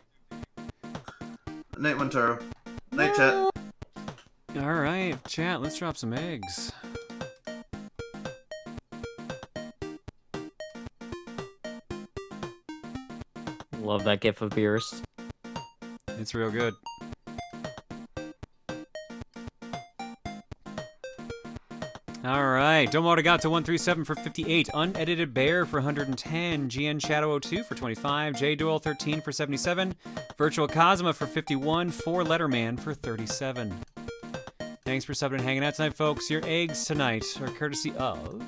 [SPEAKER 2] Night, Montaro. Night, chat.
[SPEAKER 1] All right, chat. Let's drop some eggs.
[SPEAKER 5] Love that gif of Beerus.
[SPEAKER 1] It's real good. All right, Domo Arigato 137 for 58, Unedited Bear for 110, GN Shadow 02 for 25, J Doyle 13 for 77, Virtual Cosma for 51, 4 Letterman for 37. Thanks for subbing and hanging out tonight, folks. Your eggs tonight are courtesy of...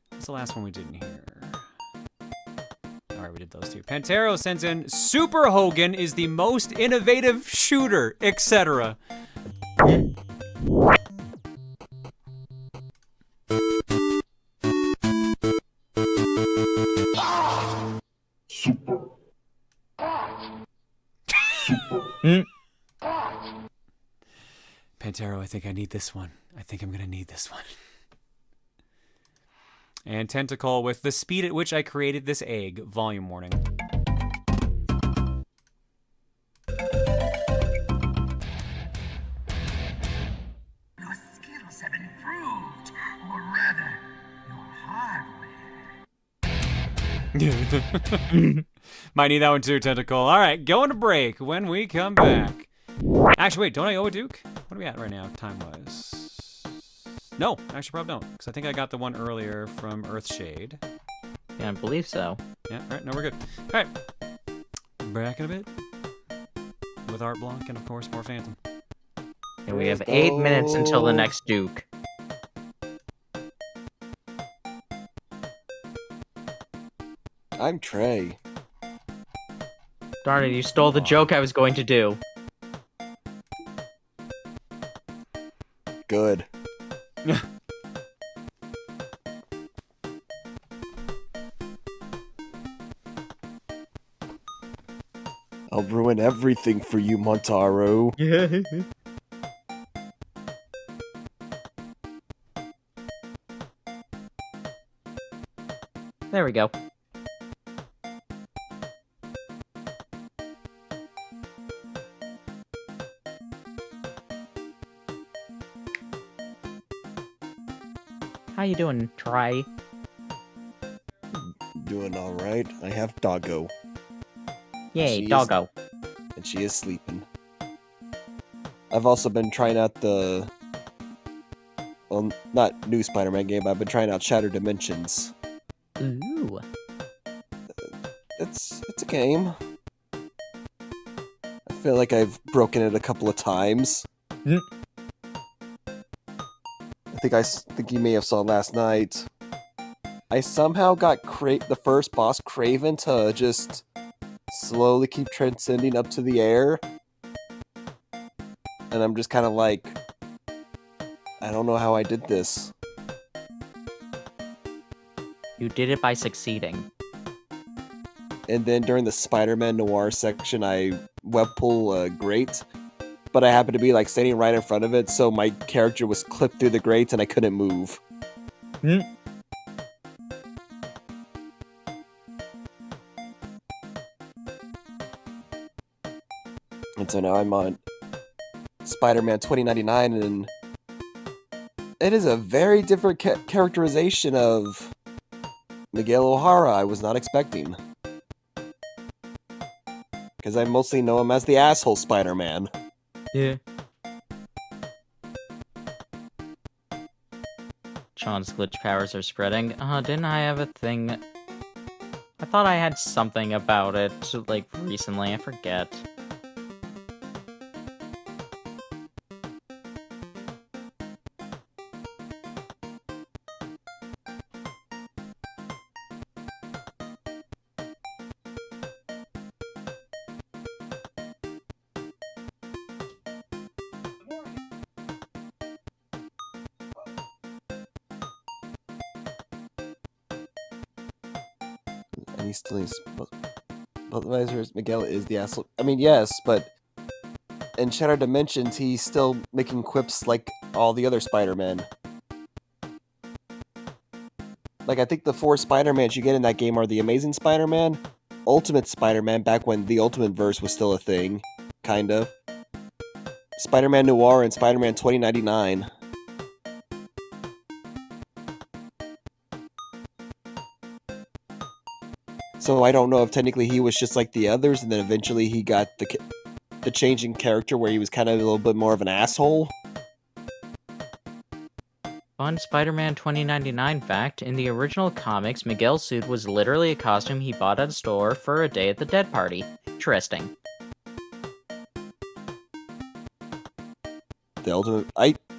[SPEAKER 1] What's the last one we didn't hear? All right, we did those two. Pantero sends in, Super Hogan is the most innovative shooter, etc. Pantero, I think I need this one. I think I'm gonna need this one. And Tentacle with the speed at which I created this egg. Volume warning.
[SPEAKER 8] Your skills have improved, or rather, your hardware.
[SPEAKER 1] Might need that one too, Tentacle. All right, going to break when we come back. Actually, wait, don't I owe a Duke? What are we at right now, time-wise? No, actually probably don't, because I think I got the one earlier from Earthshade.
[SPEAKER 5] Yeah, I believe so.
[SPEAKER 1] Yeah, all right, no, we're good. All right, back in a bit with Art Block and, of course, more Phantom.
[SPEAKER 5] And we have 8 minutes until the next Duke.
[SPEAKER 9] I'm Trey.
[SPEAKER 5] Darn it, you stole the joke I was going to do.
[SPEAKER 9] Good. I'll ruin everything for you, Montaro.
[SPEAKER 5] There we go. How you doing, Try?
[SPEAKER 9] Doing alright. I have Doggo.
[SPEAKER 5] Yay,
[SPEAKER 9] She
[SPEAKER 5] doggo.
[SPEAKER 9] And she is sleeping. I've also been trying out the... Well, not new Spider-Man game, but I've been trying out Shattered Dimensions.
[SPEAKER 5] Ooh.
[SPEAKER 9] It's a game. I feel like I've broken it a couple of times. I think you may have saw last night. I somehow got the first boss, Kraven, to just slowly keep transcending up to the air. And I'm just kind of like, I don't know how I did this.
[SPEAKER 5] You did it by succeeding.
[SPEAKER 9] And then during the Spider-Man Noir section, I web pull a grate, but I happened to be like standing right in front of it, so my character was clipped through the grate and I couldn't move.
[SPEAKER 5] Hmm.
[SPEAKER 9] And so now I'm on Spider-Man 2099, and it is a very different characterization of Miguel O'Hara I was not expecting. Because I mostly know him as the asshole Spider-Man.
[SPEAKER 5] Yeah. Sean's glitch powers are spreading. Didn't I have a thing? I thought I had something about it, like, recently. I forget.
[SPEAKER 9] And he's still both advisors. Miguel is the asshole. I mean, yes, but in Shattered Dimensions, he's still making quips like all the other Spider-Men. Like, I think the 4 Spider-Mans you get in that game are the Amazing Spider-Man, Ultimate Spider-Man, back when the Ultimate Verse was still a thing, kind of, Spider-Man Noir, and Spider-Man 2099. So I don't know if technically he was just like the others, and then eventually he got the change in character where he was kind of a little bit more of an asshole.
[SPEAKER 5] Fun Spider-Man 2099 fact, in the original comics, Miguel's suit was literally a costume he bought at a store for a Day at the Dead party. Interesting.
[SPEAKER 9] The Ultimate...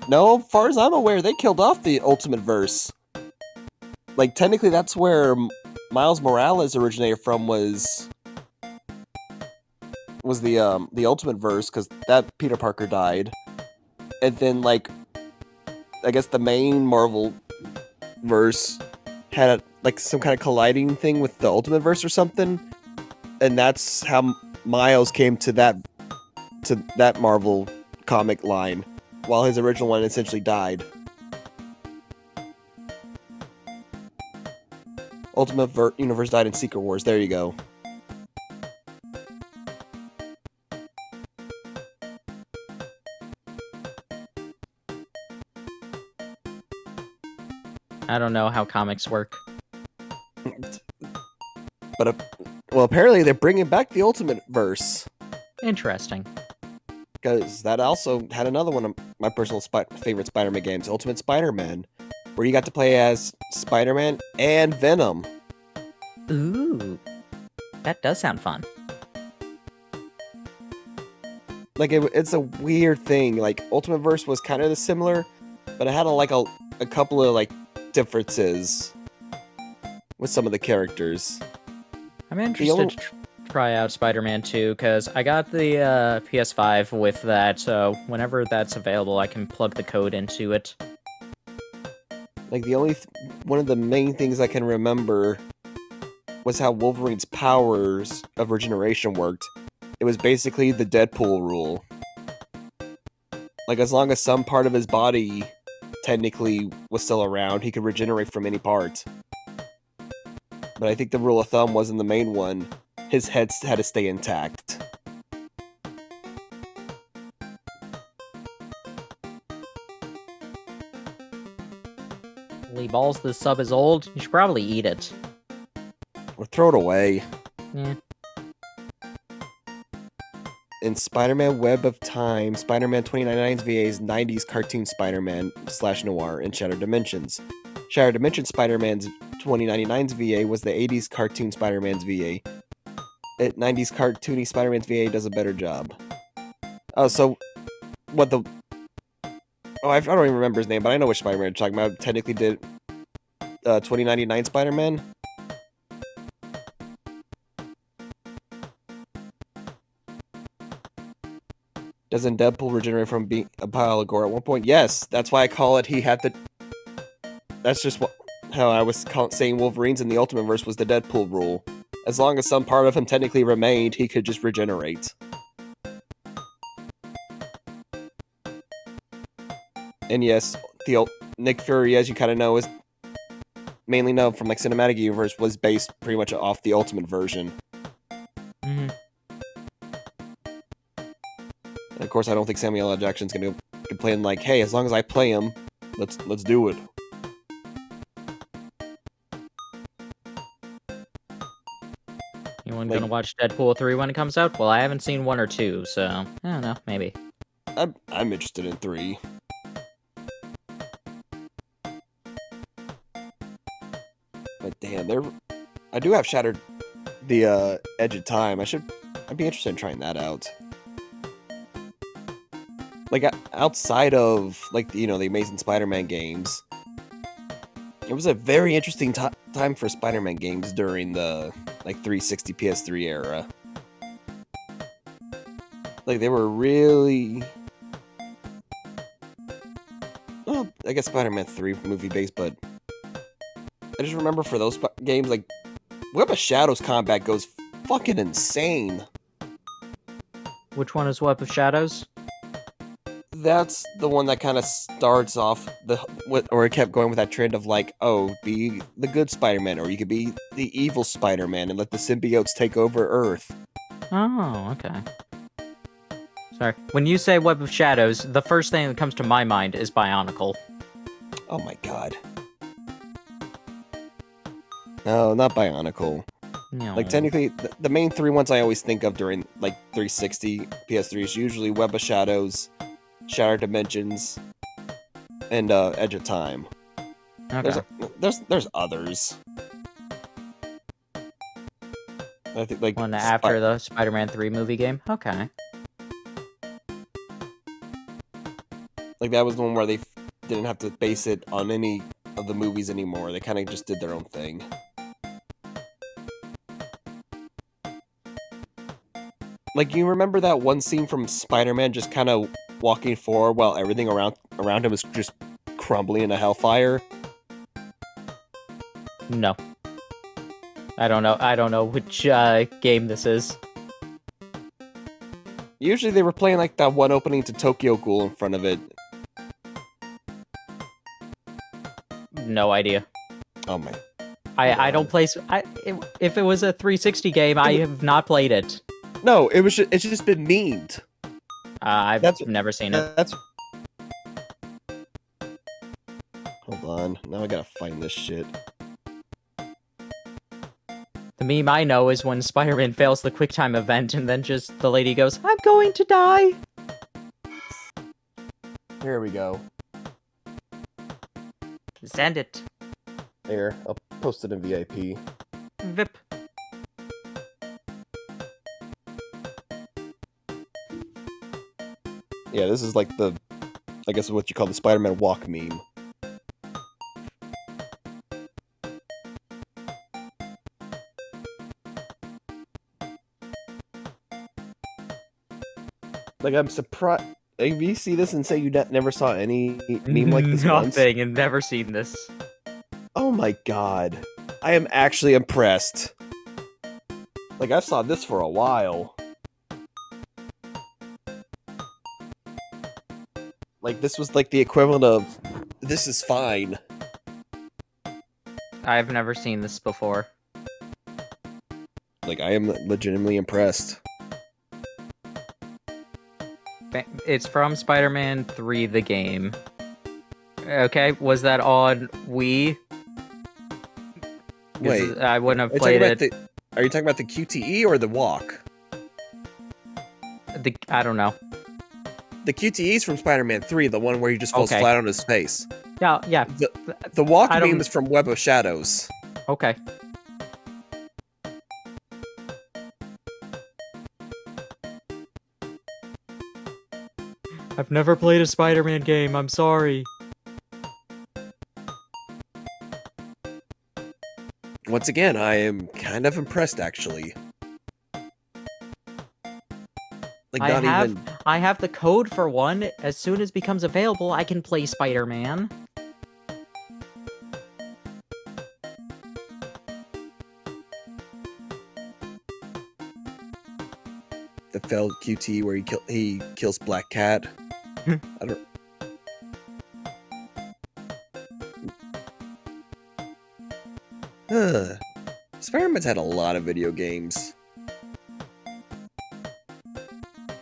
[SPEAKER 9] No, as far as I'm aware, they killed off the Ultimate Verse. Like, technically that's where Miles Morales originated from, was the Ultimate Verse, because that Peter Parker died. And then, like, I guess the main Marvel verse had like some kind of colliding thing with the Ultimate Verse or something, and that's how Miles came to that Marvel comic line, while his original one essentially died. Ultimate Universe died in Secret Wars. There you go.
[SPEAKER 5] I don't know how comics work.
[SPEAKER 9] But well, apparently they're bringing back the Ultimate Verse,
[SPEAKER 5] Interesting.
[SPEAKER 9] because that also had another one of my personal favorite Spider-Man games, Ultimate Spider-Man, where you got to play as Spider-Man and Venom.
[SPEAKER 5] Ooh. That does sound fun.
[SPEAKER 9] Like, it's a weird thing. Like, Ultimate Verse was kind of similar, but it had a couple of like differences with some of the characters.
[SPEAKER 5] I'm interested to try out Spider-Man 2, because I got the PS5 with that, so whenever that's available, I can plug the code into it.
[SPEAKER 9] Like, the only one of the main things I can remember was how Wolverine's powers of regeneration worked. It was basically the Deadpool rule. Like, as long as some part of his body technically was still around, he could regenerate from any part. But I think the rule of thumb wasn't the main one. His head had to stay intact.
[SPEAKER 5] Holy balls, this sub is old. You should probably eat it.
[SPEAKER 9] Or throw it away.
[SPEAKER 5] Yeah.
[SPEAKER 9] In Spider-Man Web of Time, Spider-Man 2099's VA is 90s cartoon Spider-Man / Noir in Shattered Dimensions. Shattered Dimensions Spider-Man's 2099's VA was the 80s cartoon Spider-Man's VA. 90s cartoony Spider-Man's VA does a better job. Oh, so what the... Oh, I don't even remember his name, but I know which Spider-Man you're talking about. Technically did 2099 Spider-Man. Doesn't Deadpool regenerate from being a pile of gore at one point? Yes, that's why I call it he had to... That's just how I was saying Wolverine's in the Ultimate Verse was the Deadpool rule. As long as some part of him technically remained, he could just regenerate. And yes, Nick Fury, as you kind of know, is mainly known from like Cinematic Universe, was based pretty much off the Ultimate version.
[SPEAKER 5] Mm-hmm.
[SPEAKER 9] And of course, I don't think Samuel L. Jackson's gonna complain like, "Hey, as long as I play him, let's do it."
[SPEAKER 5] Anyone gonna watch Deadpool 3 when it comes out? Well, I haven't seen 1 or 2, so I don't know, maybe.
[SPEAKER 9] I'm interested in 3. But damn, I do have Shattered the Edge of Time. I'd be interested in trying that out. Like outside of like the Amazing Spider-Man games, it was a very interesting time for Spider-Man games during the like 360 PS3 era. Like they were really, well, I guess Spider-Man 3 movie based, but I just remember for those games, like Web of Shadows combat goes fucking insane.
[SPEAKER 5] Which one is Web of Shadows?
[SPEAKER 9] That's the one that kind of starts off or it kept going with that trend of like, oh, be the good Spider-Man, or you could be the evil Spider-Man and let the symbiotes take over Earth.
[SPEAKER 5] Oh, okay. Sorry. When you say Web of Shadows, the first thing that comes to my mind is Bionicle.
[SPEAKER 9] Oh my god. No, not Bionicle.
[SPEAKER 5] No.
[SPEAKER 9] Like technically, the main 3 ones I always think of during like 360 PS3 is usually Web of Shadows, Shattered Dimensions, and Edge of Time.
[SPEAKER 5] Okay.
[SPEAKER 9] There's others. I think like
[SPEAKER 5] One after the Spider-Man 3 movie game? Okay.
[SPEAKER 9] Like that was the one where they didn't have to base it on any of the movies anymore. They kind of just did their own thing. Like, you remember that one scene from Spider-Man just kind of walking forward while everything around him is just crumbling in a hellfire?
[SPEAKER 5] No. I don't know which game this is.
[SPEAKER 9] Usually they were playing like that one opening to Tokyo Ghoul in front of it.
[SPEAKER 5] No idea.
[SPEAKER 9] Oh my.
[SPEAKER 5] I don't play... if it was a 360 game, I have not played it.
[SPEAKER 9] No, it's just been memed.
[SPEAKER 5] I've never seen it.
[SPEAKER 9] Hold on. Now I gotta find this shit.
[SPEAKER 5] The meme I know is when Spider-Man fails the QuickTime event and then just the lady goes, "I'm going to die!"
[SPEAKER 9] Here we go.
[SPEAKER 5] Send it.
[SPEAKER 9] There, I'll post it in VIP.
[SPEAKER 5] VIP.
[SPEAKER 9] Yeah, this is like I guess what you call the Spider-Man walk meme. Like, I'm surprised. If you see this and say you never saw any meme like this once?
[SPEAKER 5] Nothing, and never seen this.
[SPEAKER 9] Oh my god. I am actually impressed. Like, I saw this for a while. Like, this was like the equivalent of, this is fine.
[SPEAKER 5] I've never seen this before.
[SPEAKER 9] Like, I am legitimately impressed.
[SPEAKER 5] It's from Spider-Man 3, the game. Okay, was that on Wii?
[SPEAKER 9] Wait,
[SPEAKER 5] I wouldn't have played it.
[SPEAKER 9] Are you talking about the QTE or the walk?
[SPEAKER 5] I don't know.
[SPEAKER 9] The QTE is from Spider-Man 3, the one where he just falls flat on his face.
[SPEAKER 5] Yeah.
[SPEAKER 9] The walk meme is from Web of Shadows.
[SPEAKER 5] Okay. I've never played a Spider-Man game, I'm sorry.
[SPEAKER 9] Once again, I am kind of impressed, actually. Like,
[SPEAKER 5] I have the code for one. As soon as it becomes available, I can play Spider-Man.
[SPEAKER 9] failed QT where he kills Black Cat. I don't. Spider-Man's had a lot of video games.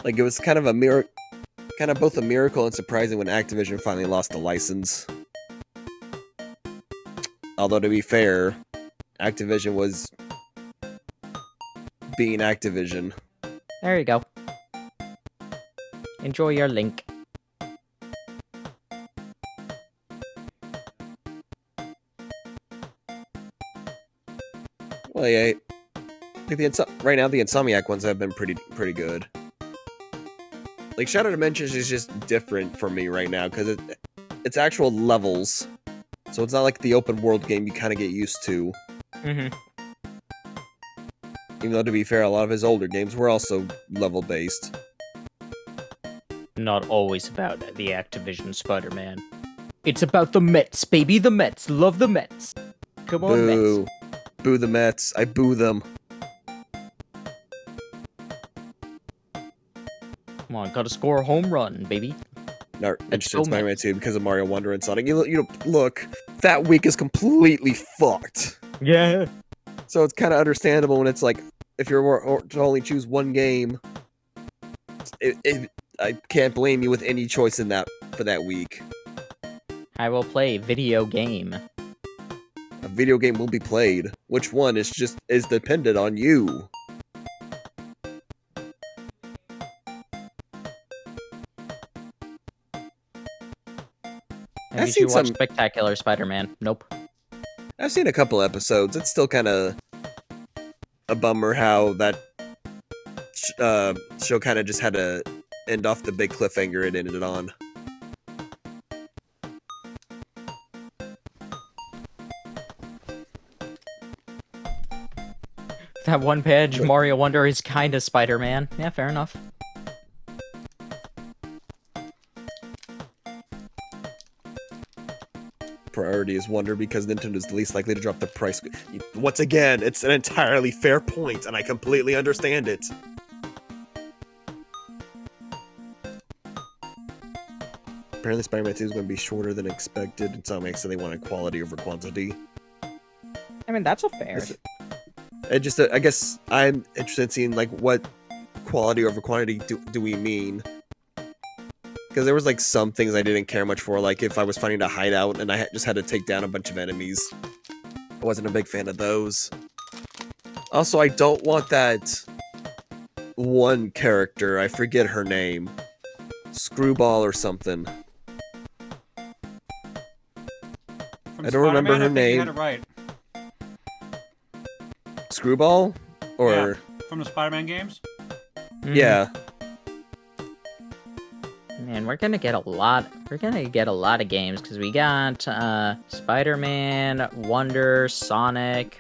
[SPEAKER 9] Like, it was kind of both a miracle and surprising when Activision finally lost the license. Although, to be fair, Activision was being Activision.
[SPEAKER 5] There you go. Enjoy your link.
[SPEAKER 9] Well, yeah, like right now the Insomniac ones have been pretty good. Like Shadow Dimensions is just different for me right now because it's actual levels, so it's not like the open world game you kind of get used to.
[SPEAKER 5] Mm-hmm.
[SPEAKER 9] Even though, to be fair, a lot of his older games were also level based.
[SPEAKER 5] Not always about the Activision Spider-Man. It's about the Mets, baby. The Mets. Love the Mets. Come on,
[SPEAKER 9] Boo.
[SPEAKER 5] Mets.
[SPEAKER 9] Boo the Mets. I boo them.
[SPEAKER 5] Come on, gotta score a home run, baby.
[SPEAKER 9] Not interested
[SPEAKER 5] so
[SPEAKER 9] in Spider-Man 2 because of Mario Wonder and Sonic. Look, that week is completely fucked.
[SPEAKER 5] Yeah.
[SPEAKER 9] So it's kind of understandable when it's like, if you're to only choose one game, I can't blame you with any choice in that for that week.
[SPEAKER 5] I will play video game.
[SPEAKER 9] A video game will be played. Which one is dependent on you.
[SPEAKER 5] Did you watch Spectacular Spider-Man? Nope.
[SPEAKER 9] I've seen a couple episodes. It's still kind of a bummer how that show kind of just had to end off the big cliffhanger it ended on.
[SPEAKER 5] That one page, Mario Wonder is kinda Spider-Man. Yeah, fair enough.
[SPEAKER 9] Priority is Wonder because Nintendo's the least likely to drop the price. Once again, it's an entirely fair point, and I completely understand it. Apparently Spider-Man 2 is going to be shorter than expected, and some makes they wanted quality over quantity.
[SPEAKER 5] I mean, that's a fair.
[SPEAKER 9] I guess I'm interested in seeing, like, what quality over quantity do we mean? Because there was, like, some things I didn't care much for, like if I was finding a hideout and I just had to take down a bunch of enemies. I wasn't a big fan of those. Also, I don't want that one character, I forget her name. Screwball or something. I don't remember her name.
[SPEAKER 1] You had it right.
[SPEAKER 9] Screwball? Or...
[SPEAKER 1] Yeah, from the Spider-Man games?
[SPEAKER 9] Yeah.
[SPEAKER 5] Man, we're gonna get a lot of games, because we got, Spider-Man, Wonder, Sonic,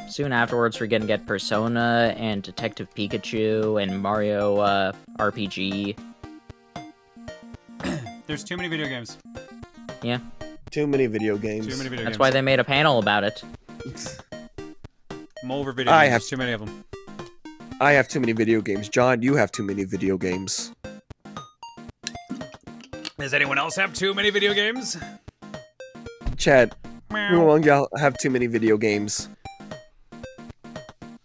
[SPEAKER 5] soon afterwards we're gonna get Persona, and Detective Pikachu, and Mario, RPG.
[SPEAKER 1] There's too many video games.
[SPEAKER 5] Yeah.
[SPEAKER 9] Too many video games.
[SPEAKER 1] Too many video games.
[SPEAKER 5] That's why they made a panel about it.
[SPEAKER 1] I'm over video games. There's too many of them.
[SPEAKER 9] I have too many video games. John, you have too many video games.
[SPEAKER 1] Does anyone else have too many video games?
[SPEAKER 9] Chad, who among y'all have too many video games?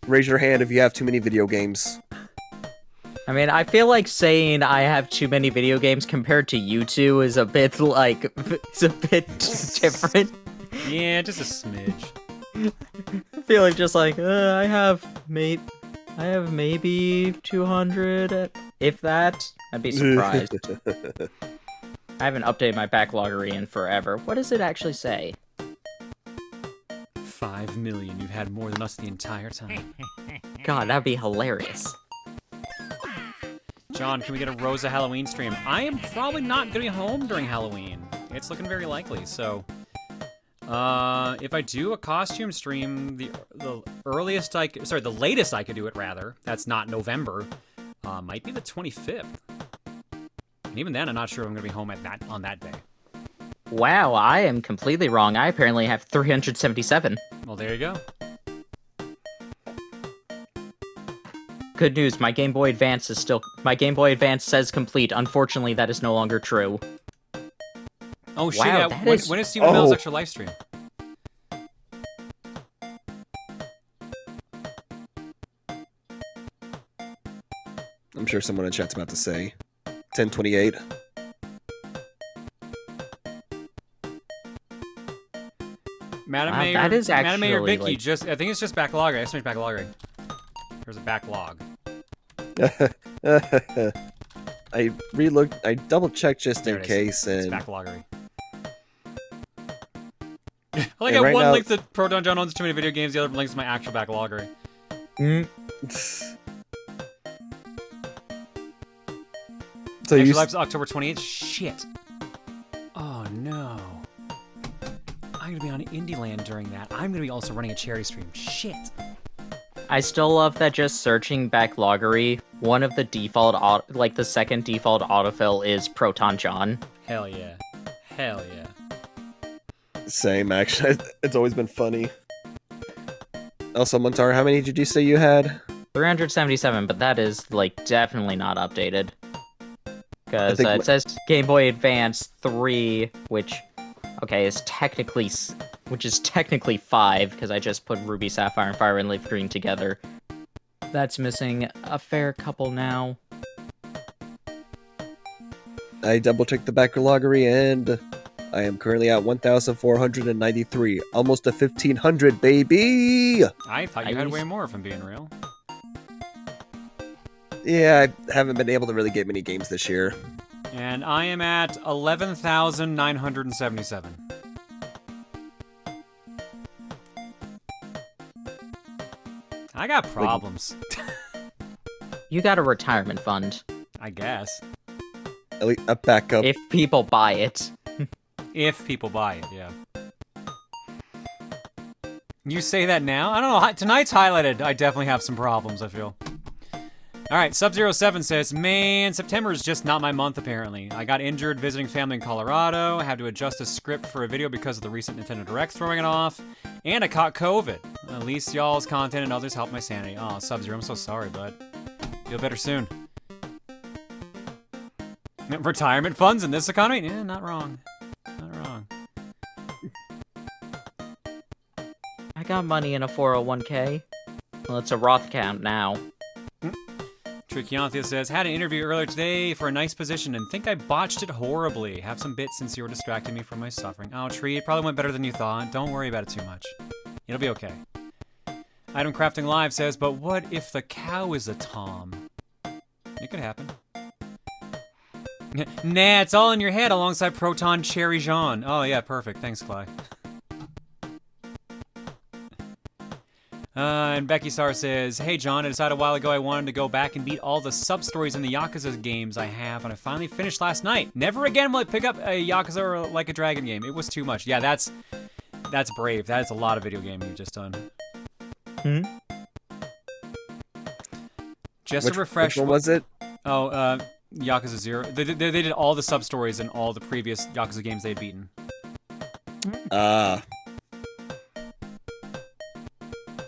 [SPEAKER 9] Raise your hand if you have too many video games.
[SPEAKER 5] I mean, I feel like saying I have too many video games compared to you two is a bit, like, it's a bit different.
[SPEAKER 1] Yeah, just a smidge.
[SPEAKER 5] I feel like just like, I have maybe 200, if that. I'd be surprised. I haven't updated my backloggery in forever. What does it actually say?
[SPEAKER 1] 5 million. You've had more than us the entire time.
[SPEAKER 5] God, that'd be hilarious.
[SPEAKER 1] John, can we get a Rosa Halloween stream? I am probably not going to be home during Halloween. It's looking very likely, so... if I do a costume stream, the latest I could do it, rather, that's not November, might be the 25th. And even then, I'm not sure I'm going to be home on that day.
[SPEAKER 5] Wow, I am completely wrong. I apparently have 377.
[SPEAKER 1] Well, there you go.
[SPEAKER 5] Good news, my Game Boy Advance is still... My Game Boy Advance says complete. Unfortunately, that is no longer true.
[SPEAKER 1] Oh shit!
[SPEAKER 5] Wow,
[SPEAKER 1] Yeah.
[SPEAKER 5] that
[SPEAKER 1] When,
[SPEAKER 5] is-
[SPEAKER 1] when is Steven Mel's
[SPEAKER 9] Oh.
[SPEAKER 1] extra live stream?
[SPEAKER 9] I'm sure someone in chat's about to say 1028.
[SPEAKER 1] Madam
[SPEAKER 5] Wow,
[SPEAKER 1] Mayor,
[SPEAKER 5] that is
[SPEAKER 1] Madam Mayor
[SPEAKER 5] actually,
[SPEAKER 1] Vicky,
[SPEAKER 5] like-
[SPEAKER 1] I think it's just backlogging. I estimate backlogging. There's a backlog.
[SPEAKER 9] I double checked just
[SPEAKER 1] There
[SPEAKER 9] in
[SPEAKER 1] it is.
[SPEAKER 9] case,
[SPEAKER 1] It's
[SPEAKER 9] and
[SPEAKER 1] backloggery. I like
[SPEAKER 9] And
[SPEAKER 1] how
[SPEAKER 9] right
[SPEAKER 1] one
[SPEAKER 9] now-
[SPEAKER 1] link that Proton John owns too many video games, the other links to my actual backloggery.
[SPEAKER 9] so
[SPEAKER 1] Extra
[SPEAKER 9] you
[SPEAKER 1] Life's October 28th? Shit. Oh no. I'm gonna be on Indie Land during that. I'm gonna be also running a charity stream. Shit.
[SPEAKER 5] I still love that just searching backloggery, one of the default, the second default autofill is Proton John.
[SPEAKER 1] Hell yeah. Hell yeah.
[SPEAKER 9] same actually. It's always been funny. Also, Montar, how many did you say you had?
[SPEAKER 5] 377, but that is, definitely not updated. Because
[SPEAKER 9] think
[SPEAKER 5] it says Game Boy Advance 3, which is technically 5, because I just put Ruby, Sapphire, and Fire and Leaf Green together. That's missing a fair couple now.
[SPEAKER 9] I double checked the backloggery, and I am currently at 1,493, almost to 1,500, baby.
[SPEAKER 1] I thought you had way more, if I'm being real.
[SPEAKER 9] Yeah, I haven't been able to really get many games this year.
[SPEAKER 1] And I am at 11,977. I got problems.
[SPEAKER 5] You got a retirement fund.
[SPEAKER 1] I guess.
[SPEAKER 9] At least a backup.
[SPEAKER 5] If people buy it.
[SPEAKER 1] If people buy it, yeah. You say that now? I don't know. Tonight's highlighted. I definitely have some problems, I feel. Alright, Sub-07 says, man, September is just not my month, apparently. I got injured visiting family in Colorado, had to adjust a script for a video because of the recent Nintendo Direct throwing it off, and I caught COVID. At least y'all's content and others helped my sanity. Aw, Sub-Zero, I'm so sorry, bud. Feel better soon. Retirement funds in this economy? Yeah, not wrong. Not wrong.
[SPEAKER 5] I got money in a 401k. Well, it's a Roth account now.
[SPEAKER 1] Trichianthia says, had an interview earlier today for a nice position and think I botched it horribly. Have some bits since you were distracting me from my suffering. Oh, Tree, it probably went better than you thought. Don't worry about it too much. It'll be okay. Item Crafting Live says, but what if the cow is a Tom? It could happen. Nah, it's all in your head alongside Proton Cherry Jean. Oh yeah, perfect. Thanks, Clay. And Becky Star says, hey John, I decided a while ago I wanted to go back and beat all the sub-stories in the Yakuza games I have, and I finally finished last night. Never again will I pick up a Yakuza or Like a Dragon game. It was too much. Yeah, that's brave. That is a lot of video game you've just done. Just to refresh.
[SPEAKER 9] Which one was it?
[SPEAKER 1] Oh, Yakuza 0. They did all the sub-stories in all the previous Yakuza games they had beaten.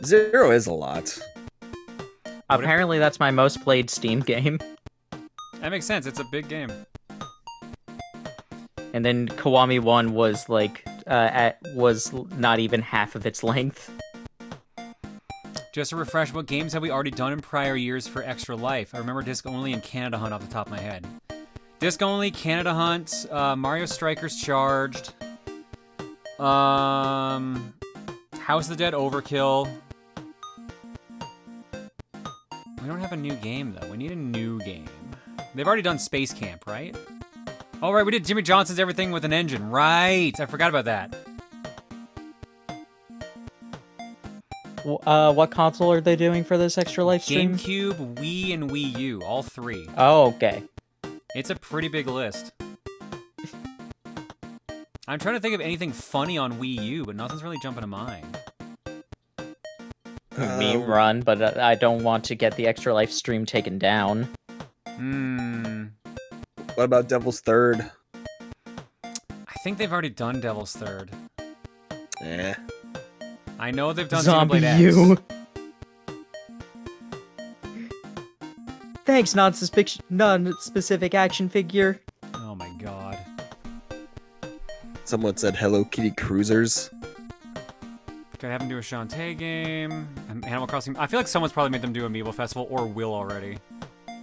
[SPEAKER 9] Zero is a lot.
[SPEAKER 5] Apparently, that's my most played Steam game.
[SPEAKER 1] That makes sense. It's a big game.
[SPEAKER 5] And then Kiwami 1 was was not even half of its length.
[SPEAKER 1] Just to refresh, what games have we already done in prior years for Extra Life? I remember Disc Only and Canada Hunt off the top of my head. Disc Only, Canada Hunt, Mario Strikers Charged, House of the Dead Overkill. We don't have a new game, though. We need a new game. They've already done Space Camp, right? Oh, right, we did Jimmy Johnson's Everything with an Engine. Right, I forgot about that.
[SPEAKER 5] What console are they doing for this Extra Life stream?
[SPEAKER 1] GameCube, Wii, and Wii U, all three.
[SPEAKER 5] Oh, okay.
[SPEAKER 1] It's a pretty big list. I'm trying to think of anything funny on Wii U, but nothing's really jumping to mind.
[SPEAKER 5] Meme run, but I don't want to get the Extra Life stream taken down.
[SPEAKER 9] What about Devil's Third?
[SPEAKER 1] I think they've already done Devil's Third.
[SPEAKER 9] Eh.
[SPEAKER 1] I know they've done
[SPEAKER 5] Zombie
[SPEAKER 1] Xenoblade X.
[SPEAKER 5] U. Thanks, non-specific action figure.
[SPEAKER 1] Oh my god.
[SPEAKER 9] Someone said Hello Kitty Cruisers.
[SPEAKER 1] Gotta have them do a Shantae game. Animal Crossing. I feel like someone's probably made them do Amiibo Festival or will already.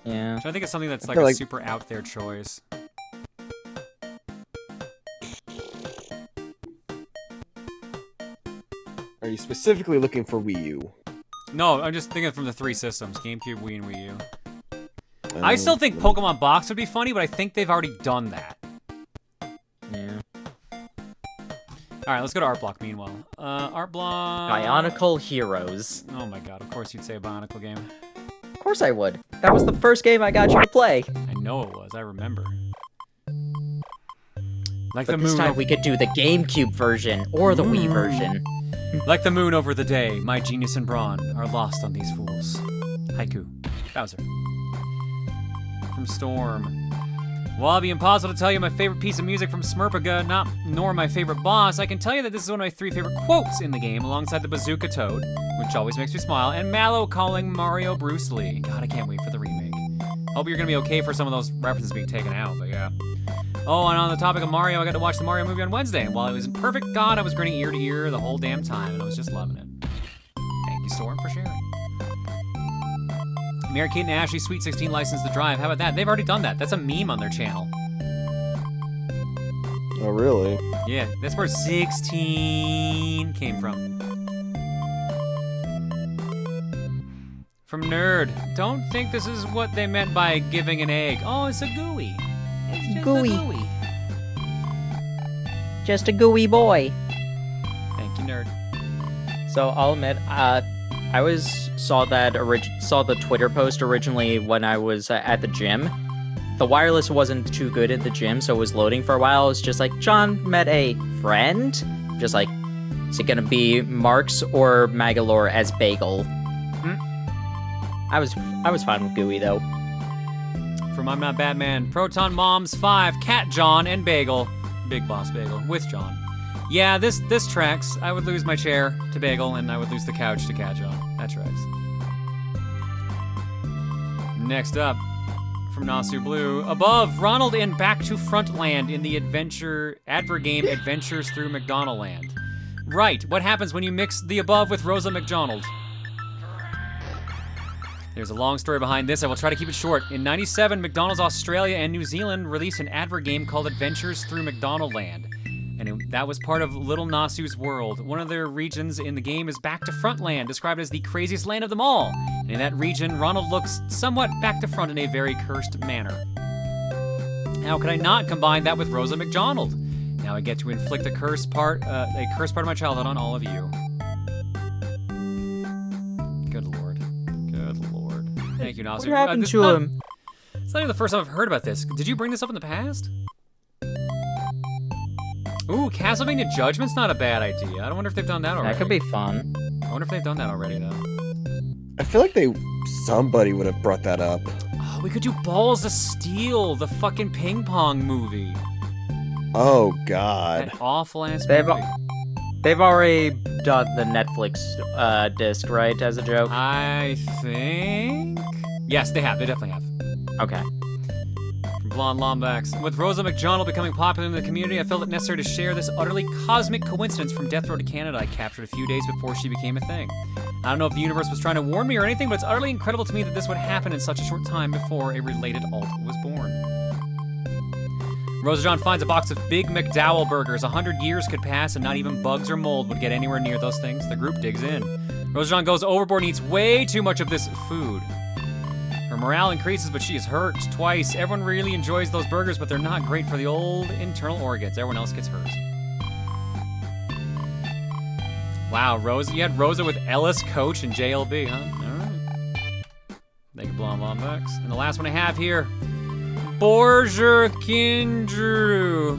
[SPEAKER 5] Yeah.
[SPEAKER 1] So I think it's something that's like
[SPEAKER 9] feel
[SPEAKER 1] a
[SPEAKER 9] like-
[SPEAKER 1] super out there choice.
[SPEAKER 9] Are you specifically looking for Wii U?
[SPEAKER 1] No, I'm just thinking from the 3 systems, GameCube, Wii, and Wii U. I still think Pokemon Box would be funny, but I think they've already done that.
[SPEAKER 5] Yeah.
[SPEAKER 1] Alright, let's go to Art Block meanwhile. Art Block...
[SPEAKER 5] Bionicle Heroes.
[SPEAKER 1] Oh my god, of course you'd say a Bionicle game.
[SPEAKER 5] Of course I would. That was the first game I got you to play.
[SPEAKER 1] I know it was, I remember. Like
[SPEAKER 5] But
[SPEAKER 1] the
[SPEAKER 5] this
[SPEAKER 1] moon
[SPEAKER 5] time
[SPEAKER 1] over...
[SPEAKER 5] we could do the GameCube version or the Wii version.
[SPEAKER 1] Like the moon over the day, my genius and brawn are lost on these fools. Haiku. Bowser. From Storm. While it'd be impossible to tell you my favorite piece of music from Smurpaga, nor my favorite boss, I can tell you that this is one of my 3 favorite quotes in the game, alongside the Bazooka Toad, which always makes me smile, and Mallow calling Mario Bruce Lee. God, I can't wait for the remake. Hope you're gonna be okay for some of those references being taken out, but yeah. Oh, and on the topic of Mario, I got to watch the Mario movie on Wednesday, and while it was in perfect, God, I was grinning ear to ear the whole damn time, and I was just loving it. Thank you, Storm, for sharing. Mary Kate and Ashley Sweet 16 License to Drive. How about that? They've already done that. That's a meme on their channel.
[SPEAKER 9] Oh, really?
[SPEAKER 1] Yeah, that's where 16 came from. From Nerd. Don't think this is what they meant by giving an egg. Oh, it's a gooey. It's just
[SPEAKER 5] Gooey.
[SPEAKER 1] a gooey.
[SPEAKER 5] Just a gooey boy.
[SPEAKER 1] Thank you, Nerd.
[SPEAKER 5] So I'll admit, I saw the Twitter post originally when I was at the gym. The wireless wasn't too good at the gym, so it was loading for a while. It's just like, John met a friend. Just like, is it gonna be Marks or Magalore as Bagel? I was fine with Gooey though.
[SPEAKER 1] From I'm Not Batman, Proton Moms 5, Cat John, and Bagel. Big Boss Bagel, with John. Yeah, this tracks. I would lose my chair to Bagel, and I would lose the couch to Cat John. That tracks. Next up, from Nasu Blue, above, Ronald in Back to Frontland in the Advergame Adventures Through McDonald Land. Right, what happens when you mix the above with Rosa McDonald? There's a long story behind this. I will try to keep it short. In '97, McDonald's Australia and New Zealand released an advert game called Adventures Through McDonald Land. And that was part of Little Nasu's world. One of their regions in the game is Back to Frontland, described as the craziest land of them all. And in that region, Ronald looks somewhat back to front in a very cursed manner. How could I not combine that with Rosa McDonald? Now I get to inflict a cursed part of my childhood on all of you. Good lord. Good lord. Thank you, Nasu.
[SPEAKER 5] What happened to him?
[SPEAKER 1] It's not even the first time I've heard about this. Did you bring this up in the past? Ooh, Castlevania Judgment's not a bad idea. I don't wonder if they've done that already.
[SPEAKER 5] That could be fun.
[SPEAKER 1] I wonder if they've done that already, though.
[SPEAKER 9] I feel like somebody would have brought that up.
[SPEAKER 1] Oh, we could do Balls of Steel, the fucking ping pong movie.
[SPEAKER 9] Oh, God.
[SPEAKER 1] That awful-ass
[SPEAKER 5] They've
[SPEAKER 1] movie.
[SPEAKER 5] They've already done the Netflix disc, right, as a joke?
[SPEAKER 1] I think... Yes, they have. They definitely have.
[SPEAKER 5] Okay.
[SPEAKER 1] From Blonde Lombax. With Rosa McDonald becoming popular in the community, I felt it necessary to share this utterly cosmic coincidence from Death Row to Canada I captured a few days before she became a thing. I don't know if the universe was trying to warn me or anything, but it's utterly incredible to me that this would happen in such a short time before a related alt was born. Rosa John finds a box of Big McDowell burgers. 100 years could pass and not even bugs or mold would get anywhere near those things. The group digs in. Rosa John goes overboard and eats way too much of this food. Her morale increases, but she is hurt twice. Everyone really enjoys those burgers, but they're not great for the old internal organs. Everyone else gets hurt. Wow, Rosa, you had Rosa with Ellis, Coach, and JLB, huh? All right. Thank you, Blonde Lombax. And the last one I have here, Borger Kingeru.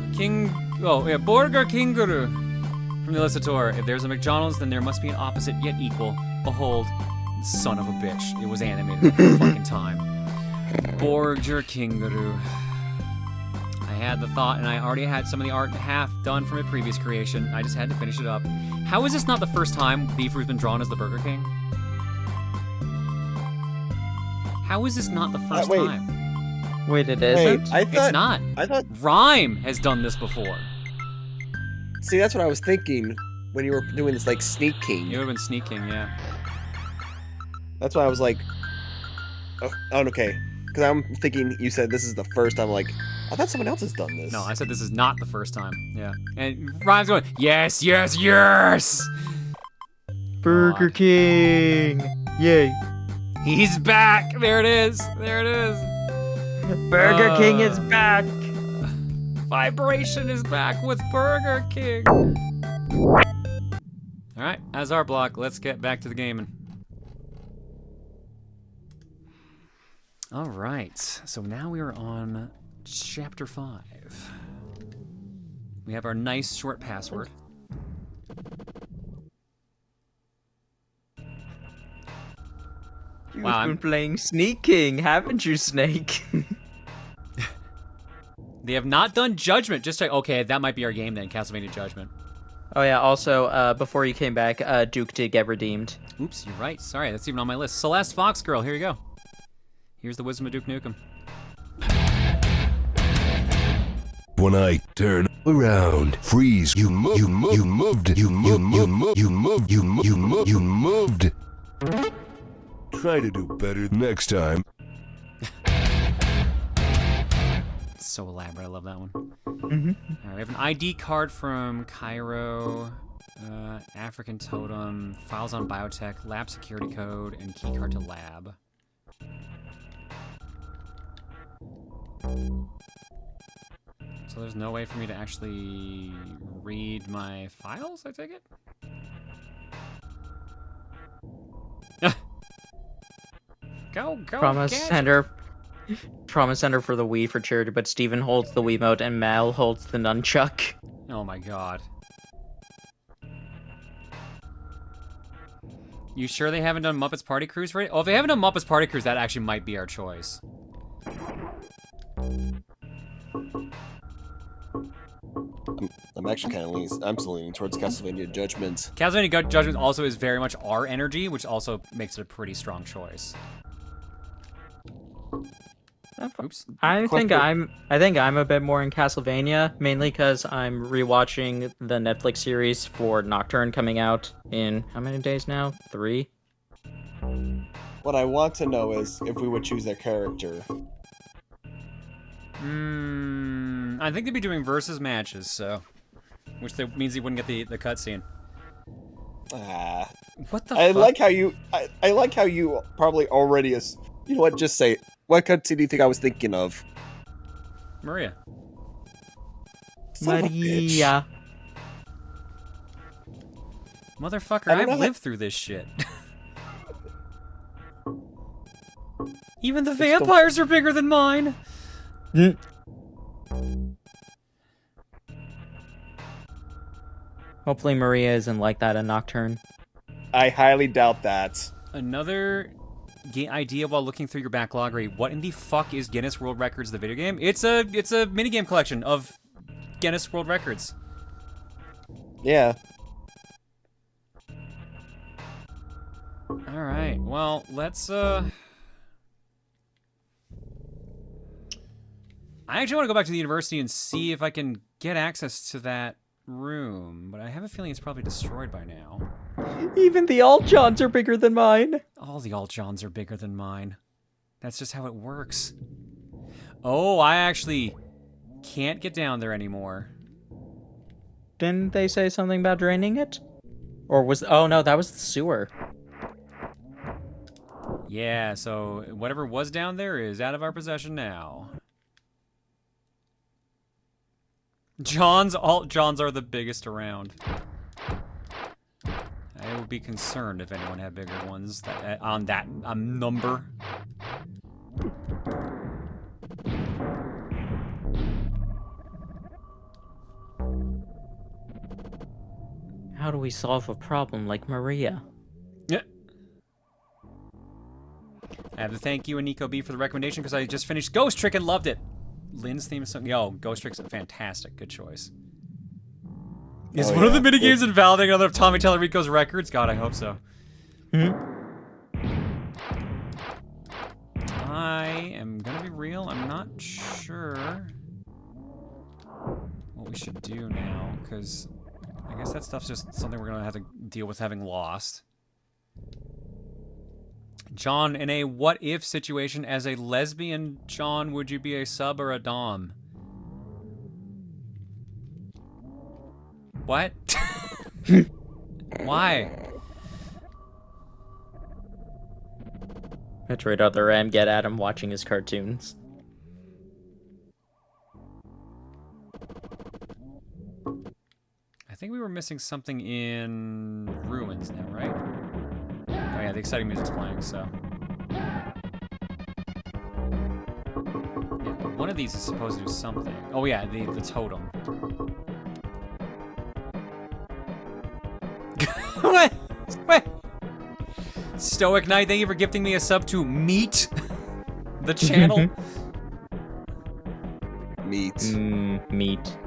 [SPEAKER 1] Borger Kingeru. From the Illustrator. If there's a McDonald's, then there must be an opposite yet equal. Behold, son of a bitch. It was animated the fucking time. Borger Kingeru. I had the thought, and I already had some of the art half done from a previous creation. I just had to finish it up. How is this not the first time Beefaroo's been drawn as the Burger King? How is this not the first
[SPEAKER 9] wait.
[SPEAKER 1] time?
[SPEAKER 5] Wait, it
[SPEAKER 9] Wait,
[SPEAKER 5] isn't?
[SPEAKER 9] I thought.
[SPEAKER 1] It's not.
[SPEAKER 9] I thought.
[SPEAKER 1] Rhyme has done this before.
[SPEAKER 9] See, that's what I was thinking when you were doing this, like, Sneak King.
[SPEAKER 1] It would have been sneaking, yeah.
[SPEAKER 9] That's why I was like, oh, okay. Because I'm thinking you said this is the first time, like, I thought someone else has done this.
[SPEAKER 1] No, I said this is not the first time. Yeah. And Rhyme's going, yes, yes, yes!
[SPEAKER 5] Burger King! Yay.
[SPEAKER 1] He's back! There it is! There it is!
[SPEAKER 5] Burger King is back!
[SPEAKER 1] Vibration is back with Burger King! Alright, as our block, let's get back to the gaming. Alright, so now we are on Chapter 5. We have our nice short password.
[SPEAKER 5] You've
[SPEAKER 1] Wow,
[SPEAKER 5] been playing Sneak King, haven't you, Snake?
[SPEAKER 1] They have not done Judgment. Just check. Okay, that might be our game then, Castlevania Judgment.
[SPEAKER 5] Oh yeah, also, before you came back, Duke did get redeemed.
[SPEAKER 1] Oops, you're right. Sorry, that's even on my list. Celeste Fox Girl, here you go. Here's the wisdom of Duke Nukem.
[SPEAKER 4] When I turn around, freeze, you moved. Try to do better next time.
[SPEAKER 1] So elaborate, I love that one.
[SPEAKER 5] Mm-hmm.
[SPEAKER 1] All right, we have an ID card from Cairo, African Totem, files on biotech, lab security code, and key card to lab. So there's no way for me to actually read my files, I take it? Go,
[SPEAKER 5] Promise
[SPEAKER 1] Gadget.
[SPEAKER 5] Center for the Wii for charity, but Steven holds the Wiimote and Mal holds the nunchuck.
[SPEAKER 1] Oh my god. You sure they haven't done Muppets Party Cruise for it? Oh, if they haven't done Muppets Party Cruise, that actually might be our choice.
[SPEAKER 9] I'm actually kind of leaning. I'm still leaning towards Castlevania Judgment.
[SPEAKER 1] Castlevania Judgment also is very much our energy, which also makes it a pretty strong choice. Oops.
[SPEAKER 5] I think I'm a bit more in Castlevania, mainly because I'm rewatching the Netflix series for Nocturne coming out in how many days now? 3?
[SPEAKER 9] What I want to know is if we would choose their character.
[SPEAKER 1] I think they'd be doing versus matches, so, which means he wouldn't get the cutscene. What the?
[SPEAKER 9] I
[SPEAKER 1] fuck?
[SPEAKER 9] like how you. I like how you probably already is. You know what? Just say it. What cutscene do you think I was thinking of?
[SPEAKER 1] Maria.
[SPEAKER 9] Son of a bitch.
[SPEAKER 5] Maria.
[SPEAKER 1] Motherfucker,
[SPEAKER 9] I don't
[SPEAKER 1] I've
[SPEAKER 9] know
[SPEAKER 1] lived through this shit. Even the vampires are bigger than mine.
[SPEAKER 5] Hopefully Maria isn't like that in Nocturne.
[SPEAKER 9] I highly doubt that.
[SPEAKER 1] Another idea while looking through your backlog, Ray, what in the fuck is Guinness World Records, the video game? It's a minigame collection of Guinness World Records.
[SPEAKER 9] Yeah.
[SPEAKER 1] Alright, well, let's, I actually want to go back to the university and see if I can get access to that room, but I have a feeling it's probably destroyed by now.
[SPEAKER 5] Even the Alt-Johns are bigger than mine.
[SPEAKER 1] All the Alt-Johns are bigger than mine. That's just how it works. Oh, I actually can't get down there anymore.
[SPEAKER 5] Didn't they say something about draining it? Or was... Oh, no, that was the sewer.
[SPEAKER 1] Yeah, so whatever was down there is out of our possession now. Alt-Johns are the biggest around. I would be concerned if anyone had bigger ones on that number.
[SPEAKER 5] How do we solve a problem like Maria?
[SPEAKER 1] Yeah. I have to thank you and Nico B for the recommendation because I just finished Ghost Trick and loved it. Lynn's theme song. Yo, Ghost Trick's fantastic. Good choice. Is one of the minigames invalidating another of Tommy Tallarico's records? God, I hope so. I am gonna be real. I'm not sure what we should do now, because I guess that stuff's just something we're gonna have to deal with having lost. John, in a what-if situation, as a lesbian, John, would you be a sub or a dom? What? Why?
[SPEAKER 5] Metroid Other M, get at him watching his cartoons.
[SPEAKER 1] I think we were missing something in Ruins now, right? Oh yeah, the exciting music's playing, so... Yeah, one of these is supposed to do something. Oh yeah, the totem. What? What? Stoic Knight, thank you for gifting me a sub to Meat, the channel.
[SPEAKER 9] Meat.
[SPEAKER 5] Meat.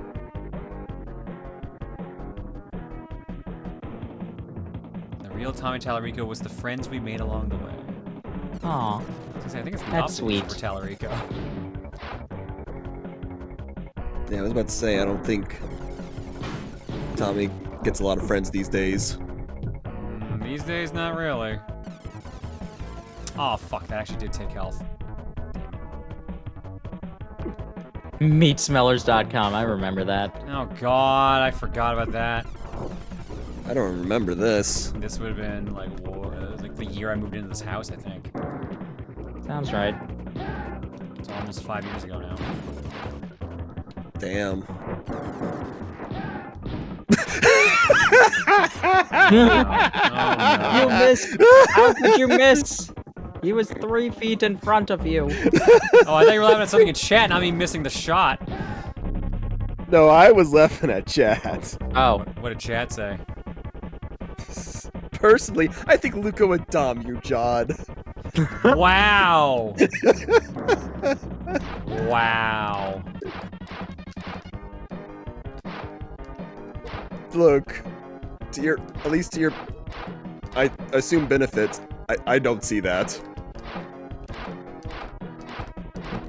[SPEAKER 1] The real Tommy Tallarico was the friends we made along the way.
[SPEAKER 5] Aw.
[SPEAKER 1] I think it's the
[SPEAKER 5] That's
[SPEAKER 1] opposite
[SPEAKER 5] sweet.
[SPEAKER 1] for Tallarico.
[SPEAKER 9] Yeah, I was about to say, I don't think Tommy gets a lot of friends these days.
[SPEAKER 1] These days, not really. Oh, fuck, that actually did take health.
[SPEAKER 5] Meatsmellers.com, I remember that.
[SPEAKER 1] Oh, God, I forgot about that.
[SPEAKER 9] I don't remember this.
[SPEAKER 1] This would have been, like, like the year I moved into this house, I think.
[SPEAKER 5] Sounds right.
[SPEAKER 1] It's almost 5 years ago now.
[SPEAKER 9] Damn.
[SPEAKER 5] You missed! How could you miss? He was 3 feet in front of you.
[SPEAKER 1] Oh, I thought you were laughing at something in chat, not me missing the shot.
[SPEAKER 9] No, I was laughing at chat.
[SPEAKER 5] Oh.
[SPEAKER 1] What did chat say?
[SPEAKER 9] Personally, I think Luca would dom you, John.
[SPEAKER 1] Wow. Wow.
[SPEAKER 9] Look, to your, at least to your, I assume benefit, I don't see that.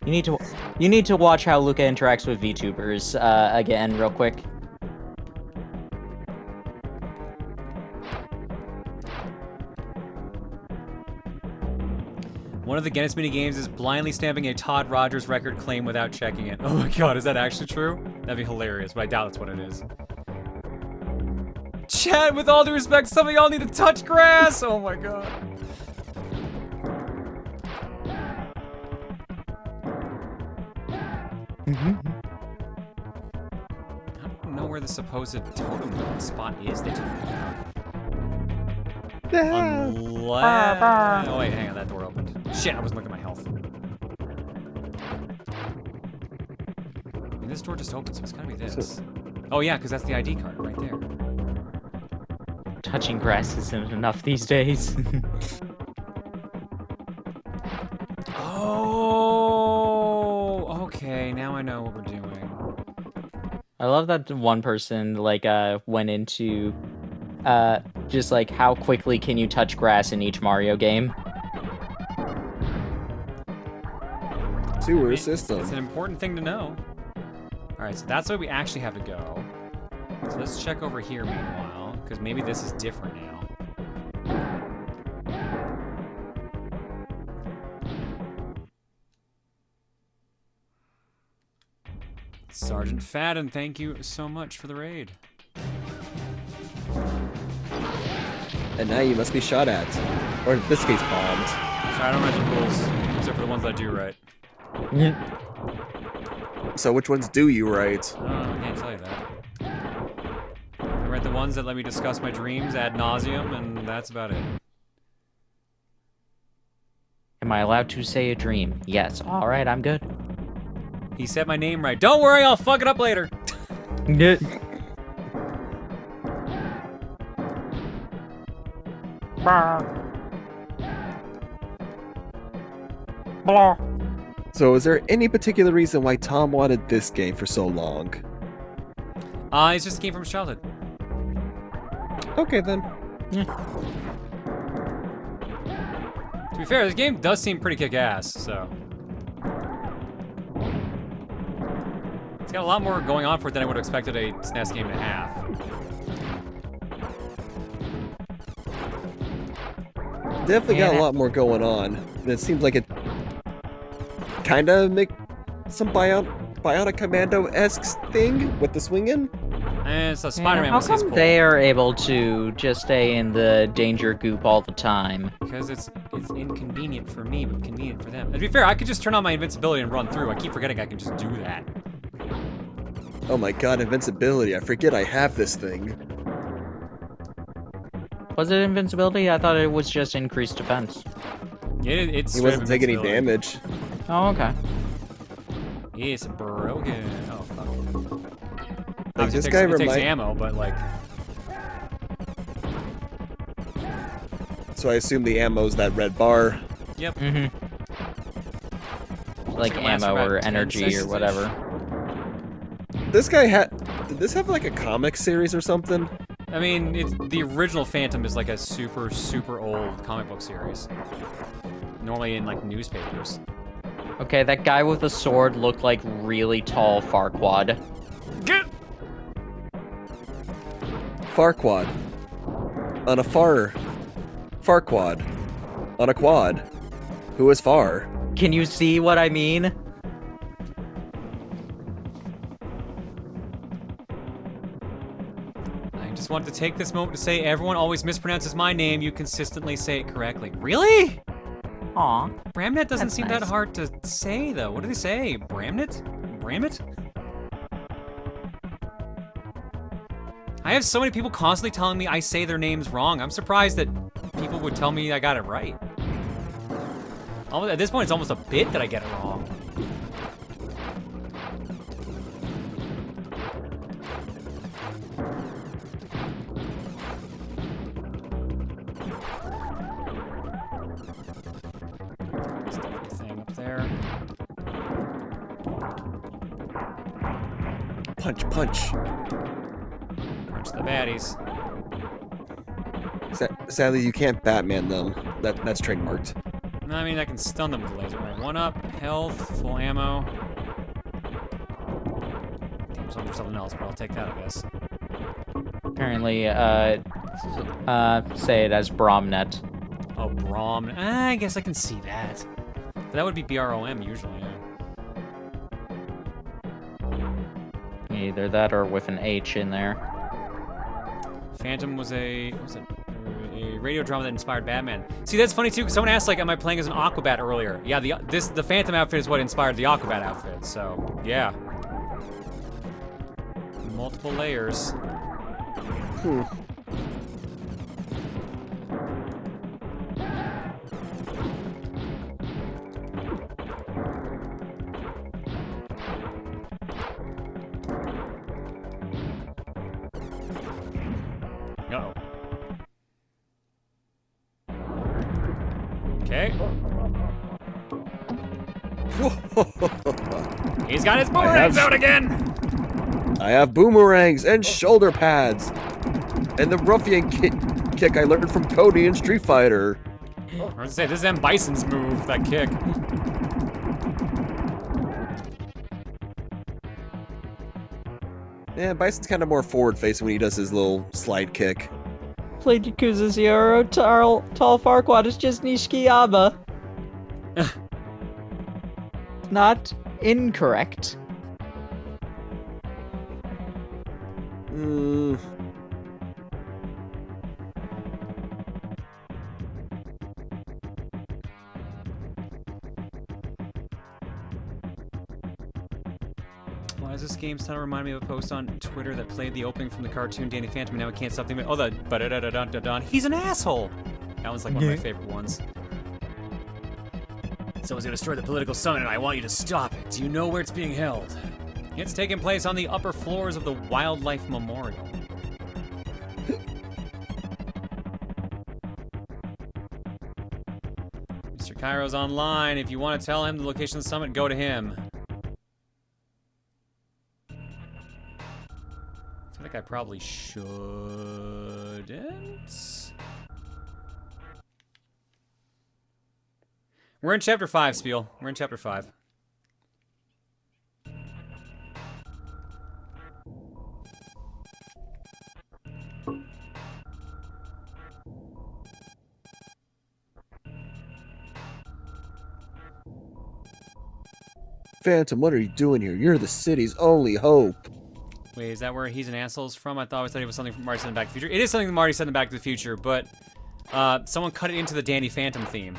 [SPEAKER 5] You need to watch how Luca interacts with VTubers again, real quick.
[SPEAKER 1] One of the Guinness mini games is blindly stamping a Todd Rogers record claim without checking it. Oh my god, is that actually true? That'd be hilarious, but I doubt that's what it is. Chat, with all due respect, some of y'all need to touch grass! Oh my god. I don't know where the supposed totem spot is that you Unless... Oh wait, hang on, that door opened. Shit, I wasn't looking at my health. I mean, this door just opened, so it's gotta be this. Oh yeah, because that's the ID card right there.
[SPEAKER 5] Touching grass isn't enough these days.
[SPEAKER 1] Oh, okay, now I know what we're doing.
[SPEAKER 5] I love that one person like went into just like how quickly can you touch grass in each Mario game.
[SPEAKER 9] Sewer system.
[SPEAKER 1] It's an important thing to know. Alright, so that's where we actually have to go. So let's check over here meanwhile, because maybe this is different now. Sergeant Fadden, thank you so much for the raid.
[SPEAKER 9] And now you must be shot at. Or in this case, bombed.
[SPEAKER 1] Sorry, I don't write the rules, except for the ones I do write.
[SPEAKER 9] So which ones do you write?
[SPEAKER 1] I can't tell you that. I write the ones that let me discuss my dreams ad nauseum, and that's about it.
[SPEAKER 5] Am I allowed to say a dream? Yes. All right, I'm good.
[SPEAKER 1] He said my name right. Don't worry, I'll fuck it up later.
[SPEAKER 9] So is there any particular reason why Tom wanted this game for so long?
[SPEAKER 1] It's just a game from his childhood.
[SPEAKER 9] Okay then.
[SPEAKER 1] To be fair, this game does seem pretty kick-ass, so. It's got a lot more going on for it than I would have expected a SNES game to have.
[SPEAKER 9] Definitely got a lot more going on. And it seems like it kind of make some Bionic Commando-esque thing with the swinging.
[SPEAKER 1] And so Spider-Man
[SPEAKER 5] How
[SPEAKER 1] was his
[SPEAKER 5] come
[SPEAKER 1] pull.
[SPEAKER 5] they are able to just stay in the danger goop all the time?
[SPEAKER 1] Because it's inconvenient for me, but convenient for them. And to be fair, I could just turn on my invincibility and run through. I keep forgetting I can just do that.
[SPEAKER 9] Oh my god, invincibility. I forget I have this thing.
[SPEAKER 5] Was it invincibility? I thought it was just increased defense.
[SPEAKER 1] It's
[SPEAKER 9] He wasn't taking any damage.
[SPEAKER 5] Oh, okay.
[SPEAKER 1] It's broken. Oh, fuck.
[SPEAKER 9] Like,
[SPEAKER 1] Obviously
[SPEAKER 9] this
[SPEAKER 1] it
[SPEAKER 9] guy
[SPEAKER 1] takes
[SPEAKER 9] remind-
[SPEAKER 1] ammo, but like...
[SPEAKER 9] So I assume the ammo's that red bar.
[SPEAKER 1] Yep.
[SPEAKER 5] Mm-hmm. Like
[SPEAKER 1] Should last
[SPEAKER 5] ammo
[SPEAKER 1] about
[SPEAKER 5] or
[SPEAKER 1] 10
[SPEAKER 5] energy or
[SPEAKER 1] seconds-ish.
[SPEAKER 5] whatever.
[SPEAKER 9] This guy did this have like a comic series or something?
[SPEAKER 1] I mean, the original Phantom is like a super, super old comic book series. Normally in like newspapers.
[SPEAKER 5] Okay, that guy with the sword looked like really tall Farquaad.
[SPEAKER 1] Get!
[SPEAKER 9] Farquaad. On a Farquaad. On a quad. Who is far?
[SPEAKER 5] Can you see what I mean?
[SPEAKER 1] I just wanted to take this moment to say everyone always mispronounces my name. You consistently say it correctly. Really?
[SPEAKER 5] Aw.
[SPEAKER 1] Bramnet doesn't
[SPEAKER 5] That's
[SPEAKER 1] seem
[SPEAKER 5] nice.
[SPEAKER 1] that hard to say, though. What do they say? Bramnet? Brammet? I have so many people constantly telling me I say their names wrong. I'm surprised that people would tell me I got it right. At this point, it's almost a bit that I get it wrong. Stuff thing up there.
[SPEAKER 9] Punch, punch.
[SPEAKER 1] Punch the baddies.
[SPEAKER 9] Sadly, you can't Batman them. That's trademarked.
[SPEAKER 1] I mean, I can stun them with the laser. All right, 1 up, health, full ammo. I'm looking for something else, but I'll take that, I guess.
[SPEAKER 5] Apparently, say it as Bromnet.
[SPEAKER 1] Oh, Brom. I guess I can see that. But that would be BROM usually, yeah.
[SPEAKER 5] Either that or with an H in there.
[SPEAKER 1] Phantom was a radio drama that inspired Batman. See, that's funny too, because someone asked, like, am I playing as an Aquabat earlier? Yeah, the Phantom outfit is what inspired the Aquabat outfit, so, yeah. Multiple layers. Uh-oh. Okay. He's got his boomerangs out again!
[SPEAKER 9] I have boomerangs and shoulder pads. And the ruffian kick I learned from Cody in Street Fighter.
[SPEAKER 1] I was gonna say, this is M. Bison's move, that kick.
[SPEAKER 9] Yeah, Bison's kind of more forward-facing when he does his little slide kick.
[SPEAKER 5] Played Yakuza 0, tall Farquaad is just Nishikiyama. Not incorrect.
[SPEAKER 1] Why does this game kind of remind me of a post on Twitter that played the opening from the cartoon Danny Phantom, and now I can't stop thinking, oh, the ba-da-da-da-da-da-da. He's an asshole! That one's like one of my favorite ones. Someone's gonna destroy the political summit, and I want you to stop it. Do you know where it's being held? It's taking place on the upper floors of the Wildlife Memorial. Mr. Cairo's online. If you want to tell him the location of the summit, go to him. I feel like I probably shouldn't. We're in chapter 5, Spiel. We're in chapter 5.
[SPEAKER 9] Phantom, what are you doing here? You're the city's only hope.
[SPEAKER 1] Wait, is that where He's an Asshole's from? I thought it was something from Marty said in Back to the Future. It is something that Marty said in Back to the Future, but someone cut it into the Danny Phantom theme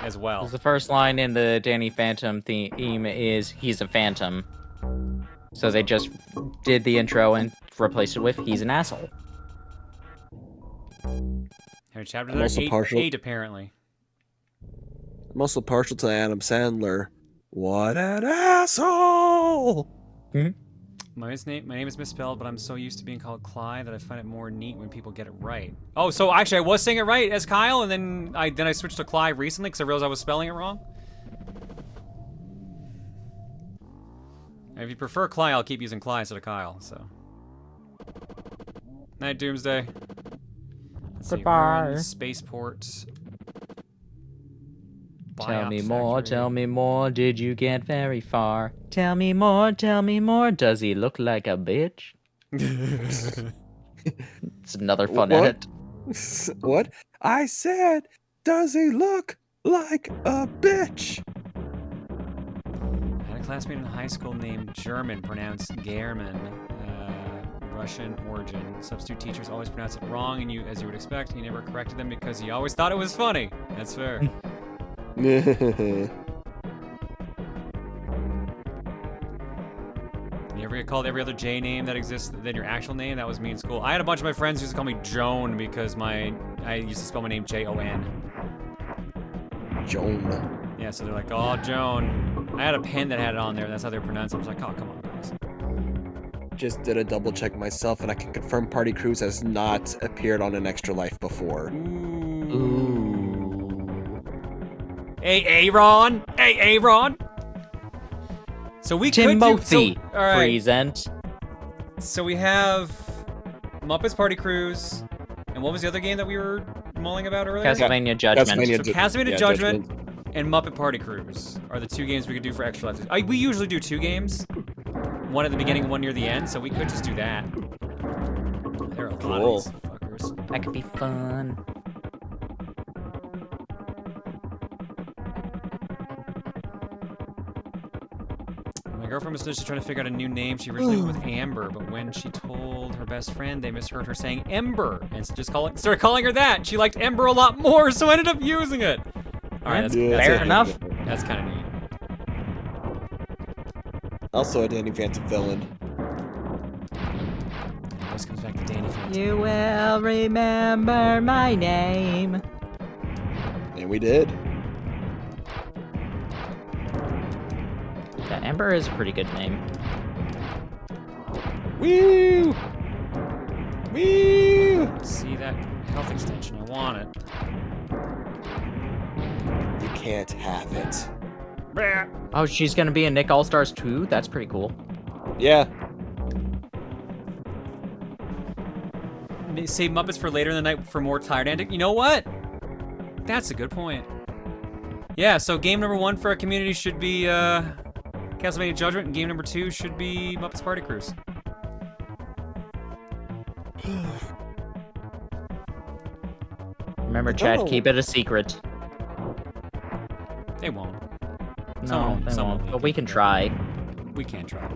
[SPEAKER 1] as well.
[SPEAKER 5] 'Cause the first line in the Danny Phantom theme is "He's a Phantom," so they just did the intro and replaced it with "He's an asshole."
[SPEAKER 1] Here, chapter
[SPEAKER 9] I'm also
[SPEAKER 1] 8,
[SPEAKER 9] partial-
[SPEAKER 1] 8, apparently.
[SPEAKER 9] I'm also partial to Adam Sandler. What an asshole!
[SPEAKER 1] My name is misspelled, but I'm so used to being called Clyde that I find it more neat when people get it right. Oh, so actually I was saying it right as Kyle, and then I switched to Clyde recently because I realized I was spelling it wrong. And if you prefer Clyde, I'll keep using Clyde instead of Kyle, so. Night, Doomsday. Let's see, we're in Spaceport.
[SPEAKER 5] Tell me
[SPEAKER 1] Biop
[SPEAKER 5] more,
[SPEAKER 1] Factory.
[SPEAKER 5] tell me more, did you get very far? Tell me more, does he look like a bitch? It's another fun
[SPEAKER 9] What?
[SPEAKER 5] edit.
[SPEAKER 9] What? I said, does he look like a bitch?
[SPEAKER 1] I had a classmate in high school named German, pronounced German, Russian origin. Substitute teachers always pronounce it wrong, and as you would expect, he never corrected them because he always thought it was funny. That's fair. You ever get called every other J name that exists than your actual name? That was me in school. I had a bunch of my friends who used to call me Joan because I used to spell my name Jon.
[SPEAKER 9] Joan.
[SPEAKER 1] Yeah, so they're like, oh, Joan. I had a pen that had it on there. That's how they were pronounced. I was like, oh, come on, guys.
[SPEAKER 9] Just did a double check myself, and I can confirm Party Cruise has not appeared on an Extra Life before.
[SPEAKER 5] Ooh.
[SPEAKER 1] Hey, Aaron! Hey, Aaron! So we
[SPEAKER 5] Timothy,
[SPEAKER 1] could do... all right.
[SPEAKER 5] present.
[SPEAKER 1] So we have Muppets Party Cruise, and what was the other game that we were mulling about earlier?
[SPEAKER 5] Castlevania Judgment.
[SPEAKER 1] So Castlevania Judgment and Muppet Party Cruise are the 2 games we could do for Extra Life. We usually do 2 games. One at the beginning, one near the end, so we could just do that. There are a lot of these fuckers.
[SPEAKER 5] That could be fun.
[SPEAKER 1] My girlfriend was just trying to figure out a new name. She originally went with Amber, but when she told her best friend, they misheard her saying Ember, and started calling her that. She liked Ember a lot more, so ended up using it. All right, that's
[SPEAKER 5] fair enough.
[SPEAKER 1] That's kind of neat.
[SPEAKER 9] Also a Danny Phantom villain.
[SPEAKER 1] This comes back to Danny Phantom.
[SPEAKER 5] You will remember my name.
[SPEAKER 9] And we did.
[SPEAKER 5] Yeah, Amber is a pretty good name.
[SPEAKER 9] Woo! Woo!
[SPEAKER 1] See that health extension? I want it.
[SPEAKER 9] You can't have it.
[SPEAKER 5] Oh, she's gonna be in Nick All-Stars 2? That's pretty cool.
[SPEAKER 9] Yeah.
[SPEAKER 1] Save Muppets for later in the night for more tired ending. You know what? That's a good point. Yeah, so game number 1 for our community should be Castlevania Judgment, and game number 2 should be Muppets Party Cruise.
[SPEAKER 5] Remember, Chad, keep it a secret.
[SPEAKER 1] They won't.
[SPEAKER 5] No, they won't. But we can try.
[SPEAKER 1] We can try.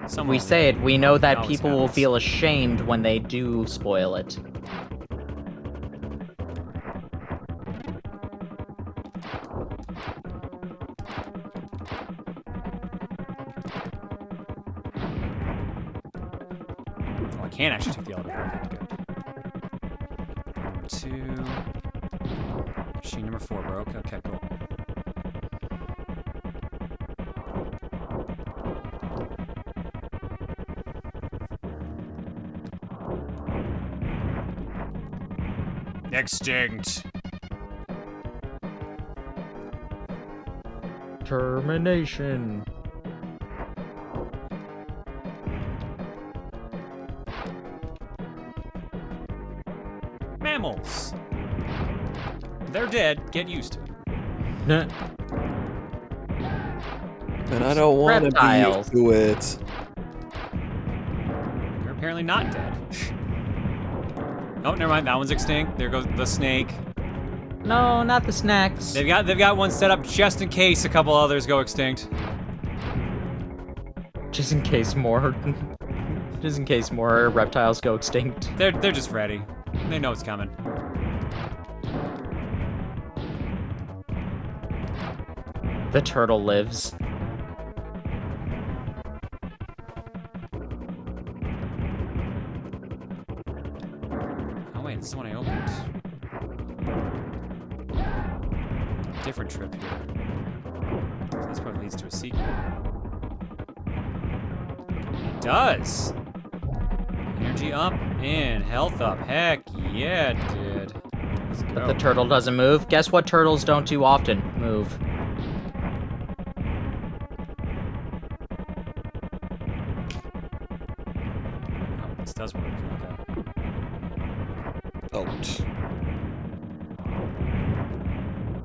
[SPEAKER 5] If we say it, we know that
[SPEAKER 1] always
[SPEAKER 5] people will
[SPEAKER 1] happens.
[SPEAKER 5] feel ashamed when they do spoil it.
[SPEAKER 1] Oh, I can actually take the elevator. Okay, good. Number 2. Machine number 4 broke. Okay, cool. Extinct.
[SPEAKER 5] Termination.
[SPEAKER 1] Mammals. They're dead. Get used to it.
[SPEAKER 9] And I don't want to be
[SPEAKER 5] Reptiles.
[SPEAKER 9] used to it.
[SPEAKER 1] They're apparently not dead. Oh, never mind. That one's extinct. There goes the snake.
[SPEAKER 5] No, not the snacks.
[SPEAKER 1] They've got one set up just in case a couple others go extinct.
[SPEAKER 5] Just in case more. Just in case more reptiles go extinct.
[SPEAKER 1] They're just ready. They know it's coming.
[SPEAKER 5] The turtle lives.
[SPEAKER 1] Oh wait, this is the one I opened. Different trip here. So this probably leads to a sequel. It does! Energy up and health up. Heck yeah, dude. Let's go.
[SPEAKER 5] But the turtle doesn't move. Guess what turtles don't do often? Move.
[SPEAKER 1] Oh, this does work. Okay.
[SPEAKER 9] Oh.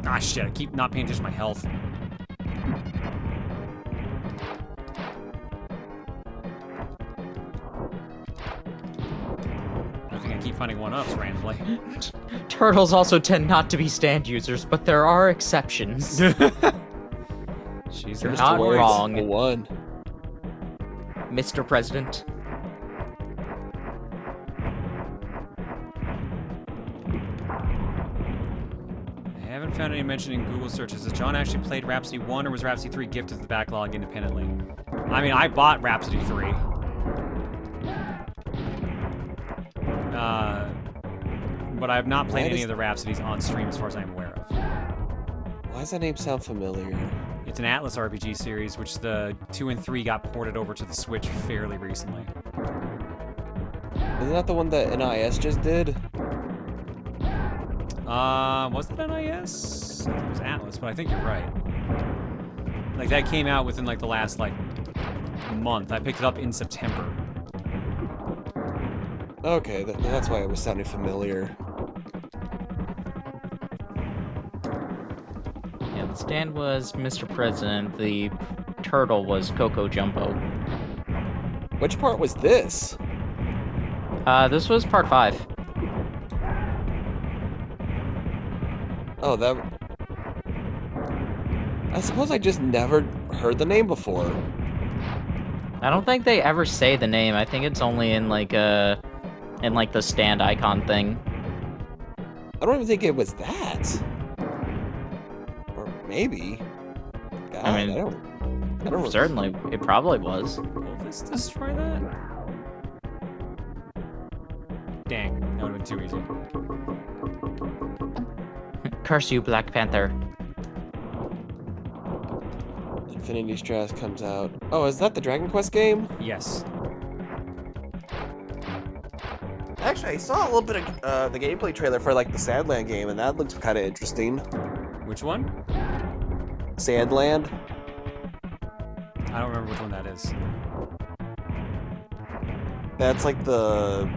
[SPEAKER 1] Ah, shit. I keep not paying attention to my health. I think I keep finding one-ups randomly.
[SPEAKER 5] Turtles also tend not to be stand users, but there are exceptions.
[SPEAKER 1] She's
[SPEAKER 5] You're
[SPEAKER 1] right.
[SPEAKER 5] not wrong.
[SPEAKER 9] One.
[SPEAKER 5] Mr. President.
[SPEAKER 1] I haven't found any mention in Google searches. Has John actually played Rhapsody 1 or was Rhapsody 3 gifted to the backlog independently? I mean, I bought Rhapsody 3. But I have not played any of the Rhapsodies on stream as far as I'm aware of.
[SPEAKER 9] Why does that name sound familiar?
[SPEAKER 1] It's an Atlas RPG series, which the 2 and 3 got ported over to the Switch fairly recently.
[SPEAKER 9] Isn't that the one that NIS just did?
[SPEAKER 1] Was it NIS? I think it was Atlas, but I think you're right. Like, that came out within, like, the last, like, month. I picked it up in September.
[SPEAKER 9] Okay, that's why it was sounding familiar.
[SPEAKER 5] Yeah, the stand was Mr. President. The turtle was Coco Jumbo.
[SPEAKER 9] Which part was this?
[SPEAKER 5] This was part 5.
[SPEAKER 9] Oh, that... I suppose I just never heard the name before.
[SPEAKER 5] I don't think they ever say the name. I think it's only in like the stand icon thing.
[SPEAKER 9] I don't even think it was that. Or maybe. God,
[SPEAKER 5] I mean,
[SPEAKER 9] I don't
[SPEAKER 5] certainly, it probably was.
[SPEAKER 1] Will this destroy that? Dang, that would have been too easy.
[SPEAKER 5] Curse you, Black Panther.
[SPEAKER 9] Infinity Stress comes out. Oh, is that the Dragon Quest game?
[SPEAKER 1] Yes.
[SPEAKER 9] Actually, I saw a little bit of the gameplay trailer for like the Sandland game, and that looks kind of interesting.
[SPEAKER 1] Which one?
[SPEAKER 9] Sandland?
[SPEAKER 1] I don't remember which one that is.
[SPEAKER 9] That's like the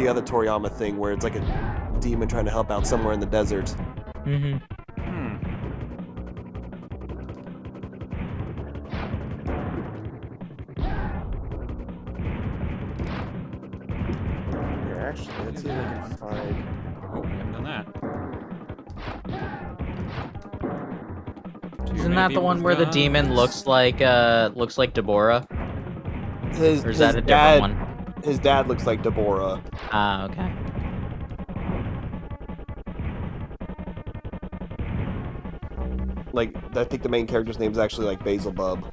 [SPEAKER 9] other Toriyama thing where it's like a demon trying to help out somewhere in the desert.
[SPEAKER 5] Mm-hmm.
[SPEAKER 9] Yeah, actually, let's see if I can find.
[SPEAKER 1] Oh, we haven't done that.
[SPEAKER 5] Isn't that the one where the demon looks like Deborah? Or is that a different one?
[SPEAKER 9] His dad looks like Deborah.
[SPEAKER 5] Ah, okay.
[SPEAKER 9] Like, I think the main character's name is actually like Basil Bub.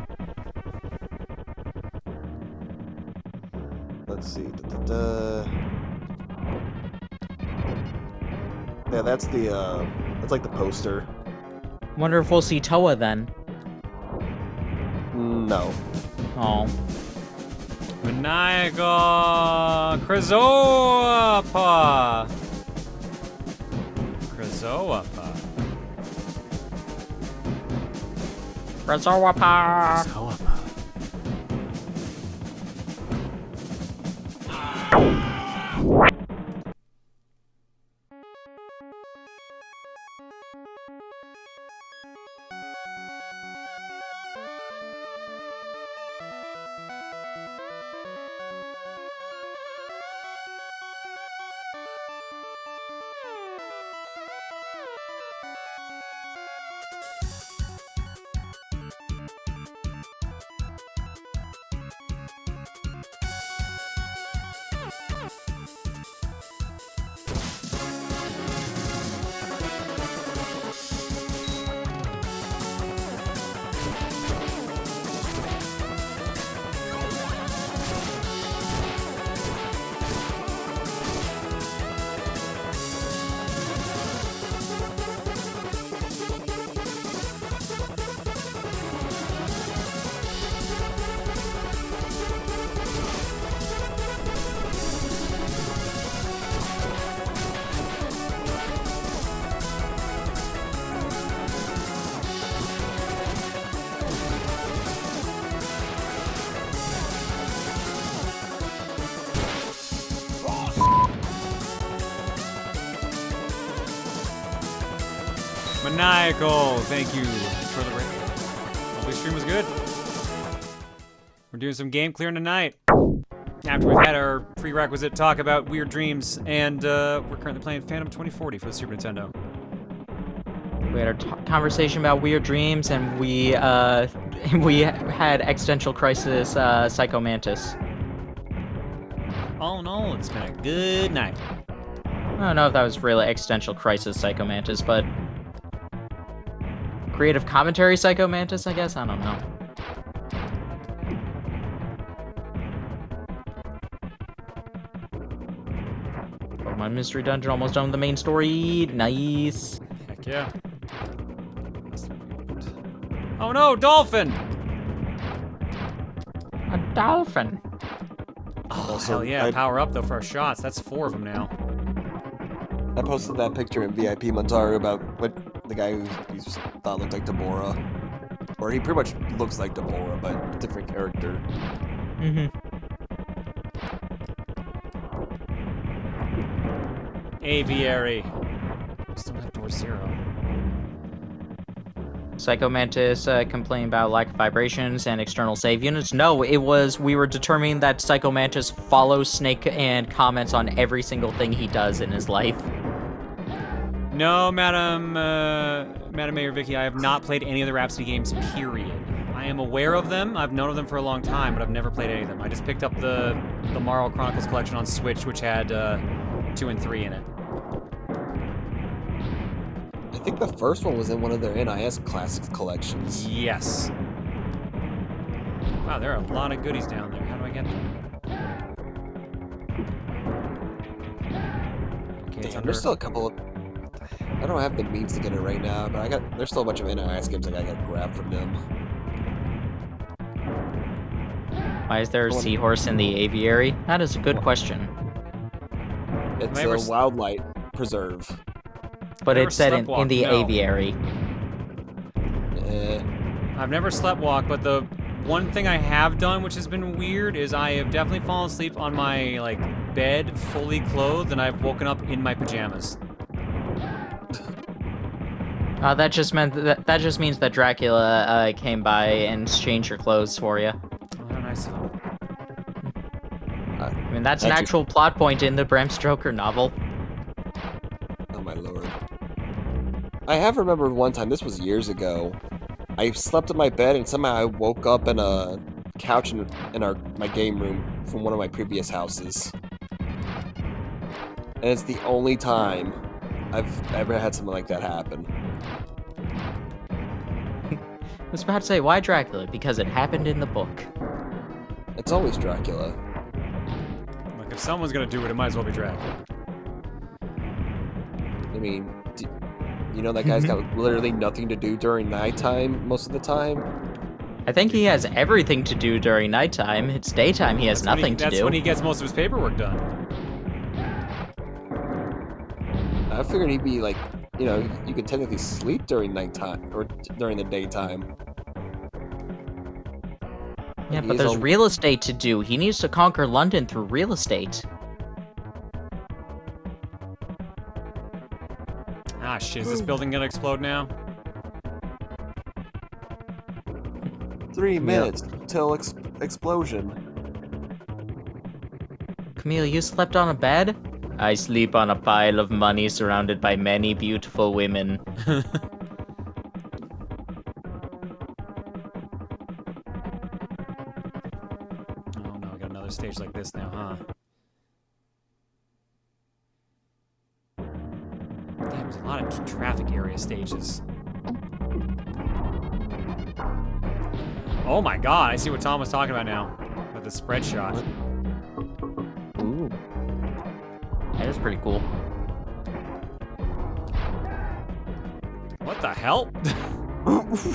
[SPEAKER 9] Let's see. Yeah, that's like the poster.
[SPEAKER 5] Wonder if we'll see Toa then.
[SPEAKER 9] No.
[SPEAKER 5] Oh.
[SPEAKER 1] Maniacal Krazoapa. Krazoapa.
[SPEAKER 5] Razawapa.
[SPEAKER 1] Krazoapa. Maniacal, thank you for the raid. Hopefully the stream was good. We're doing some game clearing tonight. After we've had our prerequisite talk about weird dreams, and we're currently playing Phantom 2040 for the Super Nintendo.
[SPEAKER 5] We had our conversation about weird dreams, and we had existential crisis, Psycho Mantis.
[SPEAKER 1] All in all, it's been a good night.
[SPEAKER 5] I don't know if that was really existential crisis Psycho Mantis, but creative commentary Psycho Mantis, I guess? I don't know. Pokemon Mystery Dungeon almost done with the main story. Nice.
[SPEAKER 1] Heck yeah. Oh no, dolphin!
[SPEAKER 5] A dolphin.
[SPEAKER 1] Oh,
[SPEAKER 9] Also,
[SPEAKER 1] hell yeah,
[SPEAKER 9] I-
[SPEAKER 1] power up though for our shots. That's 4 of them now.
[SPEAKER 9] I posted that picture in VIP Montaru about what the guy who you thought looked like Deborah. Or he pretty much looks like Deborah, but different character.
[SPEAKER 5] Mm-hmm.
[SPEAKER 1] Aviary. Still have door 0.
[SPEAKER 5] Psycho Mantis complained about lack of vibrations and external save units. No, we were determining that Psycho Mantis follows Snake and comments on every single thing he does in his life.
[SPEAKER 1] No, Madam Mayor Vicky, I have not played any of the Rhapsody games, period. I am aware of them, I've known of them for a long time, but I've never played any of them. I just picked up the Marvel Chronicles collection on Switch, which had 2 and 3 in it.
[SPEAKER 9] I think the first one was in one of their NIS Classics collections.
[SPEAKER 1] Yes. Wow, there are a lot of goodies down there. How do I get them? Okay, it's
[SPEAKER 9] Damn,
[SPEAKER 1] under...
[SPEAKER 9] there's still a couple of... I don't have the means to get it right now, but there's still a bunch of NIS games I gotta grab from them.
[SPEAKER 5] Why is there a seahorse in the aviary? That is a good question.
[SPEAKER 9] It's
[SPEAKER 1] Never
[SPEAKER 9] a wildlife preserve.
[SPEAKER 5] But
[SPEAKER 1] Never
[SPEAKER 5] it's set in
[SPEAKER 1] sleptwalk,
[SPEAKER 5] the
[SPEAKER 1] no.
[SPEAKER 5] aviary.
[SPEAKER 1] I've never sleptwalked, but the one thing I have done, which has been weird, is I have definitely fallen asleep on my bed, fully clothed, and I've woken up in my pajamas.
[SPEAKER 5] That just means that Dracula came by and changed your clothes for you.
[SPEAKER 1] Oh, how nice of him.
[SPEAKER 5] I mean, that's an actual plot point in the Bram Stoker novel.
[SPEAKER 9] Oh my lord. I have remembered one time, this was years ago, I slept in my bed and somehow I woke up in a couch in my game room from one of my previous houses. And it's the only time I've ever had something like that happen.
[SPEAKER 5] I was about to say, why Dracula? Because it happened in the book.
[SPEAKER 9] It's always Dracula.
[SPEAKER 1] Look, if someone's gonna do it, it might as well be Dracula.
[SPEAKER 9] I mean, you know that guy's got literally nothing to do during nighttime most of the time?
[SPEAKER 5] I think he has everything to do during nighttime. It's daytime, he has nothing to do.
[SPEAKER 1] That's when he gets most of his paperwork done.
[SPEAKER 9] I figured he'd be you could technically sleep during nighttime, or during the daytime.
[SPEAKER 5] Yeah, but there's real estate to do. He needs to conquer London through real estate.
[SPEAKER 1] Ah, shit, is this building gonna explode now?
[SPEAKER 9] 3 minutes till explosion.
[SPEAKER 5] Camille, you slept on a bed? I sleep on a pile of money surrounded by many beautiful women.
[SPEAKER 1] Oh no, I got another stage like this now, huh? Damn, there's a lot of traffic area stages. Oh my god, I see what Tom was talking about now. With the spread shot.
[SPEAKER 5] Ooh. That is pretty cool.
[SPEAKER 1] What the hell?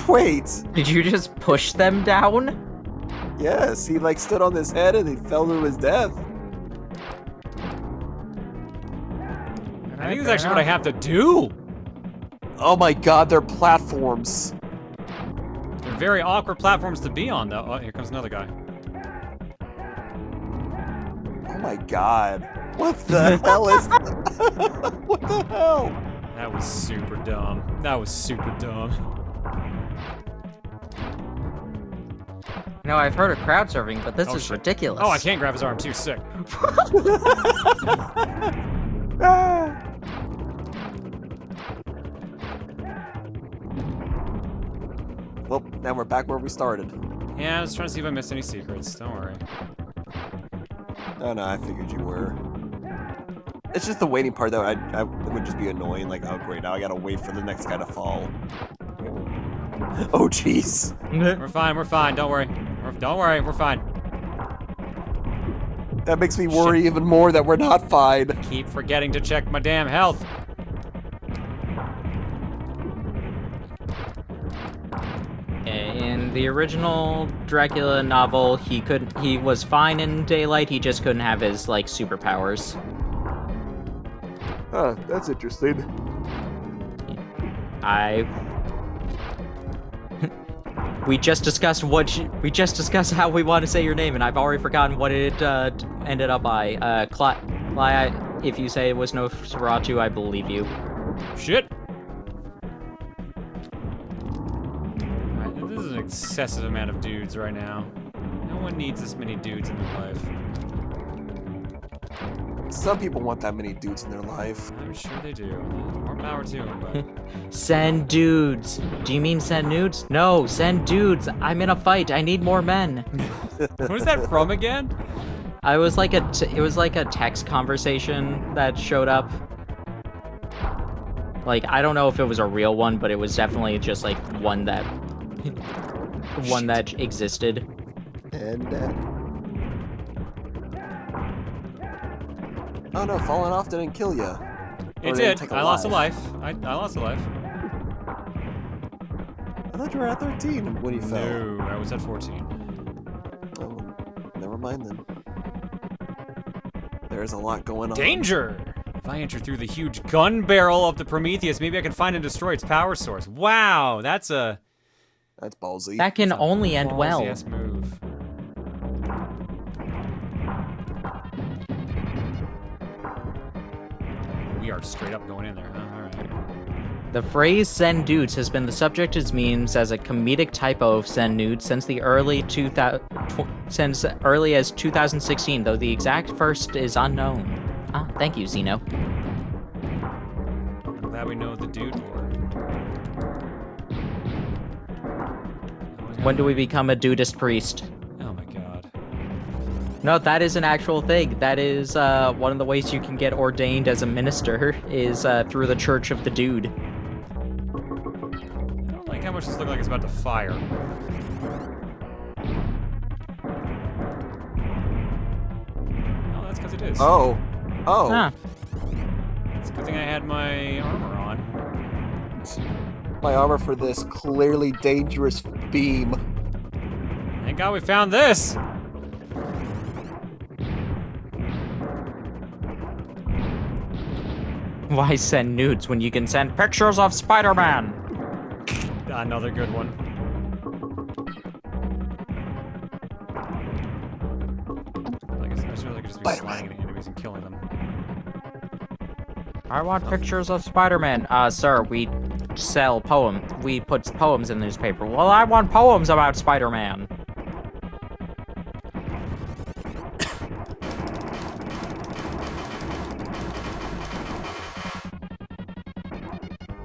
[SPEAKER 9] Wait!
[SPEAKER 5] Did you just push them down?
[SPEAKER 9] Yes, he stood on his head and he fell to his death.
[SPEAKER 1] I think that's actually what I have to do.
[SPEAKER 9] Oh my god, they're platforms.
[SPEAKER 1] They're very awkward platforms to be on, though. Oh, here comes another guy.
[SPEAKER 9] Oh my god. What the hell is What the hell?
[SPEAKER 1] That was super dumb. That was super dumb.
[SPEAKER 5] No, I've heard of crowd surfing, but this
[SPEAKER 1] Oh,
[SPEAKER 5] is
[SPEAKER 1] shit.
[SPEAKER 5] ridiculous.
[SPEAKER 1] Oh, I can't grab his arm too. Sick.
[SPEAKER 9] Well, now we're back where we started.
[SPEAKER 1] Yeah, I was trying to see if I missed any secrets. Don't worry.
[SPEAKER 9] Oh no, I figured you were. It's just the waiting part that I would just be annoying. Like, oh great, now I gotta wait for the next guy to fall. Oh jeez.
[SPEAKER 1] We're fine. We're fine. Don't worry. Don't worry. We're fine.
[SPEAKER 9] That makes me worry even more that we're not fine.
[SPEAKER 1] Keep forgetting to check my damn health.
[SPEAKER 5] In the original Dracula novel, he was fine in daylight, he just couldn't have his, like, superpowers.
[SPEAKER 9] Huh, that's interesting.
[SPEAKER 5] We just discussed how we want to say your name, and I've already forgotten what it ended up by. If you say it was Nosferatu, I believe you.
[SPEAKER 1] Shit. Alright, this is an excessive amount of dudes right now. No one needs this many dudes in their life.
[SPEAKER 9] Some people want that many dudes in their life.
[SPEAKER 1] I'm sure they do. More power to them, but...
[SPEAKER 5] Send dudes. Do you mean send nudes? No, send dudes. I'm in a fight. I need more men.
[SPEAKER 1] What is that from again?
[SPEAKER 5] It was like a text conversation that showed up. Like, I don't know if it was a real one, but it was definitely just like one that existed.
[SPEAKER 9] And oh no, falling off didn't kill you.
[SPEAKER 1] It did. I lost a life. I lost a life.
[SPEAKER 9] I thought you were at 13 when you fell.
[SPEAKER 1] No, I was at 14.
[SPEAKER 9] Oh, never mind then. There's a lot going on.
[SPEAKER 1] Danger! If I enter through the huge gun barrel of the Prometheus, maybe I can find and destroy its power source. Wow, that's
[SPEAKER 9] ballsy.
[SPEAKER 5] That can only end well.
[SPEAKER 1] Ballsy-ass move. We are straight up going in there, huh? Alright.
[SPEAKER 5] The phrase "send dudes" has been the subject of memes as a comedic typo of "send nudes" since early as 2016, though the exact first is unknown. Ah, thank you, Zeno.
[SPEAKER 1] I'm glad we know the dude lore.
[SPEAKER 5] When do we become a dudist priest?
[SPEAKER 1] Oh my god.
[SPEAKER 5] No, that is an actual thing. That is one of the ways you can get ordained as a minister is through the Church of the Dude.
[SPEAKER 1] I don't like how much this looks like it's about to fire. Oh, that's because it is.
[SPEAKER 9] Oh. Oh.
[SPEAKER 5] Huh.
[SPEAKER 1] It's a good thing I had my armor on.
[SPEAKER 9] My armor for this clearly dangerous beam.
[SPEAKER 1] Thank God we found this!
[SPEAKER 5] Why send nudes when you can send pictures of Spider-Man?
[SPEAKER 1] Another good one. I guess I could just be sliding into enemies and killing them.
[SPEAKER 5] I want pictures of Spider-Man. Sir, we sell poems. We put poems in the newspaper. Well, I want poems about Spider-Man.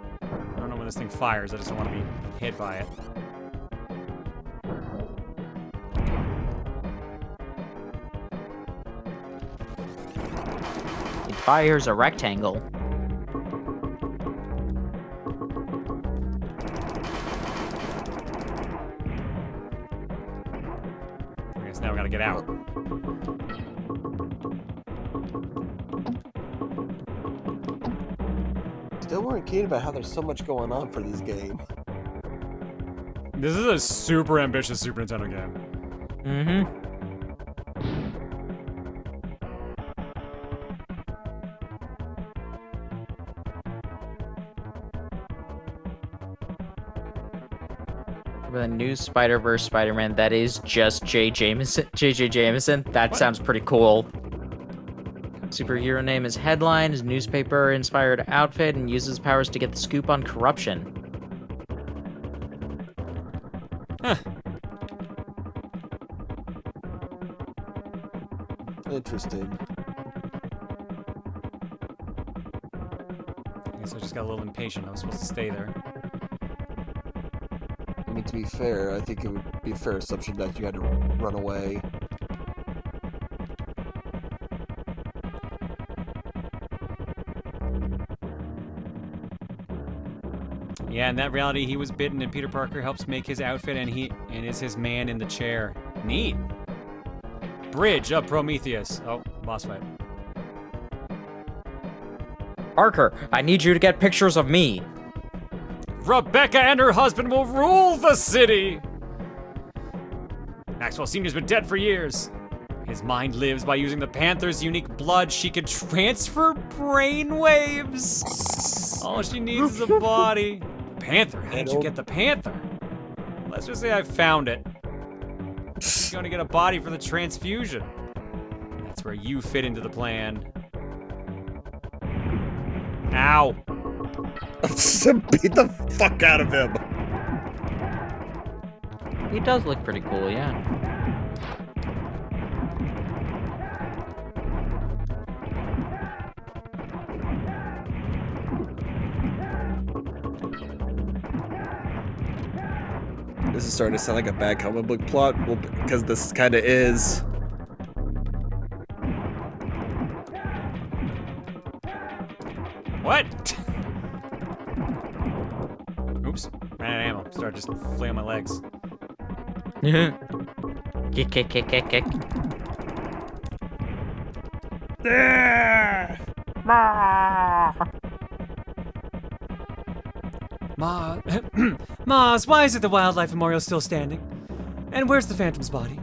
[SPEAKER 1] I don't know when this thing fires, I just don't want to be hit by it.
[SPEAKER 5] It fires a rectangle.
[SPEAKER 1] I guess now we gotta get out.
[SPEAKER 9] Still weren't keen about how there's so much going on for this game.
[SPEAKER 1] This is a super ambitious Super Nintendo game.
[SPEAKER 5] Mm-hmm. The new Spider-Verse Spider-Man that is just J.J. Jameson. That
[SPEAKER 1] What?
[SPEAKER 5] sounds pretty cool.
[SPEAKER 1] God
[SPEAKER 5] Superhero name is Headline, his newspaper-inspired outfit, and uses powers to get the scoop on corruption.
[SPEAKER 1] Huh.
[SPEAKER 9] Interesting.
[SPEAKER 1] I guess I just got a little impatient. I was supposed to stay there.
[SPEAKER 9] I mean, to be fair, I think it would be a fair assumption that you had to run away.
[SPEAKER 1] Yeah, in that reality, he was bitten, and Peter Parker helps make his outfit, and is his man in the chair. Neat. Bridge of Prometheus. Oh, boss fight.
[SPEAKER 5] Parker, I need you to get pictures of me.
[SPEAKER 1] Rebecca and her husband will rule the city! Maxwell Sr.'s been dead for years. His mind lives by using the Panther's unique blood. She can transfer brainwaves. All she needs is a body. The Panther? How did you get the Panther? Let's just say I found it. She's gonna get a body for the transfusion. That's where you fit into the plan. Ow.
[SPEAKER 9] Beat the fuck out of him.
[SPEAKER 5] He does look pretty cool, yeah.
[SPEAKER 9] This is starting to sound like a bad comic book plot, well, because this kind of is.
[SPEAKER 1] What? Oops. Ran out of ammo. Started just flailing my legs.
[SPEAKER 5] Kick, kick, kick, kick, kick.
[SPEAKER 1] Mars, why is it the Wildlife Memorial still standing? And where's the Phantom's body?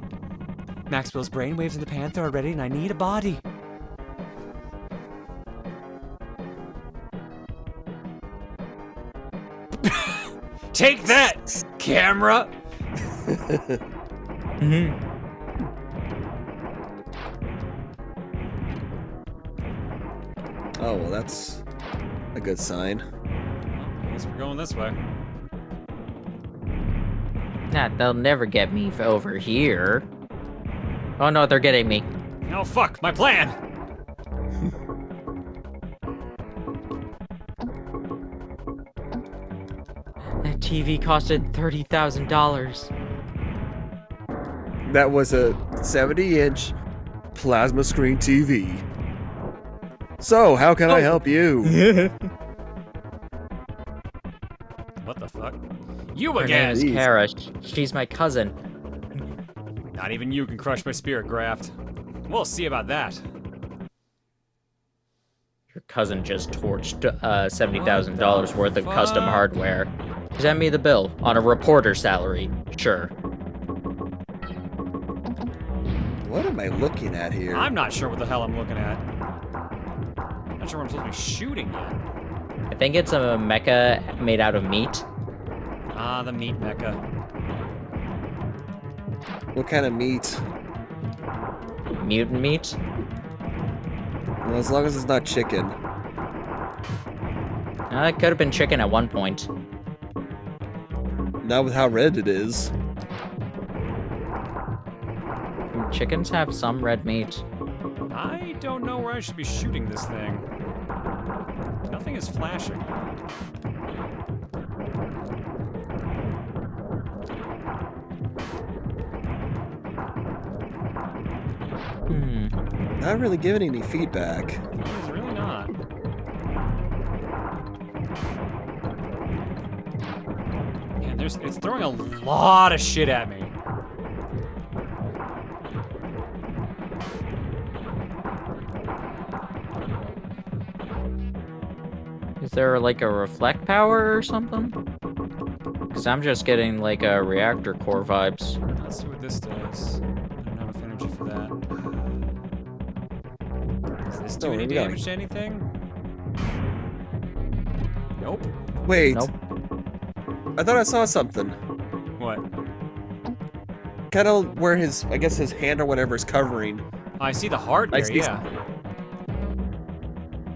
[SPEAKER 1] Maxwell's brainwaves in the Panther are ready, and I need a body. Take that, camera!
[SPEAKER 9] Oh, well, that's a good sign.
[SPEAKER 1] I guess we're going this way.
[SPEAKER 5] Nah, they'll never get me over here. Oh no, they're getting me.
[SPEAKER 1] Oh fuck, my plan!
[SPEAKER 5] That TV costed $30,000.
[SPEAKER 9] That was a 70-inch plasma screen TV. So, how can I help you?
[SPEAKER 1] What the fuck? You
[SPEAKER 5] Her name
[SPEAKER 1] again!
[SPEAKER 5] is Kara. She's my cousin.
[SPEAKER 1] Not even you can crush my spirit graft. We'll see about that.
[SPEAKER 5] Your cousin just torched $70,000 worth of custom hardware. Send me the bill on a reporter salary. Sure.
[SPEAKER 9] What am I looking at here?
[SPEAKER 1] I'm not sure what the hell I'm looking at. Not sure what I'm supposed to be shooting yet.
[SPEAKER 5] I think it's a mecha made out of meat.
[SPEAKER 1] Ah, the meat mecha.
[SPEAKER 9] What kind of meat?
[SPEAKER 5] Mutant meat?
[SPEAKER 9] Well, as long as it's not chicken.
[SPEAKER 5] It could have been chicken at one point.
[SPEAKER 9] Not with how red it is.
[SPEAKER 5] Chickens have some red meat.
[SPEAKER 1] I don't know where I should be shooting this thing. Nothing is flashing.
[SPEAKER 9] Not really giving any feedback.
[SPEAKER 1] It's really not. Man, it's throwing a lot of shit at me.
[SPEAKER 5] Is there like a reflect power or something? Because I'm just getting like a reactor core vibes.
[SPEAKER 1] Let's see what this does. I don't have enough energy for that. Does this do any damage to anything? Nope.
[SPEAKER 9] Wait.
[SPEAKER 5] Nope.
[SPEAKER 9] I thought I saw something.
[SPEAKER 1] What?
[SPEAKER 9] Kind of where his, I guess his hand or whatever is covering.
[SPEAKER 1] Oh, I see the heart there, yeah.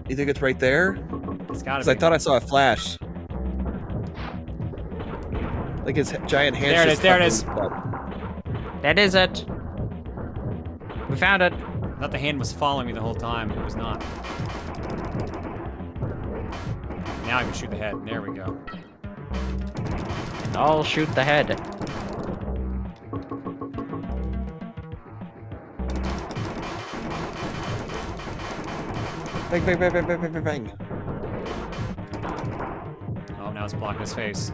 [SPEAKER 9] You think it's right there?
[SPEAKER 1] It's gotta
[SPEAKER 9] Because
[SPEAKER 1] be.
[SPEAKER 9] I thought I saw a flash. Like his giant hand.
[SPEAKER 1] There it is, there it is.
[SPEAKER 5] That is it. We found it.
[SPEAKER 1] I thought the hand was following me the whole time. It was not. Now I can shoot the head. There we go.
[SPEAKER 5] And I'll shoot the head.
[SPEAKER 9] Bang, bang, bang, bang, bang, bang, bang.
[SPEAKER 1] Oh, now it's blocking his face.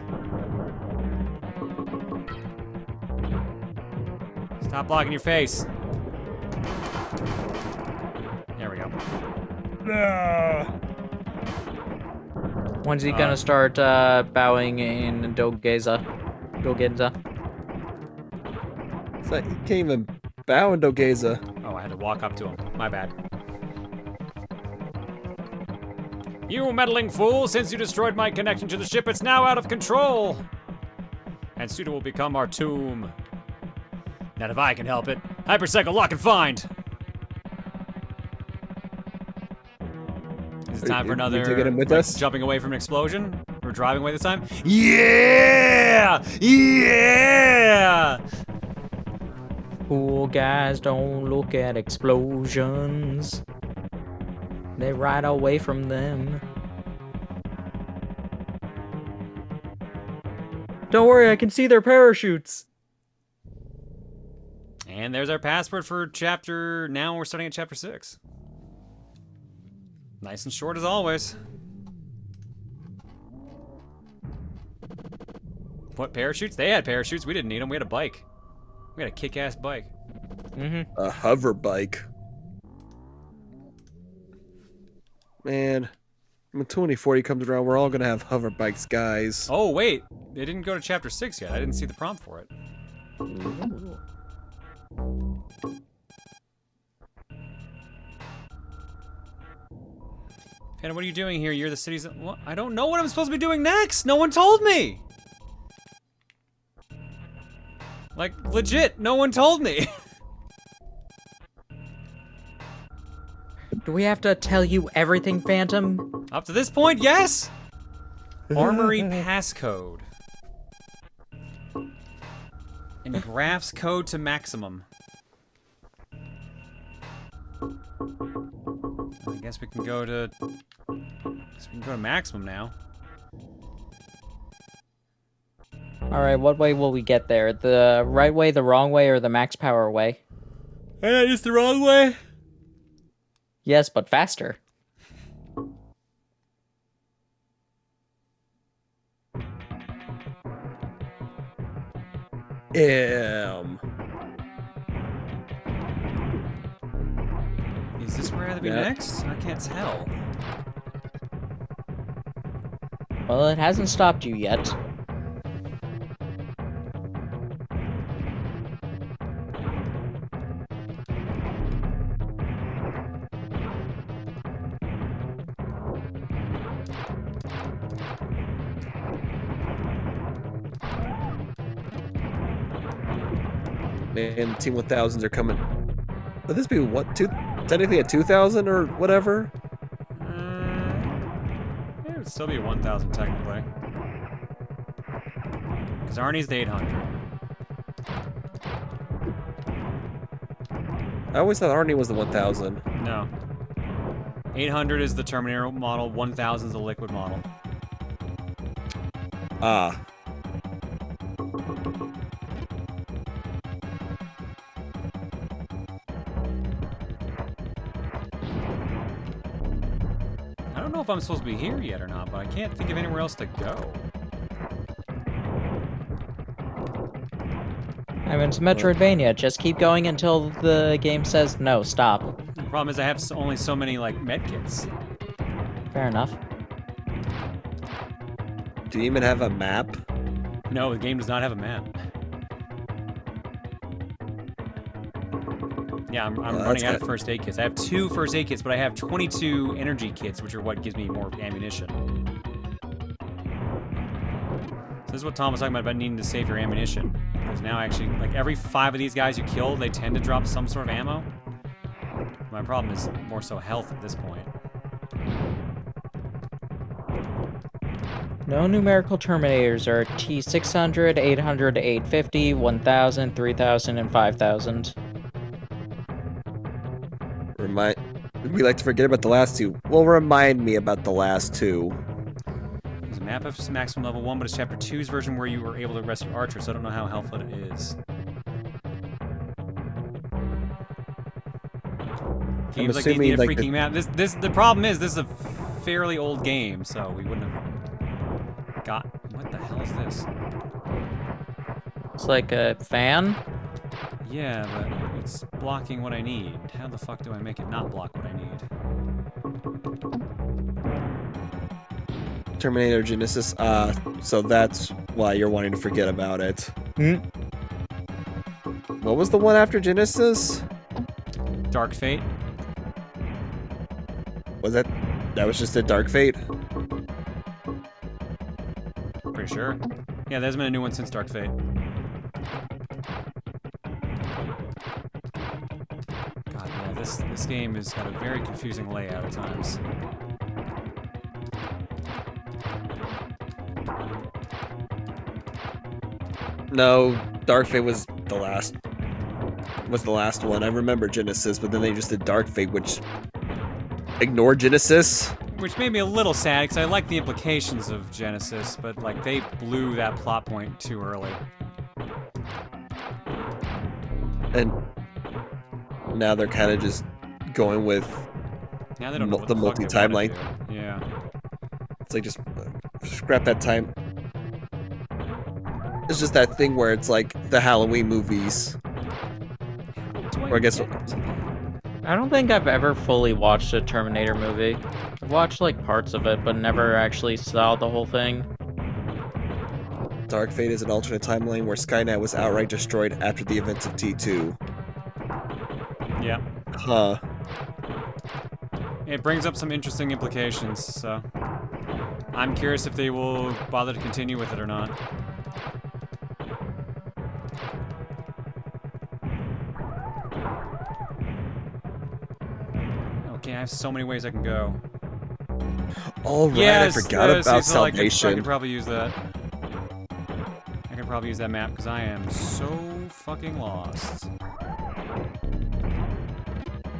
[SPEAKER 1] Stop blocking your face. There we go.
[SPEAKER 5] When's he gonna start bowing in Dogenza?
[SPEAKER 9] It's like, you can't even bow in Dogeza.
[SPEAKER 1] Oh, I had to walk up to him. My bad. You meddling fool! Since you destroyed my connection to the ship, it's now out of control! And Suda will become our tomb. Not if I can help it. Hypercycle lock and find! Is it time for another
[SPEAKER 9] taking him with us?
[SPEAKER 1] jumping away from an explosion? We're driving away this time? Yeah! Yeah!
[SPEAKER 5] Cool guys don't look at explosions. They ride away from them. Don't worry, I can see their parachutes.
[SPEAKER 1] And there's our password for chapter. Now we're starting at chapter 6. Nice and short as always. What, parachutes? They had parachutes. We didn't need them. We had a bike. We had a kick-ass bike.
[SPEAKER 5] Mm-hmm.
[SPEAKER 9] A hover bike. Man, when 2040 comes around, we're all gonna have hover bikes, guys.
[SPEAKER 1] Oh, wait. They didn't go to chapter 6 yet. I didn't see the prompt for it. Panda, what are you doing here? You're the city's... What? I don't know what I'm supposed to be doing next! No one told me! Like, legit, no one told me!
[SPEAKER 5] Do we have to tell you everything, Phantom?
[SPEAKER 1] Up to this point, yes! Armory passcode. And graphs code to maximum. I guess we can go to... maximum now.
[SPEAKER 5] Alright, what way will we get there? The right way, the wrong way, or the max power way?
[SPEAKER 1] Just the wrong way?
[SPEAKER 5] Yes, but faster.
[SPEAKER 1] Is this where I have to be next? I can't tell.
[SPEAKER 5] Well, it hasn't stopped you yet.
[SPEAKER 9] Man, Team 1000s are coming. Would this be what? Technically a 2000 or whatever?
[SPEAKER 1] It would still be a 1000 technically. Because Arnie's the 800.
[SPEAKER 9] I always thought Arnie was the 1000.
[SPEAKER 1] No. 800 is the Terminator model, 1000 is the Liquid model.
[SPEAKER 9] Ah.
[SPEAKER 1] I don't know if I'm supposed to be here yet or not, but I can't think of anywhere else to go.
[SPEAKER 5] I mean, it's Metroidvania. Just keep going until the game says no, stop.
[SPEAKER 1] The problem is I have only so many, like, medkits.
[SPEAKER 5] Fair enough.
[SPEAKER 9] Do you even have a map?
[SPEAKER 1] No, the game does not have a map. Yeah, I'm running out of first aid kits. I have 2 first aid kits, but I have 22 energy kits, which are what gives me more ammunition. So this is what Tom was talking about needing to save your ammunition. Because now actually, like every 5 of these guys you kill, they tend to drop some sort of ammo. My problem is more so health at this point.
[SPEAKER 5] No numerical terminators are T600, 800, 850, 1000, 3000, and 5000.
[SPEAKER 9] We like to forget about the last two. Well, remind me about the last two.
[SPEAKER 1] There's a map of maximum level 1, but it's chapter 2's version where you were able to rescue Archer, so I don't know how helpful it is. Games like these need a freaking map. The problem is, this is a fairly old game, so we wouldn't have got... What the hell is this?
[SPEAKER 5] It's like a fan?
[SPEAKER 1] Yeah, but it's blocking what I need. How the fuck do I make it not block what I need?
[SPEAKER 9] Terminator Genesis, so that's why you're wanting to forget about it.
[SPEAKER 5] Hmm?
[SPEAKER 9] What was the one after Genesis?
[SPEAKER 1] Dark Fate.
[SPEAKER 9] Was that was just a Dark Fate?
[SPEAKER 1] Pretty sure. Yeah, there's been a new one since Dark Fate. God, yeah, this game has got a very confusing layout at times.
[SPEAKER 9] No, Dark Fate was the last one. I remember Genesis, but then they just did Dark Fate, which ignored Genesis.
[SPEAKER 1] Which made me a little sad, because I like the implications of Genesis, but like they blew that plot point too early.
[SPEAKER 9] And now they're kind of just going with
[SPEAKER 1] Now they don't know what
[SPEAKER 9] the
[SPEAKER 1] the fuck they
[SPEAKER 9] multi-timeline.
[SPEAKER 1] wanna do. Yeah.
[SPEAKER 9] It's like just scrap that time. It's just that thing where it's like the Halloween movies. Or I guess
[SPEAKER 5] I don't think I've ever fully watched a Terminator movie. I've watched like parts of it, but never actually saw the whole thing.
[SPEAKER 9] Dark Fate is an alternate timeline where Skynet was outright destroyed after the events of T2.
[SPEAKER 1] Yeah.
[SPEAKER 9] Huh.
[SPEAKER 1] It brings up some interesting implications, so I'm curious if they will bother to continue with it or not. Okay, I have so many ways I can go.
[SPEAKER 9] All right,
[SPEAKER 1] yes,
[SPEAKER 9] I forgot about
[SPEAKER 1] so
[SPEAKER 9] Salvation.
[SPEAKER 1] I could probably use that. I could probably use that map because I am so fucking lost.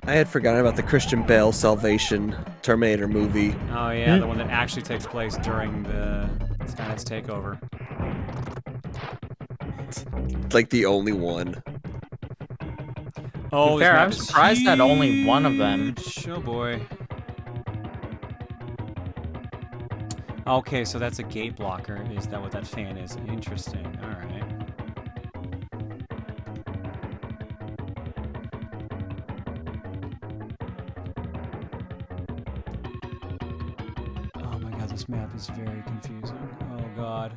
[SPEAKER 9] I had forgotten about the Christian Bale Salvation Terminator movie.
[SPEAKER 1] Oh yeah, the one that actually takes place during the Skynet's takeover.
[SPEAKER 9] Like the only one.
[SPEAKER 1] Oh,
[SPEAKER 5] fair, I'm surprised that only one of them.
[SPEAKER 1] Oh boy. Okay, so that's a gate blocker. Is that what that fan is? Interesting. All right. Oh my god, this map is very confusing. Oh god.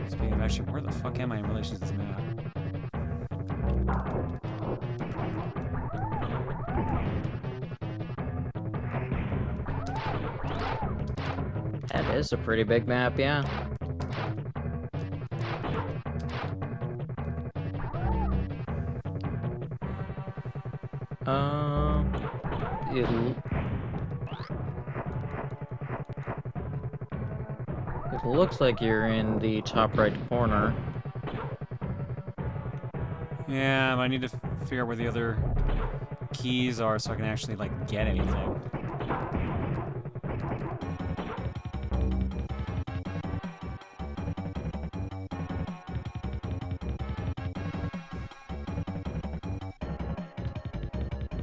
[SPEAKER 1] Speaking of actually, where the fuck am I in relation to this map?
[SPEAKER 5] That is a pretty big map, yeah. It looks like you're in the top right corner.
[SPEAKER 1] Yeah, but I need to figure out where the other keys are so I can actually, like, get anything.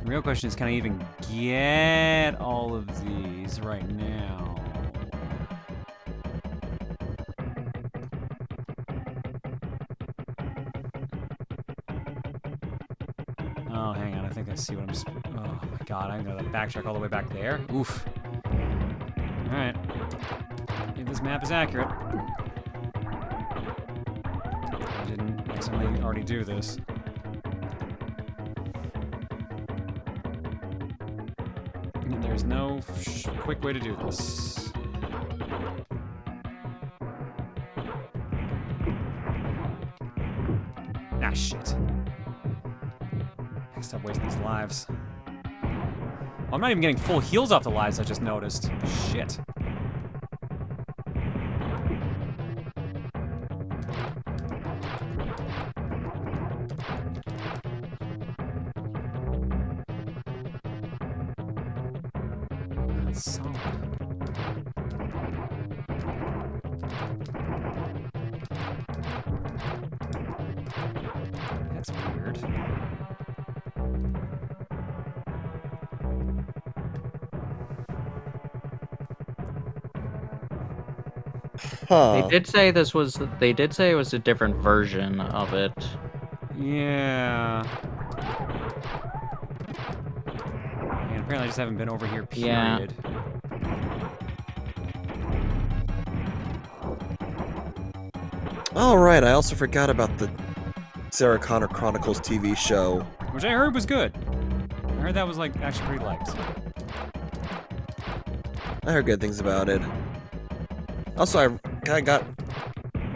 [SPEAKER 1] The real question is, can I even get all of these right now? Oh, hang on. I think I see what I'm... Oh, my God. I'm going to backtrack all the way back there. Oof. All right. If this map is accurate. I didn't accidentally already do this. And there's no quick way to do this. lives. Oh, I'm not even getting full heals off the lives I just noticed. Shit. That's solid. That's weird.
[SPEAKER 9] Huh.
[SPEAKER 5] They did say this was. They did say it was a different version of it.
[SPEAKER 1] Yeah. And apparently I just haven't been over here,
[SPEAKER 5] Yeah.
[SPEAKER 1] period.
[SPEAKER 9] All right, I also forgot about the Sarah Connor Chronicles TV show.
[SPEAKER 1] Which I heard was good. I heard that was, like, actually pretty liked.
[SPEAKER 9] I heard good things about it. Also, I kind of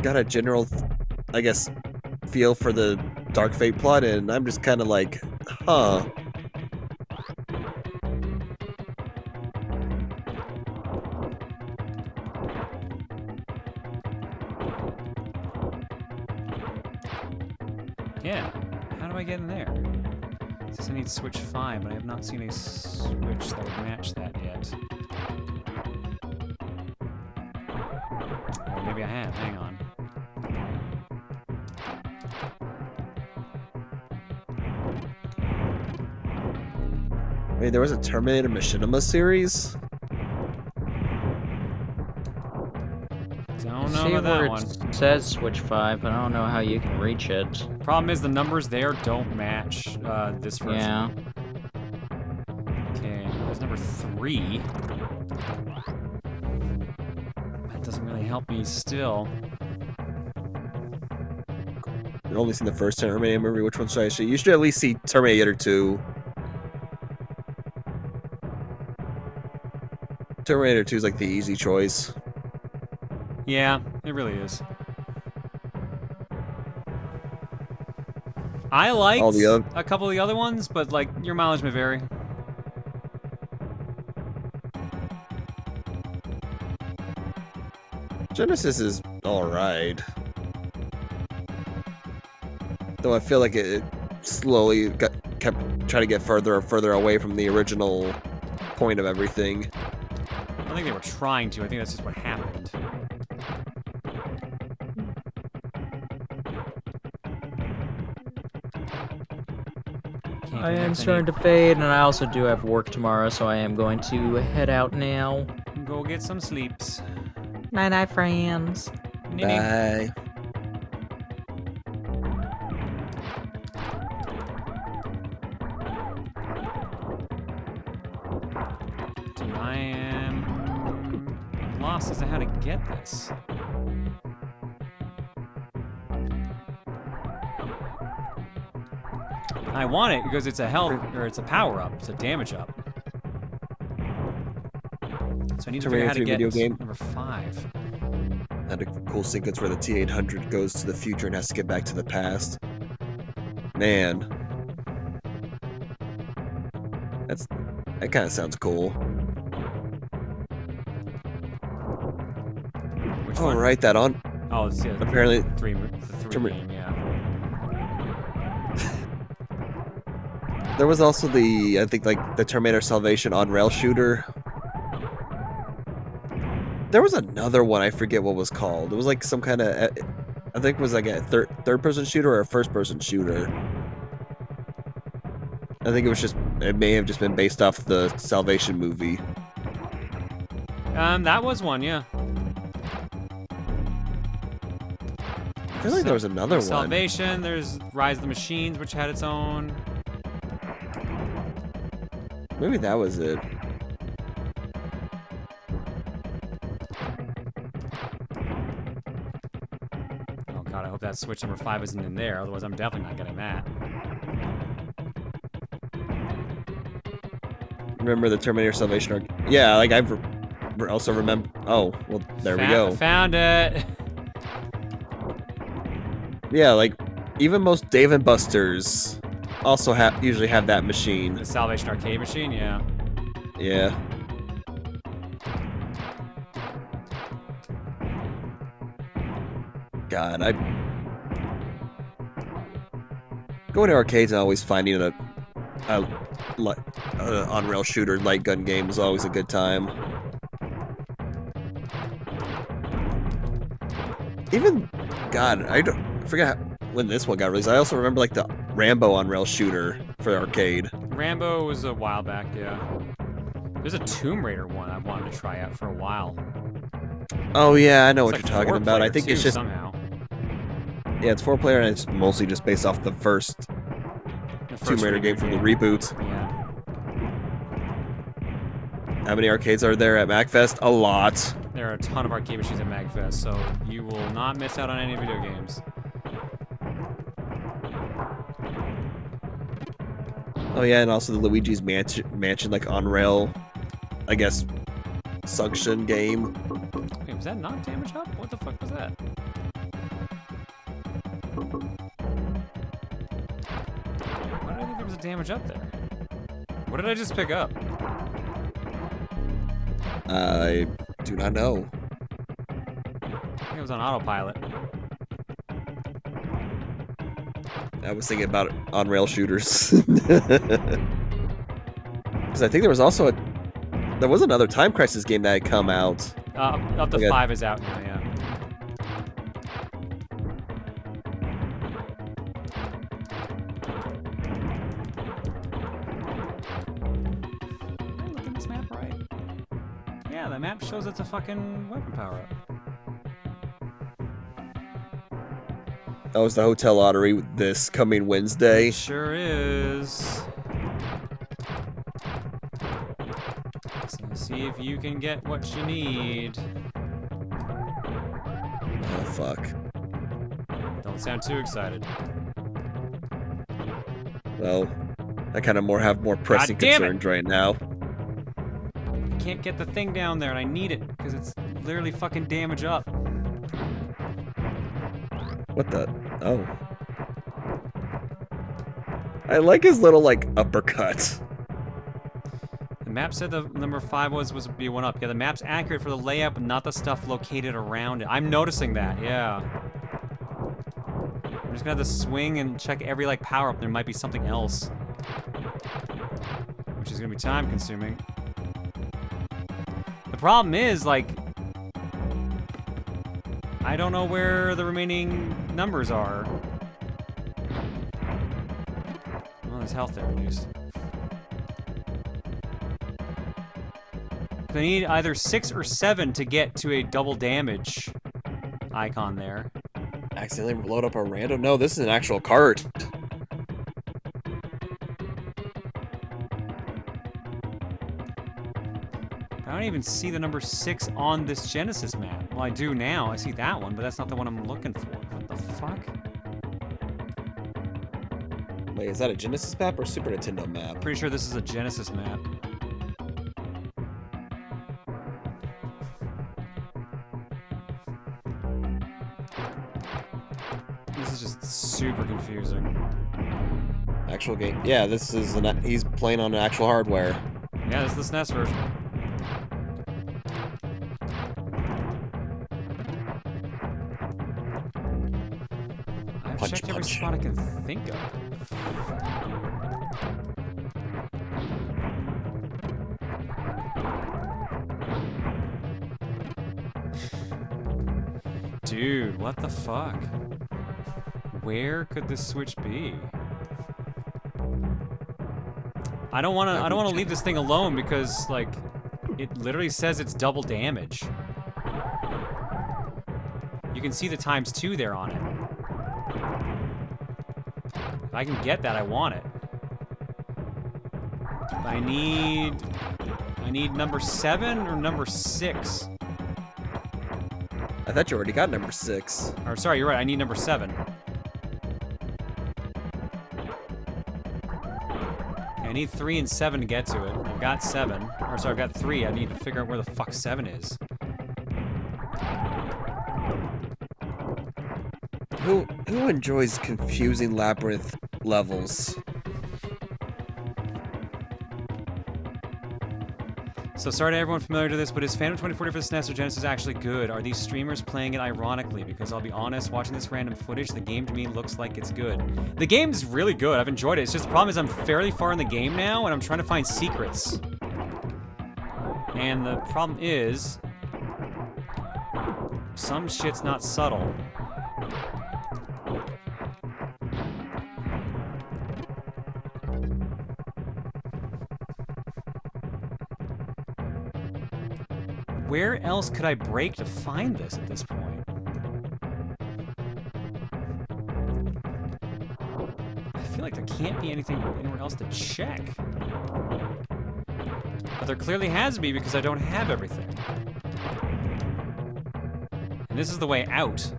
[SPEAKER 9] got a general, I guess, feel for the Dark Fate plot, and I'm just kind of like, huh.
[SPEAKER 1] Yeah. How do I get in there? It says I need switch 5, but I have not seen a switch that would match that yet. Or maybe I have. Hang on.
[SPEAKER 9] Wait, there was a Terminator Machinima series?
[SPEAKER 1] Don't
[SPEAKER 5] See
[SPEAKER 1] know about
[SPEAKER 5] where
[SPEAKER 1] that one.
[SPEAKER 5] it says Switch 5, but I don't know how you can reach it.
[SPEAKER 1] Problem is the numbers there don't match this version.
[SPEAKER 5] Yeah.
[SPEAKER 1] Okay, there's number 3. That doesn't really help me still.
[SPEAKER 9] I've only seen the first Terminator movie. Which one should I see? You should at least see Terminator 2. Terminator 2 is like the easy choice.
[SPEAKER 1] Yeah, it really is. I liked
[SPEAKER 9] All the other-
[SPEAKER 1] a couple of the other ones, but like your mileage may vary.
[SPEAKER 9] Genesis is alright. Though I feel like it slowly kept trying to get further and further away from the original point of everything.
[SPEAKER 1] I don't think they were trying to. I think that's just what happened.
[SPEAKER 5] I am starting to fade, and I also do have work tomorrow, so I am going to head out now.
[SPEAKER 1] Go get some sleeps.
[SPEAKER 5] Night-night, friends.
[SPEAKER 9] Bye.
[SPEAKER 1] Dude, I am lost as to how to get this. I want it because it's a health, or it's a power up, it's a damage up. So I need to figure out how to get
[SPEAKER 9] video game.
[SPEAKER 1] number 5.
[SPEAKER 9] Had a cool sequence where the T-800 goes to the future and has to get back to the past. Man. That kind of sounds cool.
[SPEAKER 1] Which
[SPEAKER 9] Oh,
[SPEAKER 1] one?
[SPEAKER 9] right, that on.
[SPEAKER 1] Oh, it's yeah,
[SPEAKER 9] Apparently-
[SPEAKER 1] the 3 game, yeah.
[SPEAKER 9] There was also the, I think, like, the Terminator Salvation on-rail shooter. There was another one, I forget what was called. It was like some kind of, I think it was like a third-person shooter or a first-person shooter. I think it may have just been based off the Salvation movie.
[SPEAKER 1] That was one, yeah.
[SPEAKER 9] I feel like there was another one.
[SPEAKER 1] Salvation, there's Rise of the Machines, which had its own.
[SPEAKER 9] Maybe that was it.
[SPEAKER 1] Oh god, I hope that Switch number 5 isn't in there, otherwise I'm definitely not getting that.
[SPEAKER 9] Remember the Terminator Salvation arc? Yeah, like I've also remember. Oh, well, there we go.
[SPEAKER 1] Found it.
[SPEAKER 9] Yeah, like even most Dave and Buster's also usually have that machine.
[SPEAKER 1] The Salvation arcade machine, yeah.
[SPEAKER 9] Yeah. God, going to arcades and always finding a on-rail shooter light gun game is always a good time. Even, God, I forget when this one got released. I also remember like the Rambo on-rail shooter for arcade.
[SPEAKER 1] Rambo was a while back, yeah. There's a Tomb Raider one I wanted to try out for a while.
[SPEAKER 9] Oh yeah, I know
[SPEAKER 1] It's
[SPEAKER 9] what
[SPEAKER 1] like
[SPEAKER 9] you're talking about. I think
[SPEAKER 1] too,
[SPEAKER 9] it's just
[SPEAKER 1] somehow.
[SPEAKER 9] Yeah, it's 4-player and it's mostly just based off the first Tomb Raider game from the reboot.
[SPEAKER 1] Yeah.
[SPEAKER 9] How many arcades are there at MagFest? A lot.
[SPEAKER 1] There are a ton of arcade machines at MagFest, so you will not miss out on any video games.
[SPEAKER 9] Oh yeah, and also the Luigi's Mansion like on-rail, I guess, suction game.
[SPEAKER 1] Wait, was that not damage up? What the fuck was that? Why did I think there was a damage up there? What did I just pick up?
[SPEAKER 9] I do not know.
[SPEAKER 1] I think it was on autopilot.
[SPEAKER 9] I was thinking about on-rail shooters. Because I think there was also there was another Time Crisis game that had come out.
[SPEAKER 1] Up to 5 is out now, yeah. Am I looking at this map right? Yeah, the map shows it's a fucking weapon power-up.
[SPEAKER 9] Oh, it's the hotel lottery this coming Wednesday.
[SPEAKER 1] It sure is. So see if you can get what you need.
[SPEAKER 9] Oh, fuck.
[SPEAKER 1] Don't sound too excited.
[SPEAKER 9] Well, I kind of have more pressing concerns right now.
[SPEAKER 1] I can't get the thing down there, and I need it, because it's literally fucking damage up.
[SPEAKER 9] What the? Oh. I like his little, like, uppercut.
[SPEAKER 1] The map said the number 5 was be one up. Yeah, the map's accurate for the layout, but not the stuff located around it. I'm noticing that, yeah. I'm just gonna have to swing and check every, like, power-up. There might be something else. Which is gonna be time-consuming. The problem is, like, I don't know where the remaining numbers are. Well, there's health there, at least. I need either 6 or 7 to get to a double damage icon there.
[SPEAKER 9] Accidentally load up a random? No, this is an actual cart.
[SPEAKER 1] I don't even see the number 6 on this Genesis map. Well, I do now. I see that one, but that's not the one I'm looking for. What the fuck?
[SPEAKER 9] Wait, is that a Genesis map or Super Nintendo map?
[SPEAKER 1] Pretty sure this is a Genesis map. This is just super confusing.
[SPEAKER 9] Actual game. Yeah, this is he's playing on actual hardware.
[SPEAKER 1] Yeah, this is the SNES version. I've checked every spot I can think of. Dude, what the fuck? Where could this switch be? I don't want to leave this thing alone because, like, it literally says it's double damage. You can see the ×2 there on it. If I can get that, I want it. I need number 7 or number 6.
[SPEAKER 9] I thought you already got number 6.
[SPEAKER 1] Or sorry, you're right. I need number 7. I need 3 and 7 to get to it. I've got 7. Or sorry, I've got 3. I need to figure out where the fuck 7 is.
[SPEAKER 9] Who enjoys confusing labyrinth levels?
[SPEAKER 1] So sorry to everyone familiar to this, but is Phantom 2040 for the SNES or Genesis actually good? Are these streamers playing it ironically? Because I'll be honest, watching this random footage, the game to me looks like it's good. The game's really good. I've enjoyed it. It's just the problem is I'm fairly far in the game now, and I'm trying to find secrets. And the problem is, some shit's not subtle. Where else could I break to find this at this point? I feel like there can't be anything anywhere else to check. But there clearly has to be because I don't have everything. And this is the way out.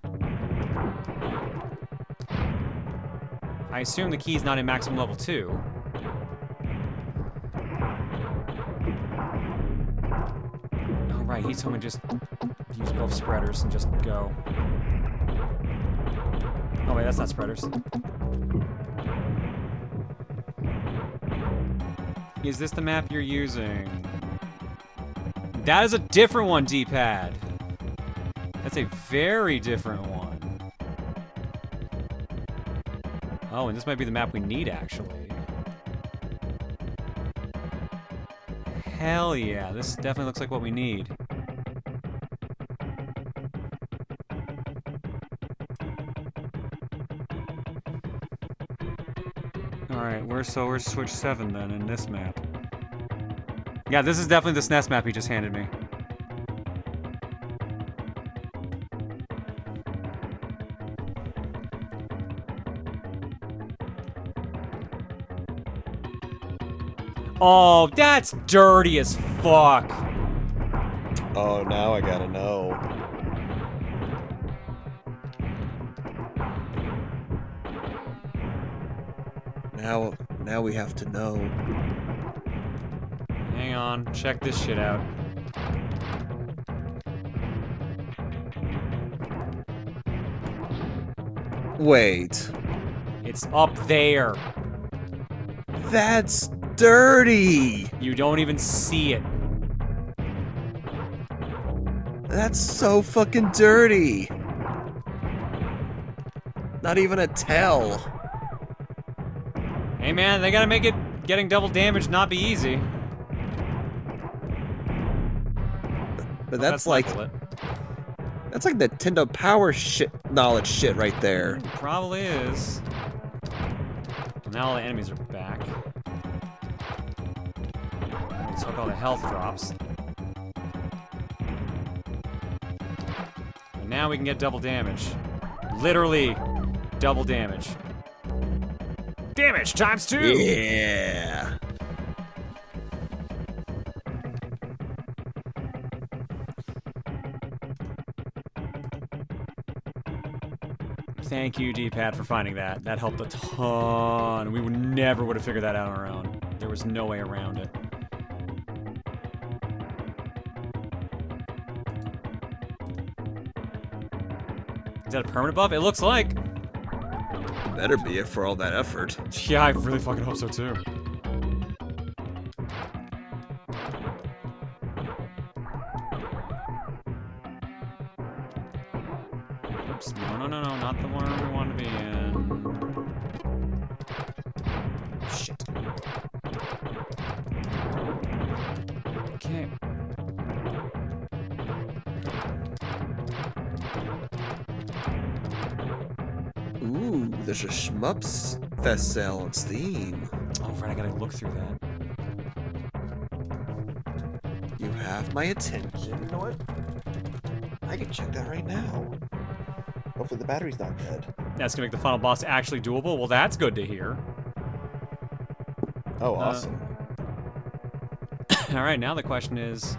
[SPEAKER 1] I assume the key's not in maximum level 2. Right, he told me just use both spreaders and just go. Oh wait, that's not spreaders. Is this the map you're using? That is a different one, D-pad. That's a very different one. Oh, and this might be the map we need, actually. Hell yeah, this definitely looks like what we need. Alright, where's switch 7 then in this map? Yeah, this is definitely the SNES map he just handed me. Oh, that's dirty as fuck.
[SPEAKER 9] Oh, now I gotta know. Now we have to know.
[SPEAKER 1] Hang on, check this shit out.
[SPEAKER 9] Wait.
[SPEAKER 1] It's up there.
[SPEAKER 9] That's dirty!
[SPEAKER 1] You don't even see it.
[SPEAKER 9] That's so fucking dirty! Not even a tell.
[SPEAKER 1] Hey man, they gotta make it getting double damage not be easy.
[SPEAKER 9] But that's like... That's like Nintendo Power shit knowledge shit right there.
[SPEAKER 1] It probably is. Now all the enemies are back. We took all the health drops. And now we can get double damage. Literally double damage. Damage times 2!
[SPEAKER 9] Yeah!
[SPEAKER 1] Thank you, D-pad, for finding that. That helped a ton. We never would have figured that out on our own. There was no way around it. Is that a permanent buff? It looks like.
[SPEAKER 9] Better be it for all that effort.
[SPEAKER 1] Yeah, I really fucking hope so too. Oops, no, not the one we want to be in. Shit. Okay.
[SPEAKER 9] Ooh, there's a Shmups Fest sale on Steam.
[SPEAKER 1] Oh, right, I gotta look through that.
[SPEAKER 9] You have my attention. You know what? I can check that right now. Hopefully the battery's not dead.
[SPEAKER 1] That's gonna make the final boss actually doable. Well, that's good to hear.
[SPEAKER 9] Oh, awesome.
[SPEAKER 1] All right, now the question is,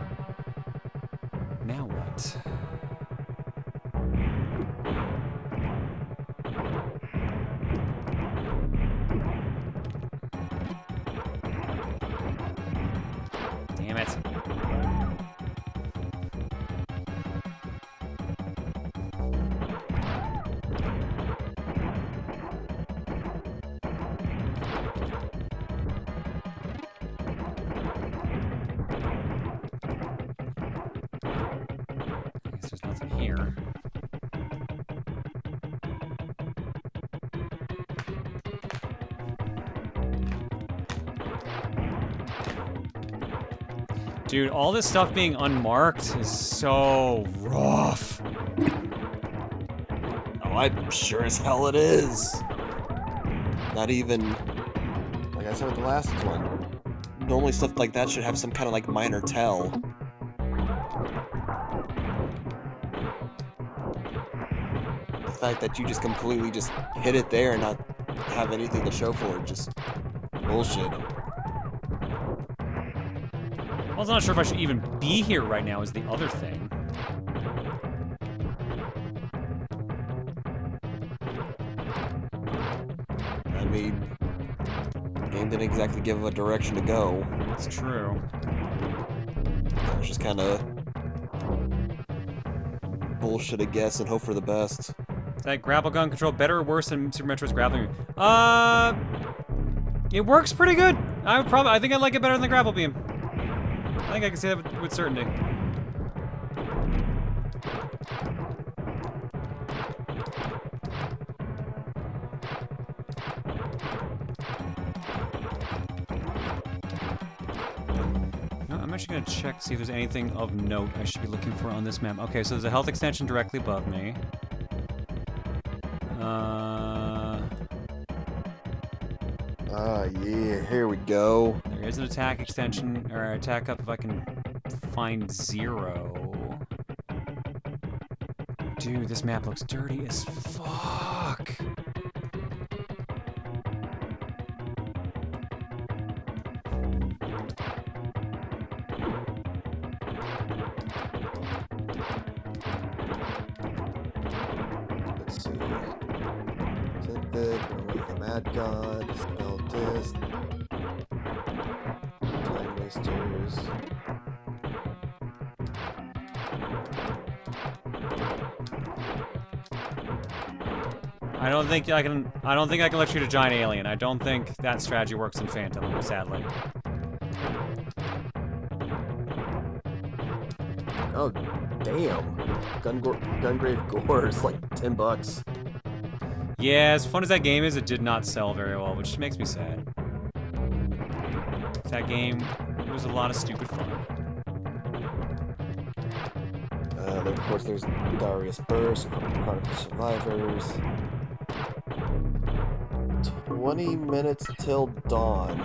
[SPEAKER 1] now what? Damn it. here. Dude, all this stuff being unmarked is so rough.
[SPEAKER 9] Oh, I'm sure as hell it is. Not even, like I said with the last one. Normally stuff like that should have some kind of like minor tell. The fact that you just completely just hit it there and not have anything to show for it, just bullshit.
[SPEAKER 1] I was not sure if I should even be here right now is the other thing.
[SPEAKER 9] I mean, the game didn't exactly give a direction to go.
[SPEAKER 1] That's true.
[SPEAKER 9] It was just kind of bullshit, I guess, and hope for the best.
[SPEAKER 1] Is that grapple gun control better or worse than Super Metroid's grappling beam? It works pretty good. I think I like it better than the grapple beam. I think I can say that with certainty. No, I'm actually gonna check to see if there's anything of note I should be looking for on this map. Okay, so there's a health extension directly above me.
[SPEAKER 9] Yeah, here we go.
[SPEAKER 1] There is an attack extension, or attack up if I can find 0. Dude, this map looks dirty as fuck.
[SPEAKER 9] Let's see. The Mad God, Spell Disc, Time Wasters.
[SPEAKER 1] I don't think I can let you shoot a giant alien. I don't think that strategy works in Phantom, sadly.
[SPEAKER 9] Oh, damn. Gungrave Gore is like $10.
[SPEAKER 1] Yeah, as fun as that game is, it did not sell very well, which makes me sad. That game was a lot of stupid fun.
[SPEAKER 9] Then of course there's Darius Burst, Chronicle Survivors. 20 minutes till dawn.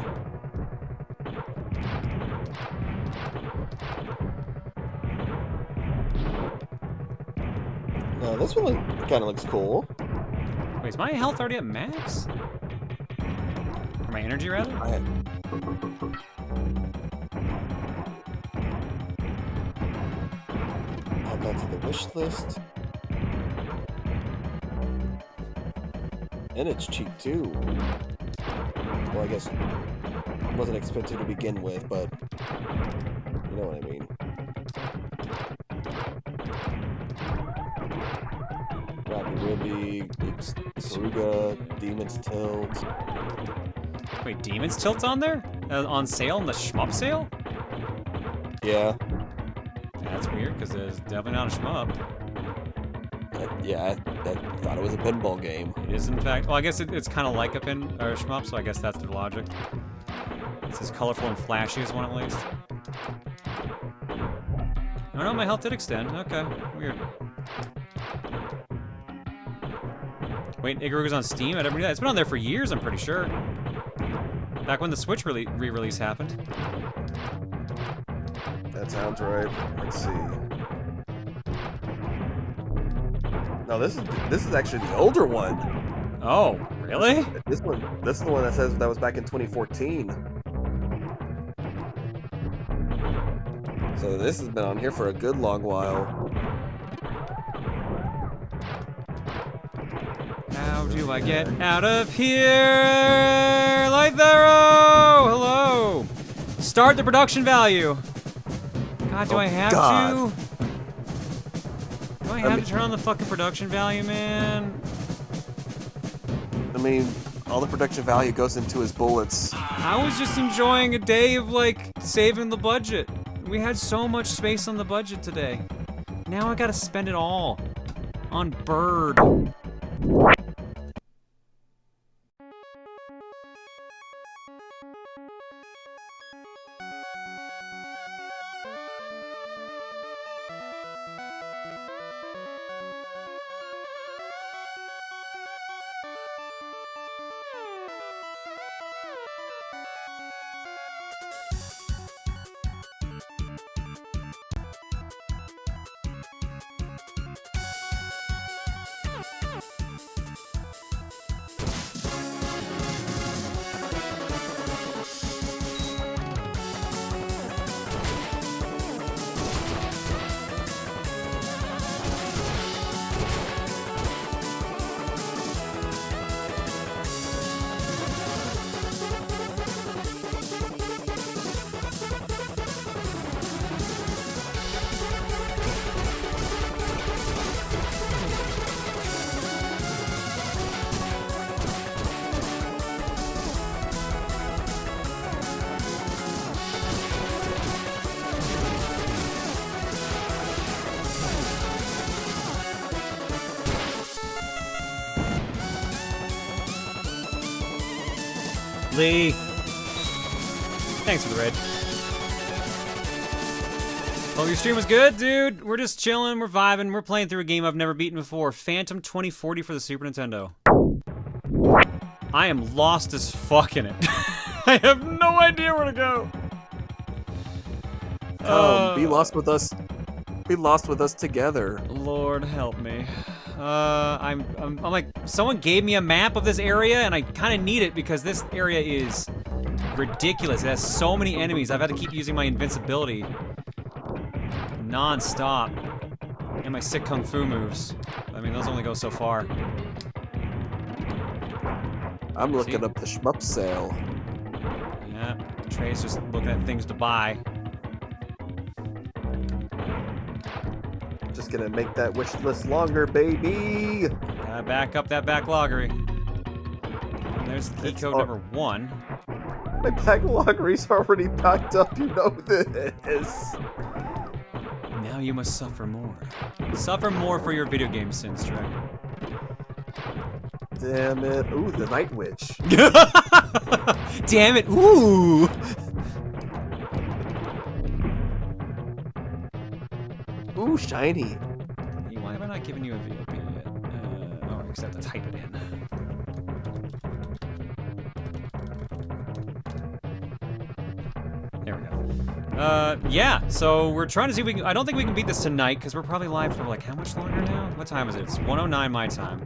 [SPEAKER 9] This one kind of looks cool.
[SPEAKER 1] Wait, is my health already at max? Or my energy, rather?
[SPEAKER 9] Add that to the wish list. And it's cheap, too. Well, I guess it wasn't expensive to begin with, but you know what I mean. Ruby, Saruga, Demon's Tilt.
[SPEAKER 1] Wait, Demon's Tilt's on there? On sale in the shmup sale?
[SPEAKER 9] Yeah.
[SPEAKER 1] That's weird, because it's definitely not a shmup.
[SPEAKER 9] Yeah, I thought it was a pinball game.
[SPEAKER 1] It is, in fact. Well, I guess it's kind of like a shmup, so I guess that's their logic. It's as colorful and flashy as one, at least. Oh no, my health did extend. Okay, weird. Wait, Ikaruga's on Steam? I never knew that. It's been on there for years, I'm pretty sure. Back when the Switch re-release happened.
[SPEAKER 9] That sounds right. Let's see. No, this is actually the older one.
[SPEAKER 1] Oh, really?
[SPEAKER 9] This is the one that says that was back in 2014. So this has been on here for a good long while.
[SPEAKER 1] How do I get out of here? Light the arrow! Hello! Start the production value! God, do I have to? Do I have to turn on the fucking production value, man?
[SPEAKER 9] I mean, all the production value goes into his bullets.
[SPEAKER 1] I was just enjoying a day of, like, saving the budget. We had so much space on the budget today. Now I gotta spend it all on Bird. Lee. Thanks for the raid. Hope your stream was good, dude. We're just chilling, we're vibing, we're playing through a game I've never beaten before. Phantom 2040 for the Super Nintendo. I am lost as fuck in it. I have no idea where to go.
[SPEAKER 9] Be lost with us. Be lost with us together.
[SPEAKER 1] Lord help me. I'm like, someone gave me a map of this area, and I kind of need it because this area is ridiculous. It has so many enemies. I've had to keep using my invincibility non-stop, and my sick kung fu moves. I mean, those only go so far.
[SPEAKER 9] I'm looking up the shmup sale.
[SPEAKER 1] Yeah, Trey's just looking at things to buy.
[SPEAKER 9] Just gonna make that wish list longer, baby.
[SPEAKER 1] Gotta back up that backloggery. And there's key code number 1.
[SPEAKER 9] My backloggery's already packed up, you know this.
[SPEAKER 1] Now you must suffer more. Suffer more for your video game sins, Trey.
[SPEAKER 9] Damn it. Ooh, the Night Witch.
[SPEAKER 1] Damn it. Ooh.
[SPEAKER 9] Ooh, shiny.
[SPEAKER 1] Why am I not giving you a VIP yet? Oh, I just have to type it in. There we go. Yeah, so we're trying to see if we can... I don't think we can beat this tonight, because we're probably live for, like, how much longer now? What time is it? It's 1:09 my time.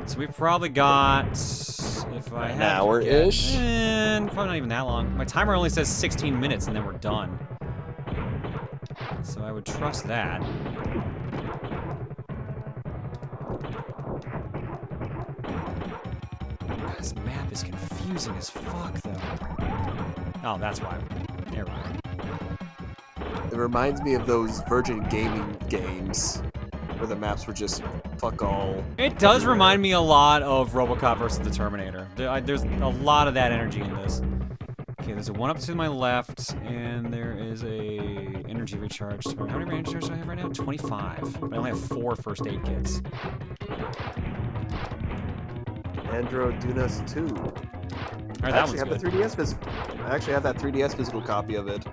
[SPEAKER 1] So we've probably got... If I
[SPEAKER 9] An
[SPEAKER 1] had
[SPEAKER 9] hour-ish?
[SPEAKER 1] probably not even that long. My timer only says 16 minutes, and then we're done. So I would trust that. God, this map is confusing as fuck, though. Oh, that's why. Never mind.
[SPEAKER 9] It reminds me of those Virgin Gaming games where the maps were just fuck all.
[SPEAKER 1] It does remind me a lot of RoboCop versus the Terminator. There's a lot of that energy in this. Okay, there's a one up to my left, and there is a energy recharge. How many energy recharges do I have right now? 25. But I only have 4 first aid kits.
[SPEAKER 9] Andro Dunas 2.
[SPEAKER 1] Alright,
[SPEAKER 9] I
[SPEAKER 1] that
[SPEAKER 9] actually
[SPEAKER 1] one's
[SPEAKER 9] have
[SPEAKER 1] good.
[SPEAKER 9] the 3DS physical. I actually have that 3DS physical copy of it.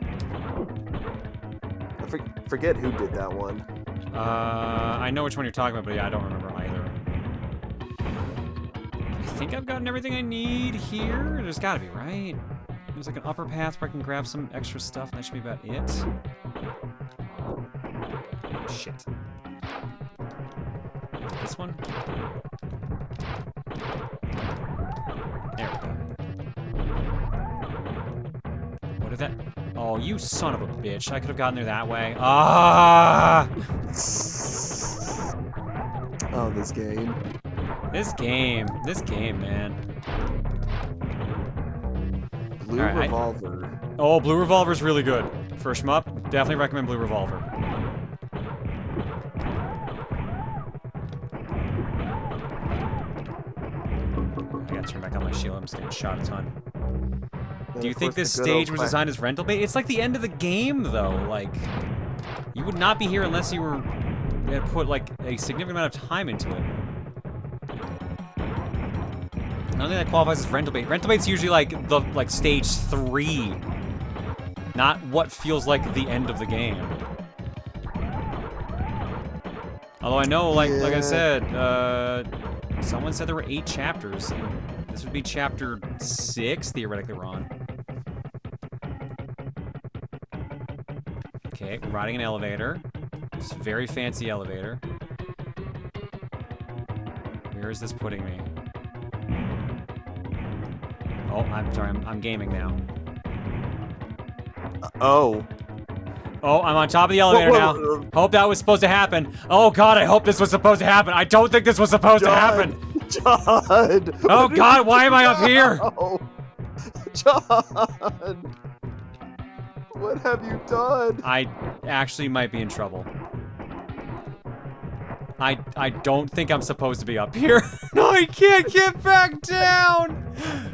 [SPEAKER 9] I forget who did that one.
[SPEAKER 1] I know which one you're talking about, but yeah, I don't remember either. I think I've gotten everything I need here. There's gotta be, right? There's like an upper path where I can grab some extra stuff, and that should be about it. Shit. This one? There we go. What is that? Oh, you son of a bitch. I could have gotten there that way. Ah!
[SPEAKER 9] Oh, this game.
[SPEAKER 1] This game, man.
[SPEAKER 9] Blue
[SPEAKER 1] All right,
[SPEAKER 9] Revolver.
[SPEAKER 1] Oh, Blue Revolver's really good. For a shmup, definitely recommend Blue Revolver. I gotta turn back on my shield. I'm just getting shot a ton.
[SPEAKER 9] And
[SPEAKER 1] Do you
[SPEAKER 9] of
[SPEAKER 1] think
[SPEAKER 9] course,
[SPEAKER 1] this
[SPEAKER 9] the good old
[SPEAKER 1] stage was designed as rental bait? It's like the end of the game, though. Like, You would not be here unless you were had put like a significant amount of time into it. I don't think that qualifies as rental bait. Rental bait's usually like stage 3, not what feels like the end of the game. Although I know, like I said, someone said there were 8 chapters, and this would be chapter 6 theoretically we're on. Okay, we're riding an elevator. It's a very fancy elevator. Where is this putting me? Oh, I'm sorry, I'm gaming now.
[SPEAKER 9] Oh.
[SPEAKER 1] Oh, I'm on top of the elevator now. Hope that was supposed to happen. Oh god, I hope this was supposed to happen. I don't think this was supposed to happen.
[SPEAKER 9] John!
[SPEAKER 1] Oh god, why am I up here?
[SPEAKER 9] John! What have you done?
[SPEAKER 1] I actually might be in trouble. I don't think I'm supposed to be up here. No, I can't get back down!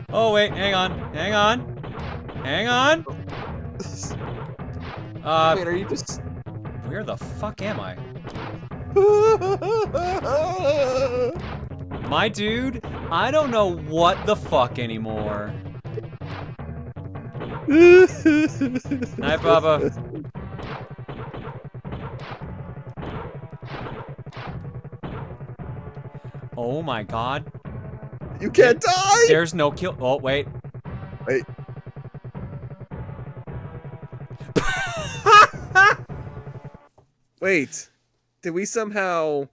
[SPEAKER 1] Oh wait, hang on. Hang on. Hang on.
[SPEAKER 9] Wait, are you just...
[SPEAKER 1] Where the fuck am I? My dude, I don't know what the fuck anymore. Night, Baba. Oh my god.
[SPEAKER 9] You can't die!
[SPEAKER 1] There's no kill. Oh, wait.
[SPEAKER 9] Wait. Wait. Did we somehow...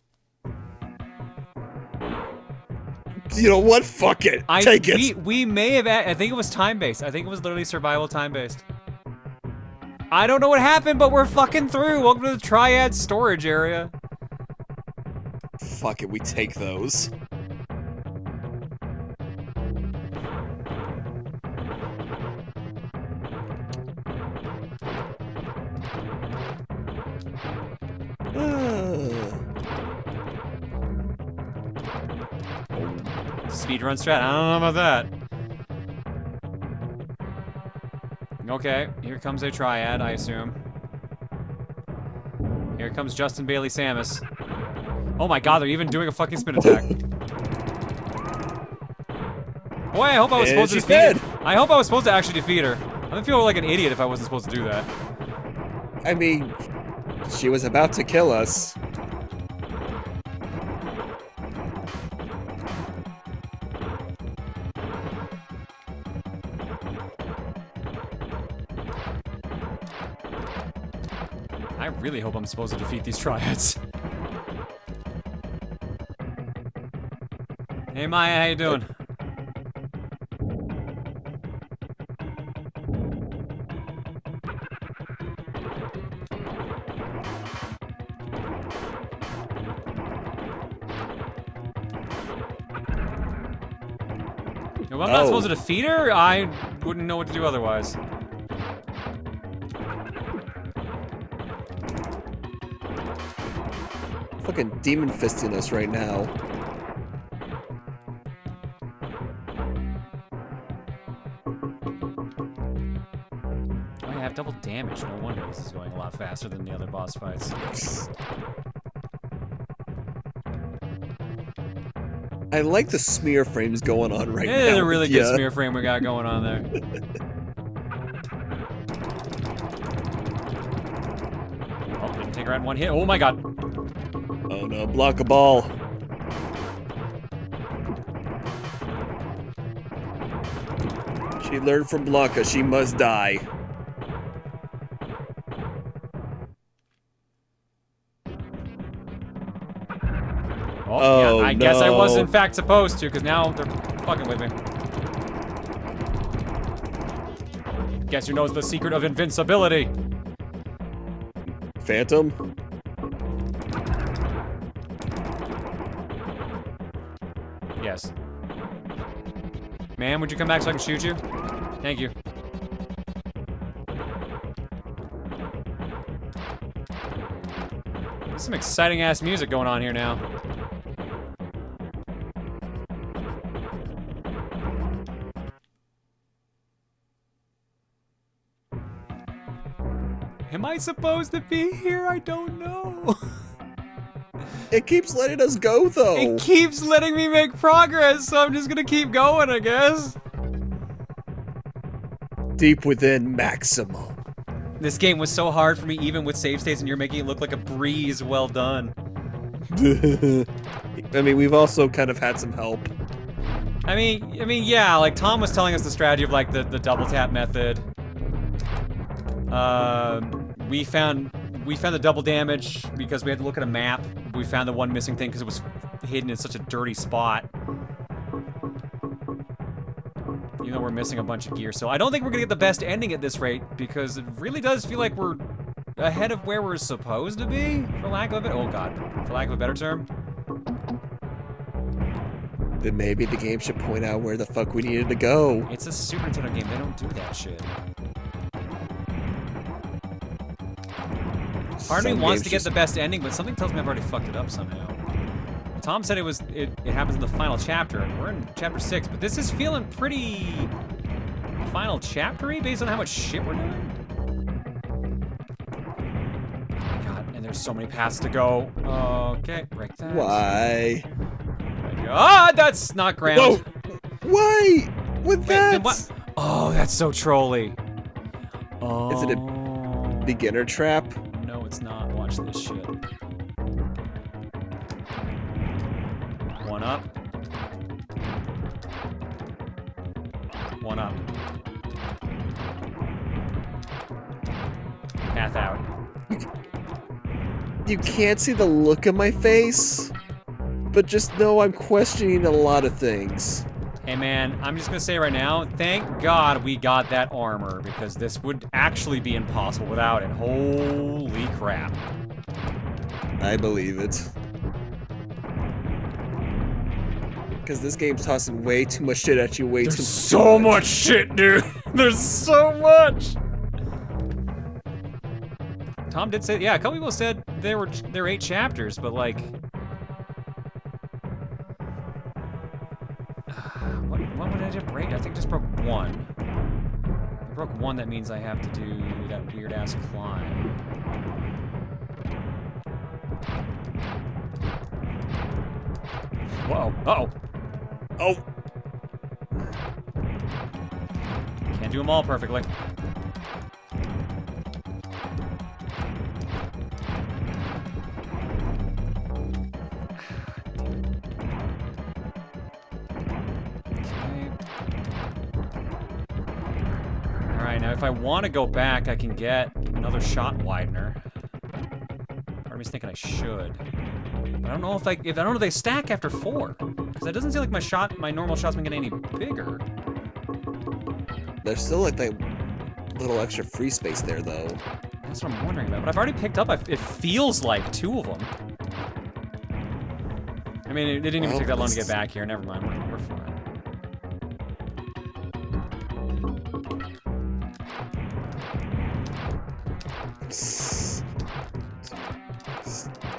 [SPEAKER 9] You know what? Fuck it. Take it.
[SPEAKER 1] We may have... I think it was time-based. I think it was literally survival time-based. I don't know what happened, but we're fucking through. Welcome to the Triad storage area.
[SPEAKER 9] Fuck it. We take those.
[SPEAKER 1] Speedrun strat. I don't know about that. Okay, here comes a triad, I assume. Here comes Justin Bailey Samus. Oh my god, they're even doing a fucking spin attack. Boy, I hope I was supposed to defeat her. I hope I was supposed to actually defeat her. I'm gonna feel like an idiot if I wasn't supposed to do that.
[SPEAKER 9] I mean, she was about to kill us.
[SPEAKER 1] I really hope I'm supposed to defeat these triads. Hey Maya, how you doing? If I'm not supposed to defeat her, I wouldn't know what to do otherwise.
[SPEAKER 9] Fucking demon fisting us right now.
[SPEAKER 1] Oh, I have double damage. No wonder this is going a lot faster than the other boss fights.
[SPEAKER 9] I like the smear frames going on right now.
[SPEAKER 1] Yeah, a really good smear frame we got going on there. Oh, didn't take her out in one hit. Oh my god.
[SPEAKER 9] Oh no, block a ball. She learned from Blanca, she must die.
[SPEAKER 1] Oh, yeah, I guess I was in fact supposed to, because now they're fucking with me. Guess who knows the secret of invincibility?
[SPEAKER 9] Phantom?
[SPEAKER 1] Yes. Ma'am, would you come back so I can shoot you? Thank you. There's some exciting ass music going on here now. Am I supposed to be here? I don't know.
[SPEAKER 9] It keeps letting us go, though.
[SPEAKER 1] It keeps letting me make progress, so I'm just gonna keep going, I guess.
[SPEAKER 9] Deep within Maximum.
[SPEAKER 1] This game was so hard for me, even with save states, and you're making it look like a breeze. Well done.
[SPEAKER 9] I mean, we've also kind of had some help.
[SPEAKER 1] I mean, yeah, like Tom was telling us the strategy of like the double tap method. We found the double damage because we had to look at a map. We found the one missing thing because it was hidden in such a dirty spot. Even though we're missing a bunch of gear. So I don't think we're gonna get the best ending at this rate because it really does feel like we're ahead of where we're supposed to be, for lack of a better term.
[SPEAKER 9] Then maybe the game should point out where the fuck we needed to go.
[SPEAKER 1] It's a Super Nintendo game, they don't do that shit. Part of me wants to get the best ending, but something tells me I've already fucked it up somehow. Tom said it happens in the final chapter, and we're in chapter 6, but this is feeling pretty final chapter-y based on how much shit we're doing. Oh my god, and there's so many paths to go. Okay, break that.
[SPEAKER 9] Why?
[SPEAKER 1] Oh my god, that's not ground.
[SPEAKER 9] Whoa! Why? With that?
[SPEAKER 1] Then what? Oh, that's so trolly. Oh.
[SPEAKER 9] Is it a beginner trap?
[SPEAKER 1] No, it's not. Watch this shit. One up. One up. Path out.
[SPEAKER 9] You can't see the look on my face, but just know I'm questioning a lot of things.
[SPEAKER 1] Hey man, I'm just gonna say right now, thank God we got that armor, because this would actually be impossible without it. Holy crap.
[SPEAKER 9] I believe it. Because this game's tossing way too much shit at you way
[SPEAKER 1] There's
[SPEAKER 9] too
[SPEAKER 1] so much shit, dude. There's so much. Tom did say, yeah, a couple people said there were 8 chapters, but like, what would I just break? I think I just broke 1. If I broke 1, that means I have to do that weird ass climb. Whoa! Uh-oh! Oh! Can't do them all perfectly. Alright, now if I want to go back, I can get another shot widener. Part of me's thinking I should. But I don't know if I don't know if they stack after 4. Because it doesn't seem like my normal shot's been getting any bigger.
[SPEAKER 9] There's still like that little extra free space there, though.
[SPEAKER 1] That's what I'm wondering about. But I've already picked up, it feels like 2 of them. I mean, it didn't even take that long to get back here. Never mind, we're fine.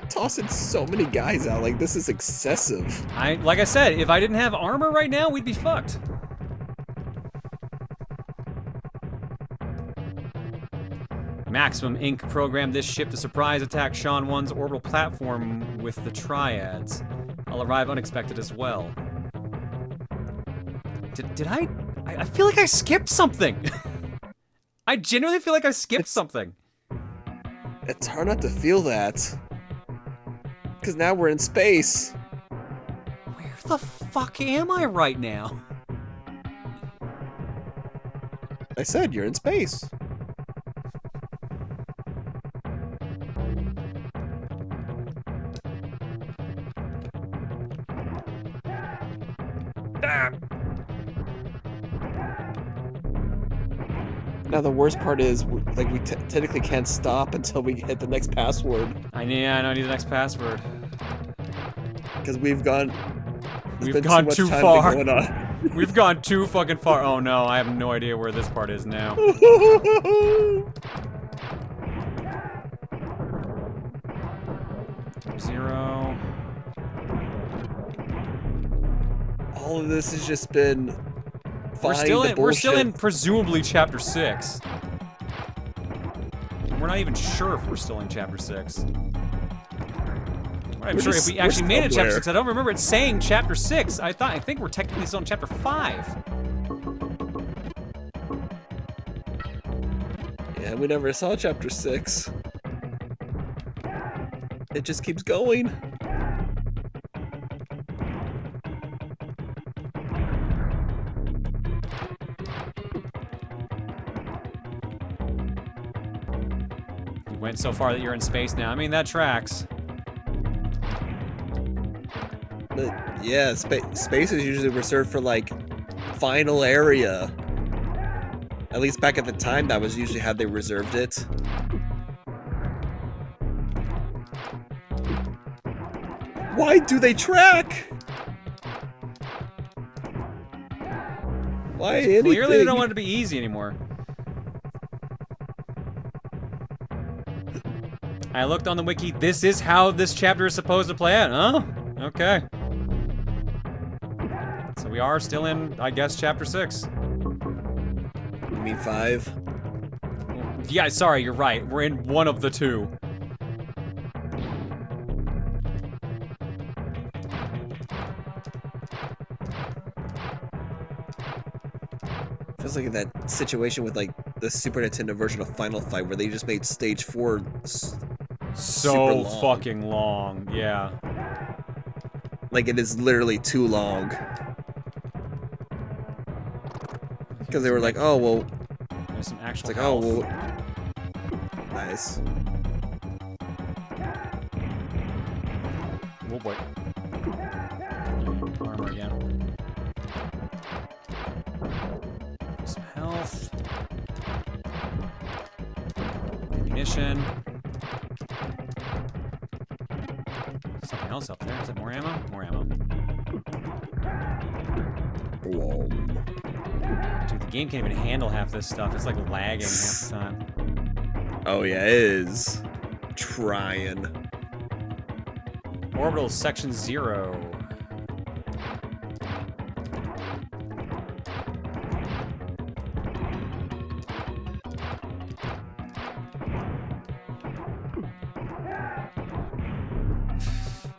[SPEAKER 9] Tossing so many guys out, like this is excessive.
[SPEAKER 1] Like I said, if I didn't have armor right now, we'd be fucked. Booruximum Inc. programmed this ship to surprise attack Sean 1's orbital platform with the triads. I'll arrive unexpected as well. Did I feel like I skipped something. I genuinely feel like I skipped something.
[SPEAKER 9] It's hard not to feel that. Because now we're in space.
[SPEAKER 1] Where the fuck am I right now?
[SPEAKER 9] I said you're in space. Now the worst part is, like, we technically can't stop until we hit the next password.
[SPEAKER 1] I need the next password.
[SPEAKER 9] Because we've gone
[SPEAKER 1] too far. We've gone too fucking far. Oh no, I have no idea where this part is now. 0.
[SPEAKER 9] All of this has just been.
[SPEAKER 1] We're still in presumably chapter 6. we're not even sure if we're still in Chapter 6. I'm
[SPEAKER 9] We're
[SPEAKER 1] sure
[SPEAKER 9] just-
[SPEAKER 1] if we actually made it to Chapter
[SPEAKER 9] somewhere.
[SPEAKER 1] 6. I don't remember it saying Chapter 6. I think we're technically still in Chapter 5.
[SPEAKER 9] Yeah, we never saw Chapter 6. It just keeps going.
[SPEAKER 1] You went so far that you're in space now. I mean, that tracks.
[SPEAKER 9] Yeah, space is usually reserved for, like, final area. At least back at the time, that was usually how they reserved it. Why do they track? Why anything?
[SPEAKER 1] Clearly, they don't want it to be easy anymore. I looked on the wiki. This is how this chapter is supposed to play out. Huh? Okay. So we are still in, I guess, Chapter 6.
[SPEAKER 9] You mean 5?
[SPEAKER 1] Yeah, sorry, you're right. We're in one of the two.
[SPEAKER 9] Feels like in that situation with, like, the Super Nintendo version of Final Fight where they just made stage 4
[SPEAKER 1] So
[SPEAKER 9] long.
[SPEAKER 1] fucking long, yeah.
[SPEAKER 9] Like, it is literally too long. Because they were like, oh, well...
[SPEAKER 1] There's some actual
[SPEAKER 9] It's like, oh,
[SPEAKER 1] health.
[SPEAKER 9] well... Nice.
[SPEAKER 1] Oh boy. Armor again. Some health. Ammunition. Something else up there. Is it more ammo? More ammo. Dude, the game can't even handle half this stuff. It's like lagging half the time.
[SPEAKER 9] Oh, yeah, it is. Trying.
[SPEAKER 1] Orbital Section 0.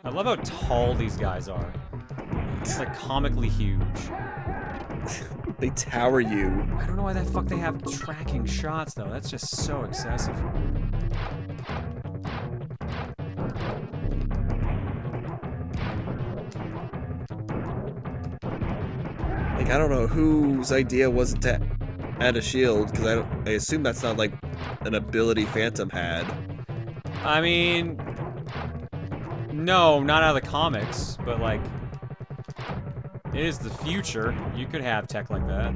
[SPEAKER 1] I love how tall these guys are. It's like comically huge.
[SPEAKER 9] They tower you.
[SPEAKER 1] I don't know why the fuck they have tracking shots though. That's just so excessive.
[SPEAKER 9] Like, I don't know whose idea was it to add a shield, because I assume that's not, like, an ability Phantom had.
[SPEAKER 1] I mean, no, not out of the comics, but like, it is the future. You could have tech like that.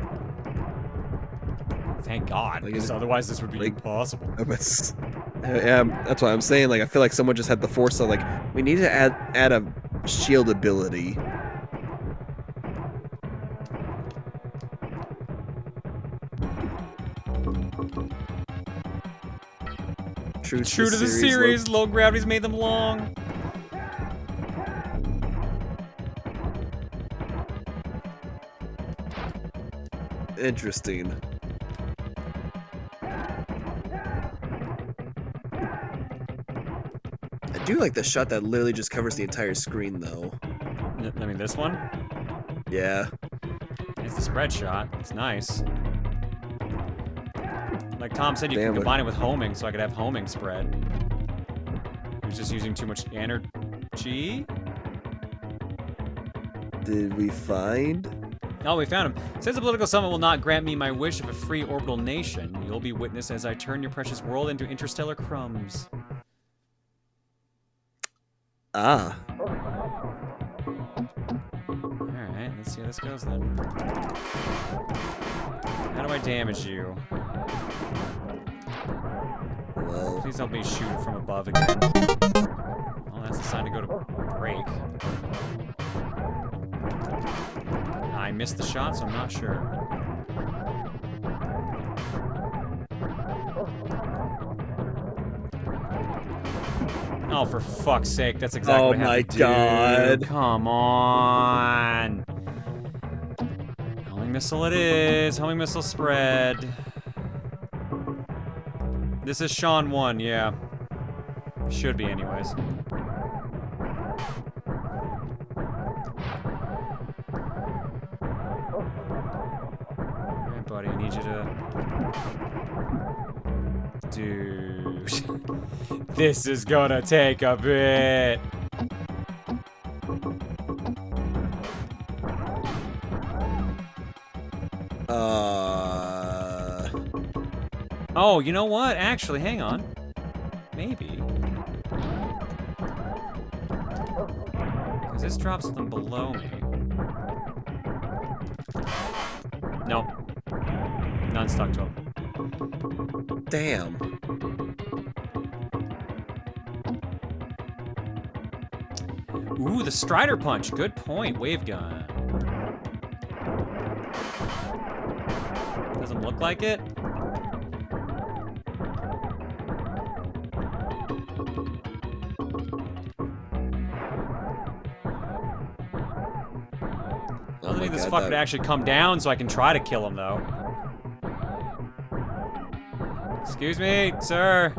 [SPEAKER 1] Thank God,
[SPEAKER 9] Like,
[SPEAKER 1] because otherwise this would be
[SPEAKER 9] like-
[SPEAKER 1] impossible.
[SPEAKER 9] Yeah, that's what I'm saying. Like, I feel like someone just had the foresight, like, we need to add a shield ability. True
[SPEAKER 1] True to the series, low gravity's made them long.
[SPEAKER 9] Interesting. I do like the shot that literally just covers the entire screen, though.
[SPEAKER 1] I mean, this one?
[SPEAKER 9] Yeah.
[SPEAKER 1] It's the spread shot. It's nice. Like Tom said, you
[SPEAKER 9] Damn
[SPEAKER 1] can
[SPEAKER 9] it.
[SPEAKER 1] combine it with homing, so I could have homing spread. He was just using too much energy.
[SPEAKER 9] Did we find?
[SPEAKER 1] Oh, we found him. Since the political summit will not grant me my wish of a free orbital nation, you'll be witness as I turn your precious world into interstellar crumbs.
[SPEAKER 9] Ah.
[SPEAKER 1] Alright, let's see how this goes then. How do I damage you?
[SPEAKER 9] Well,
[SPEAKER 1] Please don't be shooting from above again. Well, that's a sign to go to break. I missed the shot, so I'm not sure. Oh, for fuck's sake, that's exactly
[SPEAKER 9] Oh
[SPEAKER 1] what I have
[SPEAKER 9] my
[SPEAKER 1] to do.
[SPEAKER 9] God.
[SPEAKER 1] Come on. Homing missile it is. Homing missile spread. This is Sean 1, yeah. Should be, anyways. Alright, buddy, I need you to... Dude. This is gonna take a bit. Oh, you know what? Actually, hang on. Maybe. Because this drops them below me. Nope. None stuck to them.
[SPEAKER 9] Damn.
[SPEAKER 1] Ooh, the Strider Punch. Good point. Wave gun. Doesn't look like it. I need this fucker to actually come down so I can try to kill him, though. Excuse me, sir.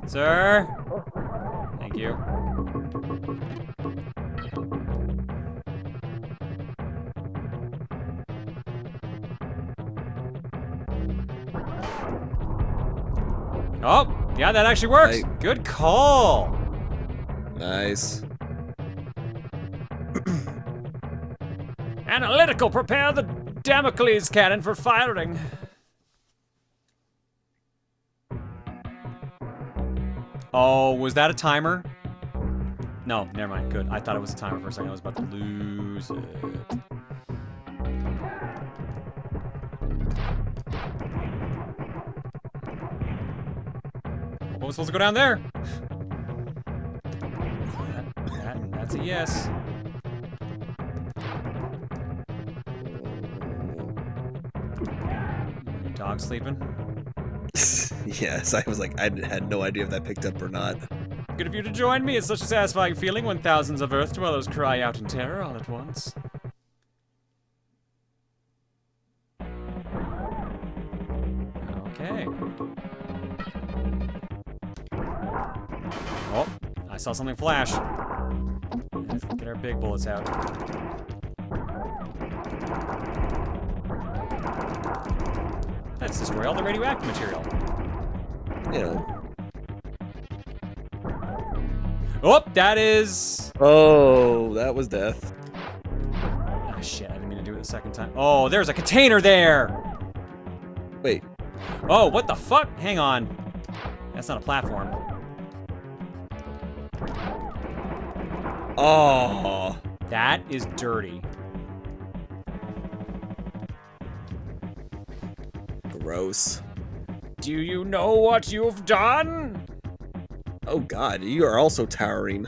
[SPEAKER 1] Sir? Thank you. Oh, yeah, that actually works.
[SPEAKER 9] Right.
[SPEAKER 1] Good call.
[SPEAKER 9] Nice.
[SPEAKER 1] Analytical, prepare the Damocles cannon for firing. Oh, was that a timer? No, never mind. Good. I thought it was a timer for a second. I was about to lose it. Hope I was supposed to go down there. That's a yes. Dog sleeping?
[SPEAKER 9] Yes, I was like, I had no idea if that picked up or not.
[SPEAKER 1] Good of you to join me. It's such a satisfying feeling when thousands of Earth dwellers cry out in terror all at once. Okay. Oh, I saw something flash. Let's get our big bullets out. Let's destroy all the radioactive material.
[SPEAKER 9] You know.
[SPEAKER 1] Oh, that is...
[SPEAKER 9] Oh, that was death.
[SPEAKER 1] Ah, shit, I didn't mean to do it the second time. Oh, there's a container there!
[SPEAKER 9] Wait.
[SPEAKER 1] Oh, what the fuck? Hang on. That's not a platform.
[SPEAKER 9] Oh.
[SPEAKER 1] That is dirty.
[SPEAKER 9] Gross.
[SPEAKER 1] Do you know what you've done?
[SPEAKER 9] Oh god, you are also towering.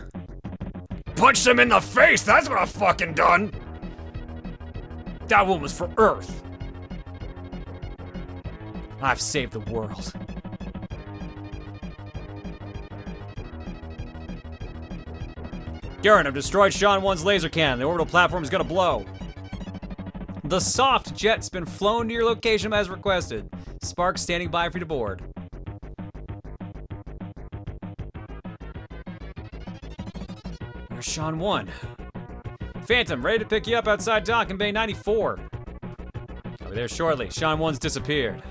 [SPEAKER 1] Punch them in the face! That's what I've fucking done! That one was for Earth. I've saved the world. Garen, I've destroyed Sean 1's laser cannon. The orbital platform is gonna blow. The soft jet's been flown to your location as requested. Spark standing by for you to board. There's Sean 1. Phantom, ready to pick you up outside Docking Bay 94. I'll be there shortly. Sean 1's disappeared.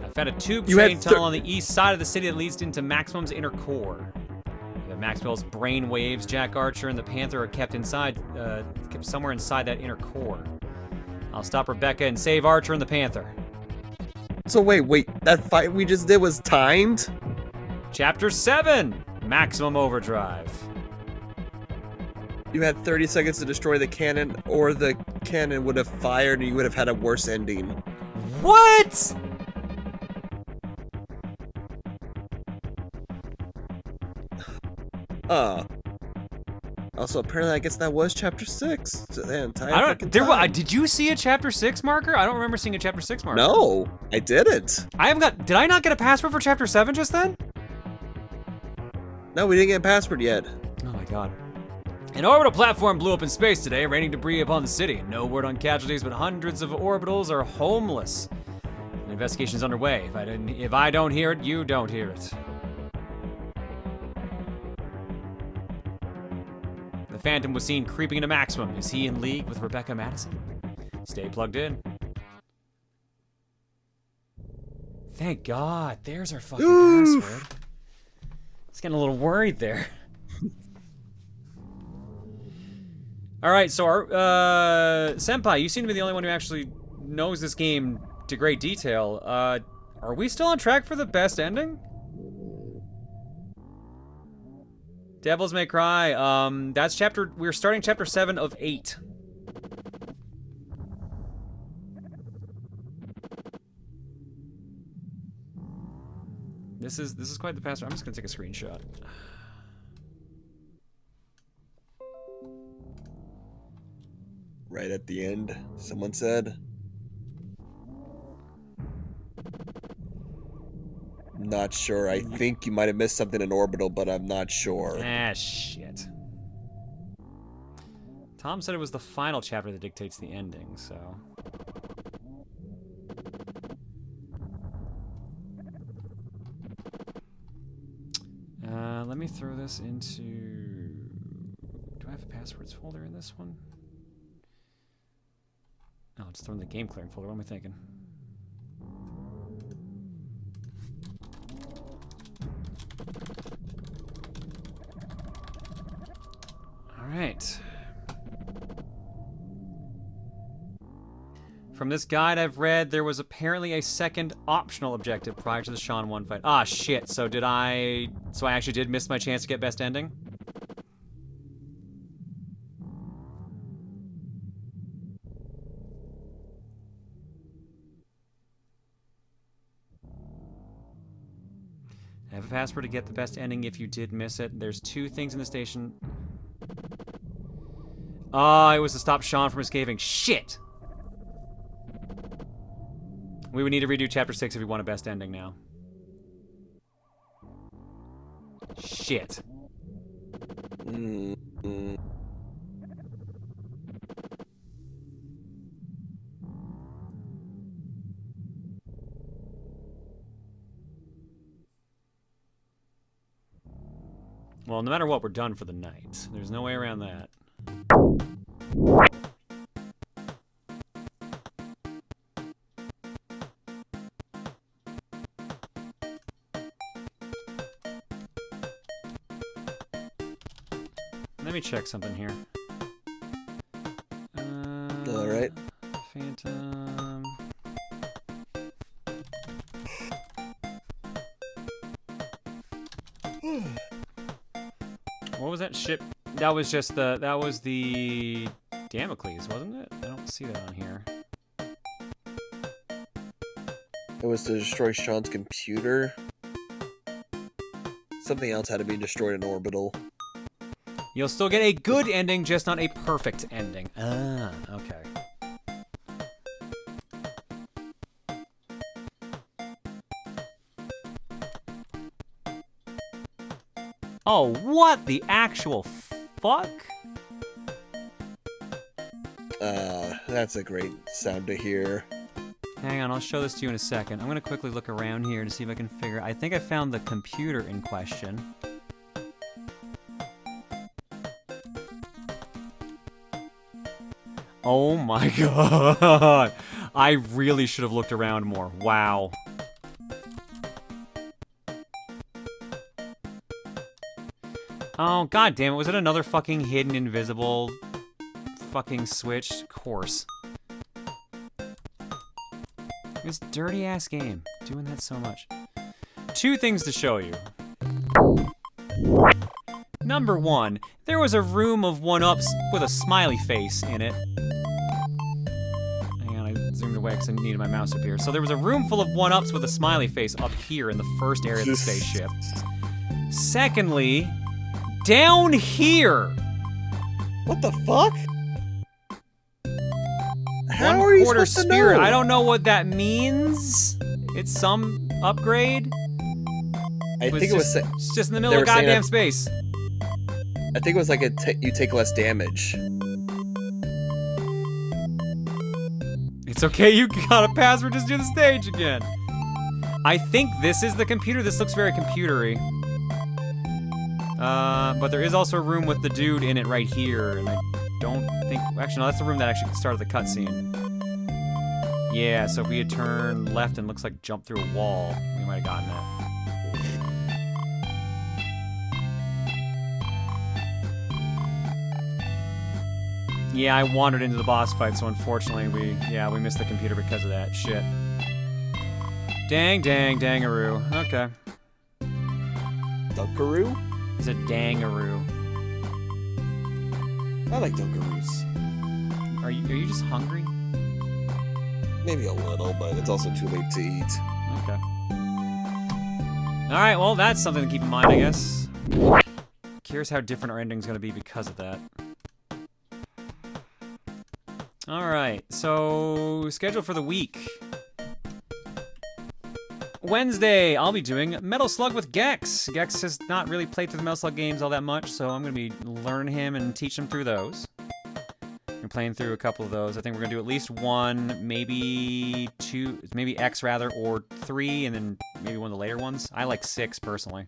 [SPEAKER 1] I found a tube train tunnel on the east side of the city that leads into Maximum's inner core. Maxwell's brain waves, Jack Archer, and the Panther are kept somewhere inside that inner core. I'll stop Rebecca and save Archer and the Panther.
[SPEAKER 9] So wait, that fight we just did was timed?
[SPEAKER 1] Chapter 7, Maximum Overdrive.
[SPEAKER 9] You had 30 seconds to destroy the cannon, or the cannon would have fired and you would have had a worse ending.
[SPEAKER 1] What?
[SPEAKER 9] Also, apparently, I guess that was chapter 6. So the entire
[SPEAKER 1] I don't.
[SPEAKER 9] freaking
[SPEAKER 1] There.
[SPEAKER 9] time.
[SPEAKER 1] Did you see a chapter 6 marker? I don't remember seeing a chapter 6 marker.
[SPEAKER 9] No, I didn't.
[SPEAKER 1] I haven't got. Did I not get a password for chapter 7 just then?
[SPEAKER 9] No, we didn't get a password yet.
[SPEAKER 1] Oh my god. An orbital platform blew up in space today, raining debris upon the city. No word on casualties, but hundreds of orbitals are homeless. An investigation is underway. If I don't hear it, you don't hear it. The Phantom was seen creeping into Maximum. Is he in league with Rebecca Madison? Stay plugged in. Thank God. There's our fucking password. I was getting a little worried there. All right, so our Senpai, you seem to be the only one who actually knows this game to great detail. Are we still on track for the best ending? Devils May Cry. That's we're starting chapter 7 of 8. This is quite the password. I'm just gonna take a screenshot.
[SPEAKER 9] Right at the end, someone said. Not sure. I think you might have missed something in Orbital, but I'm not sure.
[SPEAKER 1] Ah, shit. Tom said it was the final chapter that dictates the ending, so... let me throw this into... Do I have a passwords folder in this one? No, just throw in the game clearing folder. What am I thinking? All right. From this guide I've read, there was apparently a second optional objective prior to the Sean 1 fight. Ah, shit. So I actually did miss my chance to get best ending? I have a password to get the best ending if you did miss it. There's 2 things in the station. Oh, it was to stop Sean from escaping. Shit! We would need to redo chapter 6 if we want a best ending now. Shit. Well, no matter what, we're done for the night. There's no way around that. Let me check something here.
[SPEAKER 9] All right.
[SPEAKER 1] Phantom. What was that ship? That was just the. That was the Damocles, wasn't it? I don't see that on here.
[SPEAKER 9] It was to destroy Sean's computer. Something else had to be destroyed in Orbital.
[SPEAKER 1] You'll still get a good ending, just not a perfect ending. Ah, okay. Oh, what the actual fuck?
[SPEAKER 9] That's a great sound to hear.
[SPEAKER 1] Hang on, I'll show this to you in a second. I'm gonna quickly look around here to see if I can figure... I think I found the computer in question. Oh my god! I really should have looked around more. Wow. Oh, god damn it. Was it another fucking hidden invisible fucking switch? Of course. This dirty ass game. Doing that so much. 2 things to show you. Number 1, there was a room of 1-ups with a smiley face in it. Hang on, I zoomed away because I needed my mouse up here. So there was a room full of 1-ups with a smiley face up here in the first area of the spaceship. Secondly, down here,
[SPEAKER 9] What the fuck? How
[SPEAKER 1] One
[SPEAKER 9] are you
[SPEAKER 1] quarter
[SPEAKER 9] supposed to
[SPEAKER 1] spirit.
[SPEAKER 9] know?
[SPEAKER 1] I don't know what that means. It's some upgrade.
[SPEAKER 9] I think it was.
[SPEAKER 1] It's just in the middle
[SPEAKER 9] they
[SPEAKER 1] of
[SPEAKER 9] were saying
[SPEAKER 1] goddamn
[SPEAKER 9] that-
[SPEAKER 1] space.
[SPEAKER 9] I think it was like you take less damage.
[SPEAKER 1] It's okay, you got a password, just do the stage again. I think this is the computer. This looks very computery. But there is also a room with the dude in it right here, and I don't think... Actually, no, that's the room that actually started the cutscene. Yeah, so if we had turned left and looks like jumped through a wall, we might have gotten that. Yeah, I wandered into the boss fight, so unfortunately we missed the computer because of that. Shit. Dang, dangaroo. Okay.
[SPEAKER 9] Dunkaroo?
[SPEAKER 1] It's a dangaroo.
[SPEAKER 9] I like Dunkaroos.
[SPEAKER 1] Are you just hungry?
[SPEAKER 9] Maybe a little, but it's also too late to eat.
[SPEAKER 1] Okay. Alright, well, that's something to keep in mind, I guess. Curious how different our ending's gonna be because of that. Alright, so schedule for the week. Wednesday, I'll be doing Metal Slug with Gex. Gex has not really played through the Metal Slug games all that much, so I'm going to be learning him and teach him through those. We're playing through a couple of those. I think we're going to do at least one, maybe two, maybe X rather, or 3, and then maybe one of the later ones. I like 6, personally.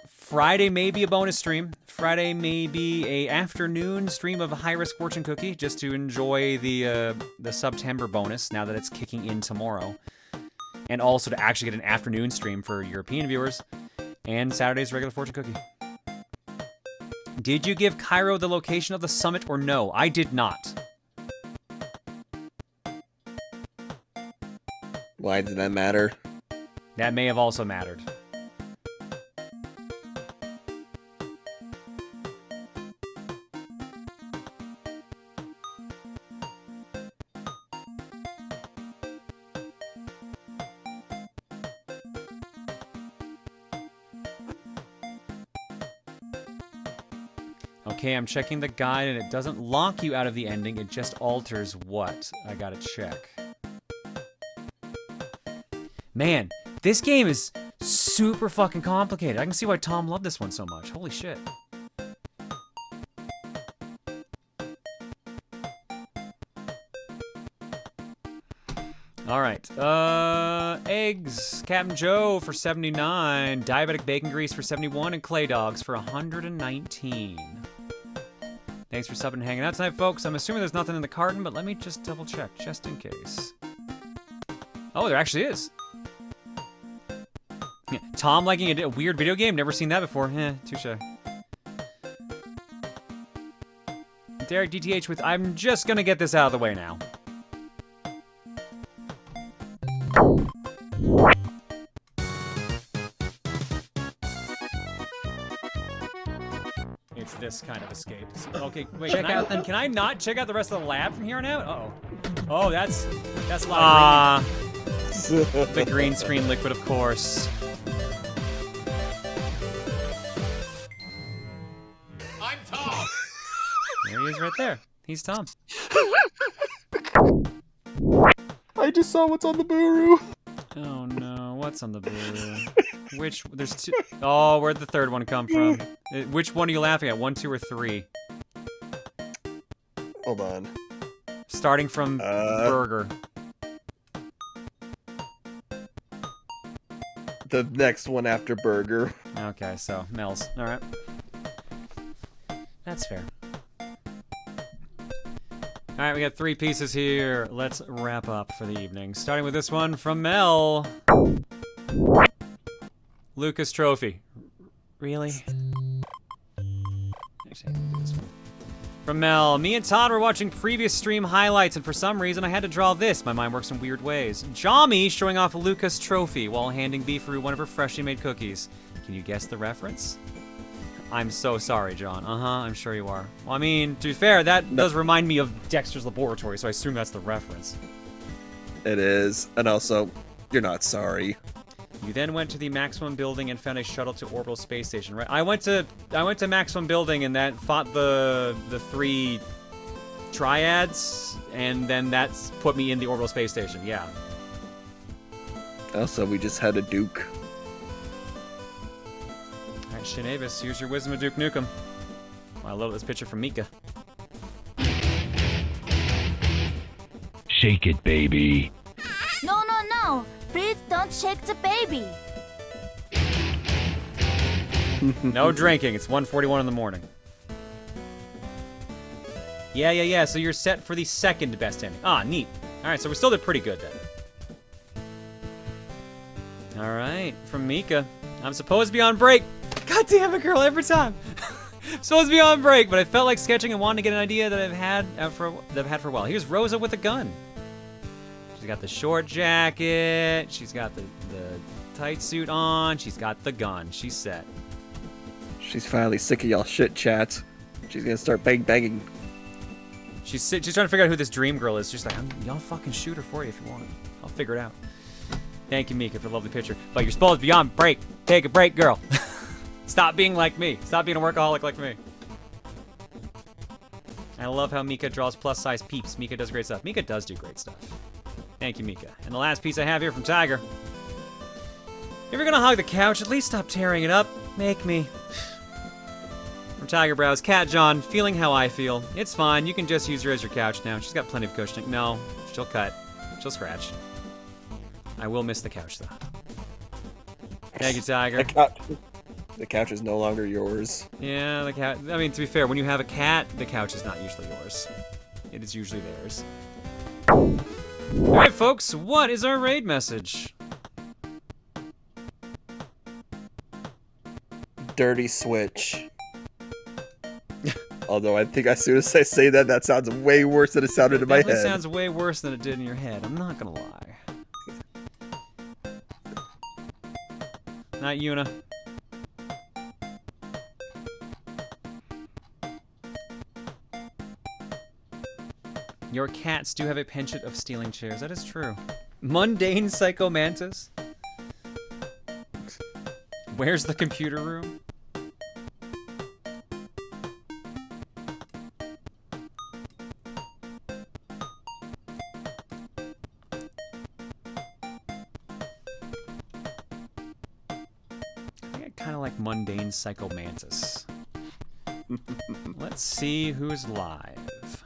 [SPEAKER 1] Friday may be a bonus stream. Friday may be a afternoon stream of High Risk Fortune Cookie, just to enjoy the September bonus, now that it's kicking in tomorrow. And also to actually get an afternoon stream for European viewers. And Saturday's regular Fortune Cookie. Did you give Cairo the location of the summit or no? I did not.
[SPEAKER 9] Why did that matter?
[SPEAKER 1] That may have also mattered. Okay, I'm checking the guide, and it doesn't lock you out of the ending, it just alters what? I gotta check. Man, this game is super fucking complicated. I can see why Tom loved this one so much. Holy shit. Alright, eggs, Captain Joe for 79, diabetic bacon grease for 71, and clay dogs for 119. Thanks for subbing and hanging out tonight, folks. I'm assuming there's nothing in the carton, but let me just double check, just in case. Oh, there actually is. Yeah, Tom liking a weird video game? Never seen that before. Touche. Derek DTH with, I'm just gonna get this out of the way now. It's this kind of escape. Okay, wait, can I not check out the rest of the lab from here on out? Uh-oh. Oh, that's a lot of green. The green screen liquid, of course.
[SPEAKER 10] I'm Tom!
[SPEAKER 1] There he is right there. He's Tom.
[SPEAKER 9] I just saw what's on the Booru.
[SPEAKER 1] Oh no, what's on the Booru? There's 2. Oh, where'd the third one come from? Which one are you laughing at? 1, 2, or 3?
[SPEAKER 9] Hold on.
[SPEAKER 1] Starting from burger.
[SPEAKER 9] The next one after burger.
[SPEAKER 1] Okay, so Mel's. Alright. That's fair. Alright, we got 3 pieces here. Let's wrap up for the evening. Starting with this one from Mel. Lucas Trophy. Really? Actually, I do this one. From Mel. Me and Todd were watching previous stream highlights, and for some reason I had to draw this. My mind works in weird ways. Jami showing off Lucas Trophy while handing Beefaroo one of her freshly made cookies. Can you guess the reference? I'm so sorry, John. I'm sure you are. Well, I mean, to be fair, that does remind me of Dexter's Laboratory, so I assume that's the reference.
[SPEAKER 9] It is. And also, you're not sorry.
[SPEAKER 1] You then went to the Maximum Building and found a shuttle to orbital space station, right? I went to Maximum Building and that fought the 3 triads, and then that's put me in the orbital space station. Yeah.
[SPEAKER 9] Also, we just had a Duke.
[SPEAKER 1] All right, Shinavis, use your wisdom of Duke Nukem. I love this picture from Mika.
[SPEAKER 11] Shake it, baby.
[SPEAKER 12] No, no, no! Please don't shake the baby!
[SPEAKER 1] No drinking. It's 1:41 in the morning. Yeah. So you're set for the second best ending. Ah, neat. All right, so we still did pretty good then. All right, from Mika. I'm supposed to be on break. God damn it, girl, every time. Supposed to be on break, but I felt like sketching and wanted to get an idea that I've had for a while. Here's Rosa with a gun. She's got the short jacket. She's got the tight suit on. She's got the gun. She's set.
[SPEAKER 9] She's finally sick of y'all shit chats. She's gonna start banging.
[SPEAKER 1] She's trying to figure out who this dream girl is. She's like, y'all fucking shoot her for you if you want. I'll figure it out. Thank you, Mika, for the lovely picture. But you're supposed to be on break. Take a break, girl. Stop being like me. Stop being a workaholic like me. I love how Mika draws plus-size peeps. Mika does great stuff. Mika does do great stuff. Thank you, Mika. And the last piece I have here from Tiger. If you're gonna hug the couch, at least stop tearing it up. Make me. From Tiger Brows, Cat John, feeling how I feel. It's fine. You can just use her as your couch now. She's got plenty of cushioning. No, she'll cut. She'll scratch. I will miss the couch, though. Thank you, Tiger.
[SPEAKER 9] The couch is no longer yours.
[SPEAKER 1] Yeah, the couch. I mean, to be fair, when you have a cat, the couch is not usually yours. It is usually theirs. Alright, folks, what is our raid message?
[SPEAKER 9] Dirty Switch. Although I think as soon as I say that, that sounds way worse than it sounded in my head.
[SPEAKER 1] It sounds way worse than it did in your head. I'm not gonna lie. Not Yuna. Your cats do have a penchant of stealing chairs. That is true. Mundane Psychomantis. Where's the computer room? Mundane Psychomantis. Let's see who's live.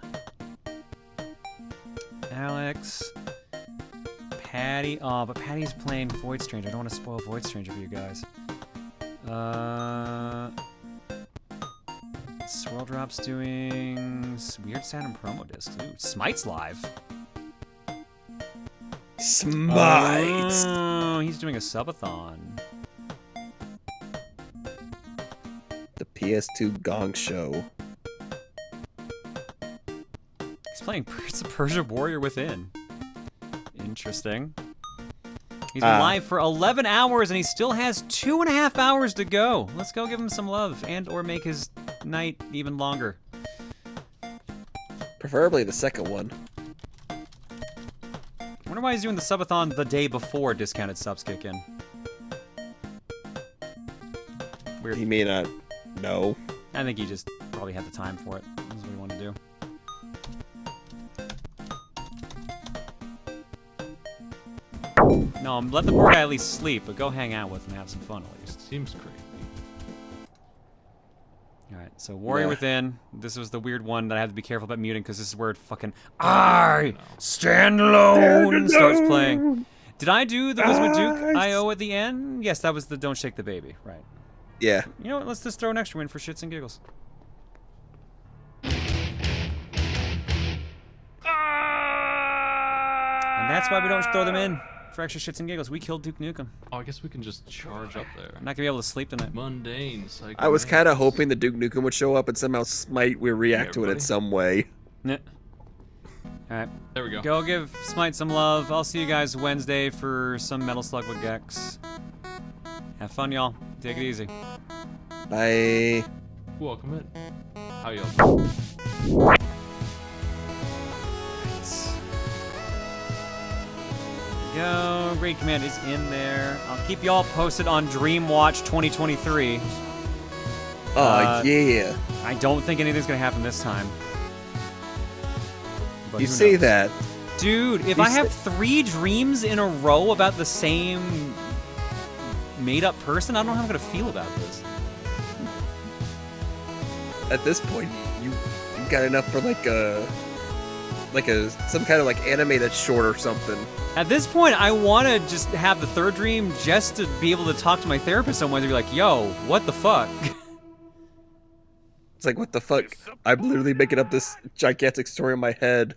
[SPEAKER 1] Alex. Patty. Oh, but Patty's playing Void Stranger. I don't want to spoil Void Stranger for you guys. Swirl Drop's doing Weird Saturn promo discs. Ooh, Smite's live.
[SPEAKER 9] Smite!
[SPEAKER 1] Oh, he's doing a subathon.
[SPEAKER 9] PS2 Gong Show.
[SPEAKER 1] He's playing Prince of Persia Warrior Within. Interesting. He's been live for 11 hours and he still has 2.5 hours to go. Let's go give him some love and or make his night even longer.
[SPEAKER 9] Preferably the second one.
[SPEAKER 1] I wonder why he's doing the subathon the day before discounted subs kick in. Weird.
[SPEAKER 9] He may not know.
[SPEAKER 1] I think he just probably had the time for it. That's what he wanted to do. No, let the poor guy at least sleep, but go hang out with him and have some fun at least.
[SPEAKER 13] Seems creepy.
[SPEAKER 1] Alright, so Warrior Within. This was the weird one that I have to be careful about muting because this is where it fucking I stand alone starts playing. Did I do the Wisma Duke I.O. at the end? Yes, that was the Don't Shake the Baby, right.
[SPEAKER 9] Yeah.
[SPEAKER 1] You know what, let's just throw an extra win for shits and giggles. And that's why we don't throw them in for extra shits and giggles. We killed Duke Nukem.
[SPEAKER 13] Oh, I guess we can just charge up there.
[SPEAKER 1] I'm not gonna be able to sleep tonight.
[SPEAKER 13] Mundane.
[SPEAKER 9] I was kind of hoping the Duke Nukem would show up and somehow Smite would react to it in some way.
[SPEAKER 1] Yeah. Alright.
[SPEAKER 13] There we go.
[SPEAKER 1] Go give Smite some love. I'll see you guys Wednesday for some Metal Slug with Gex. Have fun, y'all. Take it easy.
[SPEAKER 9] Bye.
[SPEAKER 13] Welcome in. How y'all?
[SPEAKER 1] go. Raid Command is in there. I'll keep y'all posted on Dreamwatch 2023.
[SPEAKER 9] Yeah.
[SPEAKER 1] I don't think anything's gonna happen this time. But
[SPEAKER 9] You
[SPEAKER 1] who
[SPEAKER 9] say
[SPEAKER 1] knows?
[SPEAKER 9] that.
[SPEAKER 1] Dude, if
[SPEAKER 9] You
[SPEAKER 1] I have 3 dreams in a row about the same made-up person, I don't know how I'm gonna feel about this.
[SPEAKER 9] At this point, you got enough for like a some kind of like animated short or something.
[SPEAKER 1] At this point, I want to just have the 3rd dream just to be able to talk to my therapist somewhere and be like, yo, what the fuck?
[SPEAKER 9] It's like, what the fuck? I'm literally making up this gigantic story in my head.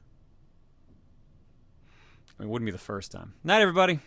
[SPEAKER 1] It wouldn't be the first time. Night, everybody.